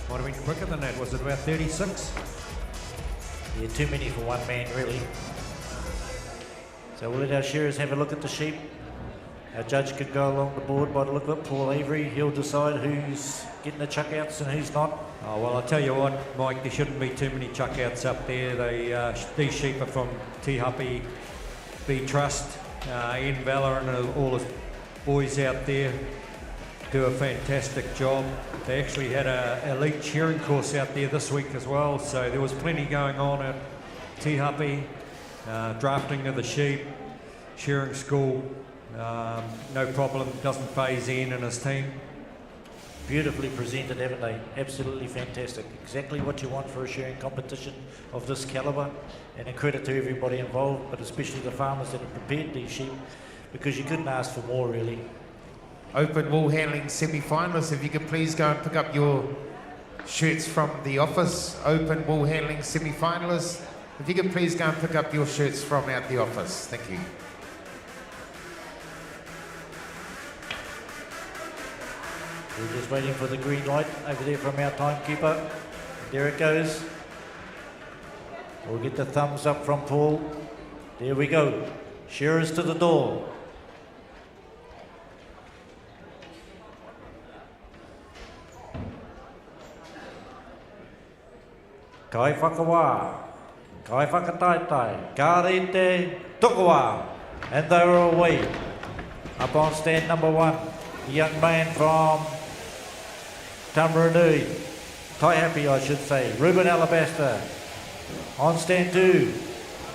Might have been quicker than that. Was it about 36? Yeah, too many for one man, really. So we'll let our shearers have a look at the sheep. Our judge could go along the board by the look of it, Paul Avery. He'll decide who's getting the chuck outs and who's not. Oh, well, I'll tell you what, Mike, there shouldn't be too many chuck outs up there. These sheep are from Te Hapi B Trust. Ian Valor and all his boys out there do a fantastic job. They actually had an elite shearing course out there this week as well, so there was plenty going on at Te Hapi. Drafting of the sheep, shearing school, no problem, doesn't phase Ian and his team. Beautifully presented, haven't they? Absolutely fantastic. Exactly what you want for a shearing competition of this calibre. And a credit to everybody involved, but especially the farmers that have prepared these sheep, because you couldn't ask for more, really. Open wool handling semi-finalists, if you could please go and pick up your shirts from the office. Open wool handling semi-finalists, if you could please go and pick up your shirts from out the office. Thank you. We're just waiting for the green light over there from our timekeeper. There it goes. We'll get the thumbs up from Paul. There we go. Shearers to the door. Kai whakawā, kai whakataitai, ka rete tukawa. And they were away. Up on stand number 1, the young man from Tamaranui, Taihapi I should say, Ruben Alabaster. On stand 2,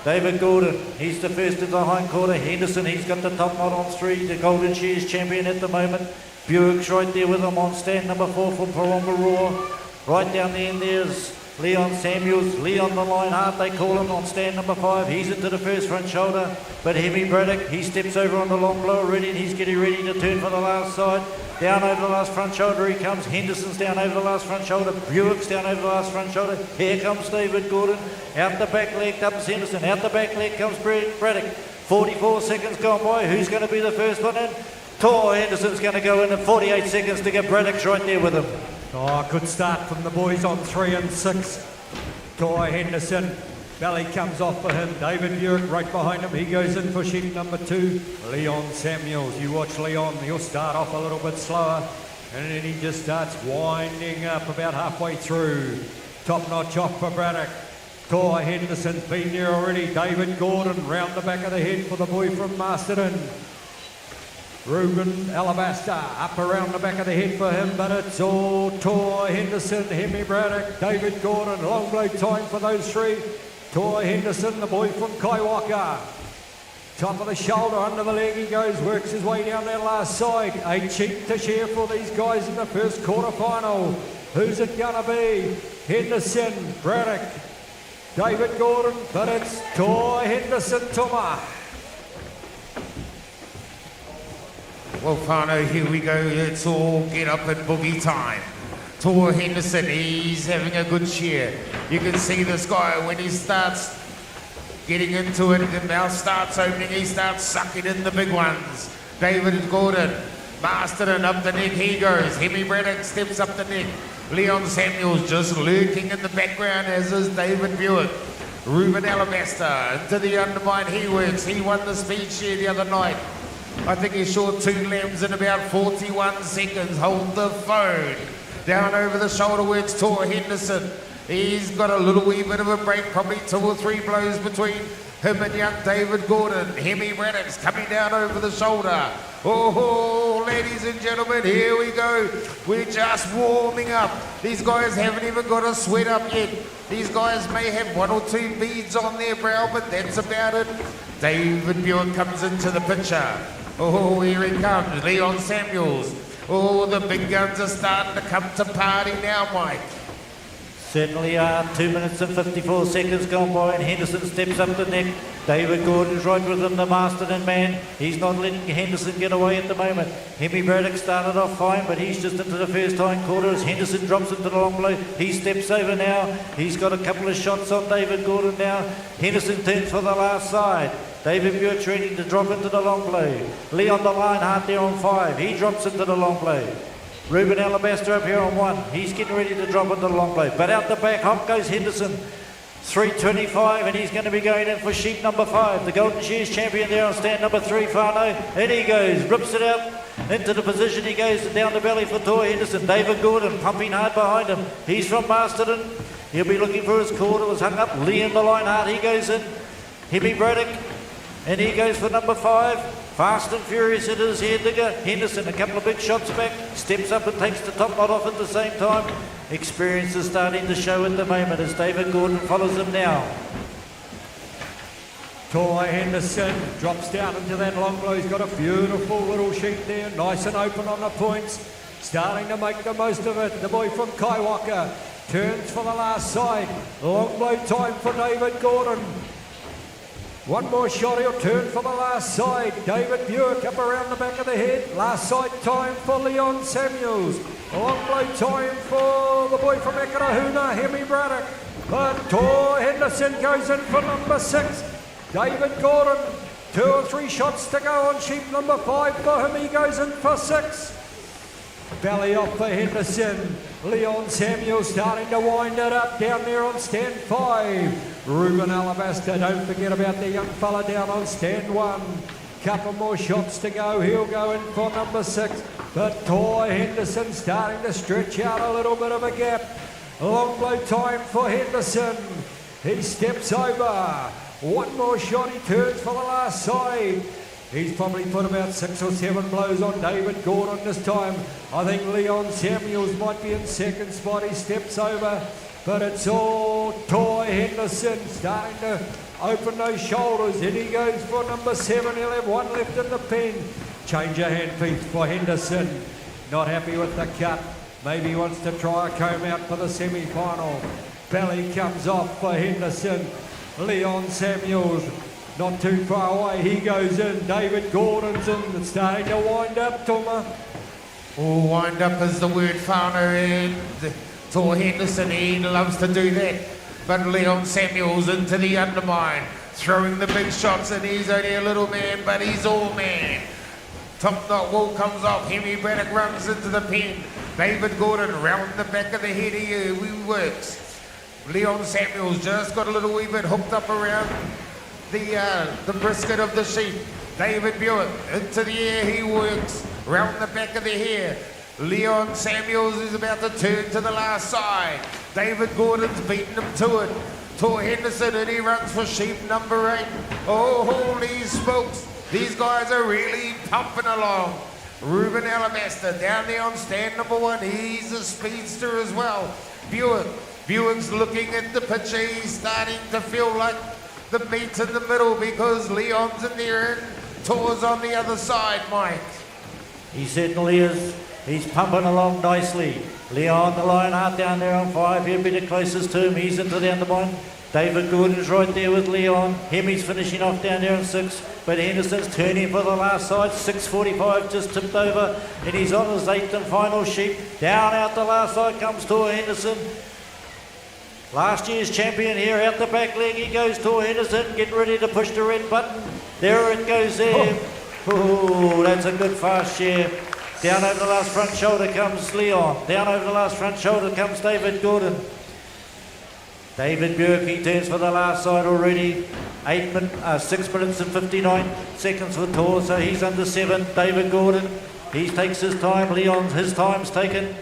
David Gordon, he's the first of the hind quarter. Henderson, he's got the top knot on 3, the Golden Shears champion at the moment. Buick's right there with him on stand number 4 for Parongaroa. Right down the end there's Leon Samuels, Leon the Lionheart they call him on stand number 5. He's into the first front shoulder, but Hemi Braddock, he steps over on the long blower ready and he's getting ready to turn for the last side. Down over the last front shoulder he comes. Henderson's down over the last front shoulder. Buick's down over the last front shoulder. Here comes David Gordon. Out the back leg comes Henderson. Out the back leg comes Braddock. 44 seconds gone by. Who's going to be the first one in? Tor Henderson's going to go in at 48 seconds to get Braddock's right there with him. Oh, good start from the boys on 3 and 6. Tor Henderson, belly comes off for him. David Buick right behind him. He goes in for sheep number 2. Leon Samuels. You watch Leon. He'll start off a little bit slower. And then he just starts winding up about halfway through. Top notch off for Braddock. Tor Henderson's been there already. David Gordon round the back of the head for the boy from Masterton. Ruben Alabaster up around the back of the head for him, but it's all Tor Henderson, Hemi Braddock, David Gordon. Long blow time for those 3. Tor Henderson, the boy from Kaiwaka. Top of the shoulder, under the leg he goes, works his way down that last side. 8 sheep to share for these guys in the first quarter final. Who's it gonna be? Henderson, Braddock, David Gordon, but it's Tor Henderson Tuma. Well, whānau, here we go. It's all get up and boogie time. Tor Henderson, he's having a good shear. You can see this guy when he starts getting into it, the mouth starts opening, he starts sucking in the big ones. David Gordon, Masterton up the neck, he goes. Hemi Braddock steps up the neck. Leon Samuels just lurking in the background, as is David Buick. Ruben Alabaster into the undermine, he works. He won the speed share the other night. I think he short 2 lambs in about 41 seconds. Hold the phone. Down over the shoulder works Tor Henderson. He's got a little wee bit of a break, probably 2 or 3 blows between him and young David Gordon. Hemi Braddock's coming down over the shoulder. Oh, ladies and gentlemen, here we go. We're just warming up. These guys haven't even got a sweat up yet. These guys may have 1 or 2 beads on their brow, but that's about it. David Buick comes into the picture. Oh, here he comes, Leon Samuels. Oh, the big guns are starting to come to party now, Mike. Certainly are. 2 minutes and 54 seconds gone by, and Henderson steps up the neck. David Gordon's right with him, the Masterton man. He's not letting Henderson get away at the moment. Hemi Braddock started off fine, but he's just into the first hind quarter as Henderson drops into the long blow. He steps over now. He's got a couple of shots on David Gordon now. Henderson turns for the last side. David Buick's ready to drop into the long blow. Leon the Lionheart there on 5. He drops into the long blow. Ruben Alabaster up here on 1. He's getting ready to drop into the long blow. But out the back, hop goes Henderson. 3.25, and he's going to be going in for sheep number 5. The Golden Shears champion there on stand number 3, Whānau. And he goes, rips it out into the position. He goes down the belly for Tor Henderson. David Gordon pumping hard behind him. He's from Masterton. He'll be looking for his quarter. Was hung up. Liam the Lionheart, he goes in. Hemi Braddock, and he goes for number 5. Fast and furious it is here, Digger. Henderson, a couple of big shots back, steps up and takes the top knot off at the same time. Experience is starting to show at the moment as David Gordon follows him now. Tor Henderson drops down into that long blow. He's got a beautiful little sheep there, nice and open on the points. Starting to make the most of it. The boy from Kaiwaka turns for the last side. Long blow time for David Gordon. One more shot, he'll turn for the last side. David Buick up around the back of the head. Last side time for Leon Samuels. Long blow time for the boy from Ekarahuna, Hemi Braddock. But Tor Henderson goes in for number 6. David Gordon, 2 or 3 shots to go on sheep number 5 for him. He goes in for 6. Belly off for Henderson. Leon Samuel starting to wind it up down there on stand 5. Ruben Alabaster, don't forget about the young fella down on stand 1. Couple more shots to go. He'll go in for number 6. But Tor Henderson starting to stretch out a little bit of a gap. Long blow time for Henderson. He steps over. One more shot. He turns for the last side. He's probably put about 6 or 7 blows on David Gordon this time. I think Leon Samuels might be in second spot. He steps over, but it's all Tor Henderson starting to open those shoulders. In he goes for number 7. He'll have 1 left in the pen. Change of hand piece for Henderson. Not happy with the cut. Maybe he wants to try a comb out for the semi-final. Belly comes off for Henderson. Leon Samuels not too far away. He goes in. David Gordon's in. It's starting to wind up, Toma. Oh, wind up is the word, Whānau, and Tor Henderson, he loves to do that. But Leon Samuels into the undermine, throwing the big shots, and he's only a little man, but he's all man. Top knot wall comes off. Hemi Braddock runs into the pen. David Gordon round the back of the head. He works. Leon Samuels just got a little wee bit hooked up around the brisket of the sheep. David Buick into the air. He works round the back of the hair. Leon Samuels is about to turn to the last side. David Gordon's beating him to it. Tor Henderson, and he runs for sheep number 8. Oh, holy smokes. These guys are really pumping along. Ruben Alabaster down there on stand number 1. He's a speedster as well. Buick's looking at the picture. He's starting to feel like the meat's in the middle because Leon's in there and Tor's on the other side, Mike. He certainly is. He's pumping along nicely. Leon the Lionheart down there on 5. He'll be the closest to him. He's into the undermine. David Gordon's right there with Leon. Hemi's finishing off down there on 6. But Henderson's turning for the last side. 6.45 just tipped over. And he's on his 8th and final sheep. Down out the last side comes Tor Henderson. Last year's champion here, out the back leg he goes, Tor Henderson, getting ready to push the red button. There it goes there. Oh, that's a good fast share. Down over the last front shoulder comes Leon. Down over the last front shoulder comes David Gordon. David Buick, he turns for the last side already. 6 minutes and 59 seconds for Tor, so he's under 7. David Gordon, he takes his time. Leon, his time's taken.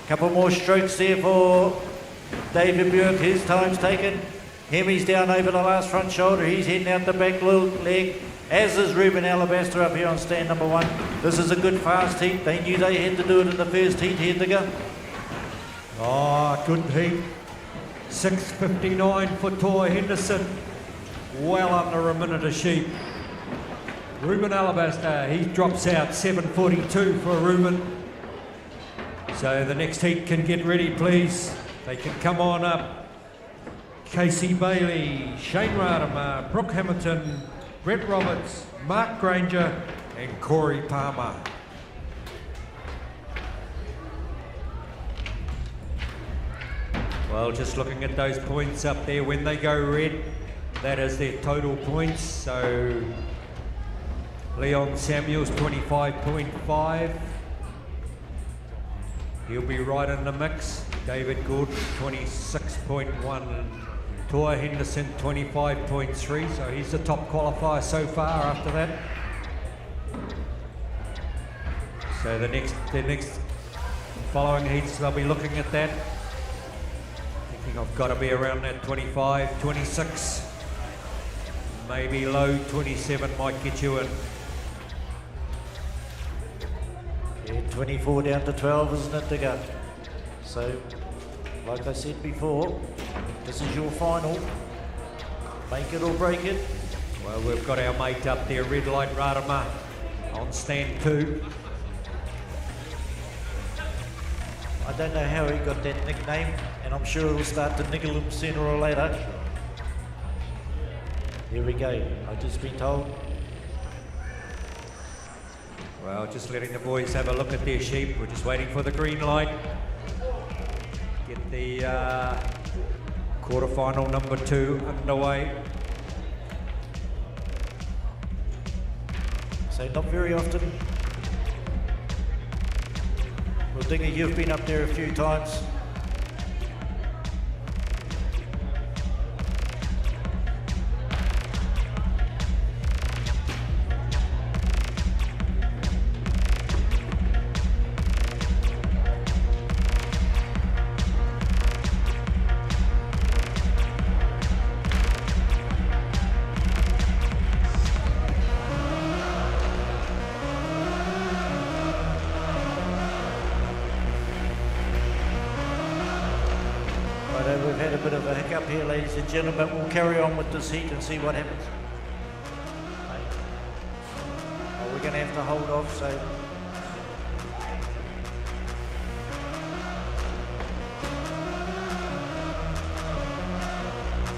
Couple more strokes there for David Bjork, his time's taken. Hemi's down over the last front shoulder. He's heading out the back leg, as is Ruben Alabaster up here on stand number 1. This is a good fast heat. They knew they had to do it in the first heat. Here they go. Oh, good heat. 6:59 for Toa Henderson. Well under a minute a sheep. Ruben Alabaster, he drops out 7:42 for Ruben. So the next heat can get ready, please. They can come on up. Casey Bailey, Shane Radimer, Brooke Hamilton, Brett Roberts, Mark Granger and Corey Palmer. Well, just looking at those points up there, when they go red, that is their total points. So Leon Samuels, 25.5. He'll be right in the mix. David Gordon, 26.1. Toa Henderson, 25.3. So he's the top qualifier so far after that. So the next following heats, they'll be looking at that. Thinking I've got to be around that 25, 26. Maybe low 27 might get you in. Yeah, 24 down to 12, isn't it, Digger? So, like I said before, this is your final. Make it or break it. Well, we've got our mate up there, Red Light Radimer, on stand 2. I don't know how he got that nickname, and I'm sure it'll start to niggle him sooner or later. Here we go, I've just been told. Well, just letting the boys have a look at their sheep. We're just waiting for the green light. Get the quarterfinal number 2 underway. So not very often. Well, Digger, you've been up there a few times. We've had a bit of a hiccup here, ladies and gentlemen. We'll carry on with this heat and see what happens. Oh, we're going to have to hold off,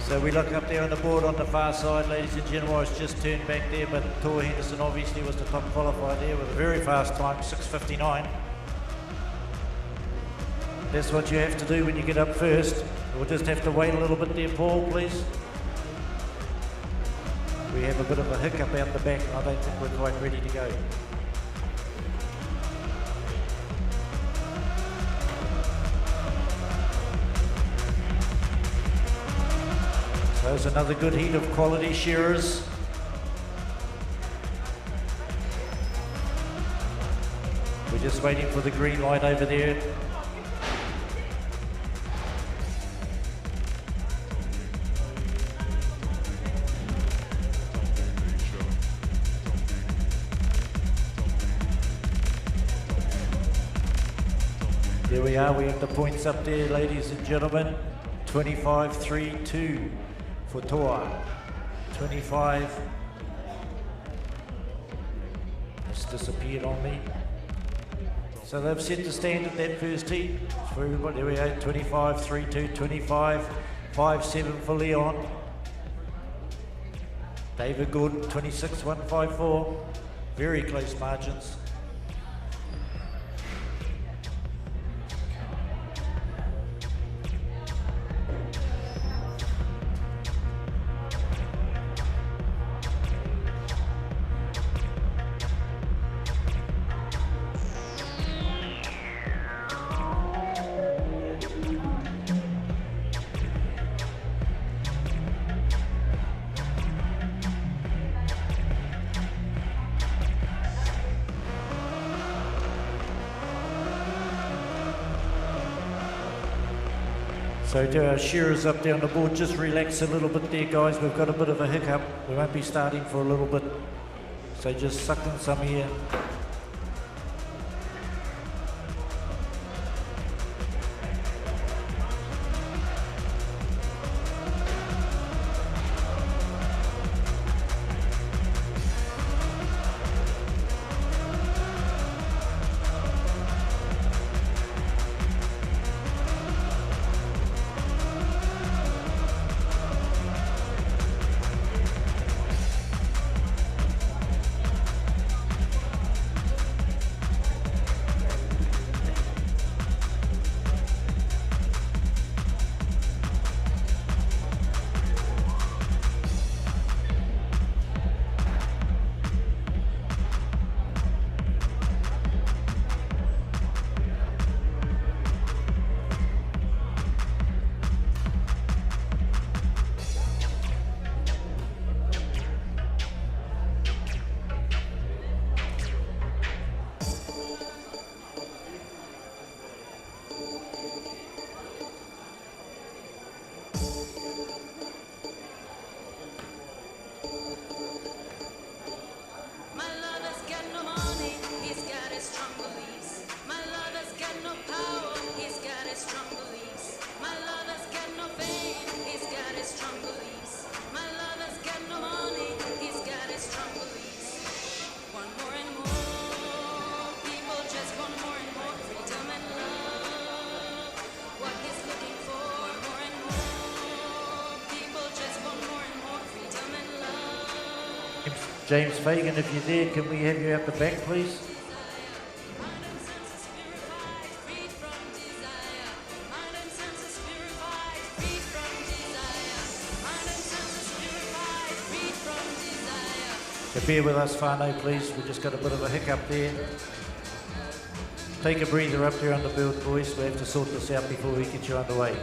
so we look up there on the board on the far side, ladies and gentlemen. I was just turned back there, but Toa Henderson obviously was the top qualifier there with a very fast time, 6:59. That's what you have to do when you get up first. We'll just have to wait a little bit there, Paul, please. We have a bit of a hiccup out the back. I don't think we're quite ready to go. So it's another good heat of quality shearers. We're just waiting for the green light over there. There we are, we have the points up there, ladies and gentlemen. 25-3-2 for Toa. 25. It's disappeared on me. So they've set the standard that first heat for everybody. There we go, 25-3-2, 25-5-7 for Leon. David Gordon, 26-1-5-4. Very close margins. So to our shearers up there on the board, just relax a little bit there, guys. We've got a bit of a hiccup. We won't be starting for a little bit. So just suck in some air. James Fagan, if you're there, can we have you out the back, please? So bear with us, whānau, please. We've just got a bit of a hiccup there. Take a breather up there on the build, boys. We have to sort this out before we get you underway.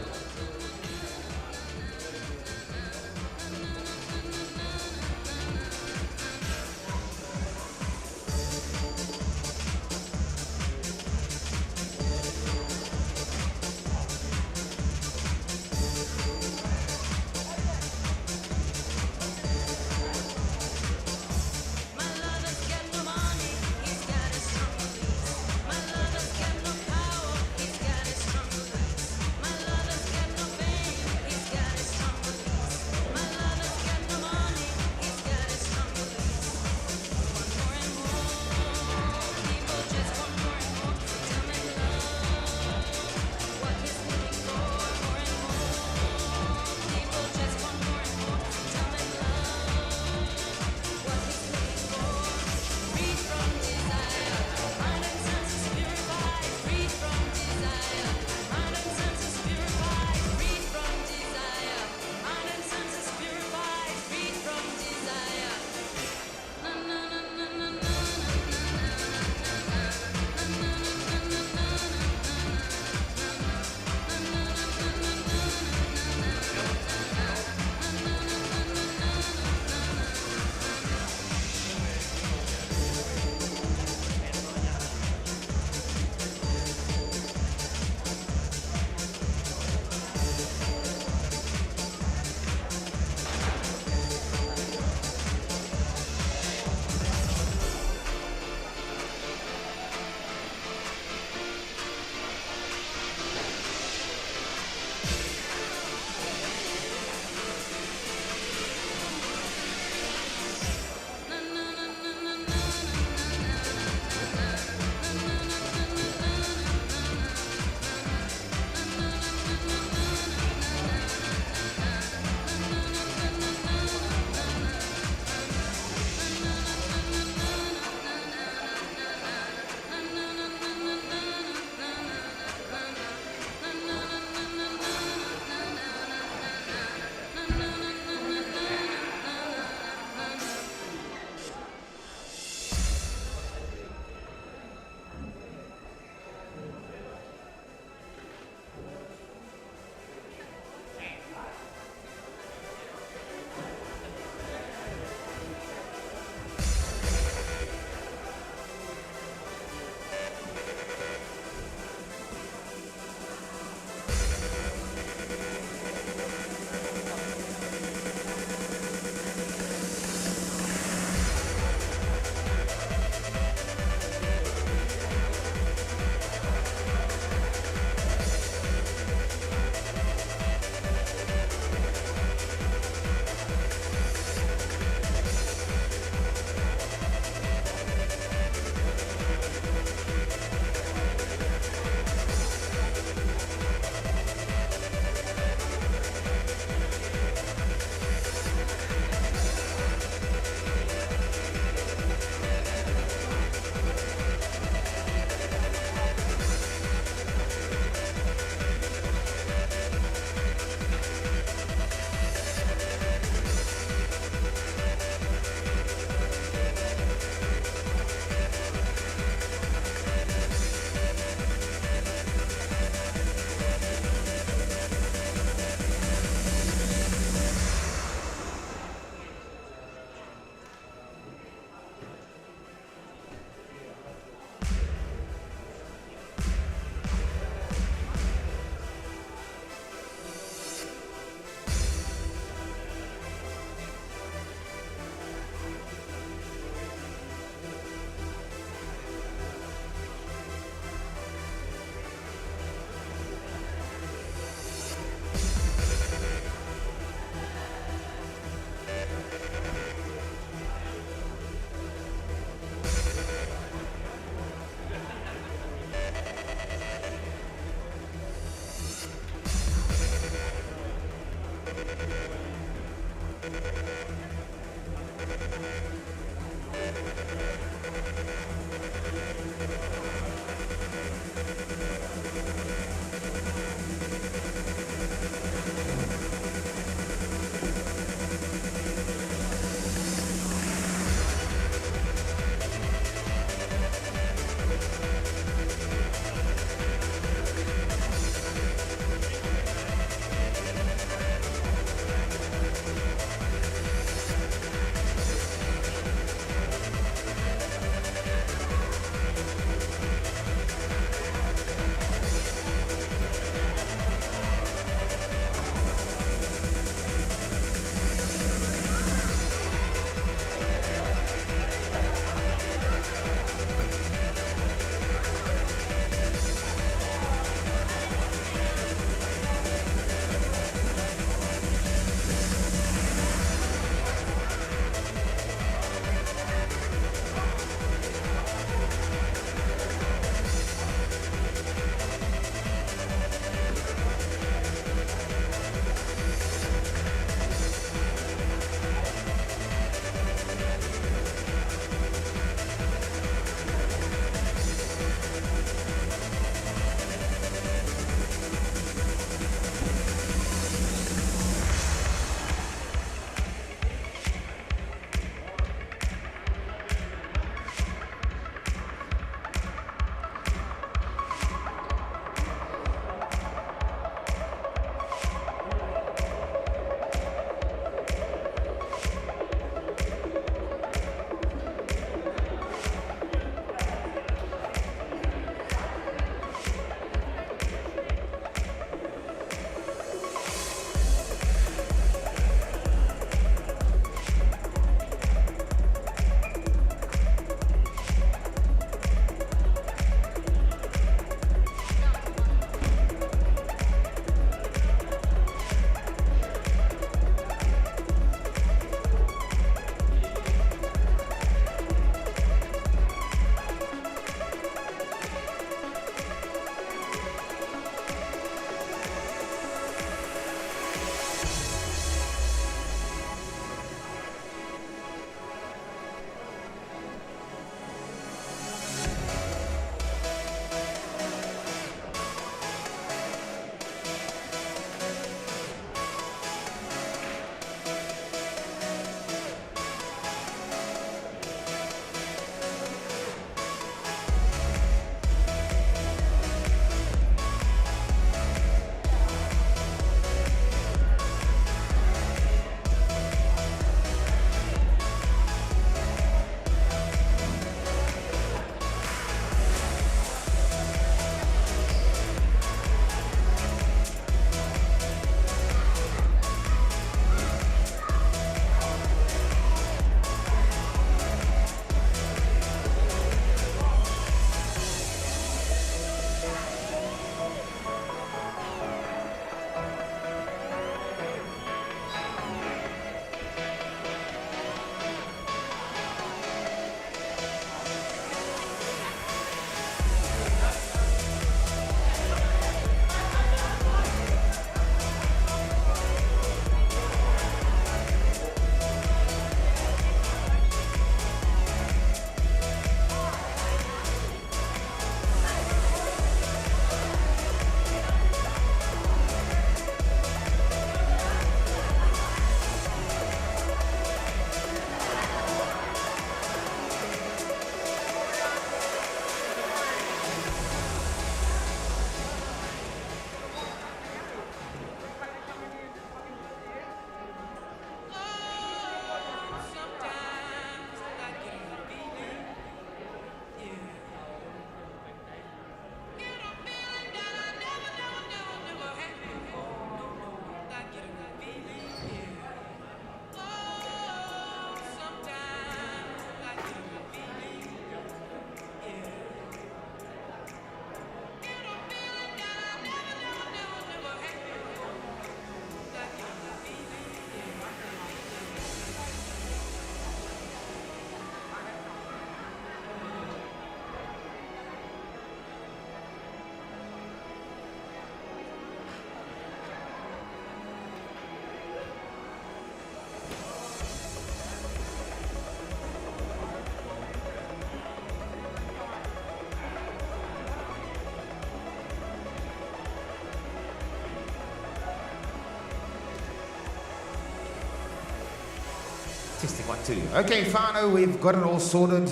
Testing 1, 2. Okay, whānau, we've got it all sorted.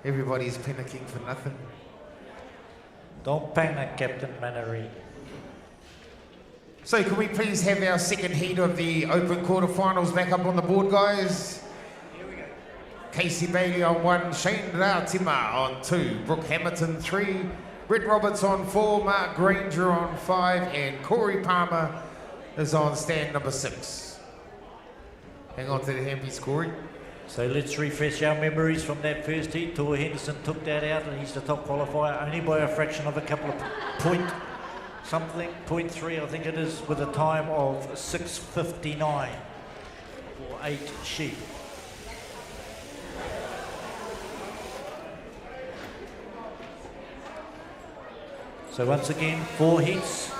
Everybody's panicking for nothing. Don't panic, Captain Mannery. So can we please have our second heat of the open quarterfinals back up on the board, guys? Here we go. Casey Bailey on 1, Shane Rautima on 2, Brooke Hamilton 3, Brett Roberts on 4, Mark Granger on 5, and Corey Palmer is on stand number 6. Hang on to the handpiece, Corey. So let's refresh our memories from that first heat. Tua Henderson took that out and he's the top qualifier, only by a fraction of a couple of point something, 0.3 I think it is, with a time of 6:59 for 8 sheep. So once again, 4 heats.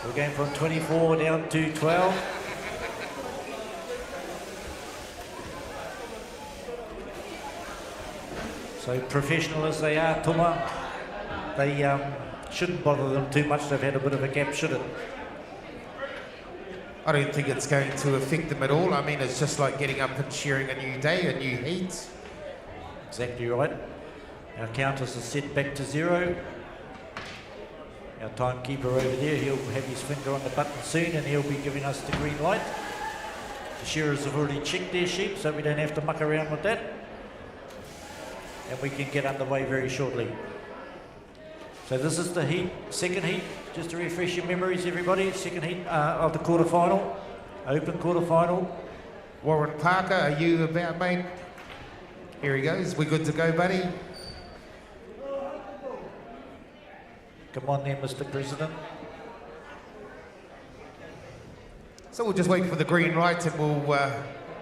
We're going from 24 down to 12. So professional as they are, Tuma, they shouldn't bother them too much. They've had a bit of a gap, should it? I don't think it's going to affect them at all. I mean, it's just like getting up and sharing a new day, a new heat. Exactly right. Our counters are set back to 0. Our timekeeper over there, he'll have his finger on the button soon and he'll be giving us the green light. The shearers have already checked their sheep, so we don't have to muck around with that. And we can get underway very shortly. So this is the heat, second heat, just to refresh your memories, everybody. Second heat of the quarterfinal, open quarterfinal. Warren Parker, are you about, mate? Here he goes. We good to go, buddy? Come on then, Mr. President. So we'll just wait for the green light and we'll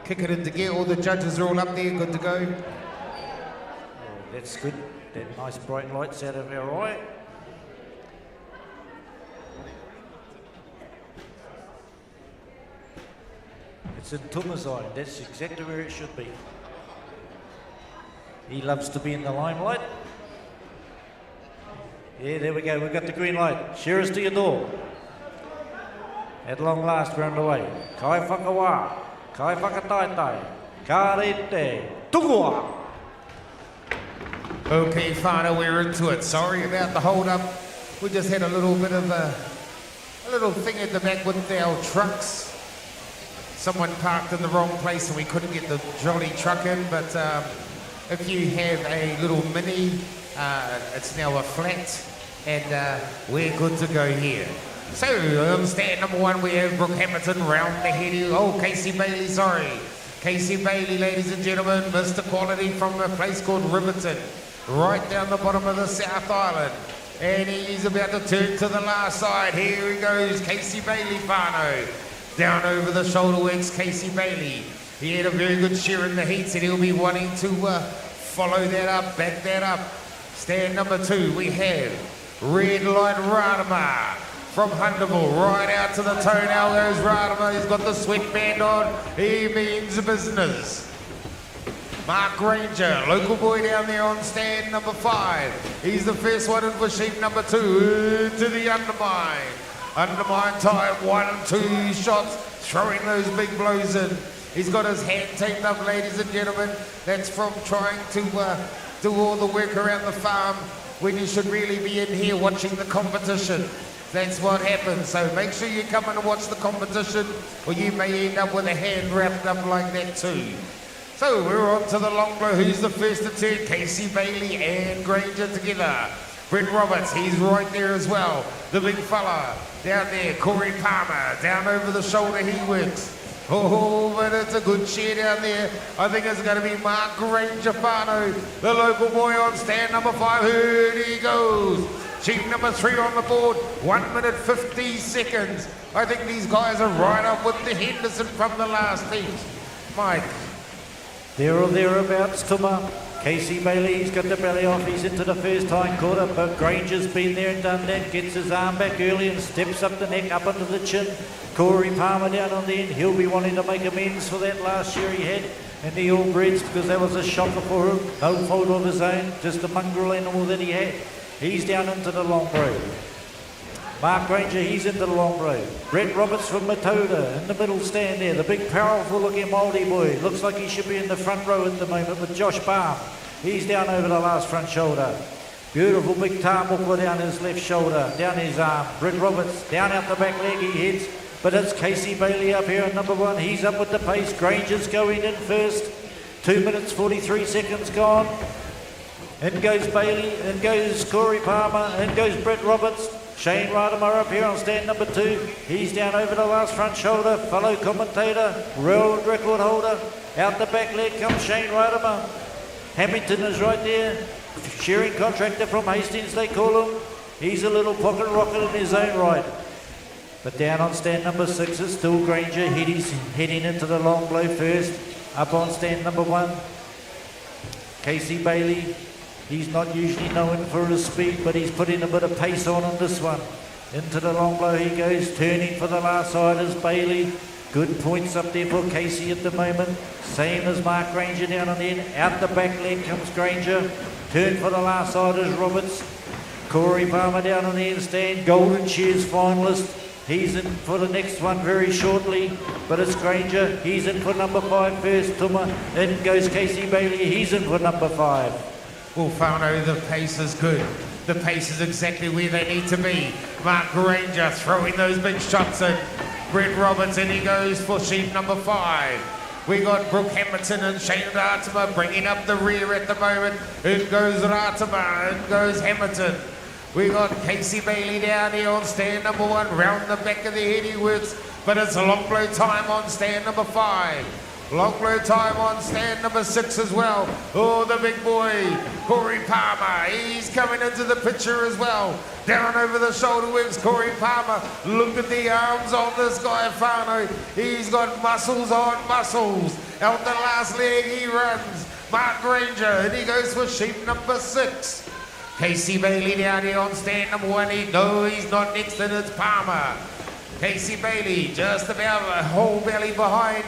kick it into gear. All the judges are all up there, good to go. That's good. That nice bright light's out of our eye. It's in Tuma's eye. That's exactly where it should be. He loves to be in the limelight. Yeah, there we go. We've got the green light. Shearers to your door. At long last, we're underway. Kai whakawā, kai whakataitai, ka rete, tugua. Okay, whānau, we're into it. Sorry about the hold-up. We just had a little bit of a little thing at the back with our trucks. Someone parked in the wrong place and we couldn't get the jolly truck in, but if you have a little mini, it's now a flat, and we're good to go here. So, on stand number 1, we have Brooke Hamilton round the head. Oh, Casey Bailey, sorry. Casey Bailey, ladies and gentlemen, Mr. Quality from a place called Riverton, right down the bottom of the South Island. And he's about to turn to the last side. Here he goes, Casey Bailey, whānau. Down over the shoulder works Casey Bailey. He had a very good share in the heats and he'll be wanting to follow that up, back that up. Stand number 2, we have Red Light Rātima from Hunterville, right out to the toenail goes Rātima. He's got the sweatband on, he means business. Mark Granger, local boy down there on stand number 5. He's the first one in for sheep number 2 to the undermine. Undermine time, 1, 2 shots, throwing those big blows in. He's got his hand taped up, ladies and gentlemen. That's from trying to do all the work around the farm when you should really be in here watching the competition. That's what happens. So make sure you come in and watch the competition or you may end up with a hand wrapped up like that too. So we're on to the long blow. Who's the first to turn? Casey Bailey and Granger together. Brett Roberts, he's right there as well. The big fella down there, Corey Palmer, down over the shoulder he works. Oh, but it's a good cheer down there. I think it's going to be Mark Granger, whānau, the local boy on stand number 5. Here he goes. Sheep number 3 on the board, 1 minute 50 seconds. I think these guys are right up with the Henderson from the last heat. Mike. There or thereabouts, Tuma. Casey Bailey's got the belly off, he's into the first hind quarter, but Granger's been there and done that, gets his arm back early and steps up the neck, up under the chin. Corey Palmer down on the end, he'll be wanting to make amends for that last year he had in the All Breds because that was a shocker for him, no fault of his own, just a mongrel animal that he had. He's down into the long road. Mark Granger, he's into the long road. Brett Roberts from Matoda in the middle stand there. The big, powerful looking Māori boy. Looks like he should be in the front row at the moment with Josh Baum. He's down over the last front shoulder. Beautiful big tāmoko down his left shoulder, down his arm. Brett Roberts down out the back leg, he heads. But it's Casey Bailey up here at number 1. He's up with the pace. Granger's going in first. 2 minutes 43 seconds gone. In goes Bailey, in goes Corey Palmer, in goes Brett Roberts. Shane Ratimer up here on stand number 2. He's down over the last front shoulder. Fellow commentator, world record holder. Out the back leg comes Shane Ratimer. Hamilton is right there. Shearing contractor from Hastings, they call him. He's a little pocket rocket in his own right. But down on stand number 6 is still Granger. He's heading into the long blow first. Up on stand number 1, Casey Bailey. He's not usually known for his speed, but he's putting a bit of pace on this one. Into the long blow he goes, turning for the last side is Bailey. Good points up there for Casey at the moment. Same as Mark Granger down on the end. Out the back leg comes Granger. Turn for the last side is Roberts. Corey Palmer down on the end stand. Golden Shears finalist. He's in for the next one very shortly, but it's Granger. He's in for number 5 first. Tuma. In goes Casey Bailey. He's in for number 5. Well, Whānau, the pace is good. The pace is exactly where they need to be. Mark Granger throwing those big shots in. Brett Roberts, and he goes for sheep number 5. We got Brooke Hamilton and Shane Ratimer bringing up the rear at the moment. In goes Ratimer, in goes Hamilton. We got Casey Bailey down here on stand number 1. Round the back of the head he works, but it's a long blow time on stand number 5. Long blow time on stand number 6 as well. Oh, the big boy, Corey Palmer. He's coming into the picture as well. Down over the shoulder works Corey Palmer. Look at the arms on this guy, Whānau. He's got muscles on muscles. Out the last leg he runs. Mark Granger, and he goes for sheep number 6. Casey Bailey down here on stand number 1. He's not next, and it's Palmer. Casey Bailey just about a whole belly behind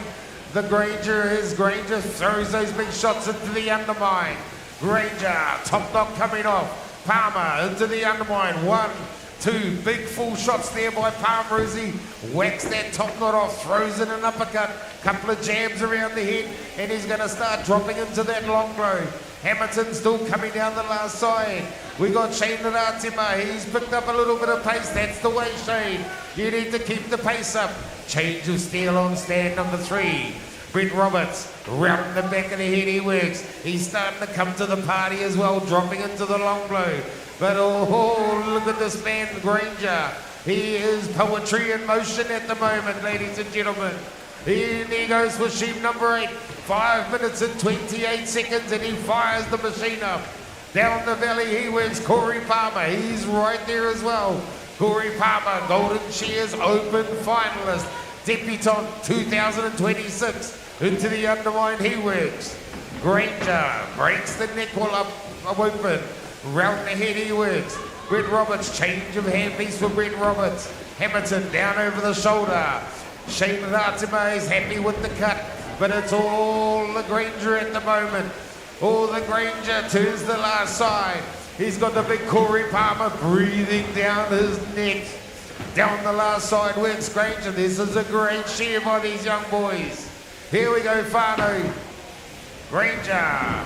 the Granger. Granger throws those big shots into the undermine. Granger, top knot coming off. Palmer into the undermine. 1, 2, big full shots there by Palmer as he whacks that top knot off, throws in an uppercut, couple of jabs around the head, and he's going to start dropping into that long blow. Hamilton still coming down the last side. We got Shane Ratimer. He's picked up a little bit of pace. That's the way, Shane. You need to keep the pace up. Change of steel on stand number 3. Brett Roberts, round the back of the head he works. He's starting to come to the party as well, dropping into the long blow. But oh, look at this man, Granger. He is poetry in motion at the moment, ladies and gentlemen. In he goes for sheep number 8. 5 minutes and 28 seconds, and he fires the machine up. Down the valley he works Corey Palmer. He's right there as well. Corey Palmer, Golden Shears Open finalist. Debutant 2026. Into the undermine he works. Granger breaks the neck wall up open. Round the head he works. Brett Roberts, change of handpiece for Brett Roberts. Hamilton down over the shoulder. Shane Ratimer is happy with the cut, but it's all the Granger at the moment. All the Granger turns the last side. He's got the big Corey Palmer breathing down his neck. Down the last side works Granger. This is a great shear by these young boys. Here we go, Whānau. Granger.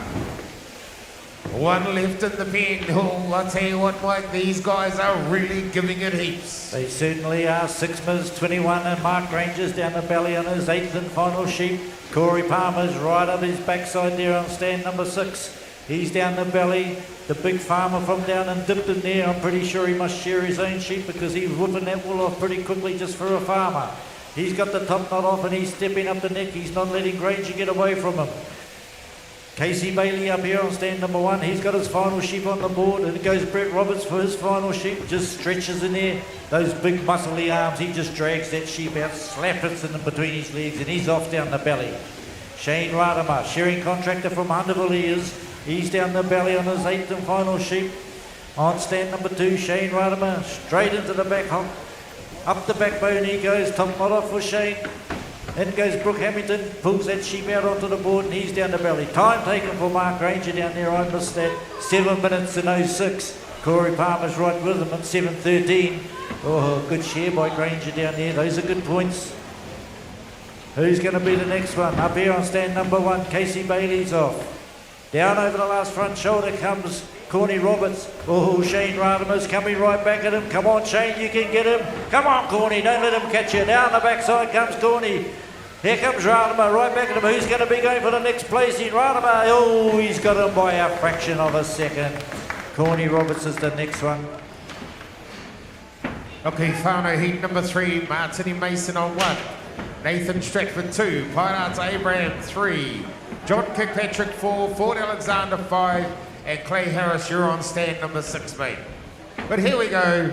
1 left in the pen. Oh, I'll tell you what, Mike, these guys are really giving it heaps. They certainly are. 6 minutes 21, and Mark Granger's down the belly on his 8th and final sheep. Corey Palmer's right up his backside there on stand number 6. He's down the belly. The big farmer from down and dipped in there. I'm pretty sure he must shear his own sheep because he's whipping that wool off pretty quickly just for a farmer. He's got the top knot off and he's stepping up the neck. He's not letting Granger get away from him. Casey Bailey up here on stand number 1. He's got his final sheep on the board, and it goes Brett Roberts for his final sheep. Just stretches in there. Those big muscly arms. He just drags that sheep out, slaps it in between his legs, and he's off down the belly. Shane Ratimer, shearing contractor from Hunterville he is. He's down the belly on his 8th and final sheep. On stand number 2, Shane Ratimer, straight into the back hop. Up the backbone he goes, top knot off for Shane. In goes Brooke Hamilton, pulls that sheep out onto the board, and he's down the belly. Time taken for Mark Granger down there, I missed that. 7 minutes and 06. Corey Palmer's right with him at 7:13. Oh, good share by Granger down there. Those are good points. Who's going to be the next one? Up here on stand number 1, Casey Bailey's off. Down over the last front shoulder comes Corny Roberts. Oh, Shane Radimer's coming right back at him. Come on, Shane, you can get him. Come on, Corny, don't let him catch you. Down the backside comes Corny. Here comes Radimer right back at him. Who's going to be going for the next place in Radimer? Oh, he's got him by a fraction of a second. Corny Roberts is the next one. Okay, Whānau heat number 3, Martini Mason on 1, Nathan Stratford 2, Pinearts Abraham 3, John Kirkpatrick 4, Ford Alexander 5, and Clay Harris, you're on stand number 6, mate. But here we go.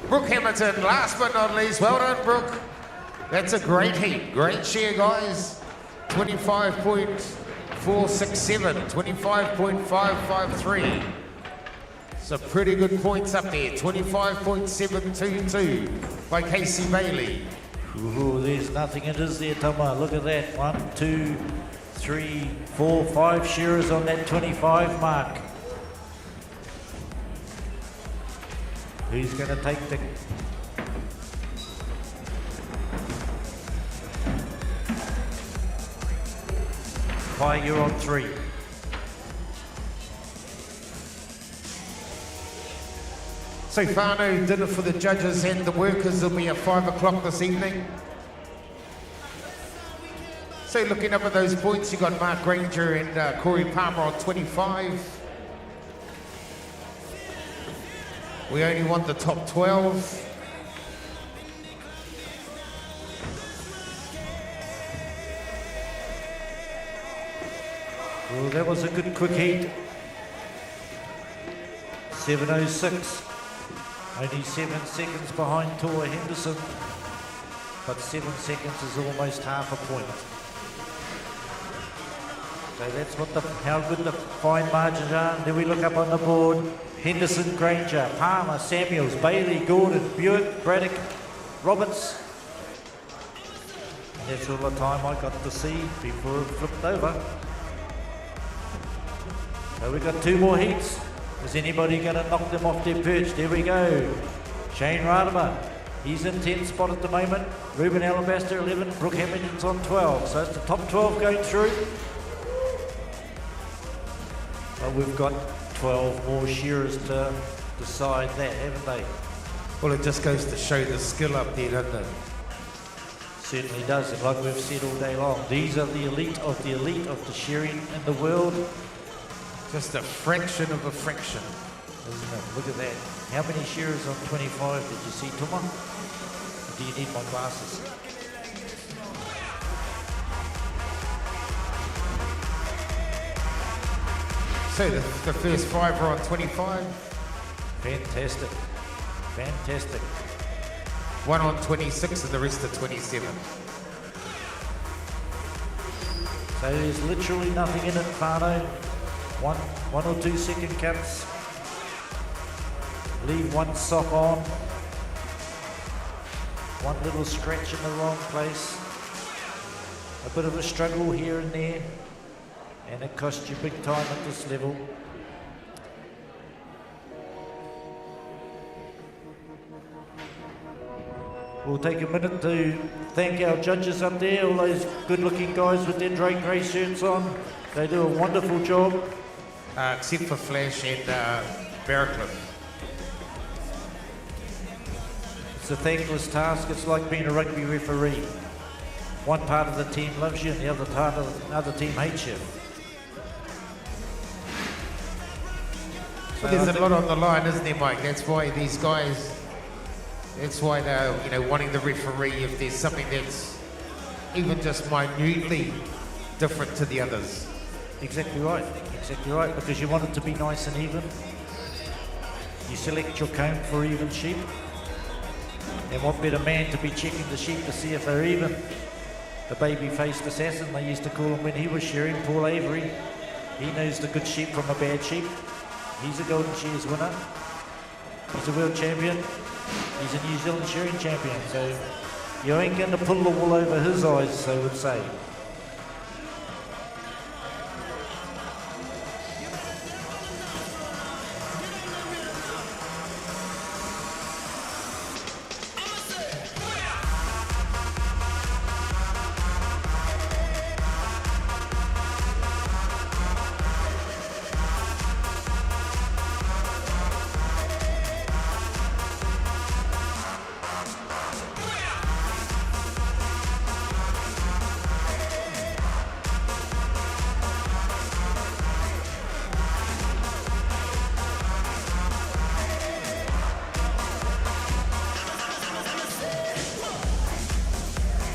Brooke Hamilton, last but not least. Well done, Brooke. That's a great heat. Great share, guys. 25.467, 25.553. Some pretty good points up there. 25.722 by Casey Bailey. Ooh, there's nothing in this there, Tama. Look at that. 1, 2, 3, 4, 5 shearers on that 25 mark. Who's going to take the... Pi, you're on 3. So Whānau dinner for the judges and the workers will be at 5 o'clock this evening. So looking up at those points, you got Mark Granger and Corey Palmer on 25. We only want the top 12. Well, that was a good quick heat. 7:06. Only 7 seconds behind Tua Henderson. But 7 seconds is almost half a point. So that's what how good the fine margins are. And then we look up on the board. Henderson, Granger, Palmer, Samuels, Bailey, Gordon, Buick, Braddock, Roberts. And that's all the time I got to see before it flipped over. So we've got 2 more heats. Is anybody going to knock them off their perch? There we go. Shane Radimer. He's in 10th spot at the moment. Ruben Alabaster 11. Brooke Hamilton's on 12. So it's the top 12 going through. But we've got 12 more shearers to decide that, haven't they? Well, it just goes to show the skill up there, doesn't it? Certainly does. And like we've said all day long, these are the elite of the shearing in the world. Just a fraction of a fraction. Isn't it? Look at that. How many shearers on 25 did you see, Tuma? Or do you need my glasses? So the first 5 are on 25. Fantastic. Fantastic. 1 on 26 and the rest are 27. So there's literally nothing in it, Whānau. One or 2 second cuts. Leave 1 sock on. 1 little scratch in the wrong place. A bit of a struggle here and there. And it costs you big time at this level. We'll take a minute to thank our judges up there, all those good-looking guys with their Drake Grey shirts on. They do a wonderful job. Except for Flash and Barracliff. It's a thankless task. It's like being a rugby referee. One part of the team loves you and the other part of the other team hates you. So there's a lot on the line, isn't there, Mike? That's why these guys, that's why they're wanting the referee if there's something that's even just minutely different to the others. Exactly right, because you want it to be nice and even. You select your comb for even sheep. And what better man to be checking the sheep to see if they're even? The baby-faced assassin, they used to call him when he was shearing, Paul Avery. He knows the good sheep from a bad sheep. He's a Golden Shears winner. He's a world champion. He's a New Zealand shearing champion. So you ain't going to pull the wool over his eyes, so I would say.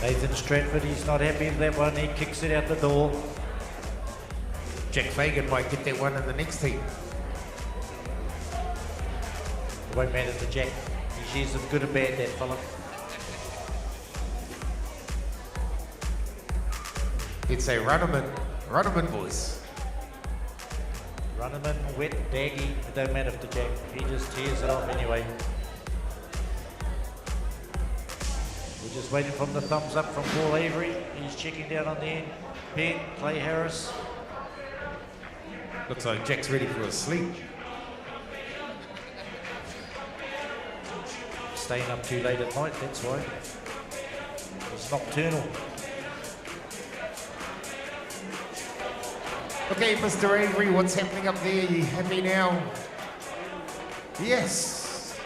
Nathan Stratford, he's not happy with that one. He kicks it out the door. Jack Fagan might get that one in the next heat. It won't matter to Jack. He shares them good and bad, that fella. It's a Runnerman boys. Runnerman, wet, daggy, it don't matter to Jack. He just tears it off anyway. We're just waiting for the thumbs up from Paul Avery. He's checking down on the end. Ben, Clay Harris. Looks like Jack's ready for a sleep. Staying up too late at night, that's why. It's nocturnal. Okay, Mr. Avery, what's happening up there? You happy now? Yes.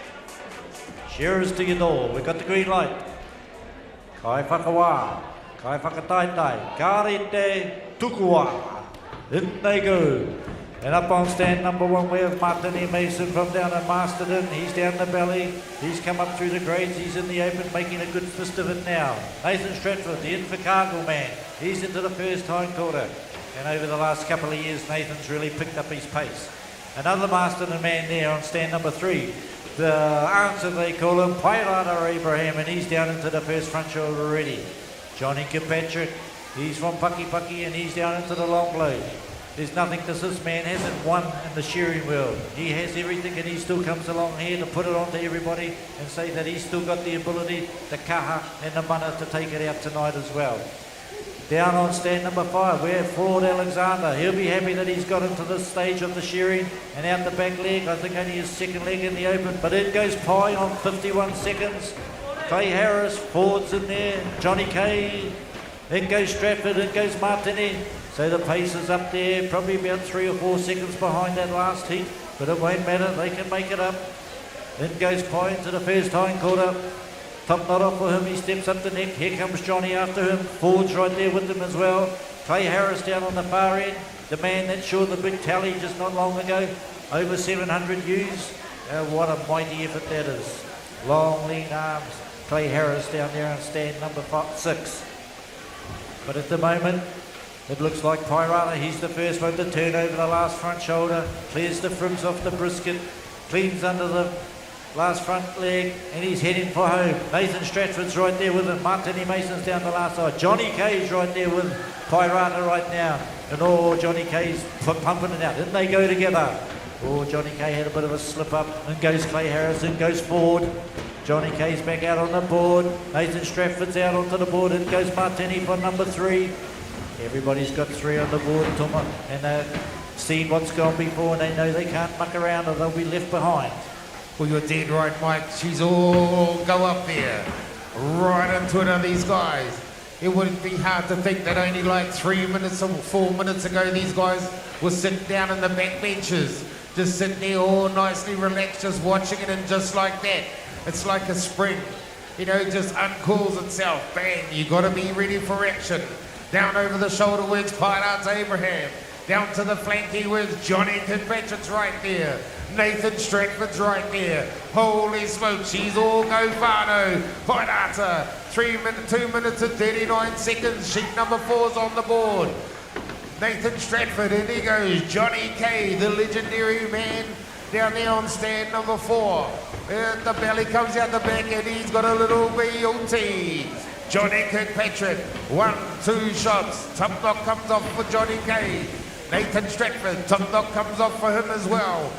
Shearers to your door. We've got the green light. Kai whakawa. Kai whakataitai. Karete tukua. In they go. And up on stand number 1 we have Martin Mason from down at Masterton. He's down the belly. He's come up through the grades. He's in the open making a good fist of it now. Nathan Stratford, the Invercargill man. He's into the first hindquarter. And over the last couple of years, Nathan's really picked up his pace. Another Masterton man there on stand number 3. The answer they call him, Pairata Abraham, and he's down into the first front shoulder already. Johnny Kirkpatrick, he's from Pucky and he's down into the long load. There's nothing that this man hasn't won in the shearing world. He has everything and he still comes along here to put it on to everybody and say that he's still got the ability, the kaha and the mana to take it out tonight as well. Down on stand number 5, we have Ford Alexander. He'll be happy that he's got into this stage of the shearing and out the back leg. I think only his second leg in the open, but in goes Pye on 51 seconds. Clay Harris, Ford's in there, Johnny Kay, in goes Stratford, in goes Martini. So the pace is up there, probably about 3 or 4 seconds behind that last heat, but it won't matter, they can make it up. In goes Pye into the first hindquarter. Top knot off for him, he steps up the neck. Here comes Johnny after him. Ford's right there with him as well. Clay Harris down on the far end. The man that showed the big tally just not long ago. Over 700 U's. What a mighty effort that is. Long, lean arms. Clay Harris down there on stand number 6. But at the moment, it looks like Pairata. He's the first one to turn over the last front shoulder. Clears the frims off the brisket. Cleans under the last front leg, and he's heading for home. Nathan Stratford's right there with him. Martini Mason's down the last side. Johnny Kay's right there with Pairata right now. And Johnny Kay's pumping it out. Didn't they go together? Johnny Kay had a bit of a slip up. In goes Clay Harris, in goes Ford. Johnny Kay's back out on the board. Nathan Stratford's out onto the board. In goes Martini for number 3. Everybody's got 3 on the board, Tuma. And they've seen what's gone before, and they know they can't muck around or they'll be left behind. Well, you're dead right, Mike. She's all go up there. Right into it of these guys. It wouldn't be hard to think that only like 3 minutes or 4 minutes ago, these guys were sitting down in the back benches. Just sitting there all nicely relaxed, just watching it, and just like that. It's like a spring. You know, just uncools itself. Bang, you got to be ready for action. Down over the shoulder with Pairata Abraham. Down to the flanky with Johnny Kirkpatrick's right there. Nathan Stratford's right there. Holy smoke, she's all go Fano. Pairata, 2 minutes and 39 seconds. Sheet number 4's on the board. Nathan Stratford, and he goes. Johnny Kay, the legendary man, down there on stand number 4. And the belly comes out the back, and he's got a little BLT. Johnny Kirkpatrick, 1, 2 shots. Top knock comes off for Johnny Kay. Nathan Stratford, top knock comes off for him as well.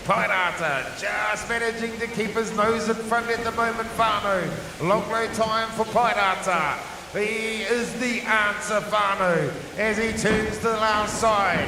Pairata just managing to keep his nose in front at the moment, Fano. Long low time for Pairata. He is the answer, Fano, as he turns to the last side.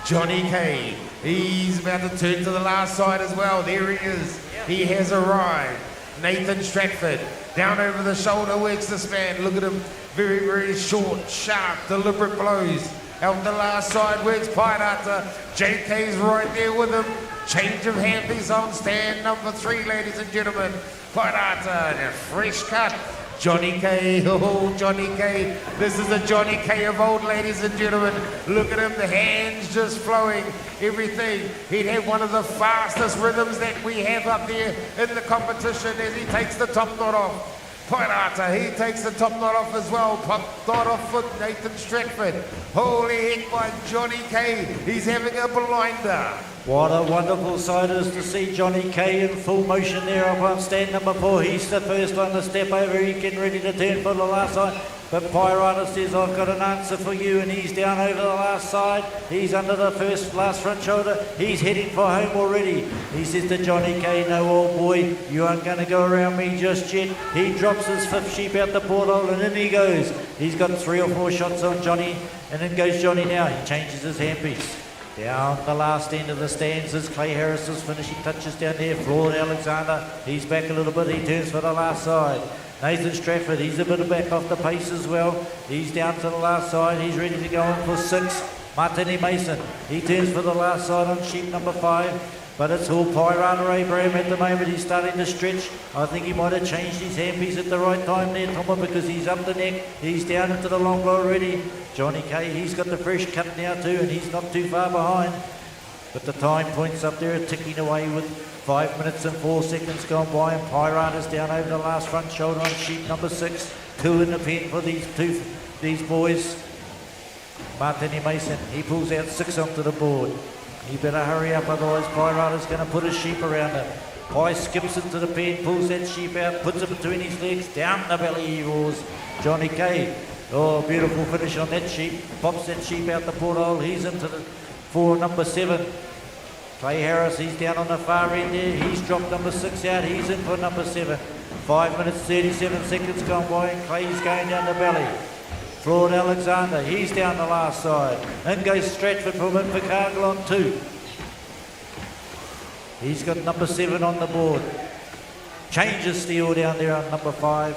Johnny Kay, he's about to turn to the last side as well. There he is. He has arrived. Nathan Stratford, down over the shoulder works this man. Look at him, very, very short, sharp, deliberate blows. Out the last side works Pairata. JK's right there with him. Change of hand piece on stand number 3, ladies and gentlemen. Pairata, and a fresh cut. Johnny Kay, oh Johnny Kay. This is the Johnny Kay of old, ladies and gentlemen. Look at him, the hands just flowing, everything. He'd have one of the fastest rhythms that we have up there in the competition as he takes the top knot off. Pairata, he takes the top knot off as well. Top knot off with Nathan Stratford. Holy heck by Johnny Kay. He's having a blinder. What a wonderful sight it is to see Johnny Kay in full motion there up on stand number 4. He's the first one to step over. He's getting ready to turn for the last side. But Pirata says, I've got an answer for you, and he's down over the last side. He's under the last front shoulder. He's heading for home already. He says to Johnny Kay, no, old boy, you aren't going to go around me just yet. He drops his 5th sheep out the porthole, and in he goes. He's got 3 or 4 shots on Johnny, and in goes Johnny now. He changes his handpiece. Down the last end of the stands is Clay Harris's finishing touches down there. Floyd Alexander, he's back a little bit. He turns for the last side. Nathan Stratford, he's a bit back off the pace as well. He's down to the last side. He's ready to go on for 6. Martini Mason, he turns for the last side on sheep number 5. But it's all Pirata Abraham at the moment. He's starting to stretch. I think he might have changed his handpiece at the right time there, Thomas, because he's up the neck. He's down into the long already. Johnny Kay, he's got the fresh cut now too, and he's not too far behind. But the time points up there are ticking away with 5 minutes and 4 seconds gone by, and Pirata's down over the last front shoulder on sheep number 6. 2 in the pen for these boys. Martini Mason, he pulls out 6 onto the board. He better hurry up, otherwise Pirata's going to put his sheep around him. Pie skips into the pen, pulls that sheep out, puts it between his legs, down the belly he roars. Johnny Kay, oh, beautiful finish on that sheep. Pops that sheep out the porthole, he's into the 4, number 7. Clay Harris, he's down on the far end there. He's dropped number 6 out. He's in for number 7. 5 minutes, 37 seconds gone by, and Clay's going down the belly. Floyd Alexander, he's down the last side. In goes Stratford from Invercargill on 2. He's got number 7 on the board. Changes steel down there on number 5.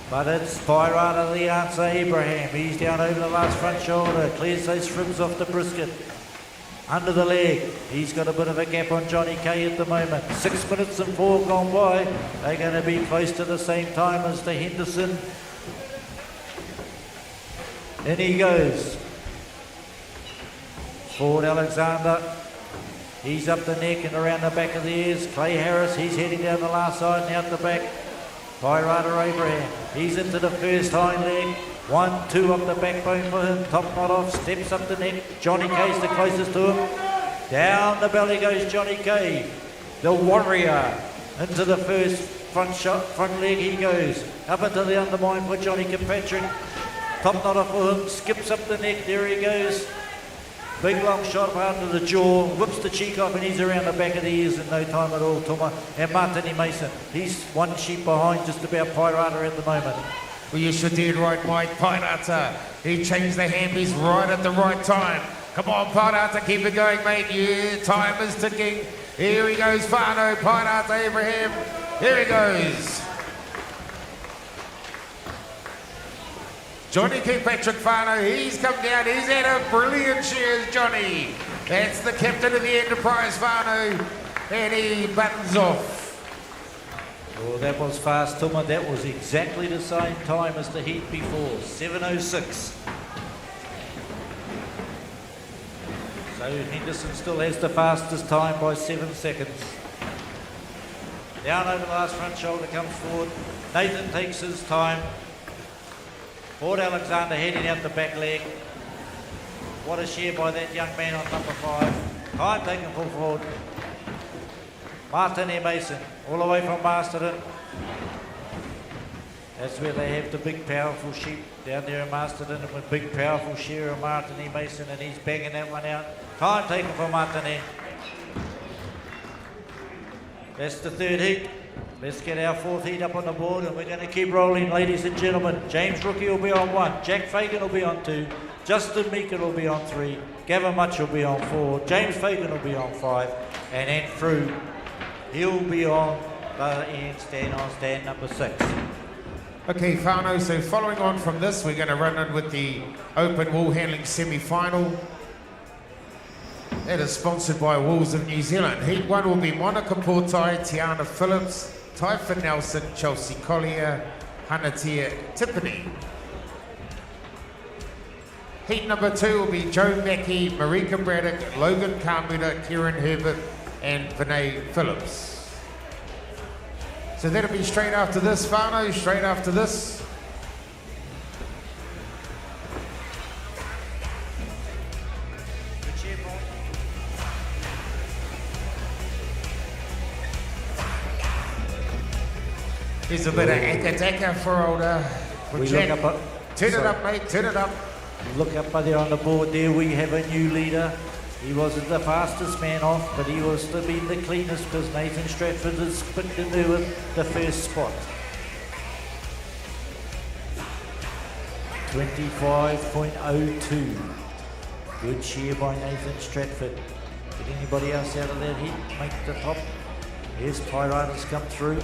But it's Pirata the answer, Abraham. He's down over the last front shoulder. Clears those trims off the brisket. Under the leg, he's got a bit of a gap on Johnny Kay at the moment. 6 minutes and 4 gone by. They're going to be close to the same time as the Henderson. In he goes. Ford Alexander, he's up the neck and around the back of the ears. Clay Harris, he's heading down the last side and out the back. Pirata Abraham, he's into the first hind leg. 1, 2 up the backbone for him. Top knot off, steps up the neck. Johnny Kay's the closest to him. Down the belly goes Johnny Kay, the warrior. Into the first front leg he goes. Up into the undermine for Johnny Kirkpatrick. Top knot off for him, skips up the neck, there he goes. Big long shot up under the jaw, whips the cheek off, and he's around the back of the ears in no time at all, Tuma. And Martini Mason, he's 1 sheep behind just about Pirata at the moment. Well, you should did right, Mike. Pirata, he changed the handpiece right at the right time. Come on, Pirata, keep it going, mate. Yeah, time is ticking. Here he goes, Fano, Pirata Abraham. Here he goes. Johnny Kirkpatrick Fano, he's come down. He's had a brilliant shears, Johnny. That's the captain of the Enterprise, Fano. And he buttons off. Oh, that was fast, Tuma. That was exactly the same time as the heat before, 7:06. So Henderson still has the fastest time by 7 seconds. Down over the last front shoulder comes Ford. Nathan takes his time. Ford Alexander heading out the back leg. What a share by that young man on number 5. Time taken for Ford. Martin Mason, all the way from Masterton. That's where they have the big powerful sheep down there in Masterton, and with big powerful share of Martin Mason, and he's banging that one out. Time taken for Martin. That's the 3rd heat. Let's get our 4th heat up on the board, and we're going to keep rolling, ladies and gentlemen. James Rookie will be on 1. Jack Fagan will be on 2. Justin Meekin will be on 3. Gavin Much will be on 4. James Fagan will be on 5. And Ant Frew, he'll be on the end stand on stand number 6. Okay, Fano, so following on from this, we're going to run in with the Open Wool Handling semi-final. That is sponsored by Wolves of New Zealand. Heat 1 will be Monica Portai, Tiana Phillips, Typhon Nelson, Chelsea Collier, Hanatia Tiffany. Heat number 2 will be Joe Mackey, Marika Braddock, Logan Kamuta, Kieran Herbert, and Vinay Phillips. So that'll be straight after this, Whānau, straight after this. Here's a bit of Akataka for old for We Jack. look up, Turn it sorry. up, mate, turn it up. Look up there on the board there, we have a new leader. He wasn't the fastest man off, but he was to be the cleanest because Nathan Stratford has picked into the first spot. 25.02. Good cheer by Nathan Stratford. Did anybody else out of that heat make the top? Here's Piratas come through.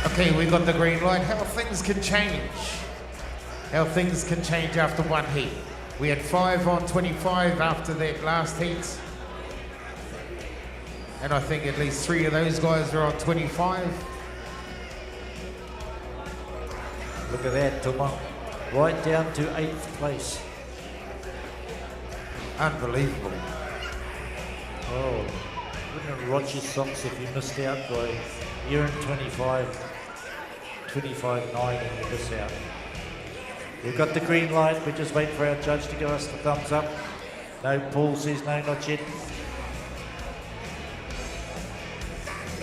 Okay, we got the green light. How things can change. How things can change after one heat. We had 5 on 25 after that last heat. And I think at least 3 of those guys are on 25. Look at that, Tuma. Right down to 8th place. Unbelievable. Oh, wouldn't it rot your socks if you missed out by you're in 25, 25.9 and you miss out. We've got the green light, we're just waiting for our judge to give us the thumbs up. No, Paul says no, not yet.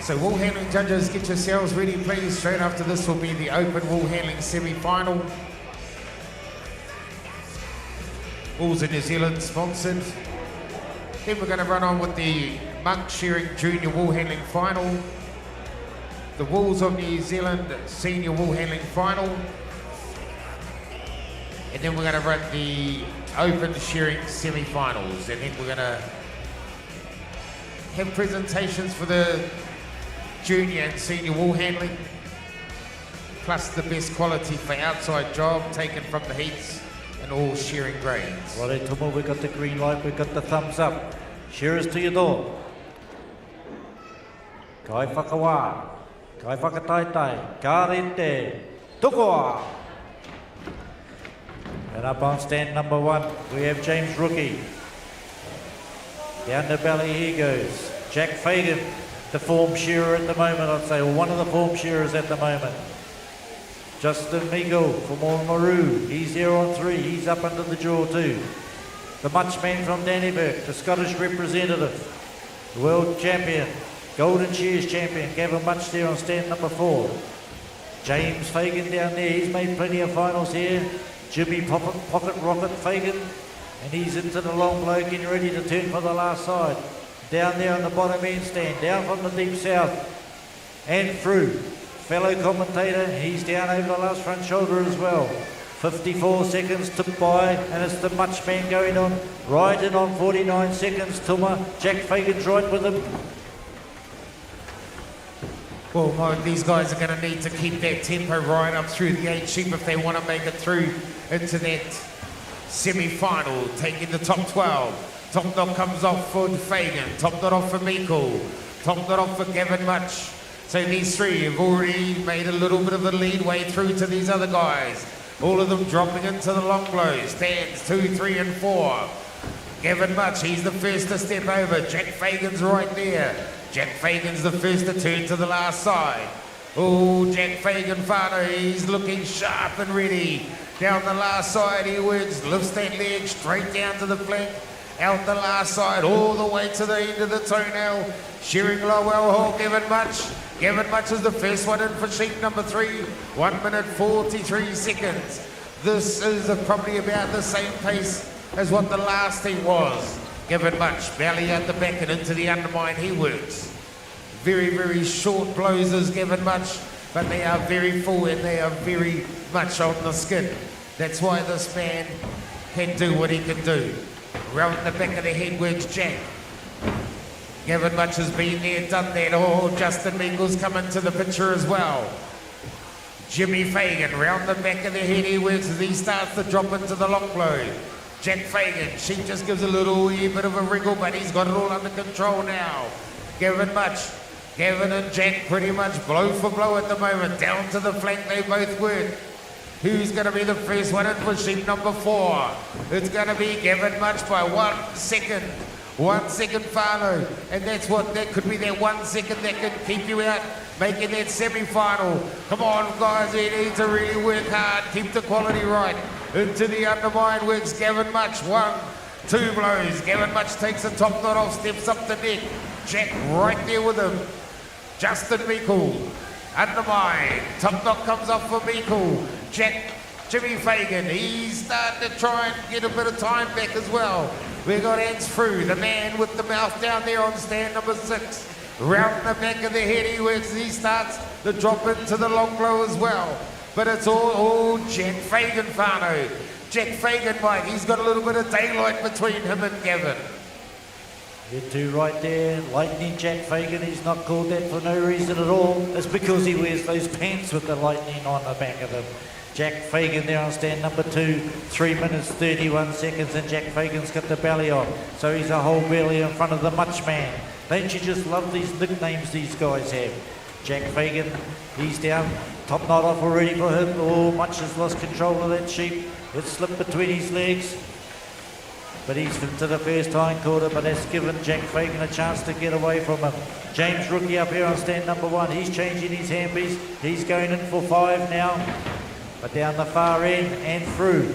So wool handling judges, get yourselves ready please. Straight after this will be the open wool handling semi-final. Wools in New Zealand sponsored. Then we're going to run on with the Monk Shearing Junior Wool Handling Final. The Wools of New Zealand Senior Wool Handling Final. And then we're going to run the Open Shearing Semi-Finals. And then we're going to have presentations for the Junior and Senior Wool Handling. Plus the best quality for outside job taken from the heats and all shearing grades. Well, Tuma, we've got the green light, we've got the thumbs up. Shearers to your door. Kai whakawā, kai whakataitai, ka rete, tukoa. And up on stand number 1, we have James Rookie. Down the belly, here goes Jack Fagan, the form shearer at the moment, I'd say, or one of the form shearers at the moment. Justin Meagle from Oamaru, he's there on 3, he's up under the jaw too. The Much Man from Dannyburg, the Scottish representative, the world champion, Golden Shears champion, Gavin Much there on stand number 4. James Fagan down there, he's made plenty of finals here. Jimmy Pocket Rocket Fagan, and he's into the long blow, getting ready to turn for the last side. Down there on the bottom end stand, down from the deep south, and through. Fellow commentator, he's down over the last front shoulder as well. 54 seconds tipped by, and it's the Much Man going on. Right in on 49 seconds, Tuma. Jack Fagan's right with him. Well, Mike, these guys are going to need to keep that tempo right up through the 8 sheep if they want to make it through into that semi-final, taking the top 12. Top knot comes off for Fagan, top knot off for Meikle, top knot off for Gavin Much. So these 3 have already made a little bit of a lead way through to these other guys. All of them dropping into the long blows. Stands 2, 3 and 4. Gavin Much, he's the first to step over. Jack Fagan's right there. Jack Fagan's the first to turn to the last side. Oh, Jack Fagan, Whānau, he's looking sharp and ready. Down the last side he works, lifts that leg straight down to the flank. Out the last side, all the way to the end of the toenail. Shearing Lowell Hall, Gavin Much. Gavin Much is the first one in for sheep number 3. 1 minute 43 seconds. This is probably about the same pace as what the last heat was. Gavin Much, belly out the back and into the undermine he works. Very, very short blows as Gavin Much, but they are very full and they are very much on the skin. That's why this man can do what he can do. Round the back of the head works Jack. Gavin Much has been there, done that. Oh, Justin Meikle's coming to the picture as well. Jimmy Fagan round the back of the head, he works as he starts to drop into the long blow. Jack Fagan, she just gives a little wee bit of a wriggle, but he's got it all under control now. Gavin Much, Gavin and Jack pretty much blow for blow at the moment. Down to the flank they both work. Who's going to be the first one in for sheep number 4? It's going to be Gavin Much by 1 second. 1 second, Whānau. And that could be that 1 second that can keep you out, making that semi-final. Come on, guys, he needs to really work hard, keep the quality right. Into the undermine works Gavin Much. 1, 2 blows. Gavin Much takes the top knot off, steps up the neck. Jack right there with him. Justin Meikle. Undermine. Top knot comes off for Meikle. Jack, Jimmy Fagan, he's starting to try and get a bit of time back as well. We got Ants through, the man with the mouth down there on stand number 6. Round the back of the head he works, he starts the drop into the long blow as well. But it's all Jack Fagan, Whānau. Jack Fagan, Mike, he's got a little bit of daylight between him and Gavin. You two right there, Lightning Jack Fagan, he's not called that for no reason at all. It's because he wears those pants with the lightning on the back of them. Jack Fagan there on stand number 2, 3 minutes 31 seconds, and Jack Fagan's got the belly on, so he's a whole belly in front of the Much man. Don't you just love these nicknames these guys have? Jack Fagan, he's down, top knot off already for him. Oh, Much has lost control of that sheep. It slipped between his legs, but he's into the first hind quarter, but that's given Jack Fagan a chance to get away from him. James Rookie up here on stand number 1, he's changing his handpiece, he's going in for 5 now. But down the far end and through.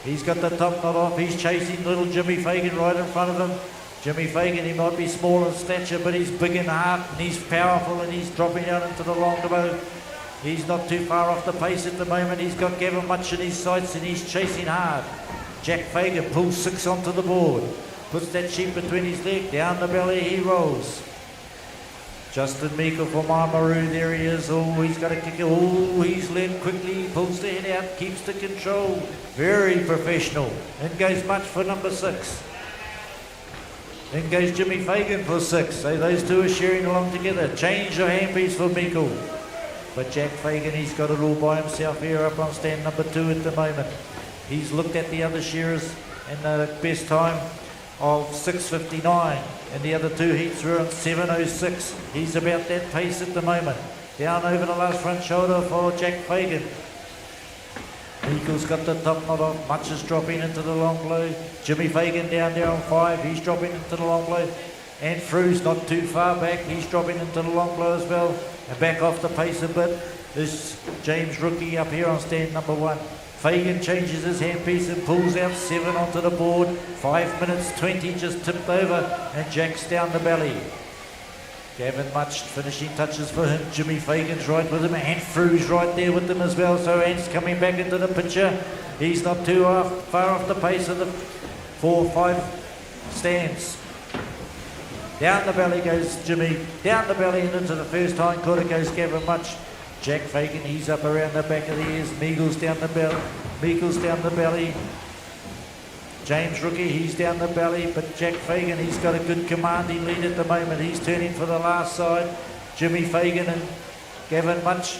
He's got the top knot off. He's chasing little Jimmy Fagan right in front of him. Jimmy Fagan, he might be small in stature, but he's big in heart and he's powerful and he's dropping out into the long bow. He's not too far off the pace at the moment. He's got Gavin Much in his sights and he's chasing hard. Jack Fagan pulls 6 onto the board. Puts that sheep between his legs. Down the belly he rolls. Justin Meikle for Mamaru, there he is. Oh, he's got a kick. Oh, he's led quickly. He pulls the head out, keeps the control. Very professional. In goes Much for number 6. In goes Jimmy Fagan for 6. So those two are sharing along together. Change your handpiece for Meikle. But Jack Fagan, he's got it all by himself here up on stand number 2 at the moment. He's looked at the other shearers and the best time of 6:59, and the other 2 heats were on 7:06. He's about that pace at the moment. Down over the last front shoulder for Jack Fagan. Meikle's got the top knot off. Much is dropping into the long blow. Jimmy Fagan down there on 5. He's dropping into the long blow. And Fru's not too far back. He's dropping into the long blow as well. And back off the pace a bit is James Rookie up here on stand number 1. Fagan changes his handpiece and pulls out 7 onto the board. 5 minutes 20 just tipped over and Jack's down the belly. Gavin Much finishing touches for him. Jimmy Fagan's right with him. Ant Fru's right there with them as well. So Ant's coming back into the picture. He's not too far off the pace of the 4-5 stands. Down the belly goes Jimmy. Down the belly and into the first hind quarter goes Gavin Much. Jack Fagan, he's up around the back of the ears. Meikle's down the belly. Meikle's down the belly. James Rookie, he's down the belly, but Jack Fagan, he's got a good commanding lead at the moment. He's turning for the last side. Jimmy Fagan and Gavin Much,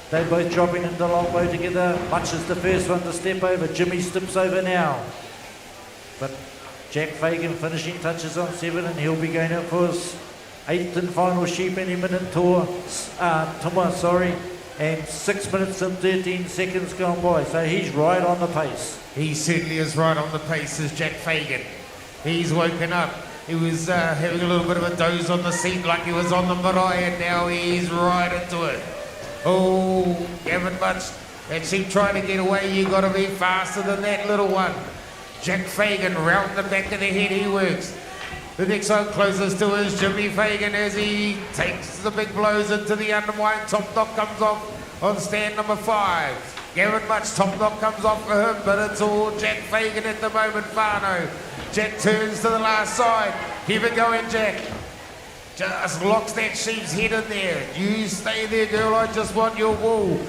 they're both dropping into the long bow together. Much is the first one to step over. Jimmy steps over now. But Jack Fagan finishing touches on 7 and he'll be going out for his 8th and final sheep any minute tour, and 6 minutes and 13 seconds gone by, so he's right on the pace. He certainly is right on the pace as Jack Fagan. He's woken up. He was having a little bit of a doze on the seat like he was on the marae, and now he's right into it. Oh, Gavin Much, that sheep trying to get away, you got to be faster than that little one. Jack Fagan, round the back of the head he works. The next one closest to is Jimmy Fagan as he takes the big blows into the undermine. Top knot comes off on stand number 5. Gavin Much, top knot comes off for him, but it's all Jack Fagan at the moment. Whānau. Jack turns to the last side. Keep it going, Jack. Just locks that sheep's head in there. You stay there, girl. I just want your wool.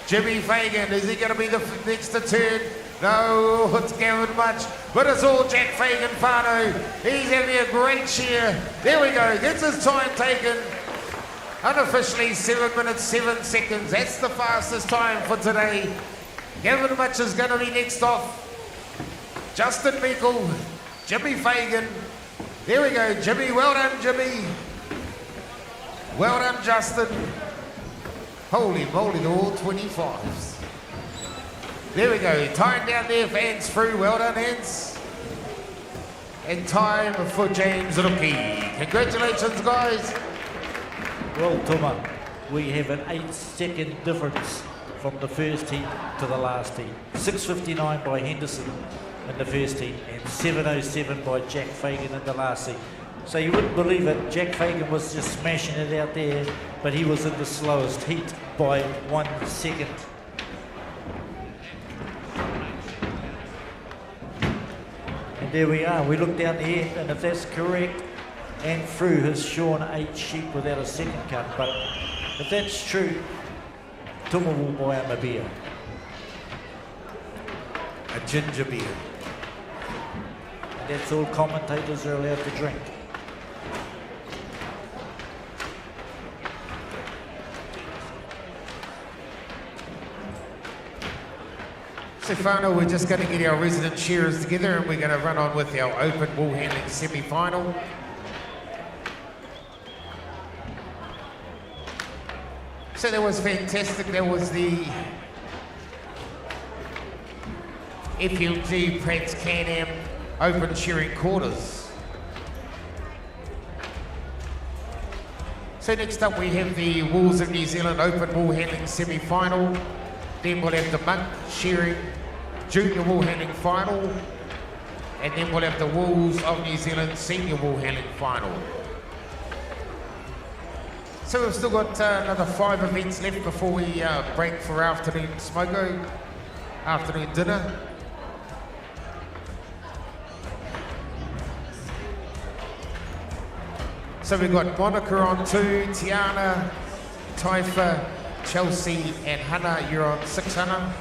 Jimmy Fagan, is he going to be the next to turn? No, it's Gavin Much, but it's all Jack Fagan Fano. He's having a great cheer. There we go, gets his time taken. Unofficially 7 minutes 7 seconds. That's the fastest time for today. Gavin Much is going to be next off. Justin Meikle, Jimmy Fagan. There we go, Jimmy. Well done, Jimmy. Well done, Justin. Holy moly, they're all 25s. There we go, time down there for Ants through. Well done, Ants. And time for James Rookie. Congratulations, guys. Well, Tuma, we have an 8-second difference from the first heat to the last heat. 6:59 by Henderson in the first heat and 7:07 by Jack Fagan in the last heat. So you wouldn't believe it, Jack Fagan was just smashing it out there, but he was in the slowest heat by 1 second. And there we are, we look down the end, and if that's correct, and through has shorn 8 sheep without a second cut, but if that's true, Tuma will buy him a beer. A ginger beer. And that's all commentators are allowed to drink. Stefano, we're just going to get our resident shearers together and we're going to run on with our open bull handling semi-final. So that was fantastic. That was the FLG Pratt's Can-Am Open Shearing Quarters. So next up we have the Wolves of New Zealand Open Bull Handling Semi-Final. Then we'll have the Monk Shearing Junior Wool Handling Final. And then we'll have the Wolves of New Zealand Senior Wool Handling Final. So we've still got another 5 events left before we break for afternoon smoko, afternoon dinner. So we've got Monica on 2, Tiana, Taifa, Chelsea and Hannah, you're on 6, Hannah.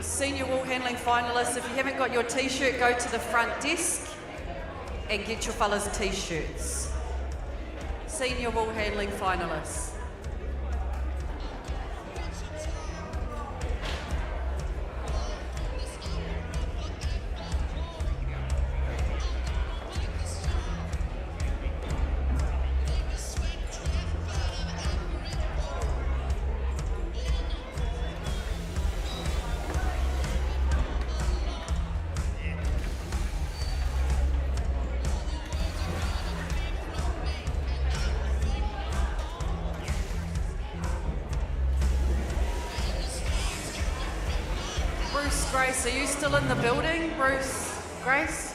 Senior Wool Handling finalists, if you haven't got your t-shirt, go to the front desk and get your fellas t-shirts. Senior Wool Handling finalists. Grace, are you still in the building? Bruce, Grace?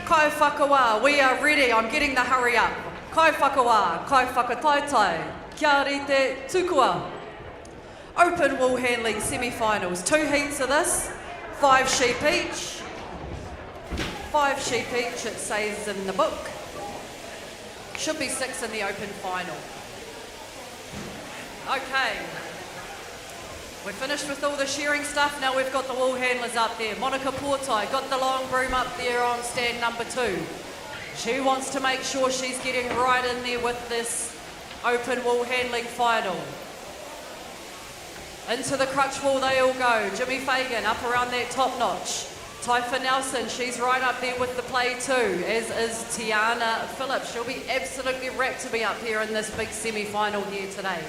Kai whakawā, we are ready. I'm getting the hurry up. Kai whakawā, kai whakataitai, kia rite tukua. Open wool handling semi-finals. 2 heats of this, 5 sheep each. 5 sheep each, it says in the book. Should be 6 in the open final. Okay. We're finished with all the shearing stuff. Now we've got the wool handlers up there. Monica Portai got the long broom up there on stand number 2. She wants to make sure she's getting right in there with this open wool handling final. Into the crutch wool they all go. Jimmy Fagan up around that top notch. Typha Nelson, she's right up there with the play too, as is Tiana Phillips. She'll be absolutely wrapped to be up here in this big semi-final here today.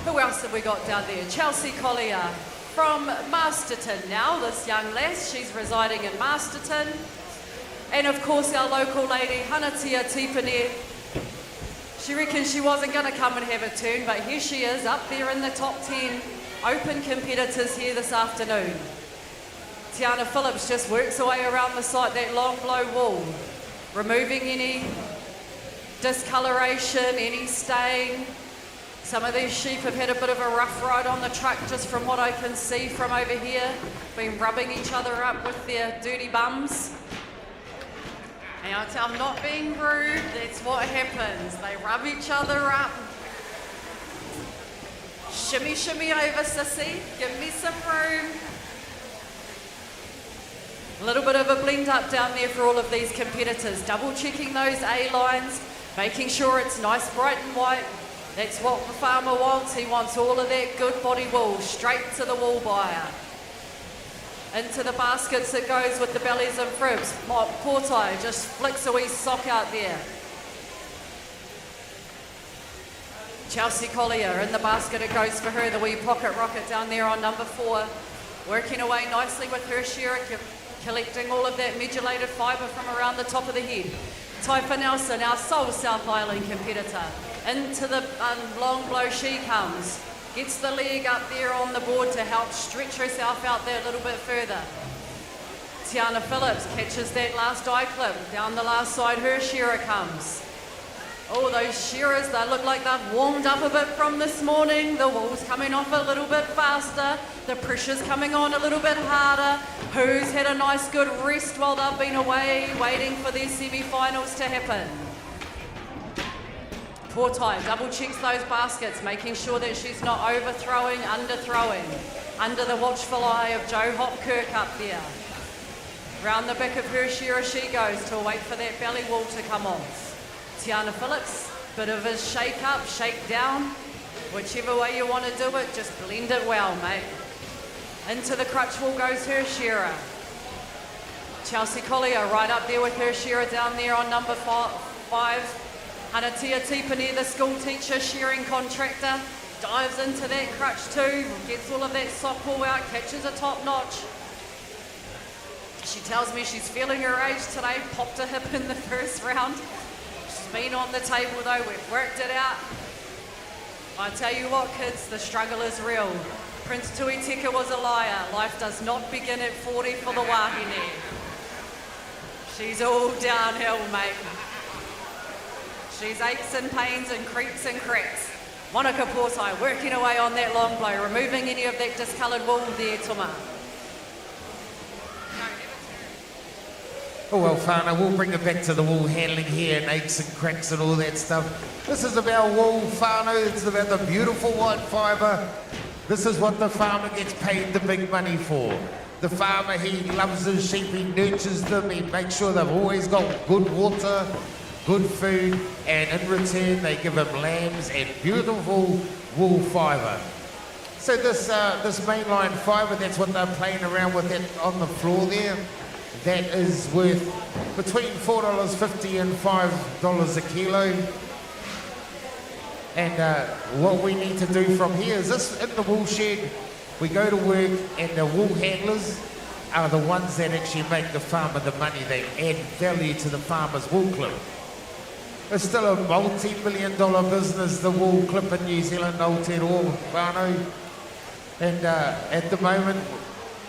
Who else have we got down there? Chelsea Collier from Masterton now, this young lass. She's residing in Masterton. And of course our local lady, Hanatia Tipene. She reckons she wasn't going to come and have a turn, but here she is up there in the top 10 open competitors here this afternoon. Tiana Phillips just works her way around the site, that long blow wool, removing any discoloration, any stain. Some of these sheep have had a bit of a rough ride on the truck, just from what I can see from over here. Been rubbing each other up with their dirty bums. And I'm not being rude, that's what happens. They rub each other up. Shimmy, shimmy over, sissy. Give me some room. A little bit of a blend up down there for all of these competitors. Double checking those A lines, making sure it's nice, bright and white. That's what the farmer wants. He wants all of that good body wool straight to the wool buyer. Into the baskets it goes with the bellies and fribs. Portai just flicks a wee sock out there. Chelsea Collier in the basket it goes for her. The wee pocket rocket down there on number 4. Working away nicely with her shearer, collecting all of that medullated fibre from around the top of the head. Typha Nelson, our sole South Island competitor. Into the long blow she comes. Gets the leg up there on the board to help stretch herself out there a little bit further. Tiana Phillips catches that last eye clip. Down the last side, her shearer comes. Oh, those shearers, they look like they've warmed up a bit from this morning. The wool's coming off a little bit faster. The pressure's coming on a little bit harder. Who's had a nice good rest while they've been away, waiting for their semi-finals to happen? Portai double checks those baskets, making sure that she's not overthrowing, underthrowing. Under the watchful eye of Joe Hopkirk up there. Round the back of her shearer she goes to wait for that belly wool to come off. Tiana Phillips, bit of a shake up, shake down. Whichever way you want to do it, just blend it well, mate. Into the crutch wool goes her shearer. Chelsea Collier right up there with her shearer down there on number 5. Hanatia Tipene, the school teacher, shearing contractor, dives into that crutch too, gets all of that sock wool out, catches a top notch. She tells me she's feeling her age today, popped a hip in the first round. She's been on the table though, we've worked it out. I tell you what kids, the struggle is real. Prince Tuiteka was a liar. Life does not begin at 40 for the Wahine. She's all downhill, mate. She's aches and pains and creaks and cracks. Monica Portai working away on that long blow, removing any of that discoloured wool there, Tuma. Oh well, Whānau, we'll bring it back to the wool handling here and aches and cracks and all that stuff. This is about wool, Whānau. It's about the beautiful white fibre. This is what the farmer gets paid the big money for. The farmer, he loves his sheep, he nurtures them, he makes sure they've always got good water, good food, and in return they give him lambs and beautiful wool fibre. So this mainline fibre, that's what they're playing around with that on the floor there. That is worth between $4.50 and $5 a kilo. And what we need to do from here is this, in the wool shed, we go to work and the wool handlers are the ones that actually make the farmer the money. They add value to the farmer's wool clip. It's still a multi-million-dollar business, the wool clip in New Zealand, Aotearoa, Whānau. And at the moment,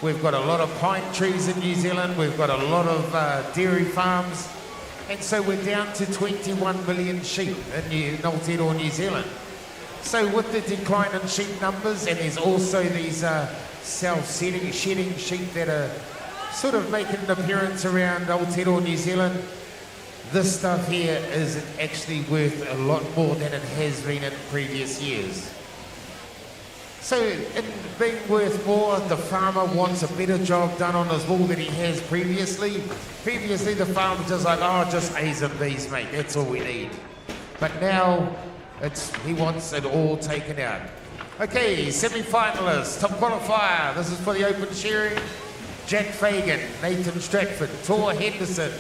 we've got a lot of pine trees in New Zealand, we've got a lot of dairy farms, and so we're down to 21 million sheep in Aotearoa, New Zealand. So with the decline in sheep numbers, and there's also these self-shedding sheep that are sort of making an appearance around Aotearoa, New Zealand, this stuff here is actually worth a lot more than it has been in previous years. So in being worth more, the farmer wants a better job done on his wool than he has previously. Previously, the farmer just like, oh, just A's and B's, mate, that's all we need. But now, he wants it all taken out. Okay, semi-finalists, top qualifier. This is for the open shearing. Jack Fagan, Nathan Stratford, Tor Henderson,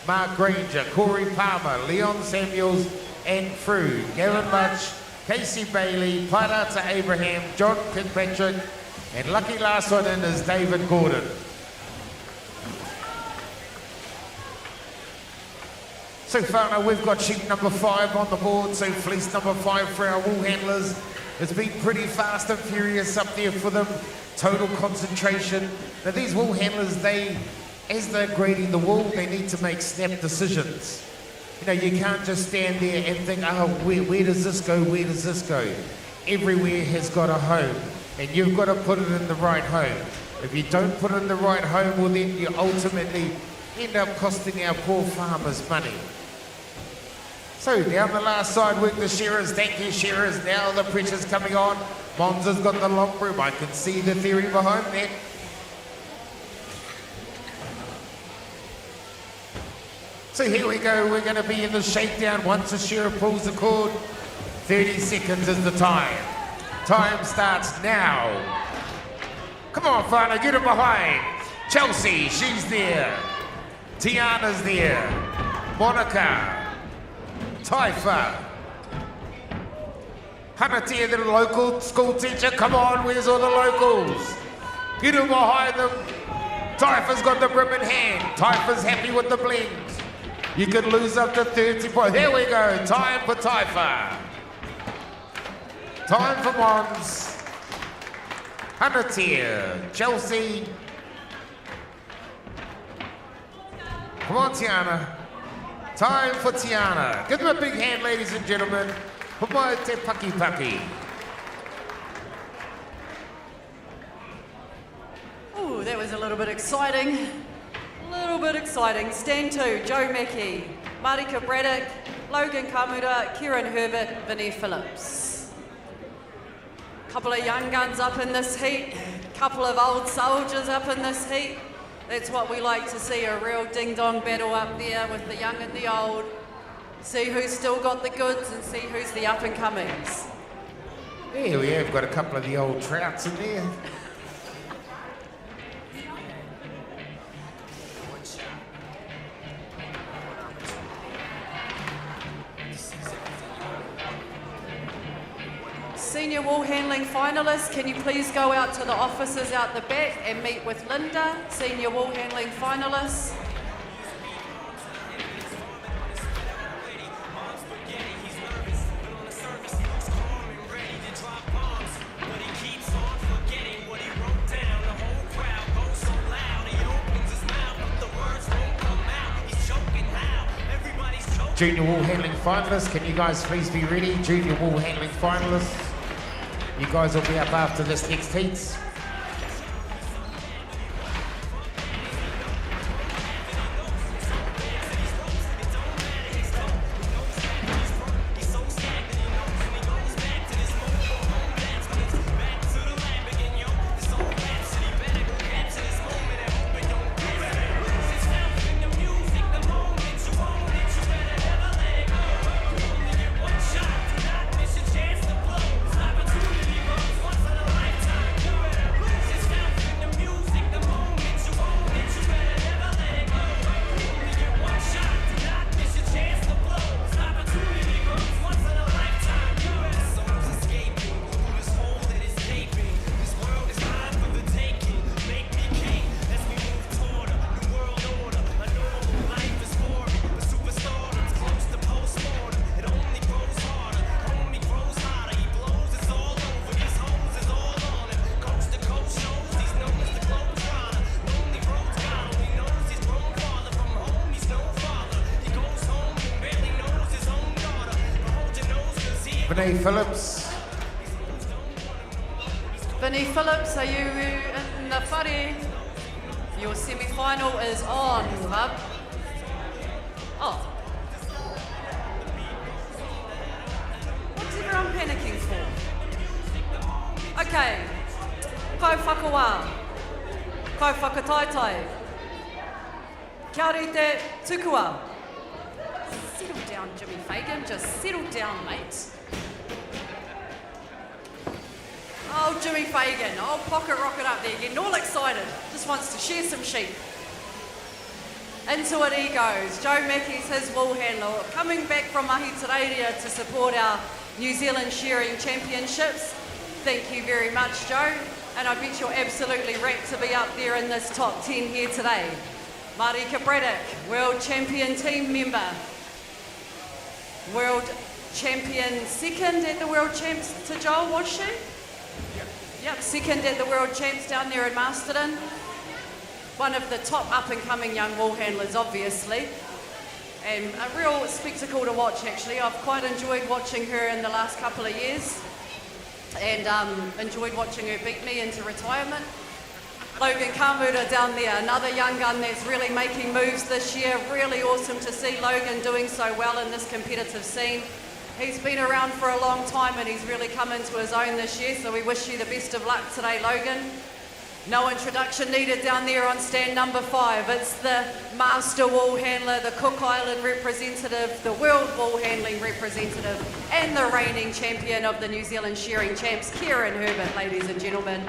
Mark Granger, Corey Palmer, Leon Samuels, and Frew. Gavin Mutch, Casey Bailey, Pairata Abraham, John Kirkpatrick, and lucky last one in is David Gordon. So far now we've got sheep number 5 on the board, so fleece number 5 for our wool handlers. It's been pretty fast and furious up there for them, total concentration. Now these wool handlers, as they're grading the wool, they need to make snap decisions. You know, you can't just stand there and think, oh, where does this go, where does this go? Everywhere has got a home, and you've got to put it in the right home. If you don't put it in the right home, well then you ultimately end up costing our poor farmers money. So down the last side with the shearers, thank you shearers, now the pressure's coming on. Monza's got the long broom, I can see the theory behind that. So here we go, we're going to be in the shakedown once the shearer pulls the cord. 30 seconds is the time. Time starts now. Come on, Whānau, get her behind. Chelsea, she's there. Tiana's there. Monica. Taifa. Hanatia, the local school teacher, come on, where's all the locals? Get her behind them. Taifa's got the brim in hand. Taifa's happy with the blend. You could lose up to 30 points. Here we go. Time for Taifa. Time for Mons. Hanatia. Chelsea. Come on, Tiana. Time for Tiana. Give them a big hand, ladies and gentlemen. Pupai te paki paki. Ooh, that was a little bit exciting. Stand 2, Joe Mackey, Marika Braddock, Logan Kamura, Kieran Herbert, Vinnie Phillips. Couple of young guns up in this heat, couple of old soldiers up in this heat. That's what we like to see, a real ding-dong battle up there with the young and the old. See who's still got the goods and see who's the up-and-comings. Here we have got a couple of the old trouts in there. Senior wool handling finalists, can you please go out to the offices out the back and meet with Linda, senior wool handling finalists. Junior Wool Handling finalists. Can you guys please be ready? Junior Wool Handling finalists. You guys will be up after this next heat. Vinny Phillips. Vinny Phillips, are you in the whare? Your semi-final is on, bub. Oh. What's everyone panicking for? Okay. Kau whakawā. Kau whakataitai. Kia rite tukua. Settle down, Jimmy Fagan. Just settle down, mate. Oh, Jimmy Fagan. Oh, pocket rocket up there, getting all excited. Just wants to share some sheep. Into it he goes. Joe Mackey's his wool handler, coming back from Mahitareira to support our New Zealand Shearing Championships. Thank you very much, Joe. And I bet you're absolutely rapt to be up there in this top 10 here today. Marika Braddock, World Champion team member. World Champion second at the World Champs to Joel, was she? Yep, second at the World Champs down there in Masterton. One of the top up-and-coming young wool handlers, obviously. And a real spectacle to watch, actually. I've quite enjoyed watching her in the last couple of years. And enjoyed watching her beat me into retirement. Logan Kamura down there, another young gun that's really making moves this year. Really awesome to see Logan doing so well in this competitive scene. He's been around for a long time and he's really come into his own this year, so we wish you the best of luck today, Logan. No introduction needed down there on stand number 5. It's the Master Wool Handler, the Cook Island representative, the World Wool Handling representative, and the reigning champion of the New Zealand Shearing Champs, Kieran Herbert, ladies and gentlemen.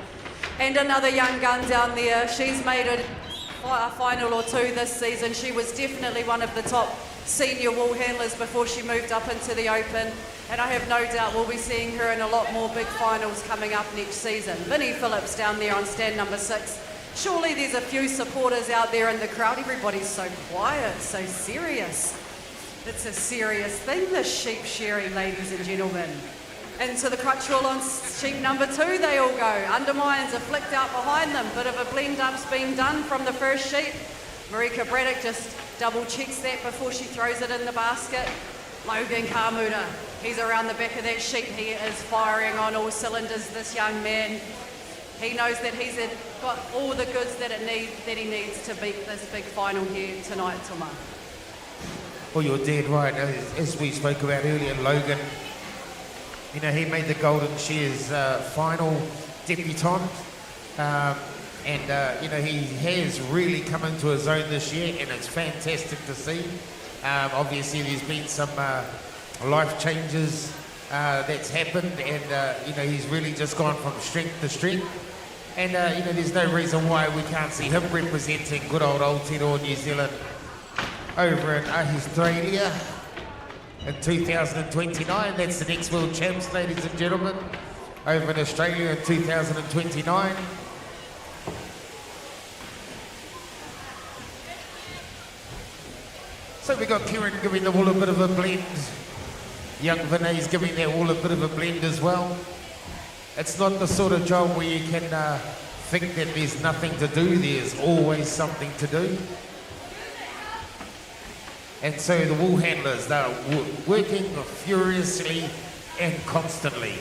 And another young gun down there. She's made a final or two this season. She was definitely one of the top senior wool handlers before she moved up into the Open, and I have no doubt we'll be seeing her in a lot more big finals coming up next season. Vinny Phillips down there on stand number 6. Surely there's a few supporters out there in the crowd. Everybody's so quiet, so serious. It's a serious thing, this sheep shearing, ladies and gentlemen. Into the crutch roll on sheep number 2 they all go. Undermines are flicked out behind them. Bit of a blend up's been done from the first sheep. Marika Braddock just double checks that before she throws it in the basket. Logan Kamura, he's around the back of that sheep. He is firing on all cylinders, this young man. He knows that he's got all the goods that he needs to beat this big final here tonight, Tuma. Well, you're dead right. As we spoke about earlier, Logan, you know, he made the Golden Shears final debutant. And, you know, he has really come into his own this year, and it's fantastic to see. Obviously, there's been some life changes that's happened, and, you know, he's really just gone from strength to strength. And, you know, there's no reason why we can't see him representing good old Aotearoa New Zealand over in Australia in 2029. That's the next World Champs, ladies and gentlemen, over in Australia in 2029. So we got Kieran giving the wool a bit of a blend. Young Vinay's giving their wool a bit of a blend as well. It's not the sort of job where you can think that there's nothing to do. There's always something to do. And so the wool handlers, they're working furiously and constantly.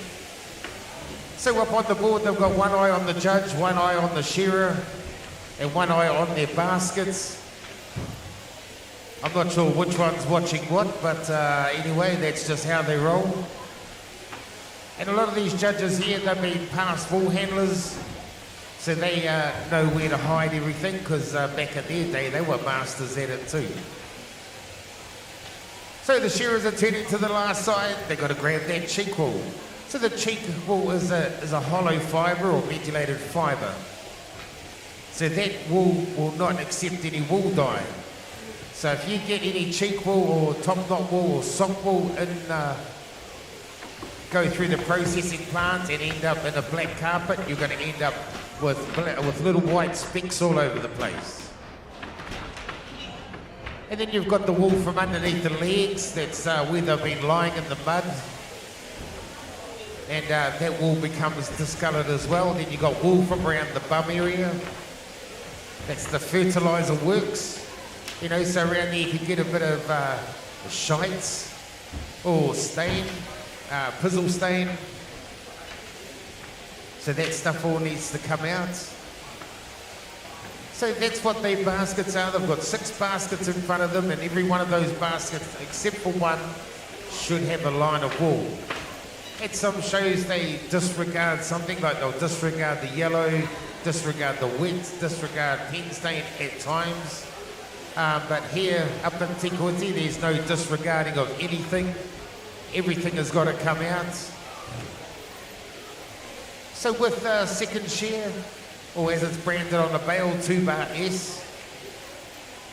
So up on the board, they've got one eye on the judge, one eye on the shearer, and one eye on their baskets. I'm not sure which one's watching what, but anyway, that's just how they roll. And a lot of these judges here, they've been past wool handlers, so they know where to hide everything, because back in their day, they were masters at it too. So the shearers are turning to the last side. They've got to grab that cheek wool. So the cheek wool is a hollow fibre or methylated fibre. So that wool will not accept any wool dye. So if you get any cheek wool or top knot wool or sock wool go through the processing plant and end up in a black carpet, you're going to end up with little white specks all over the place. And then you've got the wool from underneath the legs, that's where they've been lying in the mud. And that wool becomes discoloured as well. Then you've got wool from around the bum area. That's the fertiliser works. You know, so around there you can get a bit of shites or stain, pizzle stain. So that stuff all needs to come out. So that's what their baskets are. They've got 6 baskets in front of them, and every one of those baskets, except for one, should have a line of wool. At some shows they disregard something, like they'll disregard the yellow, disregard the wet, disregard pen stain at times. But here, up in Te Koiti, there's no disregarding of anything. Everything has got to come out. So with second shear, or as it's branded on the bale, 2-bar S,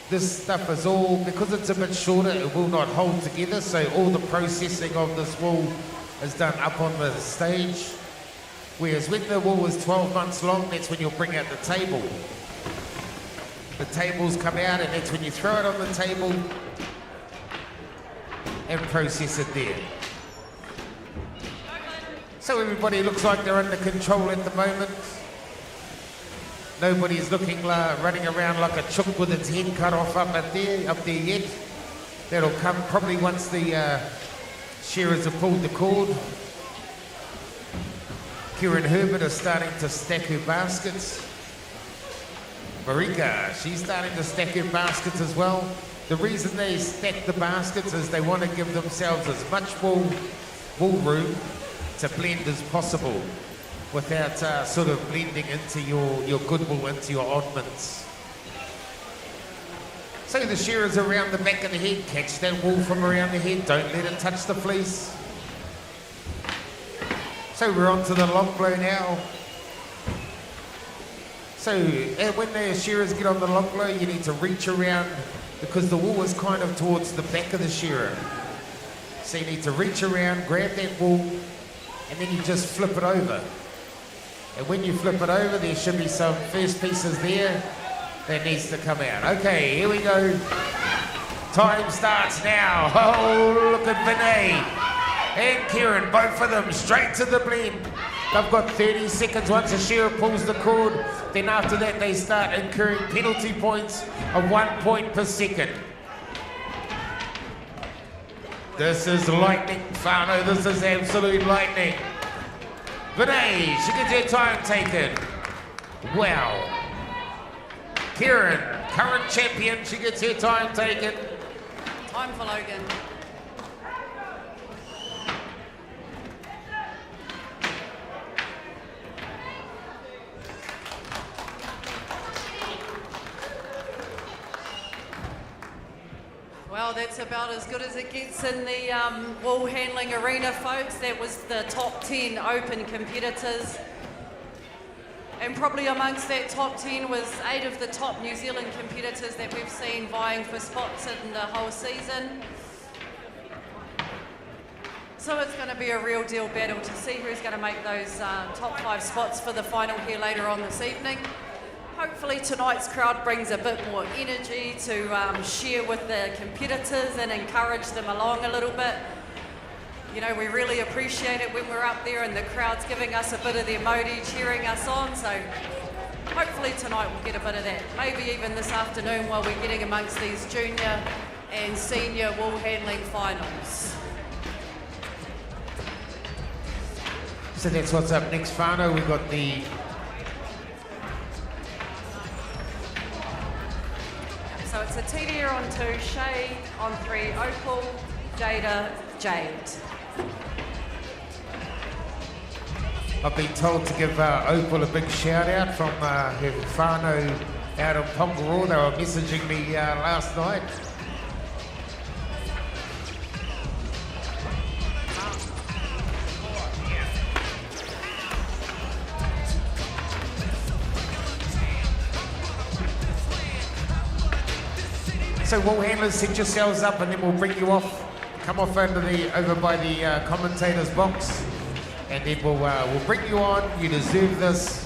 this stuff is all, because it's a bit shorter, it will not hold together, so all the processing of this wool is done up on the stage. Whereas when the wool is 12 months long, that's when you'll bring out the table. The tables come out, and that's when you throw it on the table and process it there. So everybody looks like they're under control at the moment. Nobody's looking running around like a chook with its head cut off up there yet. That'll come probably once the shearers have pulled the cord. Kieran Herbert is starting to stack her baskets. Marika, she's starting to stack her baskets as well. The reason they stack the baskets is they want to give themselves as much wool room to blend as possible, without sort of blending into your good wool, into your oddments. So the shearers around the back of the head, catch that wool from around the head, don't let it touch the fleece. So we're on to the long blow now. So when the shearers get on the long blow, you need to reach around, because the wool is kind of towards the back of the shearer. So you need to reach around, grab that wool, and then you just flip it over. And when you flip it over, there should be some first pieces there that needs to come out. Okay, here we go. Time starts now. Oh, look at Vinay and Kieran, both of them straight to the blend. They've got 30 seconds once a shearer pulls the cord. Then after that, they start incurring penalty points of 1 point per second. This is lightning, Fano. This is absolute lightning. Vinay, she gets her time taken. Wow. Kieran, current champion, she gets her time taken. Time for Logan. Well, that's about as good as it gets in the wool handling arena, folks. That was the top 10 open competitors. And probably amongst that top 10 was 8 of the top New Zealand competitors that we've seen vying for spots in the whole season. So it's going to be a real deal battle to see who's going to make those top 5 spots for the final here later on this evening. Hopefully tonight's crowd brings a bit more energy to share with the competitors and encourage them along a little bit. You know, we really appreciate it when we're up there and the crowd's giving us a bit of the emoji, cheering us on. So hopefully tonight we'll get a bit of that. Maybe even this afternoon while we're getting amongst these junior and senior wool handling finals. So that's what's up next, Whānau. We've got the So it's Atiria on 2, Shay on 3, Opal, Jada, Jade. I've been told to give Opal a big shout out from her whānau out of Pongaroa. They were messaging me last night. So wool handlers, set yourselves up and then we'll bring you off. Come off over by the commentator's box. And then we'll bring you on. You deserve this.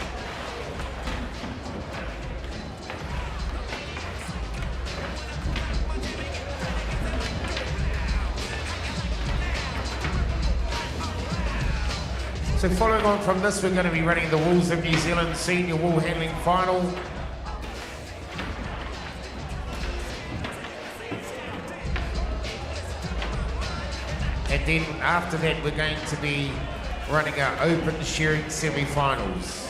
So following on from this, we're going to be running the Wolves of New Zealand Senior Wool Handling Final. And then after that, we're going to be running our open shearing semi-finals.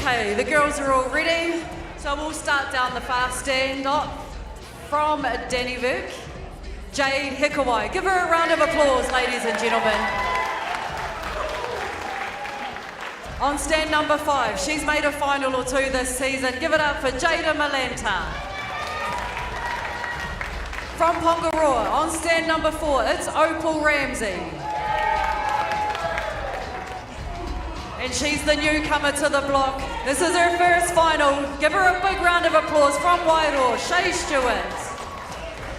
Okay, the girls are all ready, so we'll start down the far stand from Dannevirke, Jade Hikawai. Give her a round of applause, ladies and gentlemen. On stand number 5, she's made a final or 2 this season. Give it up for Jada Malanta. From Pongaroa, on stand number 4, it's Opal Ramsey. And she's the newcomer to the block. This is her first final. Give her a big round of applause from Wairoa, Shay Stewart.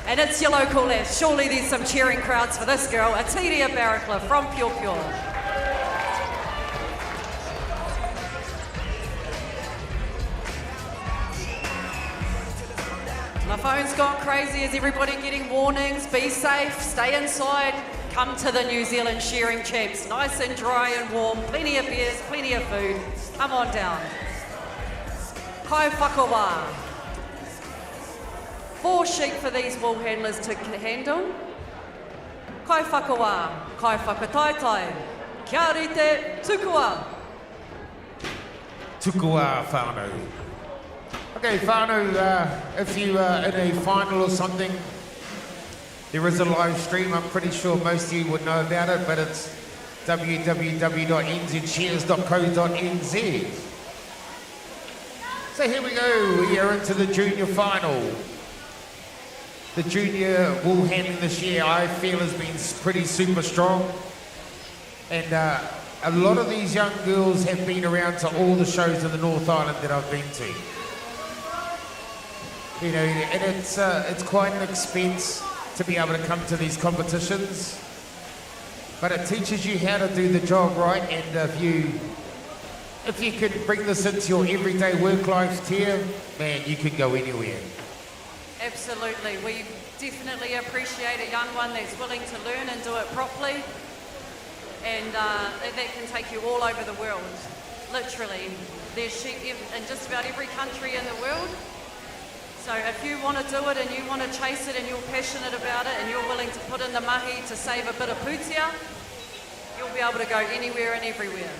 And it's your local left. Surely there's some cheering crowds for this girl, Atiria Barraclough from Pure Pure. My phone's gone crazy. Is everybody getting warnings? Be safe, stay inside. Come to the New Zealand Shearing Champs. Nice and dry and warm. Plenty of beers, plenty of food. Come on down. Kai whakawa. 4 sheep for these wool handlers to handle. Kai whakawa. Kai whakataitai. Kia rite tukua. Tukua whānau. Okay, whānau, if you are in a final or something, there is a live stream. I'm pretty sure most of you would know about it, but it's www.nzshares.co.nz. So here we go. We are into the junior final. The junior wool handling this year, I feel, has been pretty super strong. And a lot of these young girls have been around to all the shows in the North Island that I've been to. You know, and it's quite an expense to be able to come to these competitions. but it teaches you how to do the job right. And if you can bring this into your everyday work life, Tia, man, you can go anywhere. Absolutely. We definitely appreciate a young one that's willing to learn and do it properly. And that can take you all over the world. Literally. There's sheep in just about every country in the world. So if you want to do it and you want to chase it and you're passionate about it and you're willing to put in the mahi to save a bit of pūtea, you'll be able to go anywhere and everywhere.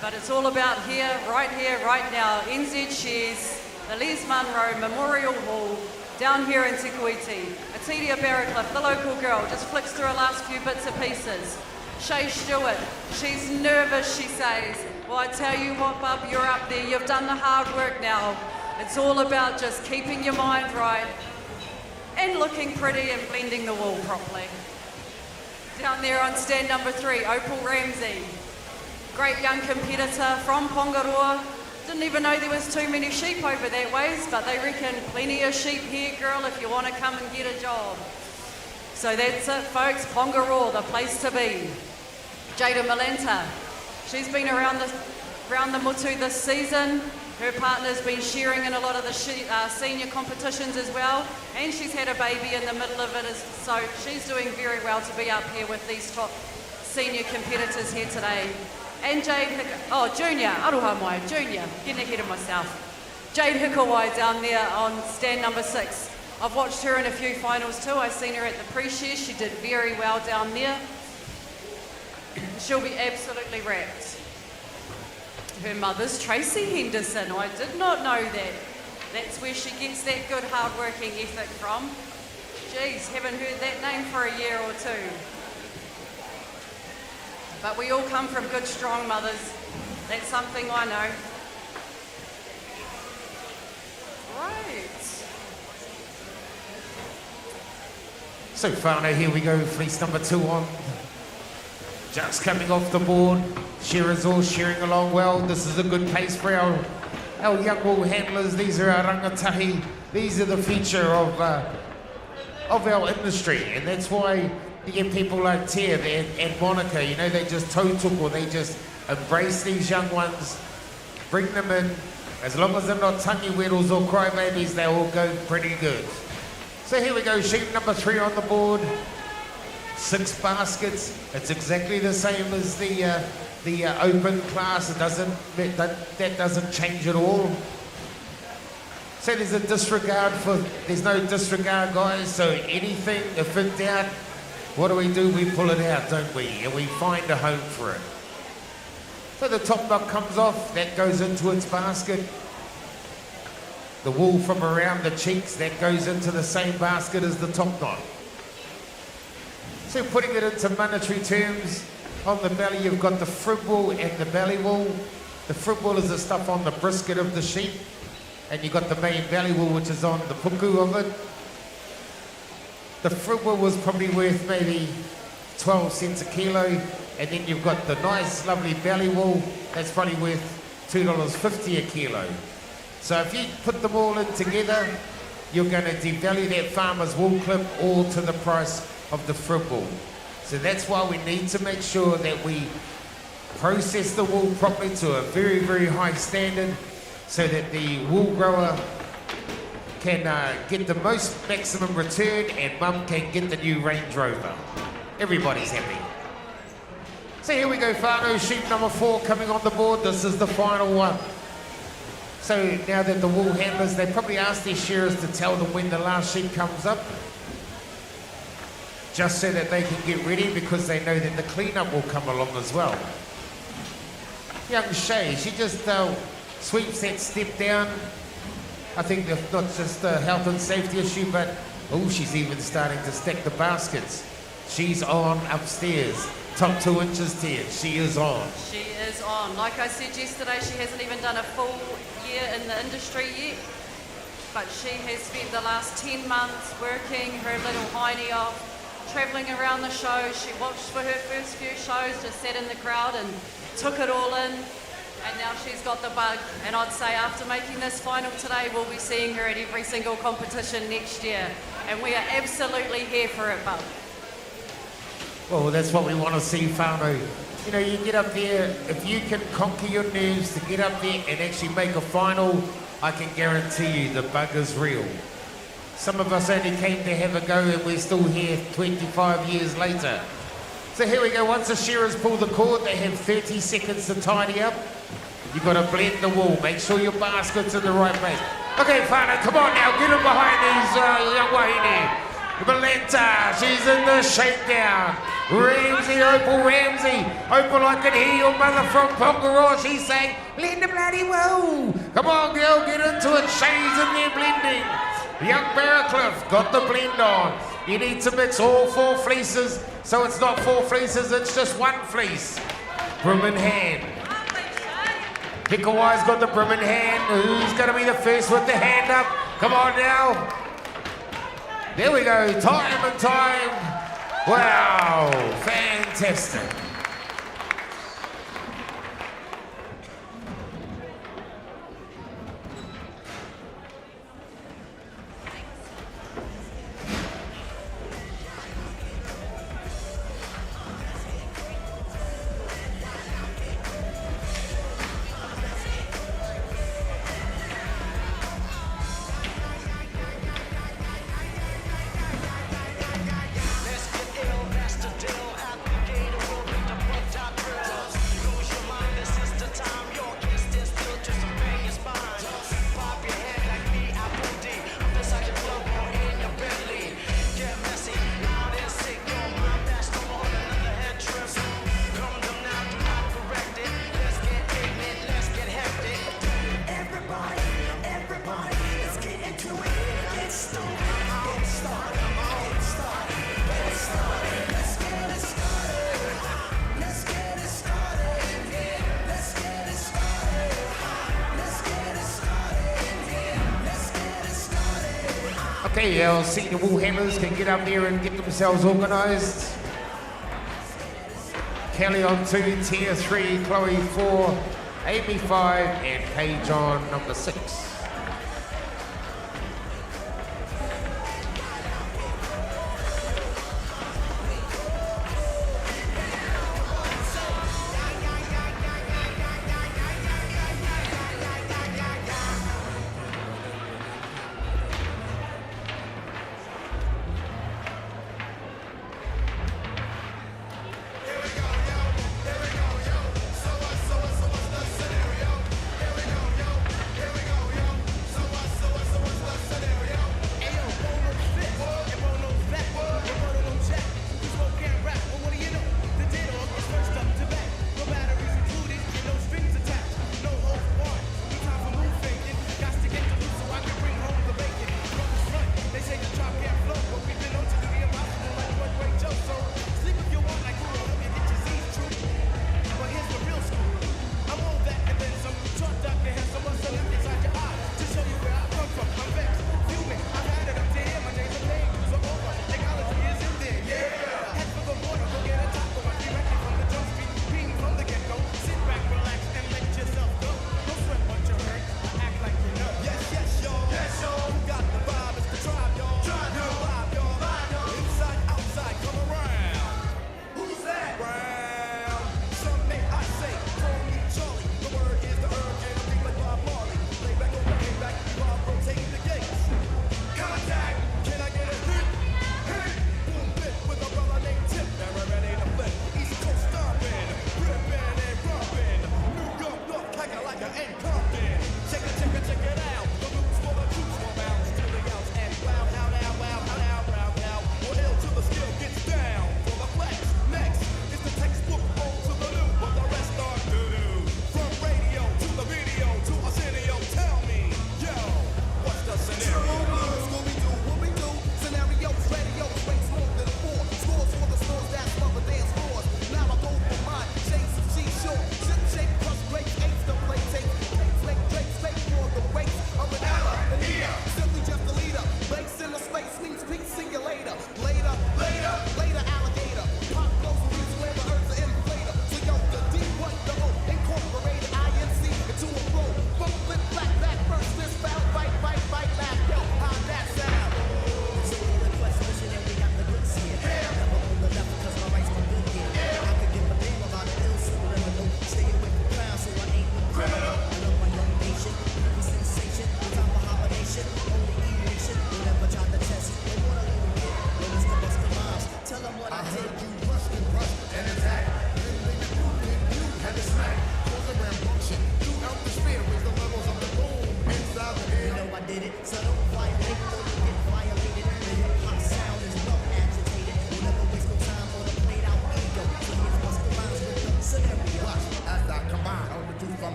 But it's all about here, right now. NZ Shares, the Les Munro Memorial Hall, down here in Te Kuiti. Atidia Barracliff, the local girl, just flicks through her last few bits and pieces. Shay Stewart, she's nervous, she says. Well, I tell you what, bub, you're up there. You've done the hard work now. It's all about just keeping your mind right and looking pretty and blending the wool properly. Down there on stand number 3, Opal Ramsey. Great young competitor from Pongaroa. Didn't even know there was too many sheep over that ways, but they reckon plenty of sheep here, girl, if you want to come and get a job. So that's it, folks. Pongaroa, the place to be. Jada Malenta. She's been around the Mutu this season. Her partner's been sharing in a lot of the senior competitions as well, and she's had a baby in the middle of it, so she's doing very well to be up here with these top senior competitors here today. And Jade Junior, Aroha Mai, Junior, getting ahead of myself. Jade Hikawai down there on stand number 6. I've watched her in a few finals too. I've seen her at the pre-share. She did very well down there. She'll be absolutely wrapped. Her mother's Tracy Henderson. I did not know that. That's where she gets that good hard-working ethic from. Geez, haven't heard that name for a year or two. But we all come from good, strong mothers. That's something I know. Right. So Whānau, here we go, fleece number 2 on. Just coming off the board. Shearers all shearing along well. This is a good pace for our young wool handlers. These are our rangatahi. These are the future of our industry, and that's why you get people like Tia and Monica. You know, they just or they just embrace these young ones, bring them in. As long as they're not tangi weddles or crybabies, they all go pretty good. So here we go, sheep number 3 on the board. 6 baskets. It's exactly the same as the open class. That doesn't change at all. So there's no disregard, guys. So anything, if in doubt, what do? We pull it out, don't we? And we find a home for it. So the top knot comes off, that goes into its basket. The wool from around the cheeks, that goes into the same basket as the top knot. So putting it into monetary terms, on the belly you've got the frib wool and the belly wool. The frib wool is the stuff on the brisket of the sheep, and you've got the main belly wool which is on the puku of it. The frib wool was probably worth maybe 12 cents a kilo, and then you've got the nice lovely belly wool that's probably worth $2.50 a kilo. So if you put them all in together, you're going to devalue that farmer's wool clip all to the price of the frib wool. So that's why we need to make sure that we process the wool properly to a very, very high standard so that the wool grower can get the most maximum return and mum can get the new Range Rover. Everybody's happy. So here we go, Whānau, sheep number 4 coming on the board. This is the final one. So now that the wool handlers, they probably ask their shearers to tell them when the last sheep comes up, just so that they can get ready, because they know that the cleanup will come along as well. Young Shay, she just sweeps that step down. I think that's not just a health and safety issue, but she's even starting to stack the baskets. She's on upstairs. Top 2 inches tier. She is on. She is on. Like I said yesterday, she hasn't even done a full year in the industry yet, but she has spent the last 10 months working her little hiney off, travelling around the shows. She watched for her first few shows, just sat in the crowd and took it all in, and now she's got the bug. And I'd say after making this final today, we'll be seeing her at every single competition next year, and we are absolutely here for it, bub. Well, that's what we want to see, Whānau. You know, you get up there, if you can conquer your nerves to get up there and actually make a final, I can guarantee you the bug is real. Some of us only came to have a go and we're still here 25 years later. So here we go, once the shearers pull the cord, they have 30 seconds to tidy up. You've got to blend the wool, make sure your basket's in the right place. Okay, Whānau, come on now, get in behind these young wahine. Valenta, she's in the shakedown. Ramsey, Opal Ramsey. Opal, I can hear your mother from Pongaroa. She's saying, blend the bloody wool. Come on, girl, get into it. Shay's in there blending. Young Barracliff got the blend on. You need to mix all 4 fleeces, so it's not 4 fleeces, it's just 1 fleece. Broom in hand. Pickawai's got the broom in hand. Who's going to be the first with the hand up? Come on now. There we go, time and time. Wow, fantastic. Okay, our senior wool hammers can get up there and get themselves organised. Kelly on 2, Tia 3, Chloe 4, Amy 5, and Paige on number 6.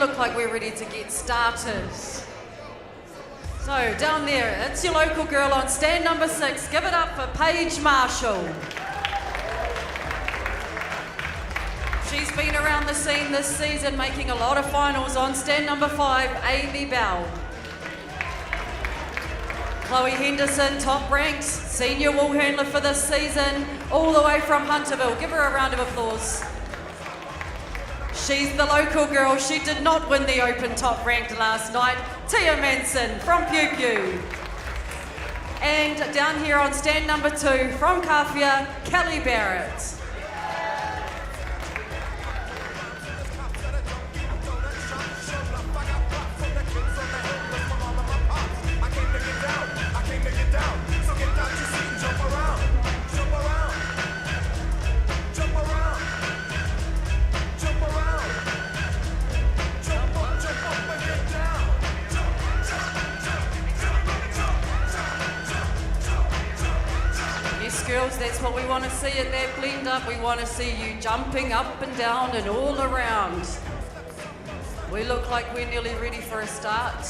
look like we're ready to get started. So down there, it's your local girl on stand number 6. Give it up for Paige Marshall. She's been around the scene this season, making a lot of finals. On stand number 5, Amy Bell. Chloe Henderson, top ranked, senior wool handler for this season, all the way from Hunterville. Give her a round of applause. She's the local girl. She did not win the Open top ranked last night. Tia Manson from Pew Pew. And down here on stand number 2 from Kawhia, Kelly Barrett. Girls, that's what we want to see at that blend up. We want to see you jumping up and down and all around. We look like we're nearly ready for a start.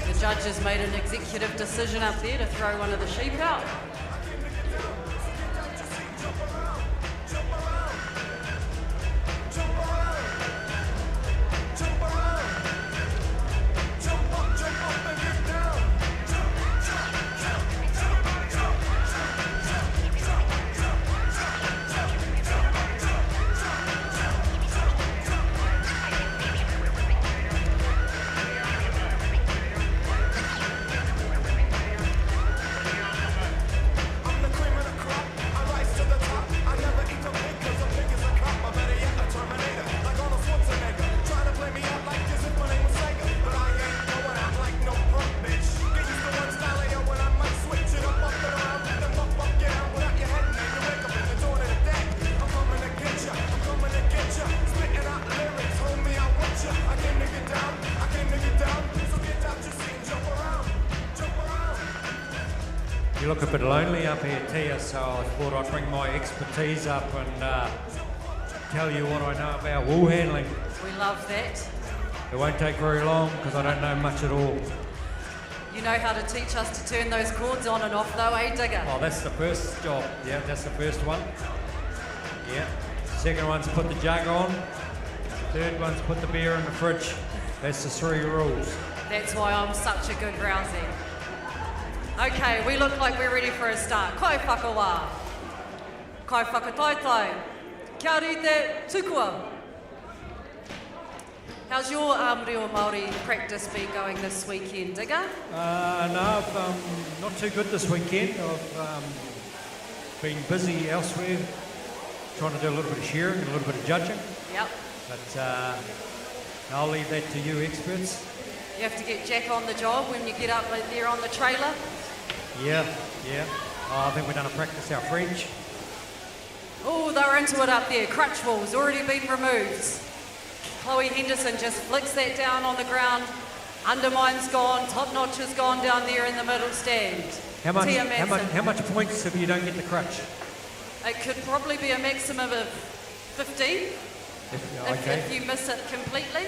The judges made an executive decision up there to throw one of the sheep out. You look a bit lonely up here, Tia, so I thought I'd bring my expertise up and tell you what I know about wool handling. We love that. It won't take very long because I don't know much at all. You know how to teach us to turn those cords on and off though, eh, Digger? Oh, that's the first job. Yeah, that's the first one. Yeah. Second one's put the jug on. Third one's put the beer in the fridge. That's the 3 rules. That's why I'm such a good rousey. Okay, we look like we're ready for a start. Kai whakawā. Kai whakataitai. Kia rite tukua. How's your reo Māori practice been going this weekend, Digger? No, I've not too good this weekend. I've been busy elsewhere, trying to do a little bit of shearing and a little bit of judging. Yep. But I'll leave that to you experts. You have to get Jack on the job when you get up there on the trailer. Yeah. Oh, I think we're going to practice our French. Oh, they're into it up there. Crutch wall's already been removed. Chloe Henderson just flicks that down on the ground. Undermine's gone, top notch is gone down there in the middle stand. How much points if you don't get the crutch? It could probably be a maximum of 15 if you miss it completely.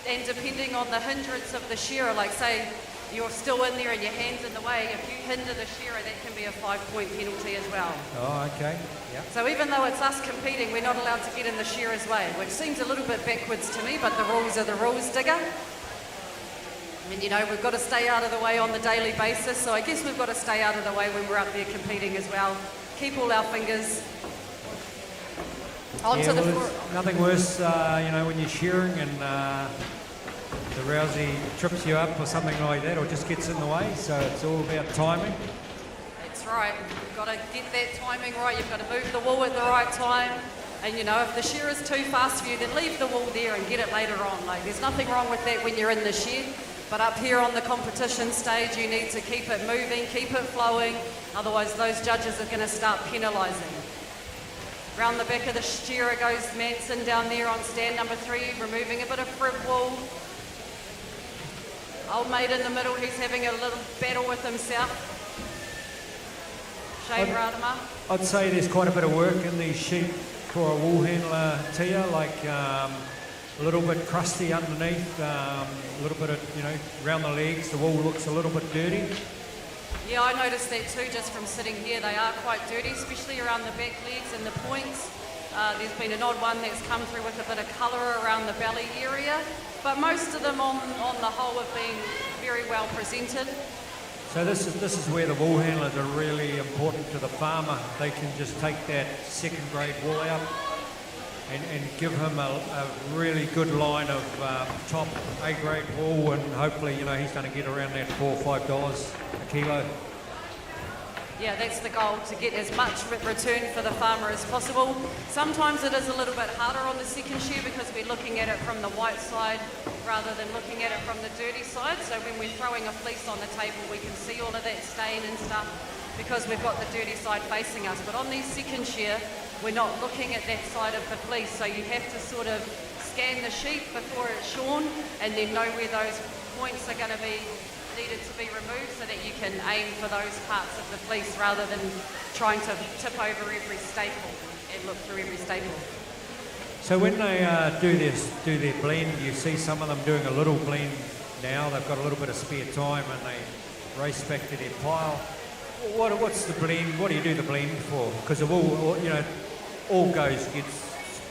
And depending on the hindrance of the shearer, like say you're still in there and your hand's in the way, if you hinder the shearer, that can be a 5-point penalty as well. Oh, okay. Yeah. So even though it's us competing, we're not allowed to get in the shearer's way, which seems a little bit backwards to me, but the rules are the rules, Digger. I mean, you know, we've got to stay out of the way on the daily basis, so I guess we've got to stay out of the way when we're up there competing as well. Keep all our fingers onto the floor. Nothing worse, when you're shearing and the rousey trips you up or something like that, or just gets in the way, so it's all about timing. That's right. You've got to get that timing right. You've got to move the wool at the right time. And you know, if the shear is too fast for you, then leave the wool there and get it later on. Like, there's nothing wrong with that when you're in the shed. But up here on the competition stage, you need to keep it moving, keep it flowing. Otherwise, those judges are going to start penalising. Round the back of the shearer goes Manson down there on stand number 3, removing a bit of frib wool. Old mate in the middle, he's having a little battle with himself. Shane Radama. I'd say there's quite a bit of work in these sheep for a wool handler, Tia, like a little bit crusty underneath, a little bit of, around the legs, the wool looks a little bit dirty. Yeah, I noticed that too just from sitting here. They are quite dirty, especially around the back legs and the points. There's been an odd one that's come through with a bit of colour around the belly area, but most of them on the whole have been very well presented. So this is where the wool handlers are really important to the farmer. They can just take that second grade wool out and give him a really good line of top A grade wool, and hopefully he's going to get around that $4 or $5 a kilo. Yeah, that's the goal, to get as much return for the farmer as possible. Sometimes it is a little bit harder on the second shear because we're looking at it from the white side rather than looking at it from the dirty side. So when we're throwing a fleece on the table, we can see all of that stain and stuff because we've got the dirty side facing us. But on these second shear, we're not looking at that side of the fleece, so you have to sort of scan the sheep before it's shorn and then know where those points are going to be needed to be removed so that you can aim for those parts of the fleece rather than trying to tip over every staple and look through every staple. So when they do their blend, you see some of them doing a little blend now. They've got a little bit of spare time and they race back to their pile. What's the blend? What do you do the blend for? Because the wool, all gets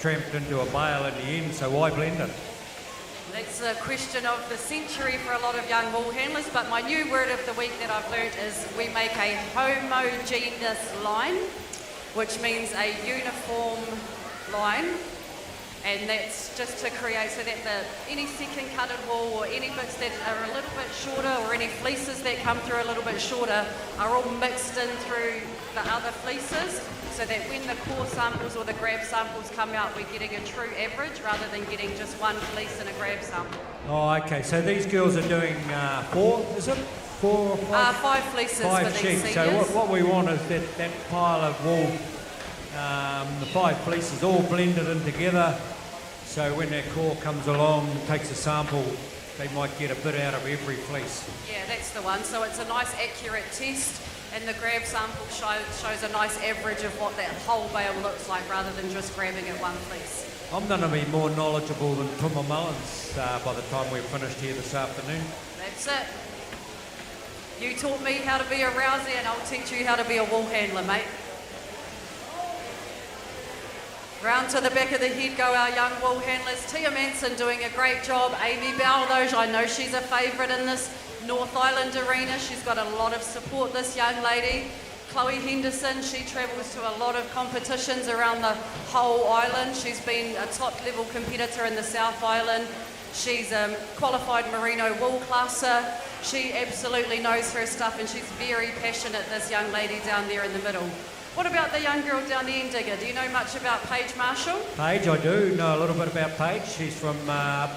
tramped into a bale in the end, so why blend it? That's a question of the century for a lot of young wool handlers, but my new word of the week that I've learnt is we make a homogeneous line, which means a uniform line, and that's just to create so that any second cutted wool or any bits that are a little bit shorter or any fleeces that come through a little bit shorter are all mixed in through the other fleeces, so that when the core samples or the grab samples come out, we're getting a true average rather than getting just one fleece and a grab sample. Oh, okay. So these girls are doing 4, is it? 4 or 5? 5 fleeces 5 for these sheep. seniors. So what we want is that pile of wool, the 5 fleeces all blended in together. So when that core comes along, takes a sample, they might get a bit out of every fleece. Yeah, that's the one. So it's a nice accurate test, and the grab sample shows a nice average of what that whole bale looks like rather than just grabbing at one fleece. I'm going to be more knowledgeable than Tuma Mullins by the time we're finished here this afternoon. That's it. You taught me how to be a rousie and I'll teach you how to be a wool handler, mate. Round to the back of the head go our young wool handlers. Tia Manson doing a great job. Amy Baldoge, I know she's a favourite in this North Island arena. She's got a lot of support, this young lady. Chloe Henderson, she travels to a lot of competitions around the whole island. She's been a top level competitor in the South Island. She's a qualified merino wool classer. She absolutely knows her stuff and she's very passionate, this young lady down there in the middle. What about the young girl down the end, Digger? Do you know much about Paige Marshall? Paige, I do know a little bit about Paige. She's from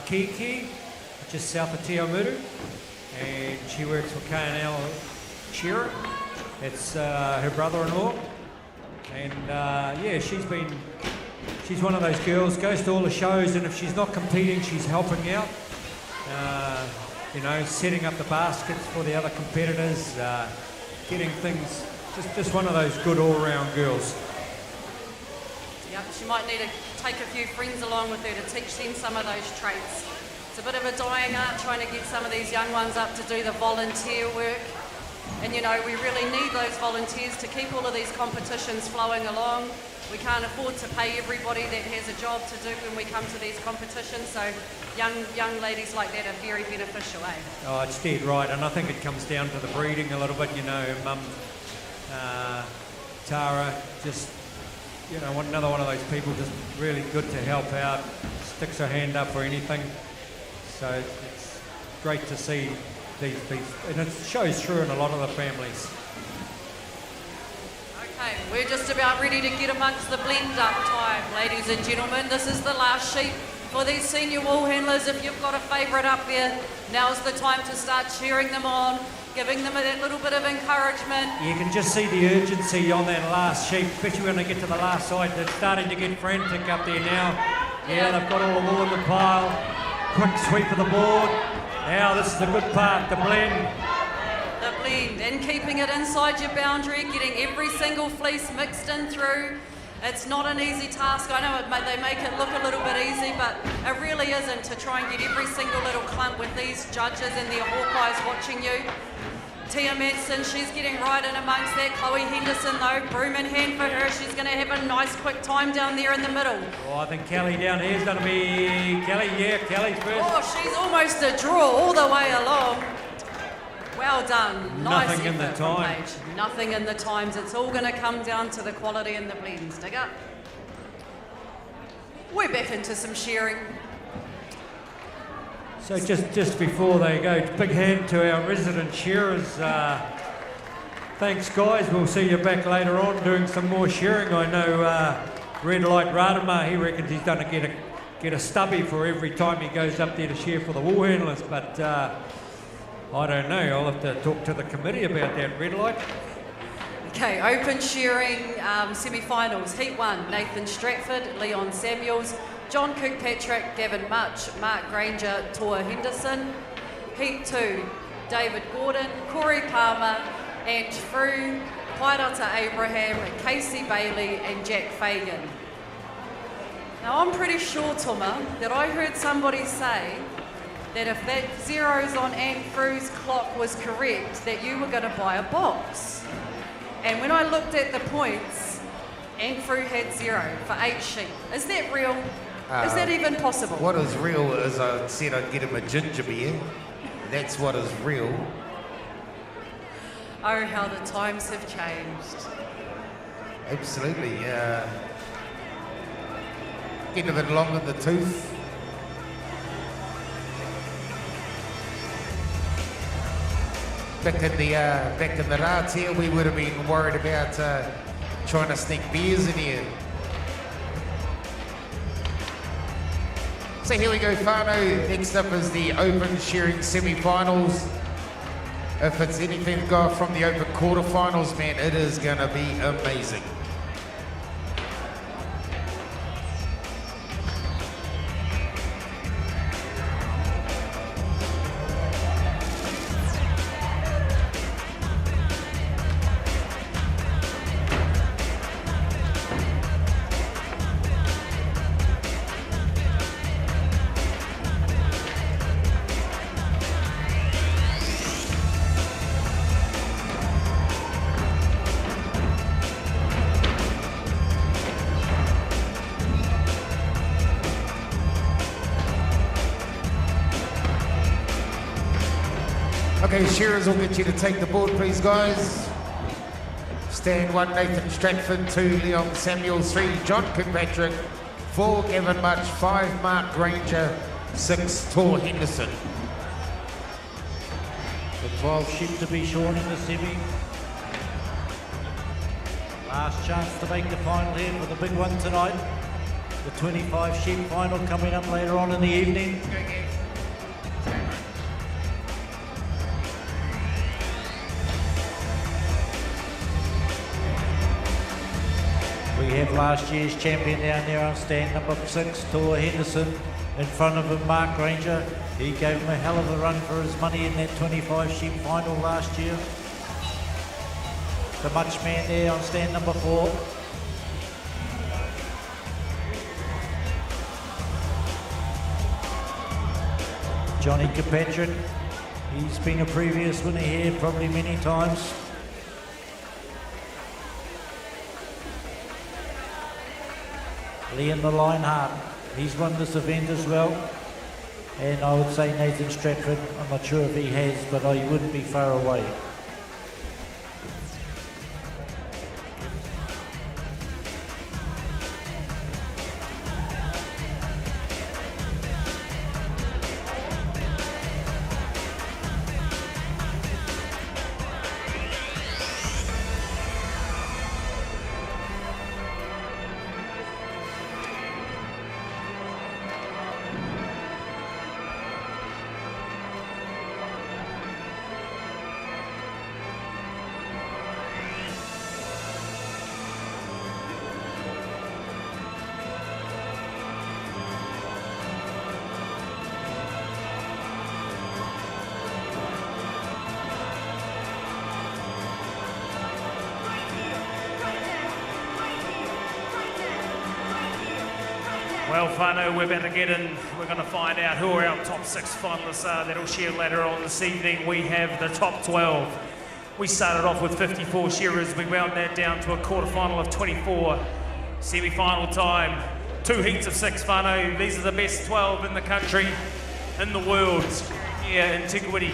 Kiki, just south of Te Aumuru, and she works for K&L Shearer. It's her brother-in-law, and yeah, she's one of those girls, goes to all the shows, and if she's not competing, she's helping out, setting up the baskets for the other competitors, getting things. Just one of those good all-round girls. Yep, she might need to take a few friends along with her to teach them some of those traits. It's a bit of a dying art trying to get some of these young ones up to do the volunteer work. And we really need those volunteers to keep all of these competitions flowing along. We can't afford to pay everybody that has a job to do when we come to these competitions, so young ladies like that are very beneficial, eh? Oh, it's dead right, and I think it comes down to the breeding a little bit, Mum. Tara, just another one of those people, just really good to help out, sticks her hand up for anything. So it's great to see these, and it shows through in a lot of the families. Okay, we're just about ready to get amongst the blend up time, ladies and gentlemen. This is the last sheep for these senior wool handlers. If you've got a favourite up there, now's the time to start cheering them on, giving them that little bit of encouragement. You can just see the urgency on that last sheep, especially when they get to the last side. They're starting to get frantic up there now. Yeah, they've got all the wool in the pile. Quick sweep of the board. Now this is the good part, the blend. The blend and keeping it inside your boundary, getting every single fleece mixed in through. It's not an easy task. I know they make it look a little bit easy, but it really isn't, to try and get every single little clump with these judges and their hawkeyes watching you. Tia Manson, she's getting right in amongst that. Chloe Henderson though, broom in hand for her. She's going to have a nice quick time down there in the middle. Oh, I think Kelly down here is going to be... Kelly's first. Oh, she's almost a draw all the way along. Well done. Nice Nothing in the effort from time. Paige. Nothing in the times. It's all going to come down to the quality in the blends. Dig up. We're back into some shearing. So just before they go, big hand to our resident shearers. Thanks, guys. We'll see you back later on doing some more shearing. I know Red Light Radama, he reckons he's going to get a stubby for every time he goes up there to shear for the wool handlers, but I don't know. I'll have to talk to the committee about that, Red Light. Okay, open shearing semi-finals. Heat 1, Nathan Stratford, Leon Samuels, John Kirkpatrick, Gavin Much, Mark Granger, Toa Henderson. Heat 2, David Gordon, Corey Palmer, Ange Frew, Pairata Abraham, Casey Bailey and Jack Fagan. Now I'm pretty sure, Tuma, that I heard somebody say that if that zeros on Anne Frew's clock was correct, that you were going to buy a box. And when I looked at the points, Anne Frew had 0 for 8 sheep. Is that real? Is that even possible? What is real is I said I'd get him a ginger beer. That's what is real. Oh, how the times have changed. Absolutely. Getting a bit long in the tooth. Back in the rats here, we would have been worried about trying to sneak beers in here. So here we go, Whānau. Next up is the open shearing semi-finals. If it's anything to go from the open quarterfinals, man, it is going to be amazing. Okay, shearers will get you to take the board, please, guys. Stand 1, Nathan Stratford. 2, Leon Samuels. 3, John Kirkpatrick. 4, Gavin Much. 5, Mark Granger. 6, Tor Henderson. The 12 sheep to be shorn in the semi. Last chance to make the final here for the big one tonight. The 25 sheep final coming up later on in the evening. We have last year's champion down there on stand number 6, Tor Henderson. In front of him, Mark Granger. He gave him a hell of a run for his money in that 25 sheep final last year. The Much man there on stand number 4. Johnny Kirkpatrick. He's been a previous winner here probably many times. Liam the Lionheart, he's won this event as well. And I would say Nathan Stratford, I'm not sure if he has, but he wouldn't be far away. Well, whānau, we're about to get in. We're going to find out who our top 6 finalists are. That'll share later on this evening. We have the top 12. We started off with 54 shearers. We wound that down to a quarterfinal of 24. Semi-final time. 2 heats of 6 whānau. These are the best 12 in the country, in the world, here in Te Kuiti.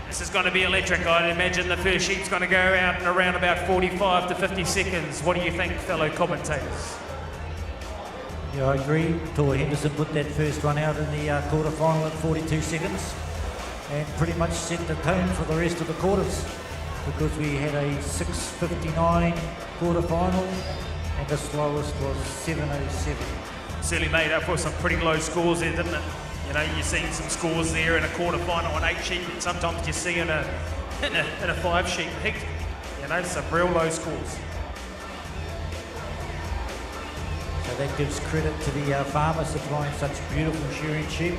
This is going to be electric. I'd imagine the first sheet's going to go out in around about 45 to 50 seconds. What do you think, fellow commentators? Yeah, I agree. Tor Henderson put that first one out in the quarter-final at 42 seconds and pretty much set the tone for the rest of the quarters, because we had a 6:59 quarter-final and the slowest was 7:07. Certainly made up for some pretty low scores there, didn't it? You know, you've seen some scores there in a quarter-final on 8 sheet, and sometimes you see in a 5 sheet. Heck, you know, some real low scores. So that gives credit to the farmers supplying such beautiful shearing sheep.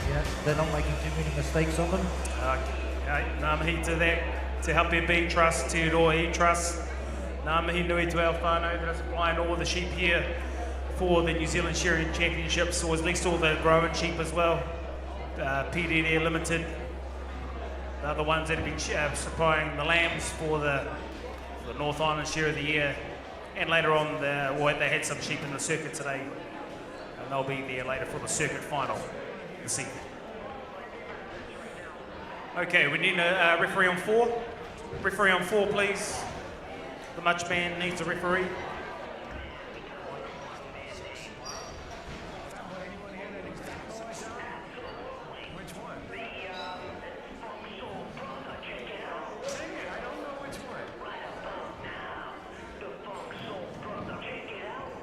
Yeah, they're not making too many mistakes on them. Ngā mihi to that, Te Hape B Trust, Te Urohi Trust. Ngā mihi nui to our whānau that are supplying all the sheep here for the New Zealand Shearing Championships, or at least all the growing sheep as well. PDD Limited, they're the ones that have been supplying the lambs for the North Island Shear of the Year. And later on, they had some sheep in the circuit today, and they'll be there later for the circuit final this evening. Okay, we need a referee on 4. Referee on 4, please. The much man needs a referee.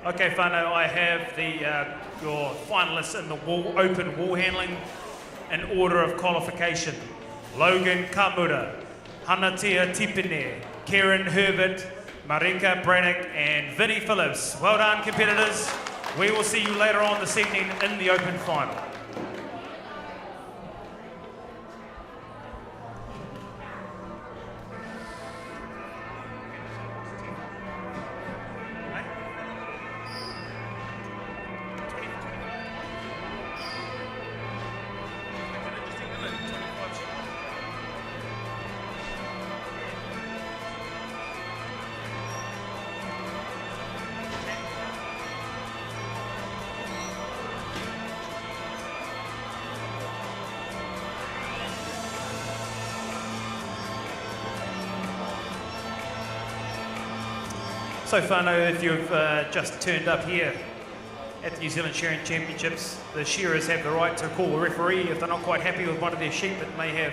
Okay, whānau, I have your finalists in the open wall handling in order of qualification. Logan Kamura, Hanatia Tipene, Kieran Herbert, Marika Brannick and Vinnie Phillips. Well done, competitors. We will see you later on this evening in the open final. So whānau, if you've just turned up here at the New Zealand Shearing Championships, the shearers have the right to call a referee if they're not quite happy with one of their sheep that may have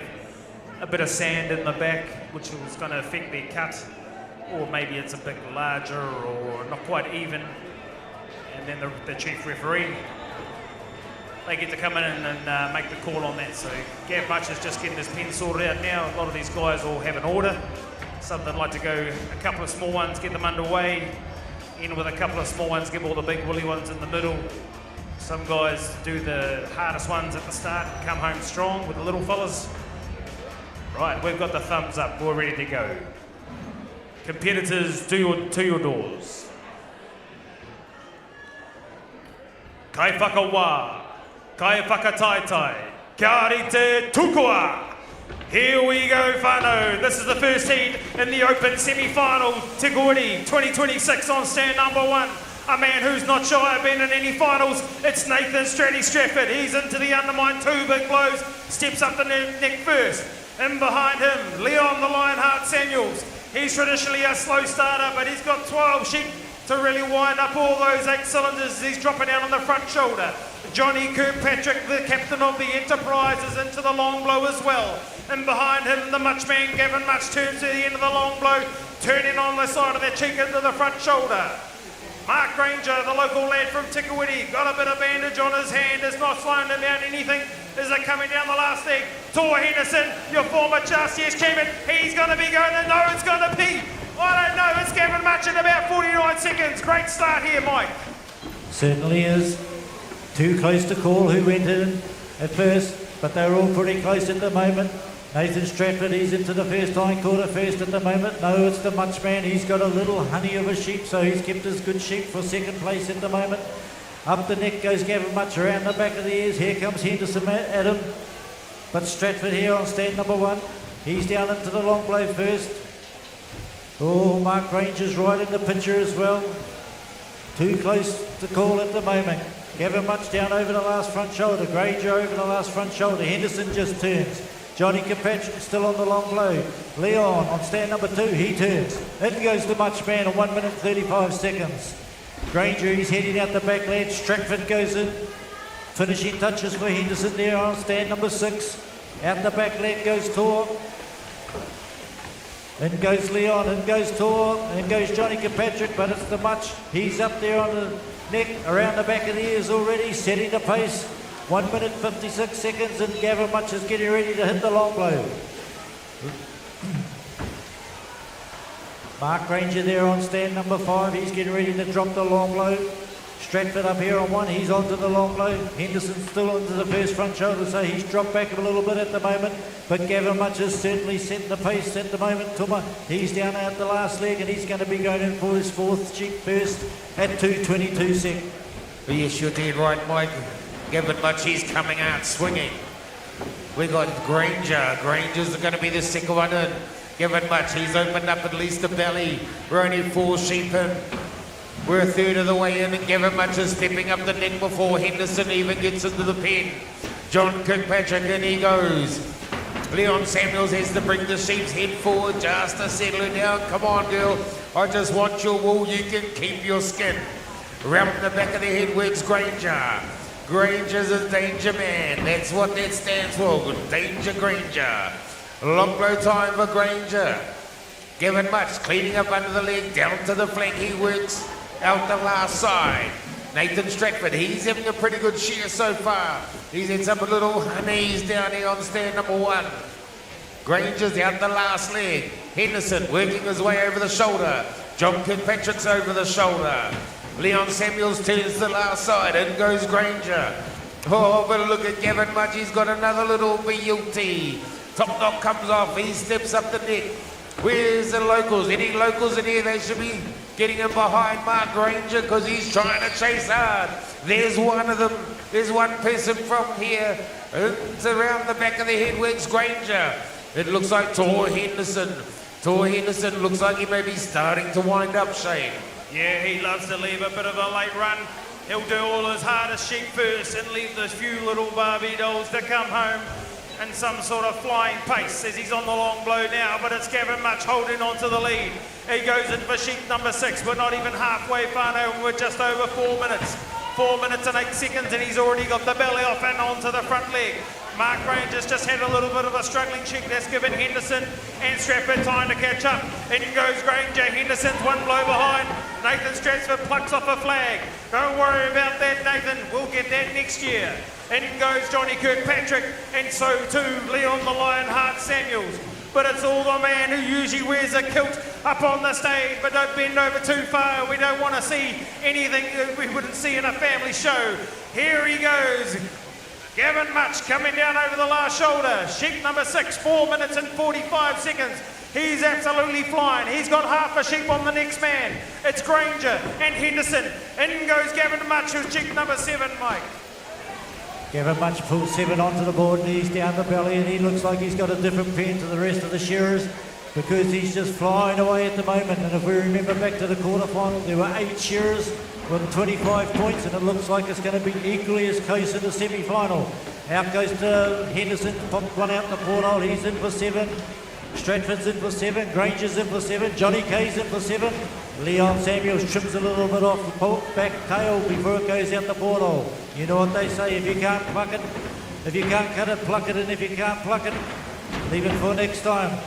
a bit of sand in the back, which is going to affect their cut, or maybe it's a bit larger or not quite even, and then the chief referee, they get to come in and make the call on that. So Gav Much is just getting his pen sorted out now. A lot of these guys all have an order. Some that like to go a couple of small ones, get them underway, in with a couple of small ones, give all the big woolly ones in the middle. Some guys do the hardest ones at the start, come home strong with the little fellas. Right, we've got the thumbs up, we're ready to go. Competitors, to your doors. Kai whakawā, kai whakataitai, kia rite tukua. Here we go, whānau. This is the first heat in the open semi-final. Te Kuiti 2026 on stand number 1. A man who's not shy of being in any finals. It's Nathan Stratty Stratford. He's into the undermine, 2 big blows. Steps up the neck first. In behind him, Leon the Lionheart Samuels. He's traditionally a slow starter, but he's got 12 sheep to really wind up all those 8 cylinders. He's dropping down on the front shoulder. Johnny Kirkpatrick, the captain of the Enterprise, is into the long blow as well. And behind him, the Much man, Gavin Much, turns to the end of the long blow, turning on the side of the cheek into the front shoulder. Mark Granger, the local lad from Te Kuiti, got a bit of bandage on his hand, is not slowing him down anything. Is it coming down the last leg? Tor Henderson, your former Just champion, he's going to be going, and no, it's going to be, I don't know, it's Gavin Much in about 49 seconds. Great start here, Mike. Certainly is. Too close to call who went in at first, but they're all pretty close at the moment. Nathan Stratford, he's into the first hind quarter first at the moment. No, it's the Much man. He's got a little honey of a sheep, so he's kept his good sheep for second place at the moment. Up the neck goes Gavin Much, around the back of the ears. Here comes Henderson at him. But Stratford here on stand number 1. He's down into the long blow first. Oh, Mark Granger's right in the picture as well. Too close to call at the moment. Gavin Much down over the last front shoulder. Granger over the last front shoulder. Henderson just turns. Johnny Kirkpatrick still on the long blow. Leon on stand number 2, he turns. In goes the Much man in 1 minute 35 seconds. Granger, he's heading out the back ledge. Stratford goes in. Finishing touches for Henderson there on stand number 6. Out the back leg goes Tor. In goes Leon, in goes Tor, in goes Johnny Kirkpatrick, but it's the Much. He's up there on the neck, around the back of the ears already, setting the pace. 1 minute 56 seconds, and Gavin Much is getting ready to hit the long blow. Mark Granger there on stand number 5. He's getting ready to drop the long blow. Stratford up here on 1. He's onto the long blow. Henderson's still onto the first front shoulder, so he's dropped back a little bit at the moment. But Gavin Much has certainly set the pace at the moment. Tuma, he's down out the last leg, and he's going to be going in for his 4th sheep first at 2:22 seconds. Yes, you're dead right, Mike. Gavin Much, he's coming out swinging. We got Granger. Granger's going to be the second one in. Gavin Much, he's opened up at least the belly. We're only 4 sheep in. We're a third of the way in, and Gavin Much is stepping up the neck before Henderson even gets into the pen. John Kirkpatrick, and he goes. Leon Samuels has to bring the sheep's head forward just to settle it down. Come on, girl. I just want your wool. You can keep your skin. Round the back of the head works Granger. Granger's a danger man. That's what that stands for. Danger Granger. Long blow time for Granger. Gavin Much cleaning up under the leg, down to the flank. He works out the last side. Nathan Stratford, he's having a pretty good shear so far. He's had some little knees down here on stand number 1. Granger's down the last leg. Henderson working his way over the shoulder. John Kirkpatrick's over the shoulder. Leon Samuels turns to the last side. In goes Granger. Oh, but look at Gavin Much. He's got another little BUT. Top knock comes off. He steps up the neck. Where's the locals? Any locals in here? They should be getting him behind Mark Granger because he's trying to chase hard. There's one of them. There's one person from here. It's around the back of the head works Granger. It looks like Tor Henderson. Tor Henderson looks like he may be starting to wind up, Shane. Yeah, he loves to leave a bit of a late run. He'll do all his hardest sheep first and leave those few little Barbie dolls to come home in some sort of flying pace as he's on the long blow now, but it's Gavin Much holding on to the lead. He goes in for sheep number 6. We're not even halfway far now, and we're just over 4 minutes. 4 minutes and 8 seconds, and he's already got the belly off and onto the front leg. Mark Granger's just had a little bit of a struggling sheep. That's given Henderson and Stratford time to catch up. In goes Granger. Henderson's 1 blow behind. Nathan Stratford plucks off a flag. Don't worry about that, Nathan. We'll get that next year. In goes Johnny Kirkpatrick, and so too Leon the Lionheart Samuels. But it's all the man who usually wears a kilt up on the stage, but don't bend over too far. We don't want to see anything that we wouldn't see in a family show. Here he goes. Gavin Much coming down over the last shoulder. Sheep number 6, 4 minutes and 45 seconds. He's absolutely flying. He's got half a sheep on the next man. It's Granger and Henderson. In goes Gavin Much, who's sheep number 7, Mike. Gavin Much pulls 7 onto the board, and he's down the belly, and he looks like he's got a different pen to the rest of the shearers because he's just flying away at the moment. And if we remember back to the quarterfinal, there were 8 shearers with 25 points, and it looks like it's going to be equally as close in the semi-final. Out goes to Henderson, popped one out the porthole. He's in for 7. Stratford's in for 7. Granger's in for 7. Johnny Kay's in for 7. Leon Samuels trims a little bit off the back tail before it goes out the porthole. You know what they say, if you can't pluck it, if you can't cut it, pluck it, and if you can't pluck it, leave it for next time.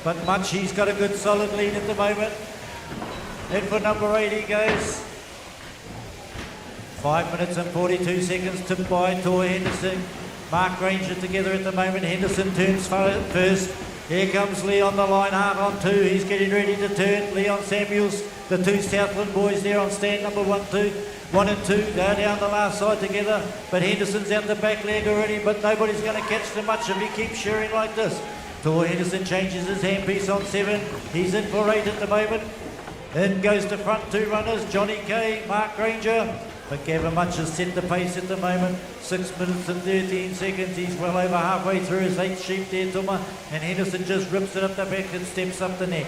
But Much, he's got a good solid lead at the moment. In for number 8 he goes. 5 minutes and 42 seconds tipped by Tor Henderson. Mark Granger together at the moment. Henderson turns first. Here comes Leon the Lionheart on 2. He's getting ready to turn. Leon Samuels, the 2 Southland boys there on stand number 1 and 2. They're down the last side together. But Henderson's out the back leg already. But nobody's going to catch them much if he keeps shearing like this. Tor Henderson changes his handpiece on 7. He's in for 8 at the moment. In goes the front two runners, Johnny Kay, Mark Granger. But Gavin Much has set the pace at the moment. 6 minutes and 13 seconds. He's well over halfway through his 8th sheep there, Tuma. And Henderson just rips it up the back and steps up the neck.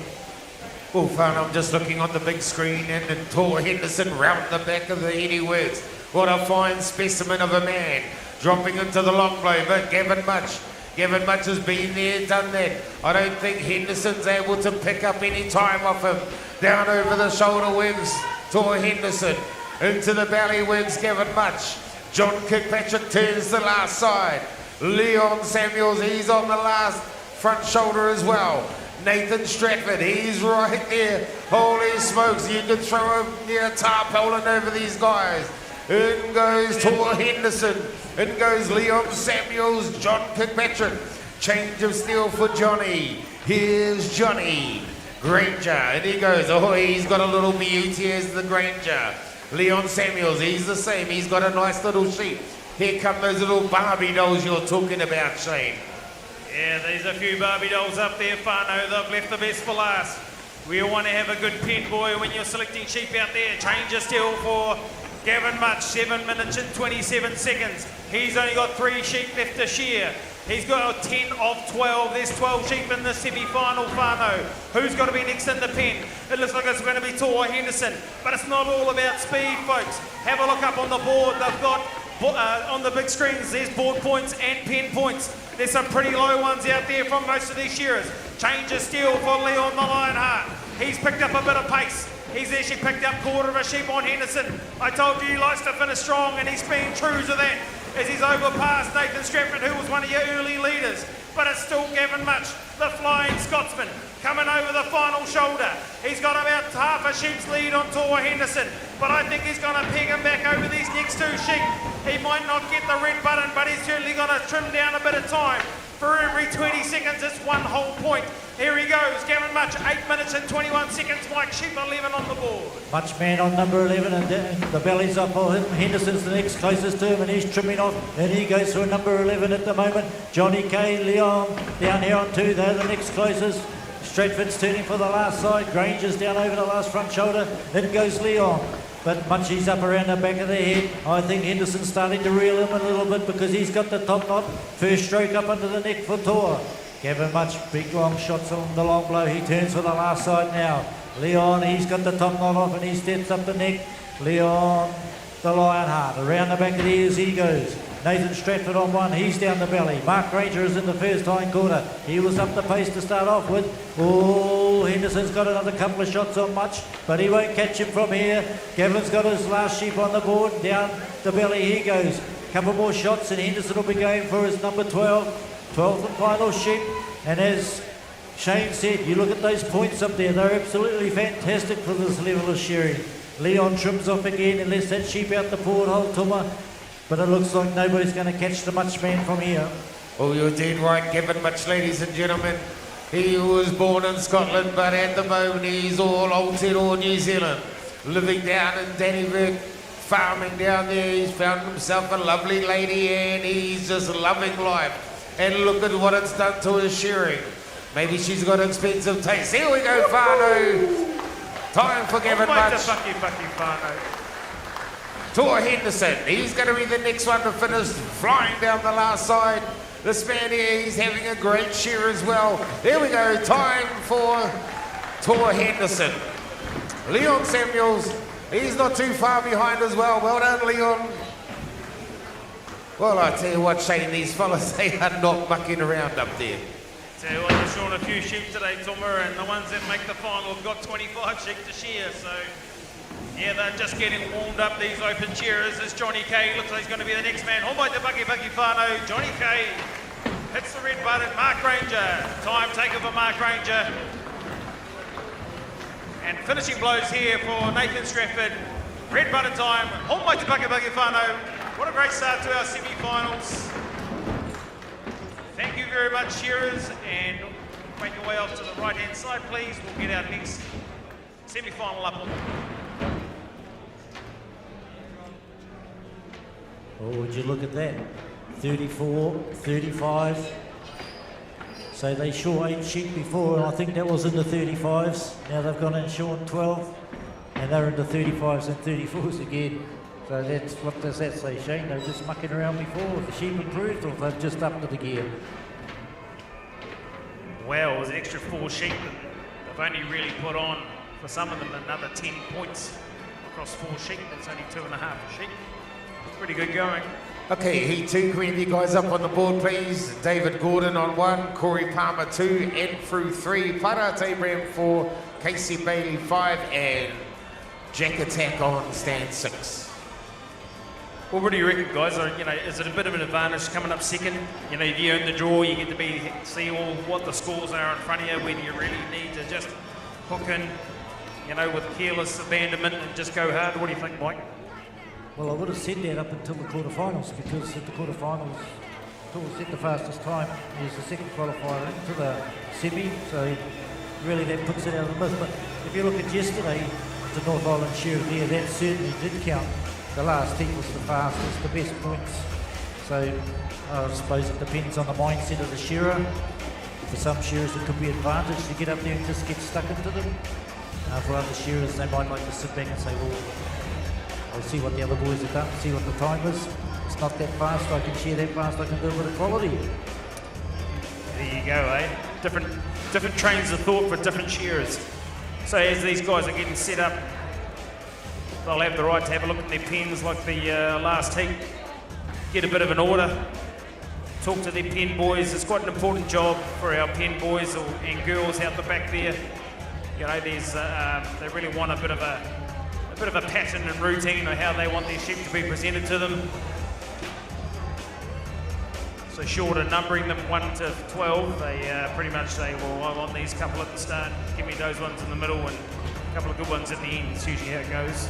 Well, fun, I'm just looking on the big screen and Tor Henderson round the back of the Eddie Works. What a fine specimen of a man. Dropping into the long blow, but Gavin Much has been there, done that. I don't think Henderson's able to pick up any time off him. Down over the shoulder wings, Tor Henderson. Into the belly wings, Gavin Much. John Kirkpatrick turns the last side. Leon Samuels, he's on the last front shoulder as well. Nathan Stratford, he's right there. Holy smokes, you could throw a near tarpaulin over these guys. In goes Tor Henderson. In goes Leon Samuels, John Kirkpatrick. Change of steel for Johnny. Here's Johnny Granger. And he goes, oh, he's got a little beauty as the Granger. Leon Samuels, he's the same. He's got a nice little sheep. Here come those little Barbie dolls you're talking about, Shane. Yeah, there's a few Barbie dolls up there, Whānau. They've left the best for last. We all want to have a good pen, boy, when you're selecting sheep out there. Change of steel for Gavin Much, 7 minutes and 27 seconds. He's only got 3 sheep left to shear. He's got 10 of 12. There's 12 sheep in the semi-final, Whānau. Who's got to be next in the pen? It looks like it's going to be Tor Henderson, but it's not all about speed, folks. Have a look up on the board. They've got, on the big screens, there's board points and pen points. There's some pretty low ones out there from most of these shearers. Change of steel for Leon the Lionheart. He's picked up a bit of pace. He's actually picked up quarter of a sheep on Henderson. I told you he likes to finish strong, and he's been true to that as he's overpassed Nathan Stratford, who was one of your early leaders. But it's still Gavin Much, the Flying Scotsman, coming over the final shoulder. He's got about half a sheep's lead on Tor Henderson, but I think he's going to peg him back over these next 2 sheep. He might not get the red button, but he's certainly going to trim down a bit of time. For every 20 seconds, it's 1 whole point. Here he goes, Gavin Much, 8 minutes and 21 seconds. Mike Sheep 11 on the board. Much man on number 11, and the belly's up for him. Henderson's the next closest to him, and he's trimming off. And he goes for number 11 at the moment. Johnny Kay, Leon down here on 2. They're the next closest. Stratford's turning for the last side. Granger's down over the last front shoulder. Then goes Leon. But Munchie's up around the back of the head. I think Henderson's starting to reel him a little bit because he's got the top knot. First stroke up under the neck for Tor. Gavin Much, big long shots on the long blow. He turns for the last side now. Leon, he's got the top knot off and he steps up the neck. Leon, the Lionheart, around the back of the ears he goes. Nathan Stratford on 1, he's down the belly. Mark Granger is in the first hind quarter. He was up the pace to start off with. Oh, Henderson's got another couple of shots on Much, but he won't catch him from here. Gavin's got his last sheep on the board. Down the belly he goes. Couple more shots and Henderson will be going for his number 12. 12th and final sheep. And as Shane said, you look at those points up there, they're absolutely fantastic for this level of shearing. Leon trims off again and lets that sheep out the porthole, Tuma. But it looks like nobody's going to catch the Much man from here. Oh, you're dead right, Gavin Much, ladies and gentlemen. He was born in Scotland, but at the moment he's all Aotearoa, New Zealand. Living down in Dannyburg, farming down there. He's found himself a lovely lady and he's just loving life. And look at what it's done to his shearing. Maybe she's got expensive taste. Here we go, Whānau. Time for Gavin Much. Tor Henderson, he's going to be the next one to finish flying down the last side. This man here, he's having a great shear as well. There we go, time for Tor Henderson. Leon Samuels, he's not too far behind as well. Well done, Leon. Well, I tell you what, Shane, these fellas, they are not mucking around up there. Tell you what, they're short a few sheep today, Tuma, and the ones that make the final have got 25 sheep to shear, so... Yeah, they're just getting warmed up, these open shearers. This Johnny Kay looks like he's going to be the next man. Hold by the Bucky Whānau. Johnny Kay hits the red button. Mark Granger. Time taken for Mark Granger. And finishing blows here for Nathan Stratford. Red button time. Hold by the Bucky Whānau. What a great start to our semi-finals. Thank you very much, shearers. And make your way off to the right-hand side, please. We'll get our next semi-final up on. Oh, would you look at that? 34, 35, So they shore 8 sheep before, and I think that was in the 35s. Now they've gone and shorn 12, and they're in the 35s and 34s again. So that's, what does that say, Shane? They're just mucking around before. Have the sheep improved, or they've just upped to the gear? Well, it was an extra 4 sheep, and they've only really put on, for some of them, another 10 points across 4 sheep. That's only 2.5 a sheep. It's pretty good going. Okay, Heat 2, can we have you guys up on the board, please? David Gordon on 1, Corey Palmer 2, Ed Frew 3, Parat Abraham 4, Casey Bailey 5, and Jack Attack on stand 6. Well, what do you reckon, guys? Is it a bit of an advantage coming up second? You know, if you earn the draw, you get to see all what the scores are in front of you, whether you really need to just hook in, you know, with careless abandonment and just go hard. What do you think, Mike? Well, I would have said that up until the quarterfinals, because at the quarterfinals, Paul set the fastest time. He was the second qualifier into the semi, so really that puts it out of the myth. But if you look at yesterday, the North Island Shearer there, that certainly did count. The last heat was the fastest, the best points. So I suppose it depends on the mindset of the shearer. For some shearers, it could be an advantage to get up there and just get stuck into them. For other shearers, they might like to sit back and say, well, I'll see what the other boys have done, see what the time is. It's not that fast, I can share that fast, I can do it with quality. There you go, eh? Different trains of thought for different shearers. So as these guys are getting set up, they'll have the right to have a look at their pens like the last heat, get a bit of an order, talk to their pen boys. It's quite an important job for our pen boys and girls out the back there. You know, they really want a bit of a pattern and routine of how they want their sheep to be presented to them. So short of numbering them 1 to 12, they pretty much say, well, I want these couple at the start, give me those ones in the middle and a couple of good ones at the end. It's usually how it goes.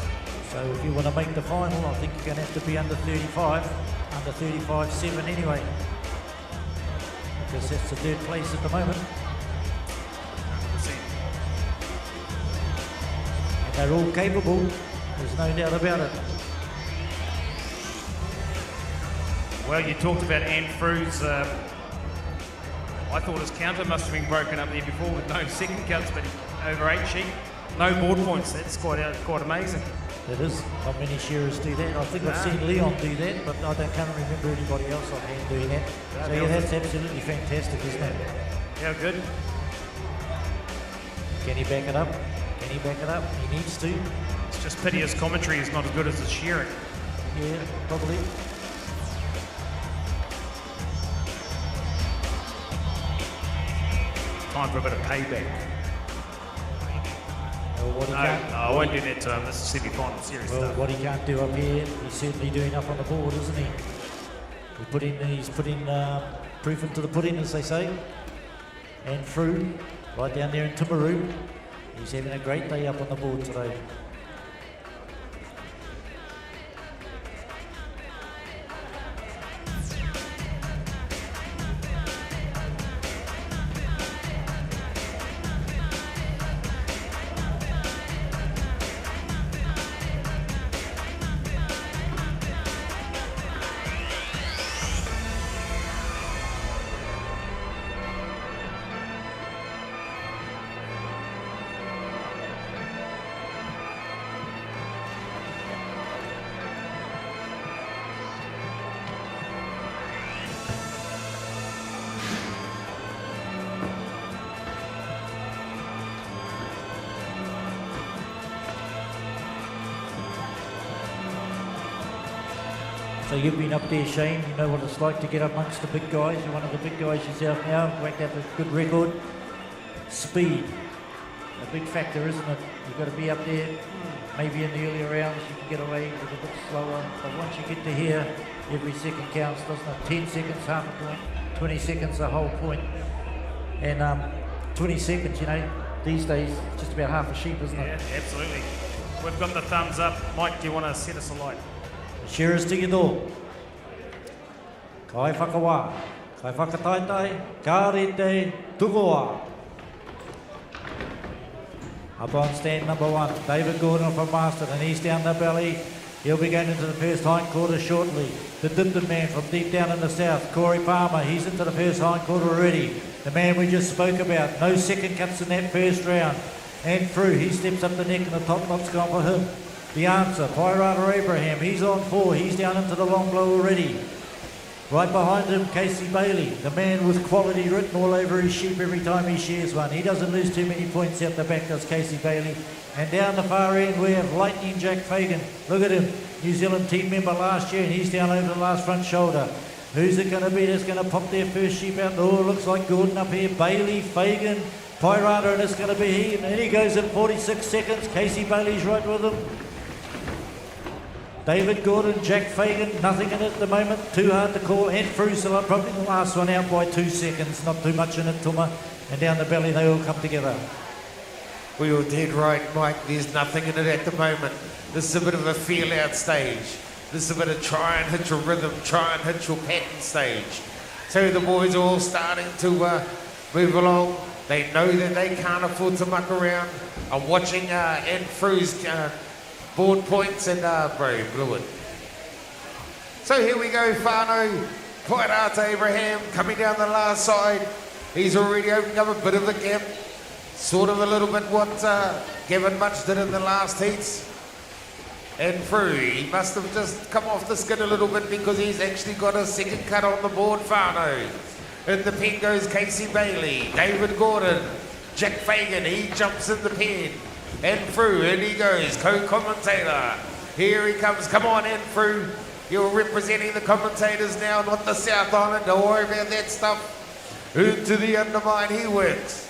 So if you want to make the final, I think you're going to have to be under 35.7 anyway. Because that's the third place at the moment. 100%. And they're all capable, there's no doubt about it. Well, you talked about Anne Frew's, I thought his counter must have been broken up there before with no second counts, but over 8 sheep, no board points. That's quite amazing. It is. Not many shearers do that. I think I've seen Leon do that, but I can't remember anybody else offhand doing that. So yeah, that's absolutely fantastic, isn't it? How good. Can he back it up? Can he back it up? He needs to. It's just pity his commentary is not as good as his shearing. Yeah, probably. Time for a bit of payback. Well, what he No, can't, I won't do that to him. This is semi-final series well, stuff. what he can't do up here, he's certainly doing up on the board, isn't he? He's put in proof into the pudding, as they say. And through, right down there in Timaru. He's having a great day up on the board today. So you've been up there, Shane. You know what it's like to get up amongst the big guys. You're one of the big guys yourself now. Whacked up a good record. Speed. A big factor, isn't it? You've got to be up there. Maybe in the earlier rounds you can get away with a bit slower. But once you get to here, every second counts, doesn't it? 10 seconds, half a point. 20 seconds, a whole point. And 20 seconds, you know, these days, just about half a sheep, isn't it? Yeah, absolutely. We've got the thumbs up. Mike, do you want to set us alight? Shearers to you door. Kai whakawa, kai whakataitai, ka rete tukoa. Up on stand number 1, David Gordon from Marston, and he's down the belly. He'll be going into the first hindquarter shortly. The Dipton man from deep down in the south, Corey Palmer, he's into the first hindquarter already. The man we just spoke about, no second cuts in that first round. And through, he steps up the neck and the top knot's gone for him. The answer, Pirata Abraham, he's on 4, he's down into the long blow already. Right behind him, Casey Bailey, the man with quality written all over his sheep every time he shares one. He doesn't lose too many points out the back, does Casey Bailey. And down the far end, we have Lightning Jack Fagan. Look at him, New Zealand team member last year, and he's down over the last front shoulder. Who's it going to be that's going to pop their first sheep out? Oh, looks like Gordon up here. Bailey, Fagan, Pirata, and it's going to be he. And he goes in 46 seconds. Casey Bailey's right with him. David Gordon, Jack Fagan, nothing in it at the moment. Too hard to call. And Frusela, probably the last one out by 2 seconds. Not too much in it, Tuma. And down the belly, they all come together. We were dead right, Mike. There's nothing in it at the moment. This is a bit of a feel-out stage. This is a bit of try and hit your rhythm, try and hit your pattern stage. So the boys are all starting to move along. They know that they can't afford to muck around. I'm watching Ed Fru's board points and bro, blew it. So here we go, Fano, Pirata Abraham coming down the last side. He's already opening up a bit of a gap. Sort of a little bit what Gavin Much did in the last heats. And through, he must have just come off the skin a little bit because he's actually got a second cut on the board, Fano. In the pen goes Casey Bailey, David Gordon, Jack Fagan, he jumps in the pen. And through, and he goes, co-commentator. Here he comes, come on in through. You're representing the commentators now, not the South Island, don't worry about that stuff. Into the undermine he works.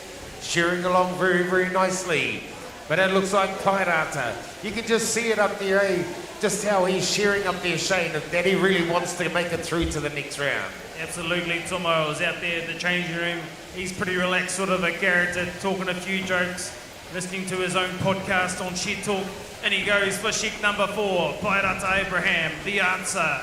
Shearing along very, very nicely. But it looks like Pirata. You can just see it up there, eh? Just how he's shearing up there, Shane, that he really wants to make it through to the next round. Absolutely, Tomo is out there in the changing room. He's pretty relaxed, sort of a character, talking a few jokes, listening to his own podcast on Shed Talk. And he goes for sheep number 4, Pirata Abraham, the answer,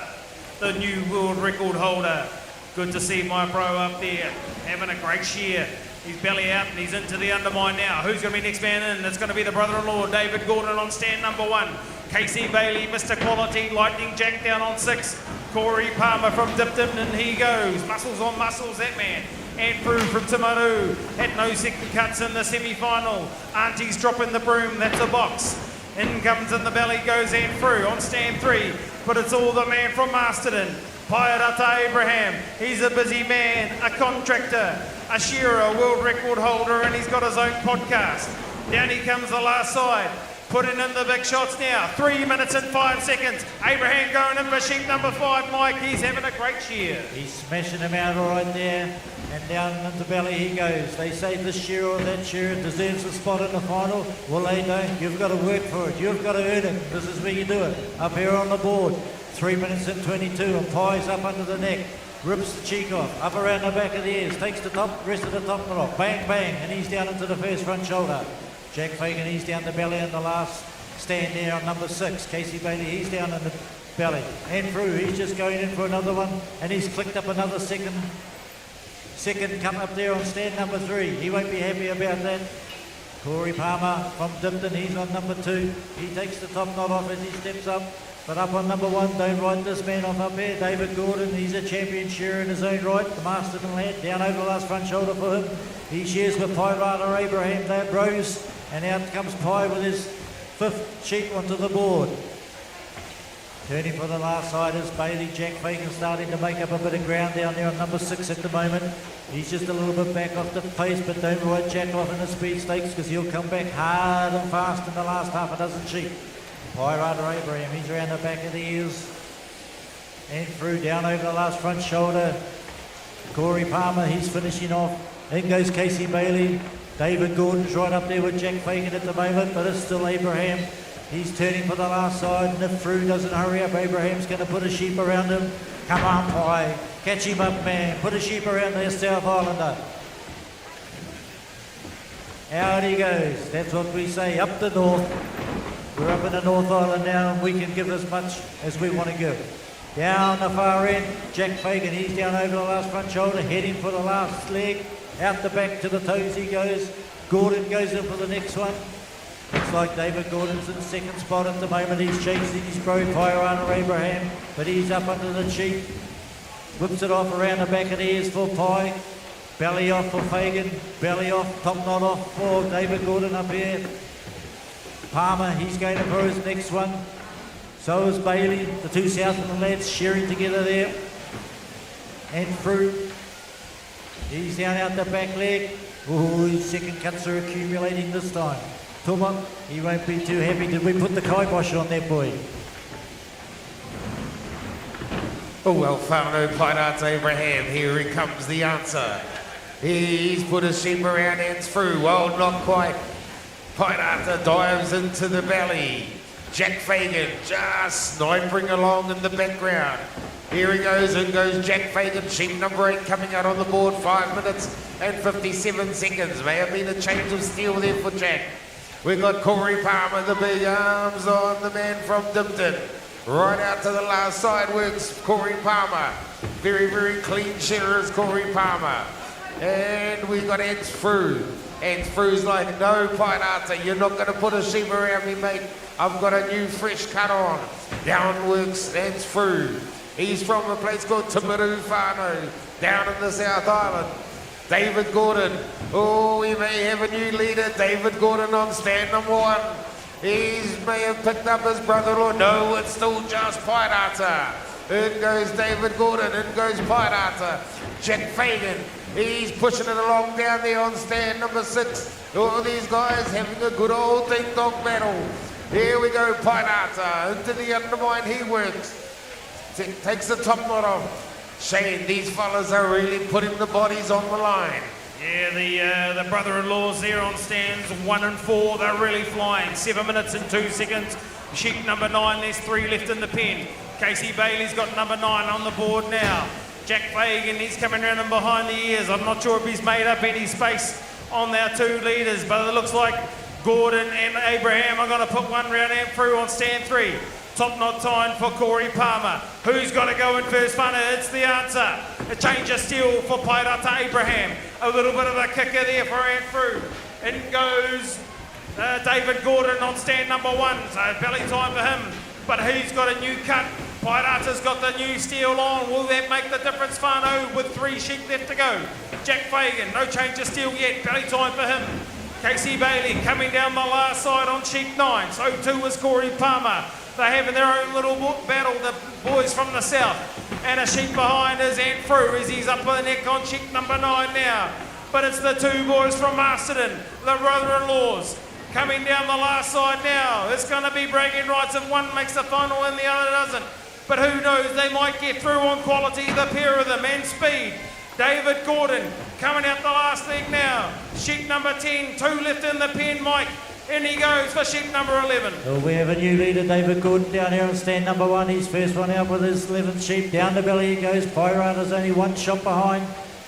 the new world record holder. Good to see my bro up there, having a great shear. He's belly out and he's into the undermine now. Who's going to be next man in? It's going to be the brother-in-law, David Gordon on stand number 1. Casey Bailey, Mr. Quality, Lightning Jack down on 6. Corey Palmer from Dipton, and he goes. Muscles on muscles, that man. Andrew from Timaru had no second cuts in the semi-final. Auntie's dropping the broom, that's a box. In comes in the belly, goes Andrew on stand 3. But it's all the man from Masterton. Pirata Abraham, he's a busy man, a contractor, a shearer, a world record holder, and he's got his own podcast. Down he comes the last side, putting in the big shots now. 3 minutes and 5 seconds. Abraham going in for sheep number 5, Mike. He's having a great shear. He's smashing him out all right there, and down into belly he goes. They say this shearer or that shearer deserves a spot in the final. Well, they don't. You've got to work for it. You've got to earn it. This is where you do it. Up here on the board. 3 minutes and 22, and pies up under the neck, rips the cheek off, up around the back of the ears, takes the top, rest of the top knot off, bang, bang, and he's down into the first front shoulder. Jack Fagan, he's down the belly in the last stand there on number 6. Casey Bailey, he's down in the belly. And through, he's just going in for another one, and he's clicked up another second come up there on stand number 3. He won't be happy about that. Corey Palmer from Dipton, he's on number 2. He takes the top knot off as he steps up. But up on number 1, don't write this man off up here. David Gordon, he's a champion shearer in his own right. The Masterton lad, down over the last front shoulder for him. He shares with Pirata Abraham, they're bros. And out comes Pie with his 5th sheep onto the board. Turning for the last side is Bailey. Jack Fagan starting to make up a bit of ground down there on number 6 at the moment. He's just a little bit back off the pace, but don't write Jack off in the speed stakes because he'll come back hard and fast in the last half a dozen sheep. Pirata Abraham, he's around the back of the ears. And through, down over the last front shoulder. Corey Palmer, he's finishing off. In goes Casey Bailey. David Gordon's right up there with Jack Fagan at the moment, but it's still Abraham. He's turning for the last side, and if Frew doesn't hurry up, Abraham's going to put a sheep around him. Come on, Pie. Catch him up, man. Put a sheep around the South Islander. Out he goes. That's what we say, up the north. We're up in the North Island now, and we can give as much as we want to give. Down the far end, Jack Fagan, he's down over the last front shoulder, heading for the last leg. Out the back to the toes he goes. Gordon goes in for the next one. Looks like David Gordon's in second spot at the moment. He's chasing his bro, Pirata Abraham, but he's up under the cheek. Whips it off around the back of the ears for Pie. Belly off for Fagan. Belly off, top knot off for David Gordon up here. Palmer, he's going for his next one. So is Bailey. The two Southland lads sharing together there. And through. He's down out the back leg. Ooh, his second cuts are accumulating this time. Tuma, he won't be too happy. Did we put the kibosh on that boy? Oh, well, Whanau Pirata Abraham, here he comes, the answer. He's put a sheep around and through. Well, not quite. Pirata dives into the belly. Jack Fagan just sniping along in the background. Here he goes, in goes Jack Fagan, sheep number 8 coming out on the board, 5 minutes and 57 seconds. May have been a change of steel there for Jack. We've got Corey Palmer, the big arms on the man from Dimpton. Right out to the last side works Corey Palmer. Very, very clean shearers, Corey Palmer. And we got Ants Frew. Ants Frew's like, no, Pirata, you're not going to put a sheep around me, mate. I've got a new fresh cut on. Down works Ants Frew. He's from a place called Timaru Whanau, down in the South Island. David Gordon. Oh, we may have a new leader. David Gordon on stand number 1. He may have picked up his brother-in-law. No, it's still just Pirata. In goes David Gordon. In goes Pirata. Jack Fagan. He's pushing it along down there on stand number 6. All these guys having a good old ding-dong battle. Here we go, Pirata. Into the undermine he works. Takes the top knot off. Shane, these fellas are really putting the bodies on the line. Yeah, the brother-in-laws there on stands 1 and 4. They're really flying. 7 minutes and 2 seconds. Sheep number 9, there's 3 left in the pen. Casey Bailey's got number 9 on the board now. Jack Fagan, he's coming around and behind the ears. I'm not sure if he's made up any space on our 2 leaders, but it looks like Gordon and Abraham are going to put one round and through on stand 3. Top knot time for Corey Palmer. Who's got to go in first, Funner? It's the answer. A change of steel for Pirata Abraham. A little bit of a kicker there for Ant Frew. In goes David Gordon on stand number 1. So belly time for him. But he's got a new cut. Pirata's got the new steel on. Will that make the difference, Whanau, with 3 sheep left to go? Jack Fagan, no change of steel yet. Belly time for him. Casey Bailey coming down the last side on sheep 9. So too is Corey Palmer. They're having their own little battle, the boys from the south. And a sheep behind is Ant Frew as he's up the neck on sheep number 9 now. But it's the 2 boys from Masterton, the brother-in-laws, coming down the last side now. It's going to be bragging rights if one makes the final and the other doesn't. But who knows, they might get through on quality, the pair of them, and speed. David Gordon coming out the last leg now. Sheep number 10, 2 left in the pen, Mike. In he goes for sheep number 11. Well, we have a new leader, David Gordon, down here on stand number 1. He's first one out with his 11th sheep. Down the belly he goes. Pirata's only 1 shot behind.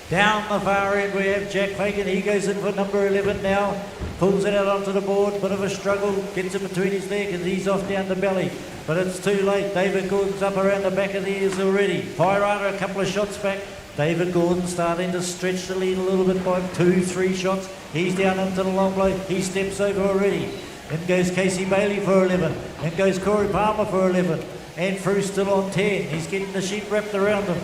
Down the far end we have Jack Fagan. He goes in for number 11 now. Pulls it out onto the board. Bit of a struggle. Gets it between his legs and he's off down the belly. But it's too late. David Gordon's up around the back of the ears already. Pirata a couple of shots back. David Gordon starting to stretch the lead a little bit by 2-3 shots. He's down into the long blow. He steps over already. In goes Casey Bailey for 11. In goes Corey Palmer for 11. And Frew still on 10. He's getting the sheep wrapped around him.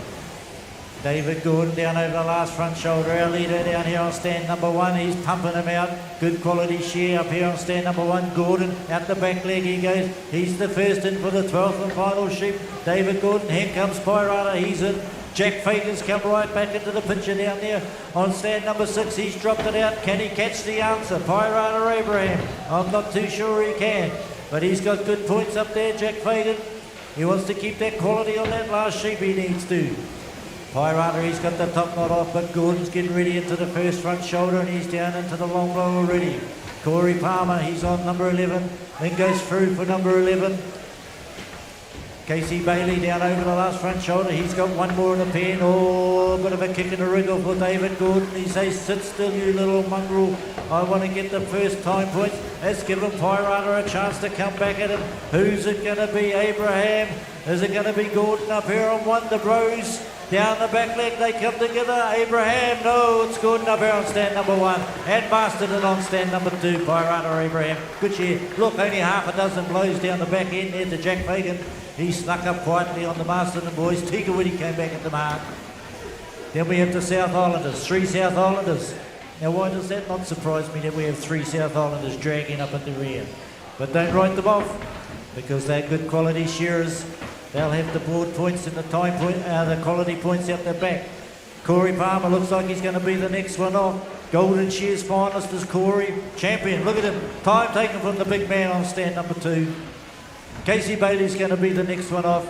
David Gordon down over the last front shoulder. Our leader down here on stand number 1. He's pumping him out. Good quality shear up here on stand number 1. Gordon out the back leg he goes. He's the first in for the 12th and final sheep. David Gordon. Here comes Pirata. He's in. Jack Fagan's come right back into the picture down there on stand number 6. He's dropped it out. Can he catch the answer? Pirata Abraham. I'm not too sure he can, but he's got good points up there, Jack Fagan. He wants to keep that quality on that last sheep he needs to. Pirata, he's got the top knot off, but Gordon's getting ready into the first front shoulder and he's down into the long blow already. Corey Palmer, he's on number 11. Then goes through for number 11. Casey Bailey down over the last front shoulder. He's got 1 more in the pen. Oh, a bit of a kick and a wriggle for David Gordon. He says, sit still, you little mongrel. I want to get the first time points. Let's give him Pirata a chance to come back at him. Who's it going to be? Abraham? Is it going to be Gordon up here on 1? The Bros Down the back leg, they come together. Abraham, no, it's good enough here on stand number 1. And Masterton on stand number 2, Pirata Abraham. Good shear. Look, only half a dozen blows down the back end there to Jack Fagan. He snuck up quietly on the Masterton boys. Tikawiti came back at the mark. Then we have the South Islanders, 3 South Islanders. Now why does that not surprise me that we have 3 South Islanders dragging up at the rear? But don't write them off, because they're good quality shearers. They'll have the board points and the time point, the quality points out the back. Corey Palmer looks like he's going to be the next one off. Golden Shears finalist is Corey. Champion, look at him. Time taken from the big man on stand number 2. Casey Bailey's going to be the next one off.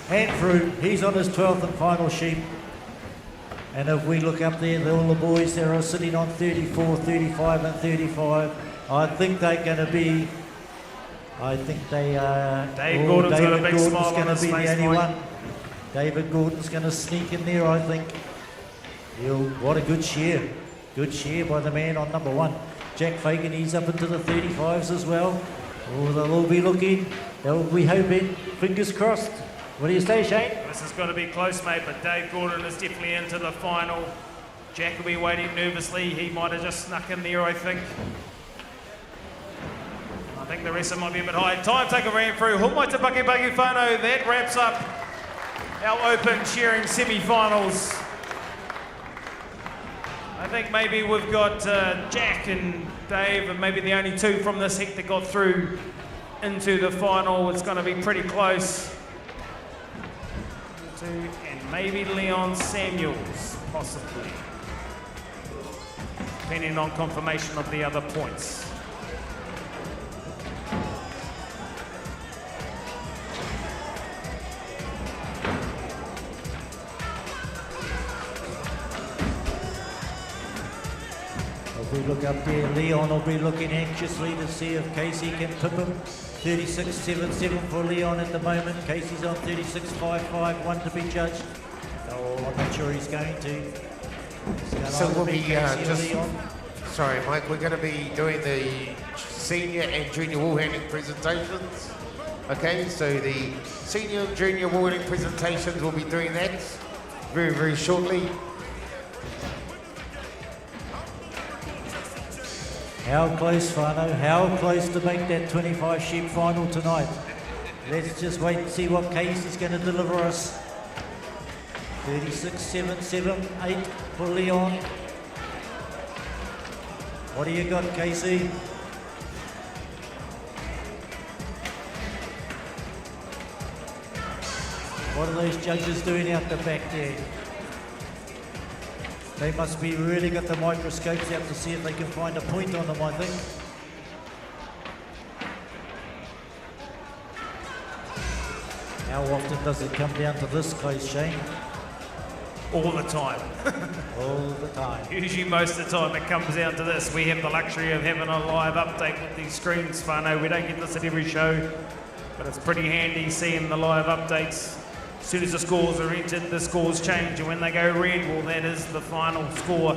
And Fruit, he's on his 12th and final sheep. And if we look up there, all the boys there are sitting on 34, 35 and 35. I think they're going to be... I think they are... Dave Gordon's got a big smile on going to his be the face, only Mike. one. David Gordon's going to sneak in there, I think. What a good shear. Good shear by the man on number 1. Jack Fagan, he's up into the 35s as well. Oh, they'll all be looking. They'll be hoping. Fingers crossed. What do you say, Shane? This is going to be close, mate, but Dave Gordon is definitely into the final. Jack will be waiting nervously. He might have just snuck in there, I think. I think the rest of them might be a bit high. Time taker ran through. Humai Te Paki Paki Whānau. That wraps up our open shearing semi-finals. I think maybe we've got Jack and Dave, and maybe the only 2 from this heat that got through into the final. It's going to be pretty close. 2, and maybe Leon Samuels, possibly, depending on confirmation of the other points. If we look up there, Leon will be looking anxiously to see if Casey can tip him. 36.77 for Leon at the moment. Casey's on 36.55, 1 to be judged. Oh, I'm not sure he's going to. So we'll be Casey or just... Leon. Sorry, Mike, we're going to be doing the senior and junior wall handling presentations. Okay, so the senior and junior wall handling presentations, we'll be doing that very, very shortly. How close, Whānau? How close to make that 25 sheep final tonight? Let's just wait and see what Casey's going to deliver us. 36.778 for Leon. What do you got, Casey? What are those judges doing out the back there? They must be really got the microscopes out to see if they can find a point on them, I think. How often does it come down to this close, Shane? All the time. All the time. Usually most of the time it comes down to this. We have the luxury of having a live update with these screens, Whānau. We don't get this at every show, but it's pretty handy seeing the live updates. As soon as the scores are entered, the scores change, and when they go red, well, that is the final score.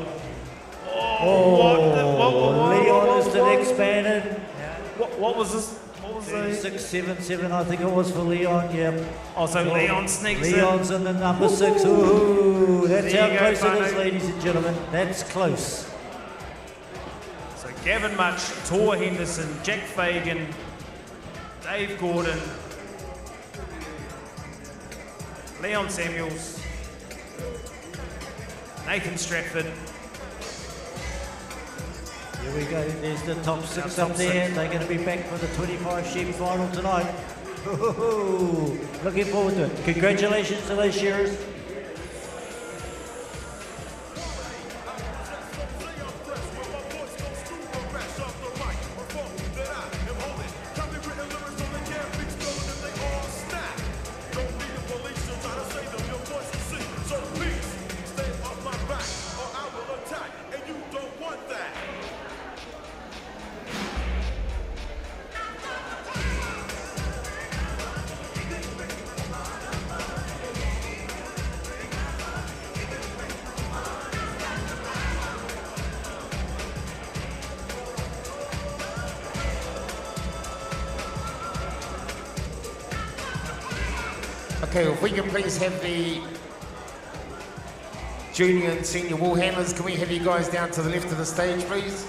Leon is the next banner. What was this? What was 36.77, I think it was for Leon, yep. Oh, so Leon sneaks Leon's in the number 6. Ooh, that's There how you go, close it is, Whānau. ladies and gentlemen. That's close. So Gavin Much, Tor Henderson, Jack Fagan, Dave Gordon, Leon Samuels, Nathan Stratford. Here we go, there's the top 6 Top up there. 6. They're going to be back for the 25 sheep final tonight. Ooh, looking forward to it. Congratulations to those shearers. Okay, well, if we can please have the junior and senior Warhammers, can we have you guys down to the left of the stage, please?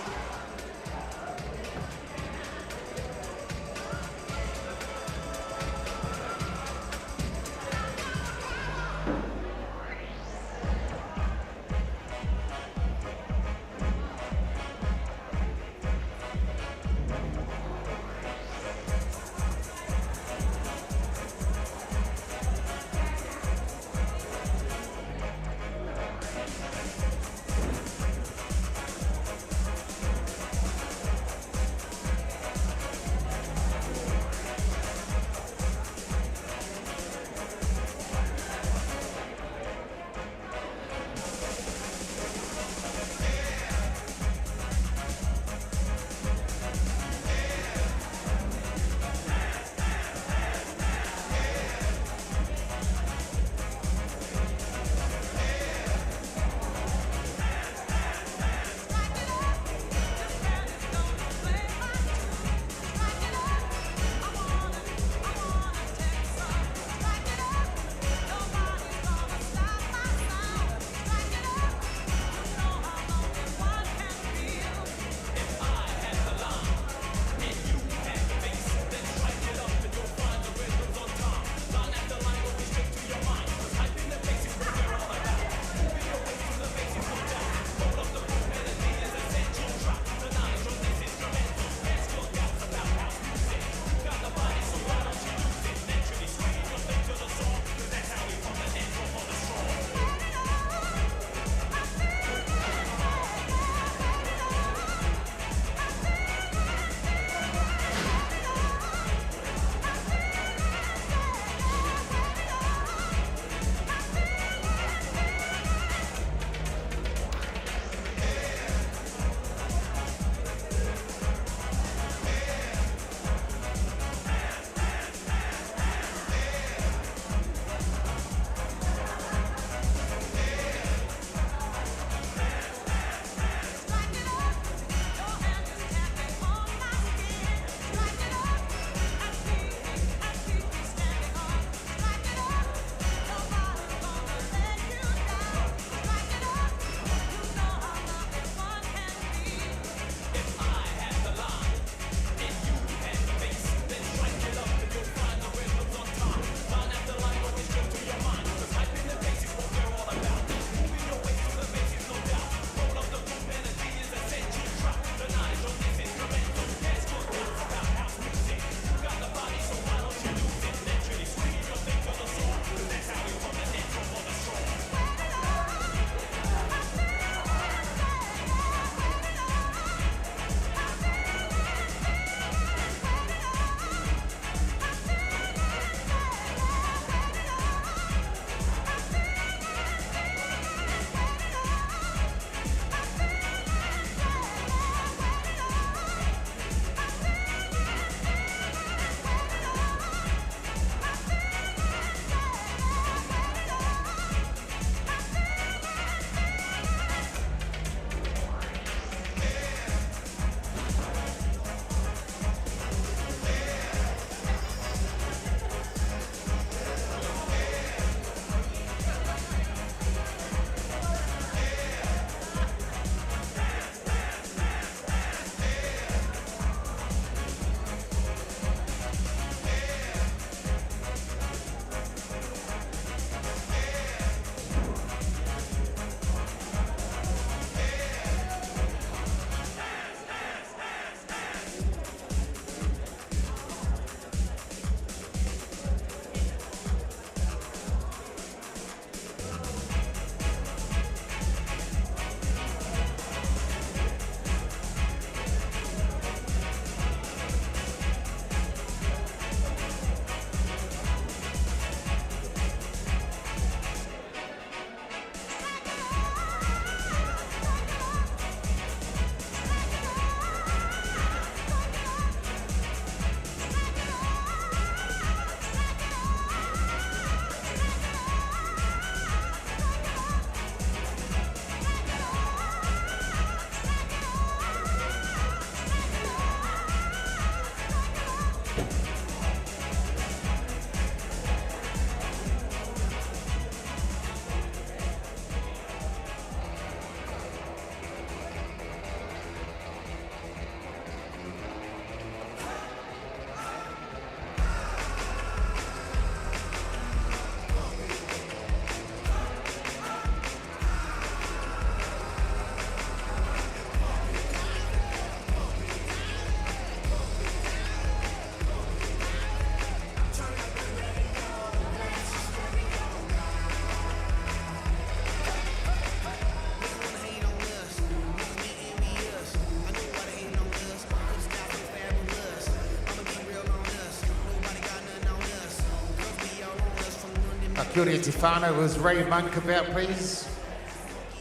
Kia ora te whānau. Was Ray Monk about, please?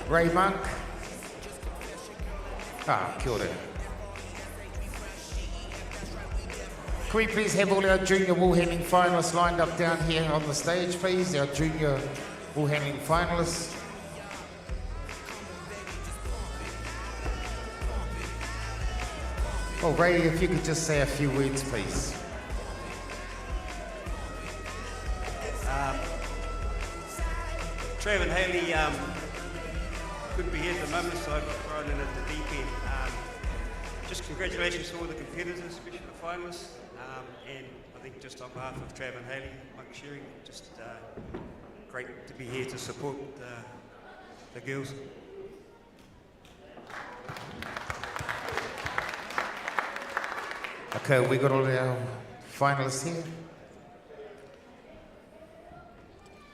Ray Monk? Kia ora. Can we please have all our junior wall handling finalists lined up down here on the stage, please? Our junior wall handling finalists. Oh, Ray, if you could just say a few words, please. Trav and Haley couldn't be here at the moment, so I got thrown in at the deep end. Just congratulations to all the competitors, especially the finalists, and I think just on behalf of Trav and Haley, Mike Shearing, just great to be here to support the girls. Okay, we got all our finalists here.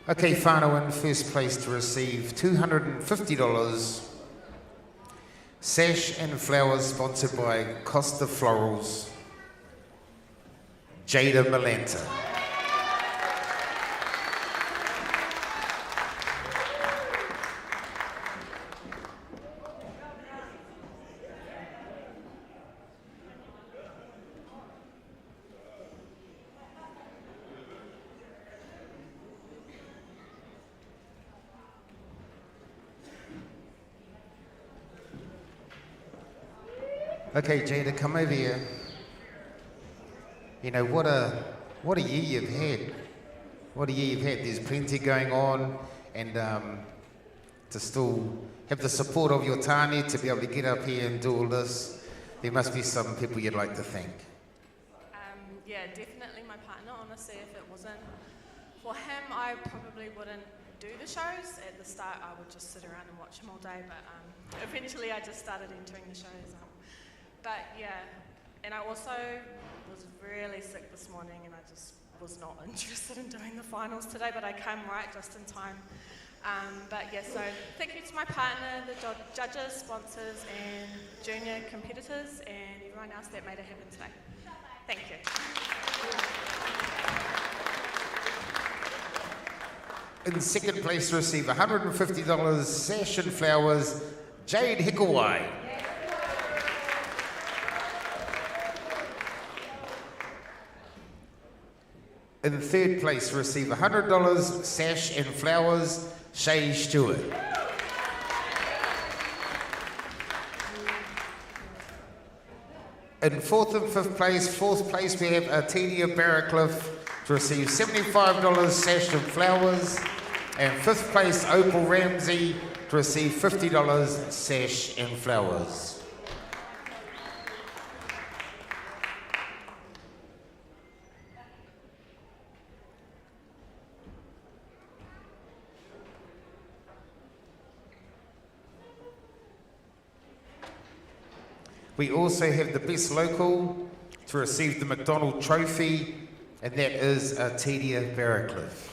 Okay, whānau in first place to receive $250. Sash and flowers sponsored by Costa Florals. Jada Malanta. Okay, Jada, come over here. You know, what a year you've had. What a year you've had. There's plenty going on, and to still have the support of your tāne to be able to get up here and do all this, there must be some people you'd like to thank. Yeah, definitely my partner. Honestly, if it wasn't for him, I probably wouldn't do the shows. At the start, I would just sit around and watch them all day, but eventually I just started entering the shows. But yeah, and I also was really sick this morning and I just was not interested in doing the finals today, but I came right just in time. But yeah, so thank you to my partner, the judges, sponsors and junior competitors and everyone else that made it happen today. Thank you. In second place to receive $150, Sash and Flowers, Jade Hikawai. In third place to receive $100, Sash and Flowers, Shay Stewart. In fourth and fifth place we have Artenia Barracliff to receive $75, Sash and Flowers. And fifth place, Opal Ramsey to receive $50, Sash and Flowers. We also have the best local to receive the McDonald Trophy, and that is Artenia Barracliff.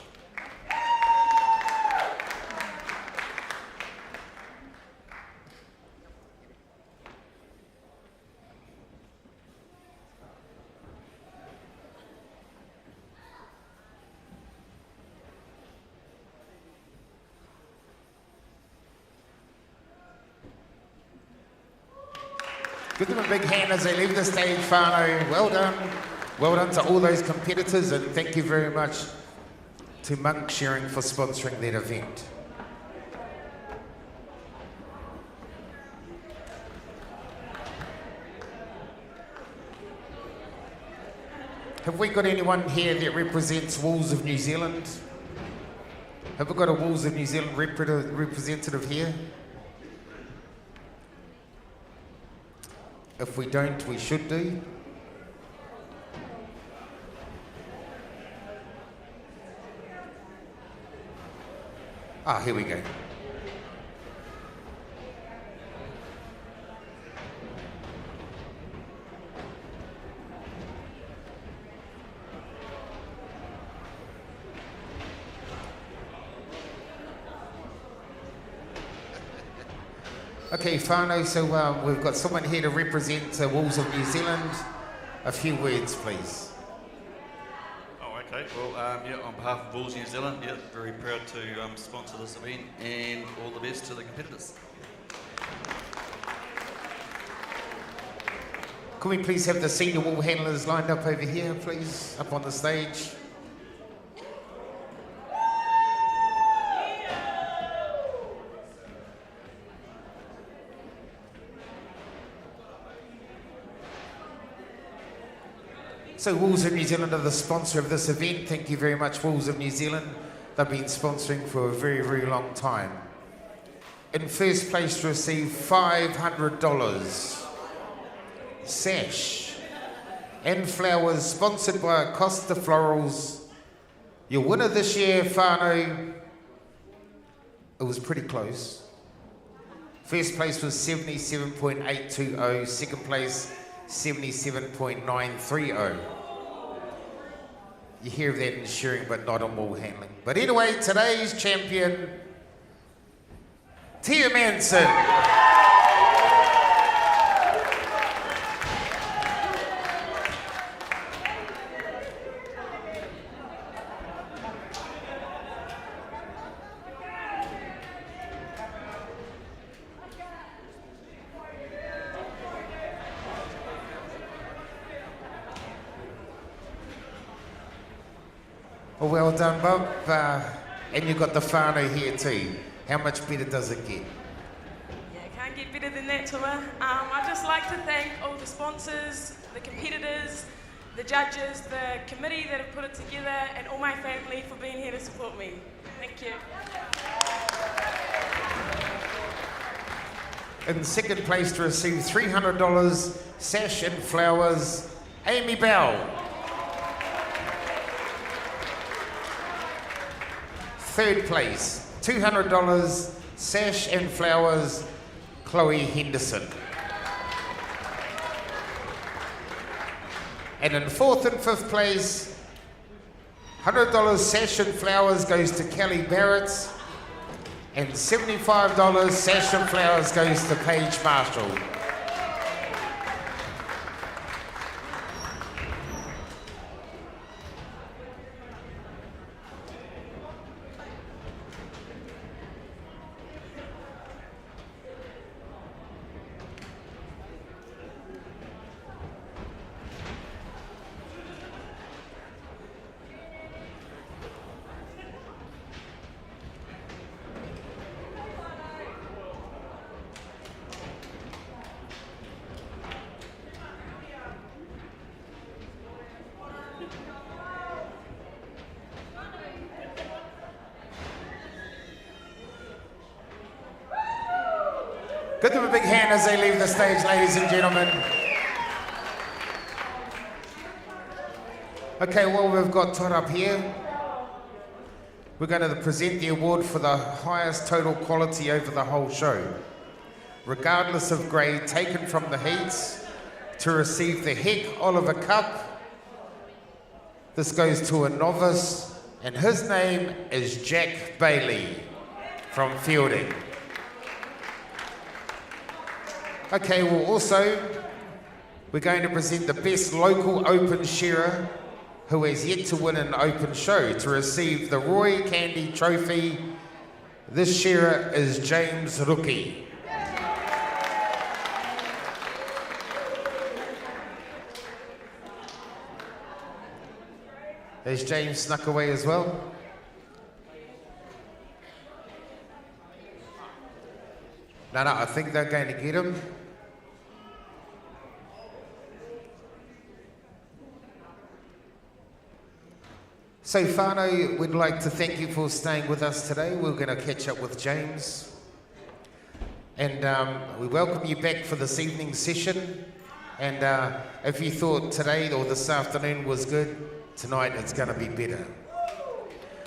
Give them a big hand as they leave the stage, whānau. Well done. Well done to all those competitors, and thank you very much to Monk Shearing for sponsoring that event. Have we got anyone here that represents Wolves of New Zealand? Have we got a Wolves of New Zealand representative here? If we don't, we should do. Here we go. Okay, whānau, so we've got someone here to represent Wolves of New Zealand. A few words, please. Oh, okay. Well, on behalf of Bulls New Zealand, very proud to sponsor this event, and all the best to the competitors. Can we please have the senior wall handlers lined up over here, please, up on the stage? So Wolves of New Zealand are the sponsor of this event. Thank you very much, Wolves of New Zealand. They've been sponsoring for a very, very long time. In first place to receive $500. Sash and flowers, sponsored by Acosta Florals. Your winner this year, Whānau, it was pretty close. First place was 77.820, second place 77.930. You hear of that in shearing, but not on wall handling. But anyway, today's champion, Tia Manson. Well done, Bob. And you've got the whānau here too. How much better does it get? Yeah, can't get better than that, Tua. I'd just like to thank all the sponsors, the competitors, the judges, the committee that have put it together, and all my family for being here to support me. Thank you. In second place to receive $300, sash and flowers, Amy Bell. Third place, $200, sash and flowers, Chloe Henderson. And in fourth and fifth place, $100 sash and flowers goes to Kelly Barrett, and $75 sash and flowers goes to Paige Marshall. Give them a big hand as they leave the stage, ladies and gentlemen. Okay, well, we've got Todd up here. We're going to present the award for the highest total quality over the whole show. Regardless of grade, taken from the heats to receive the Heck Oliver Cup. This goes to a novice, and his name is Jack Bailey from Fielding. Okay, well, also, we're going to present the best local open shearer who has yet to win an open show to receive the Roy Candy Trophy. This shearer is James Rookie. Has James snuck away as well? No, I think they're going to get him. So Whānau, we'd like to thank you for staying with us today. We're going to catch up with James. And we welcome you back for this evening's session. And if you thought today or this afternoon was good, tonight it's going to be better.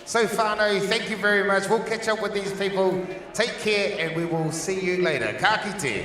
So Whānau, thank you very much. We'll catch up with these people. Take care, and we will see you later. Ka kite.